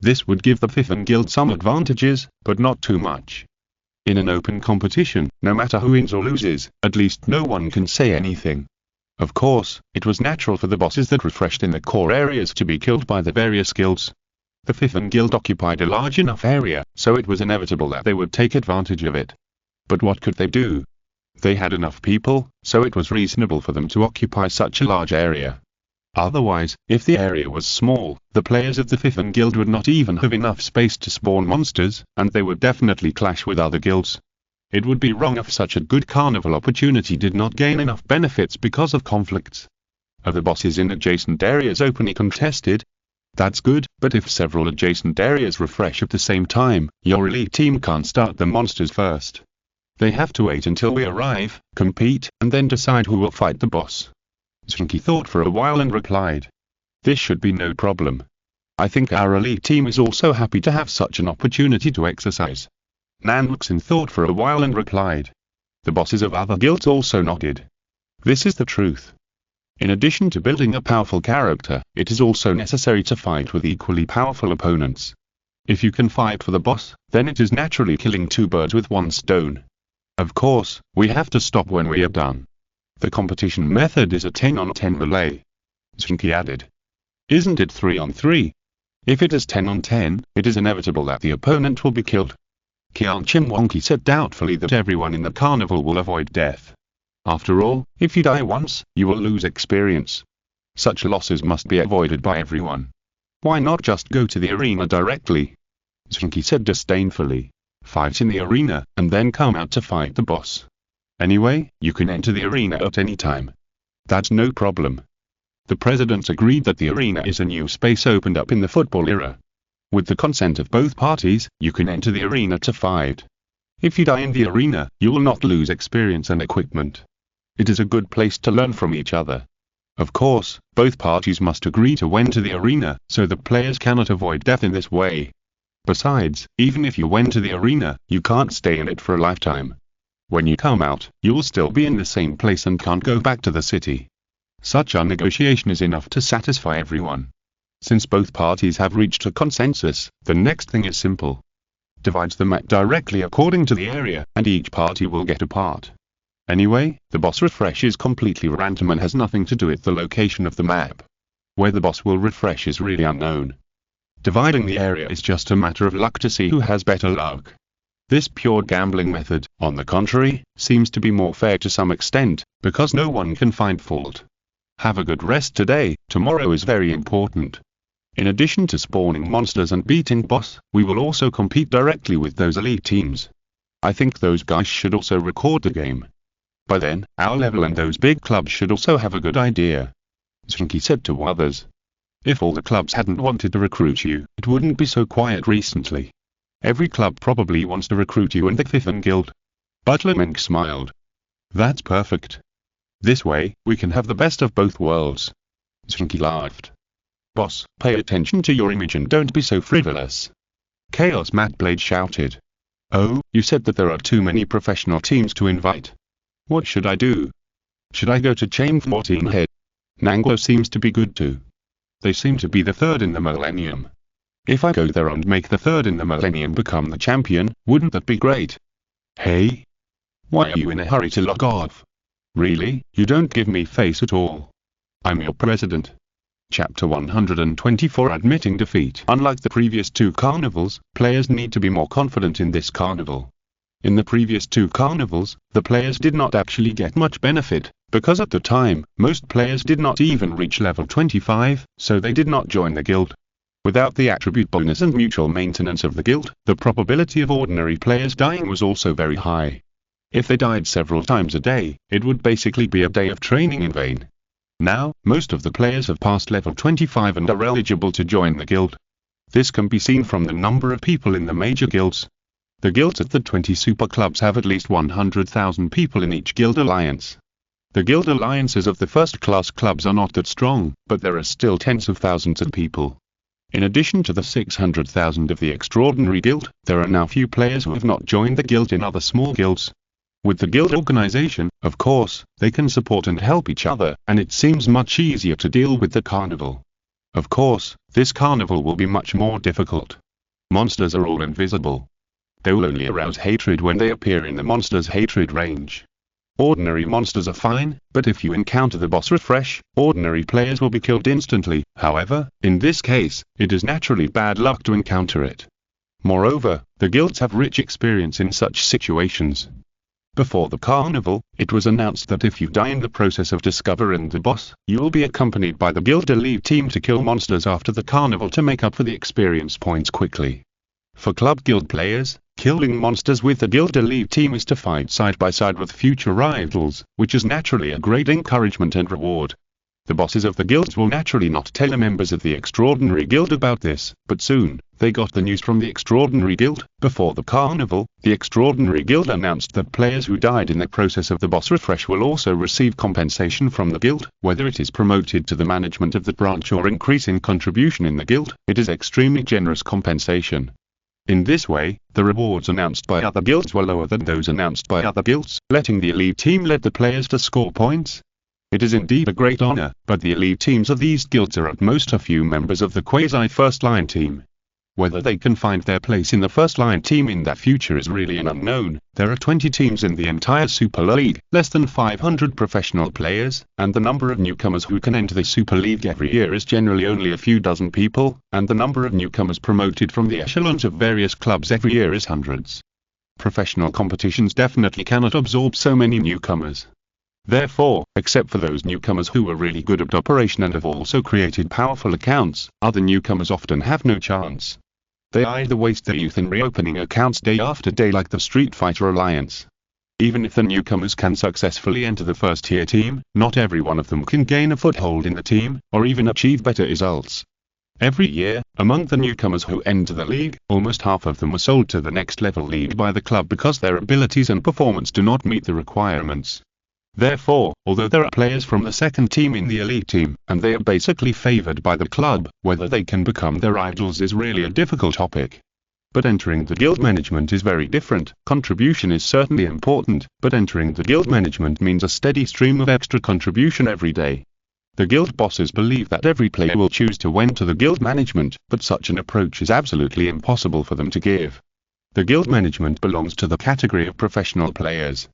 This would give the 5th guild some advantages, but not too much. In an open competition, no matter who wins or loses, at least no one can say anything. Of course, it was natural for the bosses that refreshed in the core areas to be killed by the various guilds. The 5th guild occupied a large enough area, so it was inevitable that they would take advantage of it. But what could they do? They had enough people, so it was reasonable for them to occupy such a large area. Otherwise, if the area was small, the players of the Fifth Guild would not even have enough space to spawn monsters, and they would definitely clash with other guilds. It would be wrong if such a good carnival opportunity did not gain enough benefits because of conflicts. Are the bosses in adjacent areas openly contested? That's good, but if several adjacent areas refresh at the same time, your elite team can't start the monsters first. They have to wait until we arrive, compete, and then decide who will fight the boss. Zheng Qi thought for a while and replied. This should be no problem. I think our elite team is also happy to have such an opportunity to exercise. Nanluxin thought for a while and replied. The bosses of other guilds also nodded. This is the truth. In addition to building a powerful character, it is also necessary to fight with equally powerful opponents. If you can fight for the boss, then it is naturally killing two birds with one stone. Of course, we have to stop when we are done. The competition method is a 10-on-10 melee. Zheng Qi added. Isn't it 3-on-3? If it is 10-on-10, it is inevitable that the opponent will be killed. Qianqi Wangqi said doubtfully that everyone in the carnival will avoid death. After all, if you die once, you will lose experience. Such losses must be avoided by everyone. Why not just go to the arena directly? Zheng Qi said disdainfully. Fight in the arena, and then come out to fight the boss. Anyway, you can enter the arena at any time. That's no problem. The president agreed that the arena is a new space opened up in the football era. With the consent of both parties, you can enter the arena to fight. If you die in the arena, you will not lose experience and equipment. It is a good place to learn from each other. Of course, both parties must agree to enter the arena, so the players cannot avoid death in this way. Besides, even if you enter the arena, you can't stay in it for a lifetime. When you come out, you will still be in the same place and can't go back to the city. Such a negotiation is enough to satisfy everyone. Since both parties have reached a consensus, the next thing is simple. Divide the map directly according to the area, and each party will get a part. Anyway, the boss refresh is completely random and has nothing to do with the location of the map. Where the boss will refresh is really unknown. Dividing the area is just a matter of luck to see who has better luck. This pure gambling method, on the contrary, seems to be more fair to some extent, because no one can find fault. Have a good rest today, tomorrow is very important. In addition to spawning monsters and beating boss, we will also compete directly with those elite teams. I think those guys should also record the game. By then, our level and those big clubs should also have a good idea. Zheng Qi said to others. If all the clubs hadn't wanted to recruit you, it wouldn't be so quiet recently. Every club probably wants to recruit you in the Fifth Guild. Butler Meng smiled. That's perfect. This way, we can have the best of both worlds. Zheng Qi laughed. Boss, pay attention to your image and don't be so frivolous. Chaos Matblade shouted. Oh, you said that there are too many professional teams to invite. What should I do? Should I go to Chain 14 Head? Nanglo seems to be good too. They seem to be the third in the millennium. If I go there and make the third in the millennium become the champion, wouldn't that be great? Hey? Why are you in a hurry to log off? Really, you don't give me face at all. I'm your president. Chapter 124 Admitting Defeat. Unlike the previous two carnivals, players need to be more confident in this carnival. In the previous two carnivals, the players did not actually get much benefit, because at the time, most players did not even reach level 25, so they did not join the guild. Without the attribute bonus and mutual maintenance of the guild, the probability of ordinary players dying was also very high. If they died several times a day, it would basically be a day of training in vain. Now, most of the players have passed level 25 and are eligible to join the guild. This can be seen from the number of people in the major guilds. The guilds at the 20 super clubs have at least 100,000 people in each guild alliance. The guild alliances of the first-class clubs are not that strong, but there are still tens of thousands of people. In addition to the 600,000 of the Extraordinary Guild, there are now few players who have not joined the guild in other small guilds. With the guild organization, of course, they can support and help each other, and it seems much easier to deal with the carnival. Of course, this carnival will be much more difficult. Monsters are all invisible. They will only arouse hatred when they appear in the monster's hatred range. Ordinary monsters are fine, but if you encounter the boss refresh, ordinary players will be killed instantly. However, in this case, it is naturally bad luck to encounter it. Moreover, the guilds have rich experience in such situations. Before the carnival, it was announced that if you die in the process of discovering the boss, you will be accompanied by the guild elite team to kill monsters after the carnival to make up for the experience points quickly. For club guild players, killing monsters with the guild elite team is to fight side by side with future rivals, which is naturally a great encouragement and reward. The bosses of the guilds will naturally not tell the members of the Extraordinary Guild about this, but soon, they got the news from the Extraordinary Guild. Before the carnival, the Extraordinary Guild announced that players who died in the process of the boss refresh will also receive compensation from the guild, whether it is promoted to the management of the branch or increasing contribution in the guild. It is extremely generous compensation. In this way, the rewards announced by other guilds were lower than those announced by other guilds, letting the elite team lead the players to score points. It is indeed a great honor, but the elite teams of these guilds are at most a few members of the quasi-first-line team. Whether they can find their place in the first-line team in that future is really an unknown. There are 20 teams in the entire Super League, less than 500 professional players, and the number of newcomers who can enter the Super League every year is generally only a few dozen people, and the number of newcomers promoted from the echelons of various clubs every year is hundreds. Professional competitions definitely cannot absorb so many newcomers. Therefore, except for those newcomers who are really good at operation and have also created powerful accounts, other newcomers often have no chance. They either waste their youth in reopening accounts day after day like the Street Fighter Alliance. Even if the newcomers can successfully enter the first-tier team, not every one of them can gain a foothold in the team, or even achieve better results. Every year, among the newcomers who enter the league, almost half of them are sold to the next level league by the club because their abilities and performance do not meet the requirements. Therefore, although there are players from the second team in the elite team, and they are basically favored by the club, whether they can become their idols is really a difficult topic. But entering the guild management is very different. Contribution is certainly important, but entering the guild management means a steady stream of extra contribution every day. The guild bosses believe that every player will choose to enter the guild management, but such an approach is absolutely impossible for them to give. The guild management belongs to the category of professional players.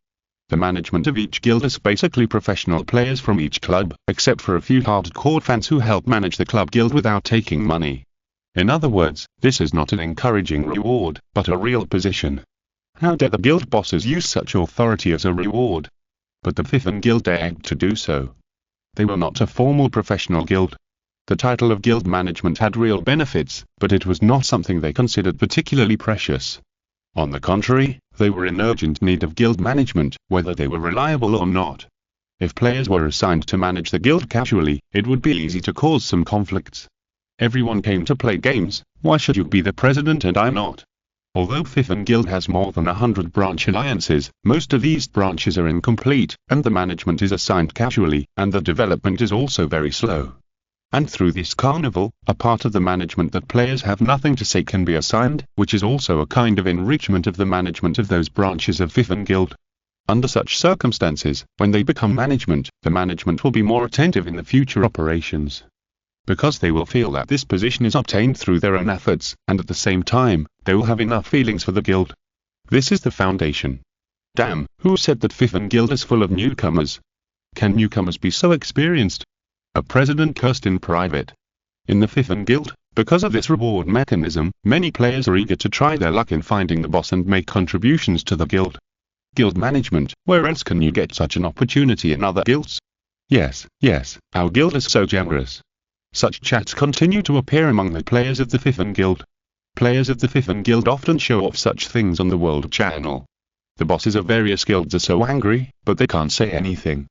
The management of each guild is basically professional players from each club, except for a few hardcore fans who help manage the club guild without taking money. In other words, this is not an encouraging reward, but a real position. How dare the guild bosses use such authority as a reward? But the Fifth Guild dared to do so. They were not a formal professional guild. The title of guild management had real benefits, but it was not something they considered particularly precious. On the contrary, they were in urgent need of guild management, whether they were reliable or not. If players were assigned to manage the guild casually, it would be easy to cause some conflicts. Everyone came to play games, why should you be the president and I not? Although Fifth Guild has more than 100 branch alliances, most of these branches are incomplete, and the management is assigned casually, and the development is also very slow. And through this carnival, a part of the management that players have nothing to say can be assigned, which is also a kind of enrichment of the management of those branches of Fifth Guild. Under such circumstances, when they become management, the management will be more attentive in the future operations. Because they will feel that this position is obtained through their own efforts, and at the same time, they will have enough feelings for the guild. This is the foundation. Damn, who said that Fifth Guild is full of newcomers? Can newcomers be so experienced? A president cursed in private. In the Fifth Guild, because of this reward mechanism, many players are eager to try their luck in finding the boss and make contributions to the guild. Guild management, where else can you get such an opportunity in other guilds? Yes, our guild is so generous. Such chats continue to appear among the players of the Fifth Guild. Players of the Fifth Guild often show off such things on the World Channel. The bosses of various guilds are so angry, but they can't say anything.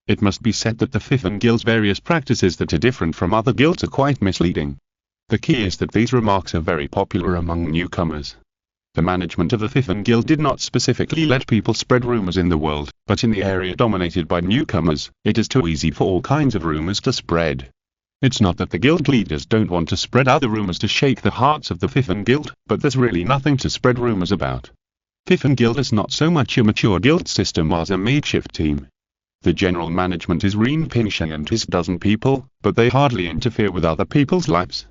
It must be said that the Fifth Guild's various practices that are different from other guilds are quite misleading. The key is that these remarks are very popular among newcomers. The management of the Fifth Guild did not specifically let people spread rumors in the world, but in the area dominated by newcomers, it is too easy for all kinds of rumors to spread. It's not that the guild leaders don't want to spread other rumors to shake the hearts of the Fifth Guild, but there's really nothing to spread rumors about. Fifth Guild is not so much a mature guild system as a makeshift team. The general management is Ren Pingsheng and his dozen people, but they hardly interfere with other people's lives.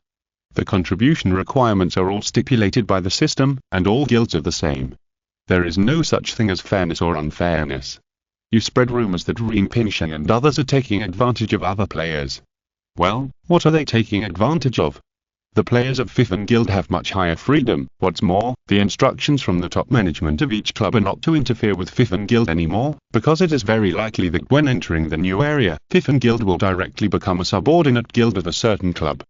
The contribution requirements are all stipulated by the system, and all guilds are the same. There is no such thing as fairness or unfairness. You spread rumors that Ren Pingsheng and others are taking advantage of other players. Well, what are they taking advantage of? The players of Fifth Guild have much higher freedom. What's more, the instructions from the top management of each club are not to interfere with Fifth Guild anymore, because it is very likely that when entering the new area, Fifth Guild will directly become a subordinate guild of a certain club.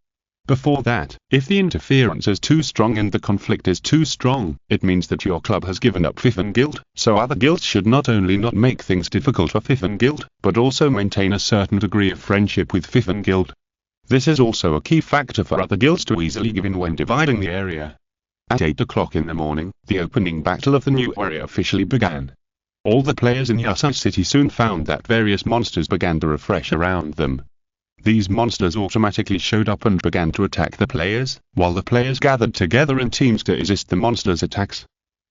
Before that, if the interference is too strong and the conflict is too strong, it means that your club has given up Fifth Guild, so other guilds should not only not make things difficult for Fifth Guild, but also maintain a certain degree of friendship with Fifth Guild. This is also a key factor for other guilds to easily give in when dividing the area. At 8 o'clock in the morning, the opening battle of the new area officially began. All the players in Yusai City soon found that various monsters began to refresh around them. These monsters automatically showed up and began to attack the players, while the players gathered together in teams to resist the monsters' attacks.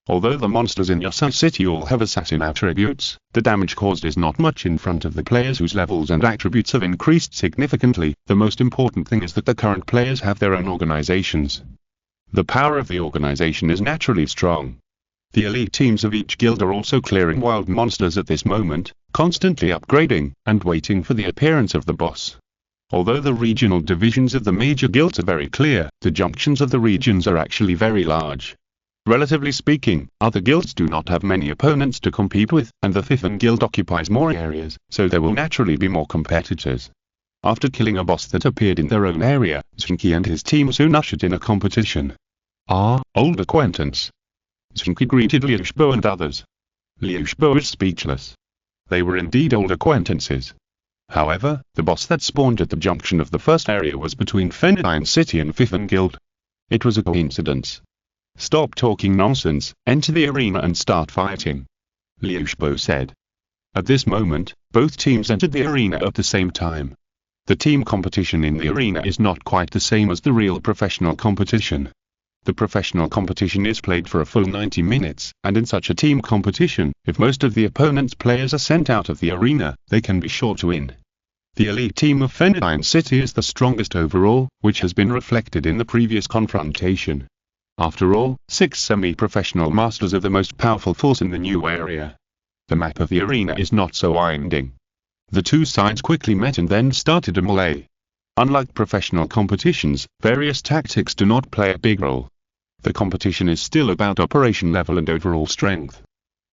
Although the monsters in Yusai City all have assassin attributes, the damage caused is not much in front of the players whose levels and attributes have increased significantly. The most important thing is that the current players have their own organizations. The power of the organization is naturally strong. The elite teams of each guild are also clearing wild monsters at this moment, constantly upgrading, and waiting for the appearance of the boss. Although the regional divisions of the major guilds are very clear, the junctions of the regions are actually very large. Relatively speaking, other guilds do not have many opponents to compete with, and the Fifth Guild occupies more areas, so there will naturally be more competitors. After killing a boss that appeared in their own area, Zheng Qi and his team soon ushered in a competition. "Ah, old acquaintance." Zheng Qi greeted Liu Shibo and others. Liu Shibo was speechless. They were indeed old acquaintances. However, the boss that spawned at the junction of the first area was between Fendyne City and Fifth Guild. It was a coincidence. "Stop talking nonsense, enter the arena and start fighting," Liu Shibo said. At this moment, both teams entered the arena at the same time. The team competition in the arena is not quite the same as the real professional competition. The professional competition is played for a full 90 minutes, and in such a team competition, if most of the opponent's players are sent out of the arena, they can be sure to win. The elite team of Fendyne City is the strongest overall, which has been reflected in the previous confrontation. After all, 6 semi-professional masters are the most powerful force in the new area. The map of the arena is not so winding. The two sides quickly met and then started a melee. Unlike professional competitions, various tactics do not play a big role. The competition is still about operation level and overall strength.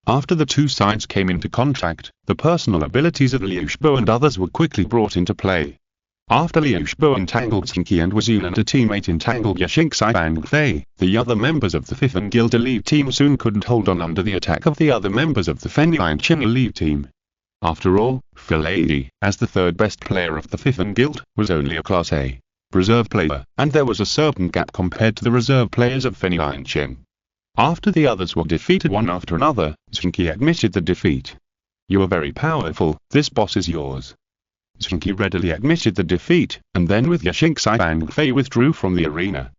After the two sides came into contact, the personal abilities of Liu Shibo and others were quickly brought into play. After Liu Shibo entangled Zheng Qi and Wazun and a teammate entangled Zheng Qi and Fei, the other members of the Fifth Guild elite team soon couldn't hold on under the attack of the other members of the Fendyne Qing elite team. After all, Fei, as the third best player of the Fifth Guild, was only a Class A reserve player, and there was a certain gap compared to the reserve players of Fendyne Qing. After the others were defeated one after another, Zheng Qi admitted the defeat. "You are very powerful, this boss is yours." Zheng Qi readily admitted the defeat, and then with Zheng Qi and Fei withdrew from the arena.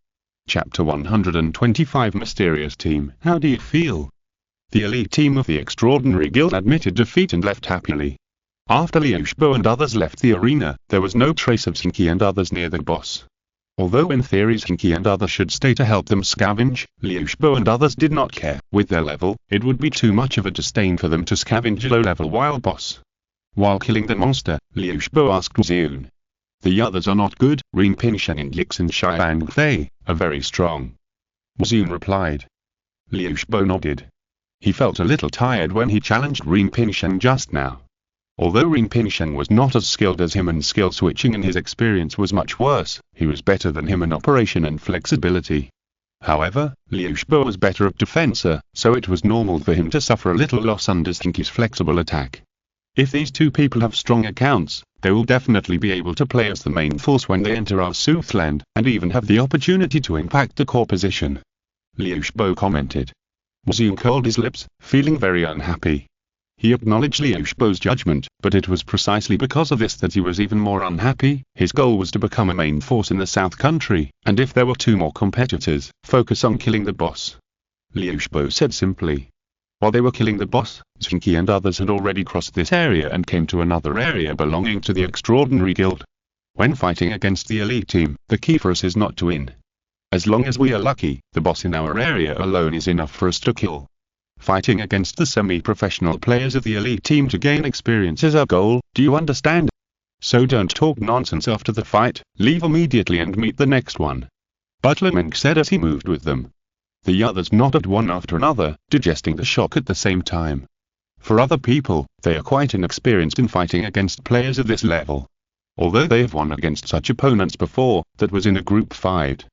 Chapter 125 Mysterious Team. How do you feel? The elite team of the Extraordinary Guild admitted defeat and left happily. After Liu Shibo and others left the arena, there was no trace of Zheng Qi and others near the boss. Although in theory Zheng Qi and others should stay to help them scavenge, Liu Shibo and others did not care. With their level, it would be too much of a disdain for them to scavenge a low-level wild boss. While killing the monster, Liu Shibo asked Wazun. "The others are not good, Rin Pinshan and Yixin Shai and Fei are very strong." Wazun replied. Liu Shibo nodded. He felt a little tired when he challenged Rin Pinshan just now. Although Rin Pinshan was not as skilled as him in skill switching and his experience was much worse, he was better than him in operation and flexibility. However, Liu Shibo was better at defense, so it was normal for him to suffer a little loss under Zheng Qi's flexible attack. If these two people have strong accounts, they will definitely be able to play as the main force when they enter our Southland, and even have the opportunity to impact the core position. Liu Shibo commented. Wazun curled his lips, feeling very unhappy. He acknowledged Liu Shibo's judgment, but it was precisely because of this that he was even more unhappy. His goal was to become a main force in the South Country, and if there were 2 more competitors, focus on killing the boss. Liu Shibo said simply. While they were killing the boss, Zheng Qi and others had already crossed this area and came to another area belonging to the Extraordinary Guild. When fighting against the elite team, the key for us is not to win. As long as we are lucky, the boss in our area alone is enough for us to kill. Fighting against the semi-professional players of the elite team to gain experience is our goal, do you understand? So don't talk nonsense after the fight, leave immediately and meet the next one. Butler Meng said as he moved with them. The others nodded one after another, digesting the shock at the same time. For other people, they are quite inexperienced in fighting against players of this level. Although they have won against such opponents before, that was in a group fight.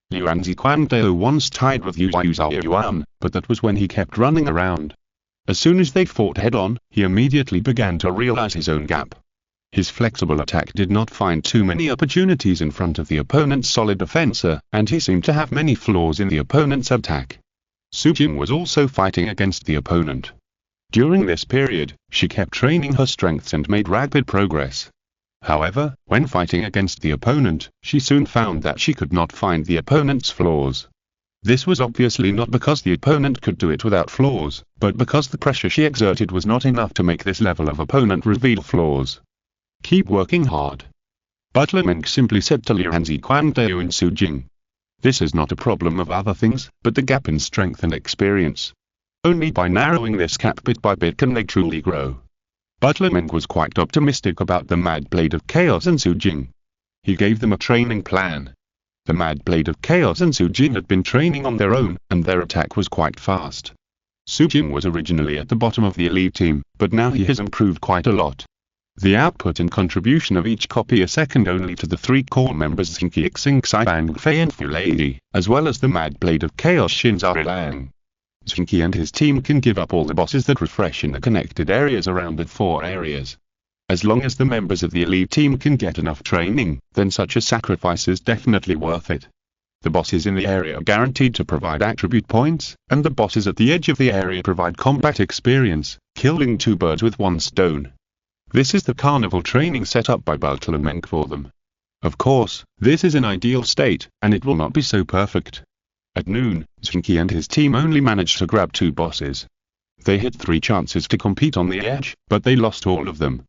Yuan Ziquandao once tied with Yu Zhao Yuan, but that was when he kept running around. As soon as they fought head-on, he immediately began to realize his own gap. His flexible attack did not find too many opportunities in front of the opponent's solid defenser, and he seemed to have many flaws in the opponent's attack. Su Jing was also fighting against the opponent. During this period, she kept training her strengths and made rapid progress. However, when fighting against the opponent, she soon found that she could not find the opponent's flaws. This was obviously not because the opponent could do it without flaws, but because the pressure she exerted was not enough to make this level of opponent reveal flaws. Keep working hard. Butler Meng simply said to Yuan Ziquandao and Su Jing. This is not a problem of other things, but the gap in strength and experience. Only by narrowing this gap bit by bit can they truly grow. Butler Meng was quite optimistic about the Mad Blade of Chaos and Su Jing. He gave them a training plan. The Mad Blade of Chaos and Su Jing had been training on their own, and their attack was quite fast. Su Jing was originally at the bottom of the elite team, but now he has improved quite a lot. The output and contribution of each copy are second only to the three core members Zheng Qi, Xing Xi Bang Fei and Fu Lei, as well as the Mad Blade of Chaos Xin Zhao Lang. Zheng Qi and his team can give up all the bosses that refresh in the connected areas around the 4 areas. As long as the members of the elite team can get enough training, then such a sacrifice is definitely worth it. The bosses in the area are guaranteed to provide attribute points, and the bosses at the edge of the area provide combat experience, killing 2 birds with 1 stone. This is the carnival training set up by Butler Meng for them. Of course, this is an ideal state, and it will not be so perfect. At noon, Zheng Qi and his team only managed to grab 2 bosses. They had 3 chances to compete on the edge, but they lost all of them.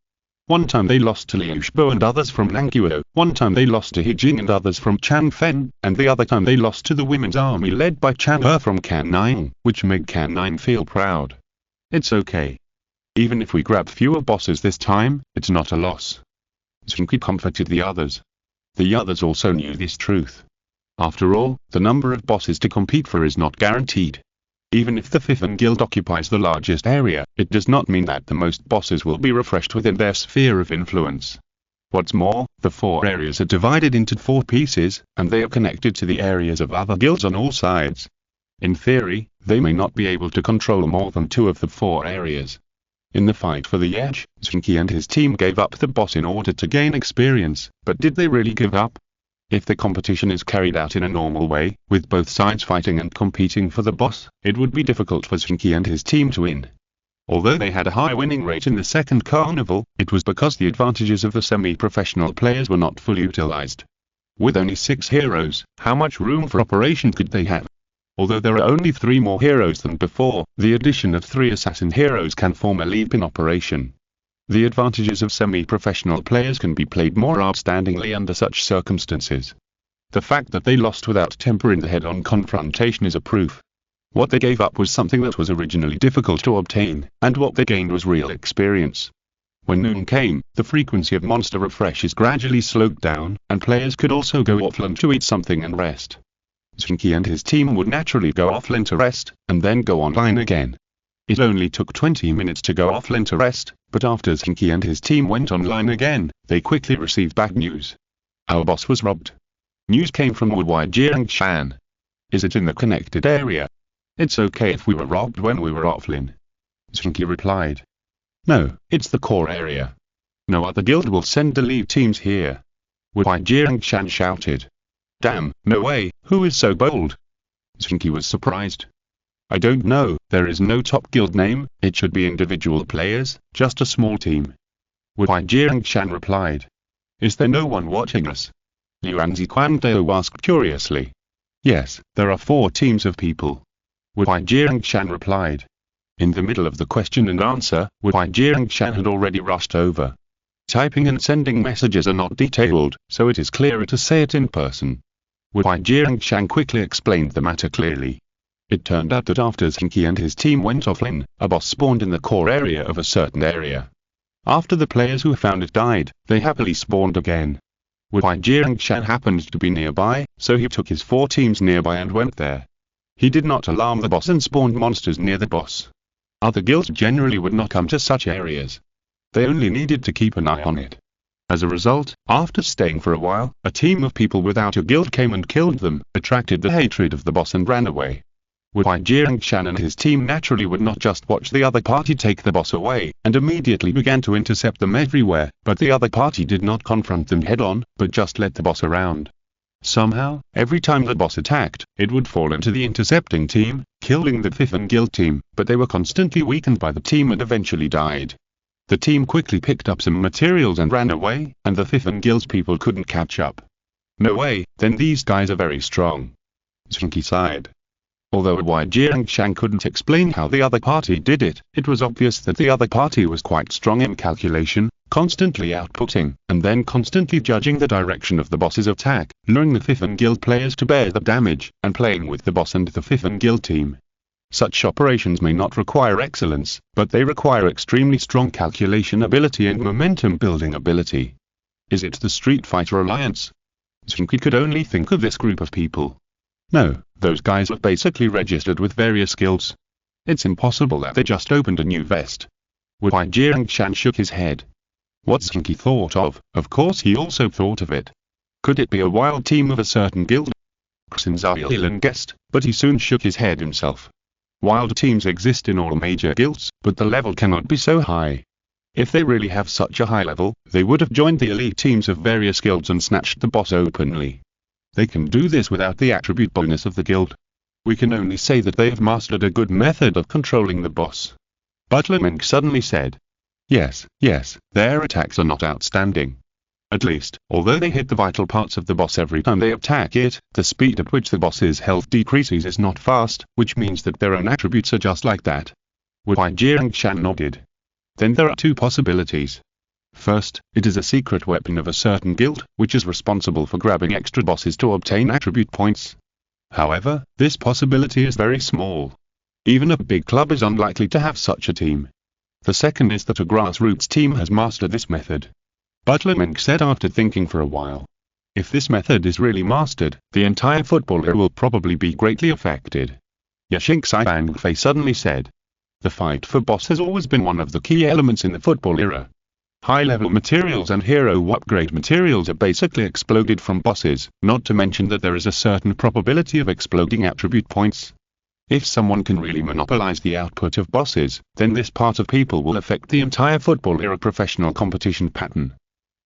One time they lost to Liu Shibo and others from Nanguo, one time they lost to He Jing and others from Changfen, and the other time they lost to the women's army led by Chang He from Canning, which made Canning feel proud. It's okay. Even if we grab fewer bosses this time, it's not a loss. Zheng Qi comforted the others. The others also knew this truth. After all, the number of bosses to compete for is not guaranteed. Even if the 5th guild occupies the largest area, it does not mean that the most bosses will be refreshed within their sphere of influence. What's more, the 4 areas are divided into 4 pieces, and they are connected to the areas of other guilds on all sides. In theory, they may not be able to control more than 2 of the 4 areas. In the fight for the edge, Zheng Qi and his team gave up the boss in order to gain experience, but did they really give up? If the competition is carried out in a normal way, with both sides fighting and competing for the boss, it would be difficult for Zheng Qi and his team to win. Although they had a high winning rate in the second carnival, it was because the advantages of the semi-professional players were not fully utilized. With only 6 heroes, how much room for operation could they have? Although there are only 3 more heroes than before, the addition of 3 assassin heroes can form a leap in operation. The advantages of semi-professional players can be played more outstandingly under such circumstances. The fact that they lost without temper in the head-on confrontation is a proof. What they gave up was something that was originally difficult to obtain, and what they gained was real experience. When noon came, the frequency of monster refreshes gradually slowed down, and players could also go offline to eat something and rest. Zheng Qi and his team would naturally go offline to rest, and then go online again. It only took 20 minutes to go offline to rest, but after Zheng Qi and his team went online again, they quickly received bad news. Our boss was robbed. News came from Wuwai Jiangshan. Is it in the connected area? It's okay if we were robbed when we were offline. Zheng Qi replied. No, it's the core area. No other guild will send elite teams here. Wuwai Jiangshan shouted. Damn, no way, who is so bold? Zheng Qi was surprised. I don't know, there is no top guild name, it should be individual players, just a small team. Wuwai Jiangshan replied. Is there no one watching us? Yuan Ziquandao asked curiously. Yes, there are 4 teams of people. Wuwai Jiangshan replied. In the middle of the question and answer, Wuwai Jiangshan had already rushed over. Typing and sending messages are not detailed, so it is clearer to say it in person. Wuwai Jiangshan quickly explained the matter clearly. It turned out that after Zheng Qi and his team went offline, a boss spawned in the core area of a certain area. After the players who found it died, they happily spawned again. Wuwai Jiangshan happened to be nearby, so he took his 4 teams nearby and went there. He did not alarm the boss and spawned monsters near the boss. Other guilds generally would not come to such areas. They only needed to keep an eye on it. As a result, after staying for a while, a team of people without a guild came and killed them, attracted the hatred of the boss and ran away. Zheng Qi and his team naturally would not just watch the other party take the boss away, and immediately began to intercept them everywhere, but the other party did not confront them head-on, but just let the boss around. Somehow, every time the boss attacked, it would fall into the intercepting team, killing the Thifan guild team, but they were constantly weakened by the team and eventually died. The team quickly picked up some materials and ran away, and the Thifan guild's people couldn't catch up. No way, then these guys are very strong. Zheng Qi sighed. Although Zheng Qi couldn't explain how the other party did it, it was obvious that the other party was quite strong in calculation, constantly outputting, and then constantly judging the direction of the boss's attack, luring the Thifan guild players to bear the damage, and playing with the boss and the Thifan guild team. Such operations may not require excellence, but they require extremely strong calculation ability and momentum building ability. Is it the Street Fighter Alliance? Zheng Qi could only think of this group of people. No, those guys are basically registered with various guilds. It's impossible that they just opened a new vest. Zheng Qi shook his head. What Zheng Qi thought of course he also thought of it. Could it be a wild team of a certain guild? Xinzailan guessed, but he soon shook his head himself. Wild teams exist in all major guilds, but the level cannot be so high. If they really have such a high level, they would have joined the elite teams of various guilds and snatched the boss openly. They can do this without the attribute bonus of the guild. We can only say that they have mastered a good method of controlling the boss. Zheng suddenly said. Yes, their attacks are not outstanding. At least, although they hit the vital parts of the boss every time they attack it, the speed at which the boss's health decreases is not fast, which means that their own attributes are just like that. Zheng Qi nodded. Then there are 2 possibilities. First, it is a secret weapon of a certain guild, which is responsible for grabbing extra bosses to obtain attribute points. However, this possibility is very small. Even a big club is unlikely to have such a team. The second is that a grassroots team has mastered this method. Zheng said after thinking for a while. If this method is really mastered, the entire football era will probably be greatly affected. Yashing suddenly said. The fight for boss has always been one of the key elements in the football era. High-level materials and hero upgrade materials are basically exploded from bosses, not to mention that there is a certain probability of exploding attribute points. If someone can really monopolize the output of bosses, then this part of people will affect the entire football era professional competition pattern.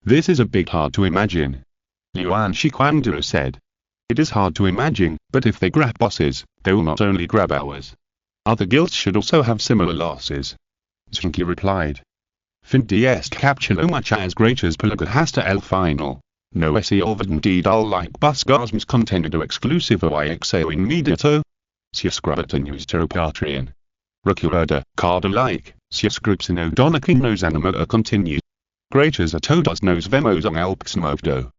This is a bit hard to imagine. Yuan Shiquandu said. It is hard to imagine, but if they grab bosses, they will not only grab ours. Other guilds should also have similar losses. Zheng Qi replied. Findes capture much as great as Pelaga has to L final. No SE indeed all like bus gasms contended exclusive YXO in Mediato. Siascrabata news Patreon. Recurda, card alike, Siascripsino Donaking knows anima continue. Great as a todos nos vemos on Alpsmovdo.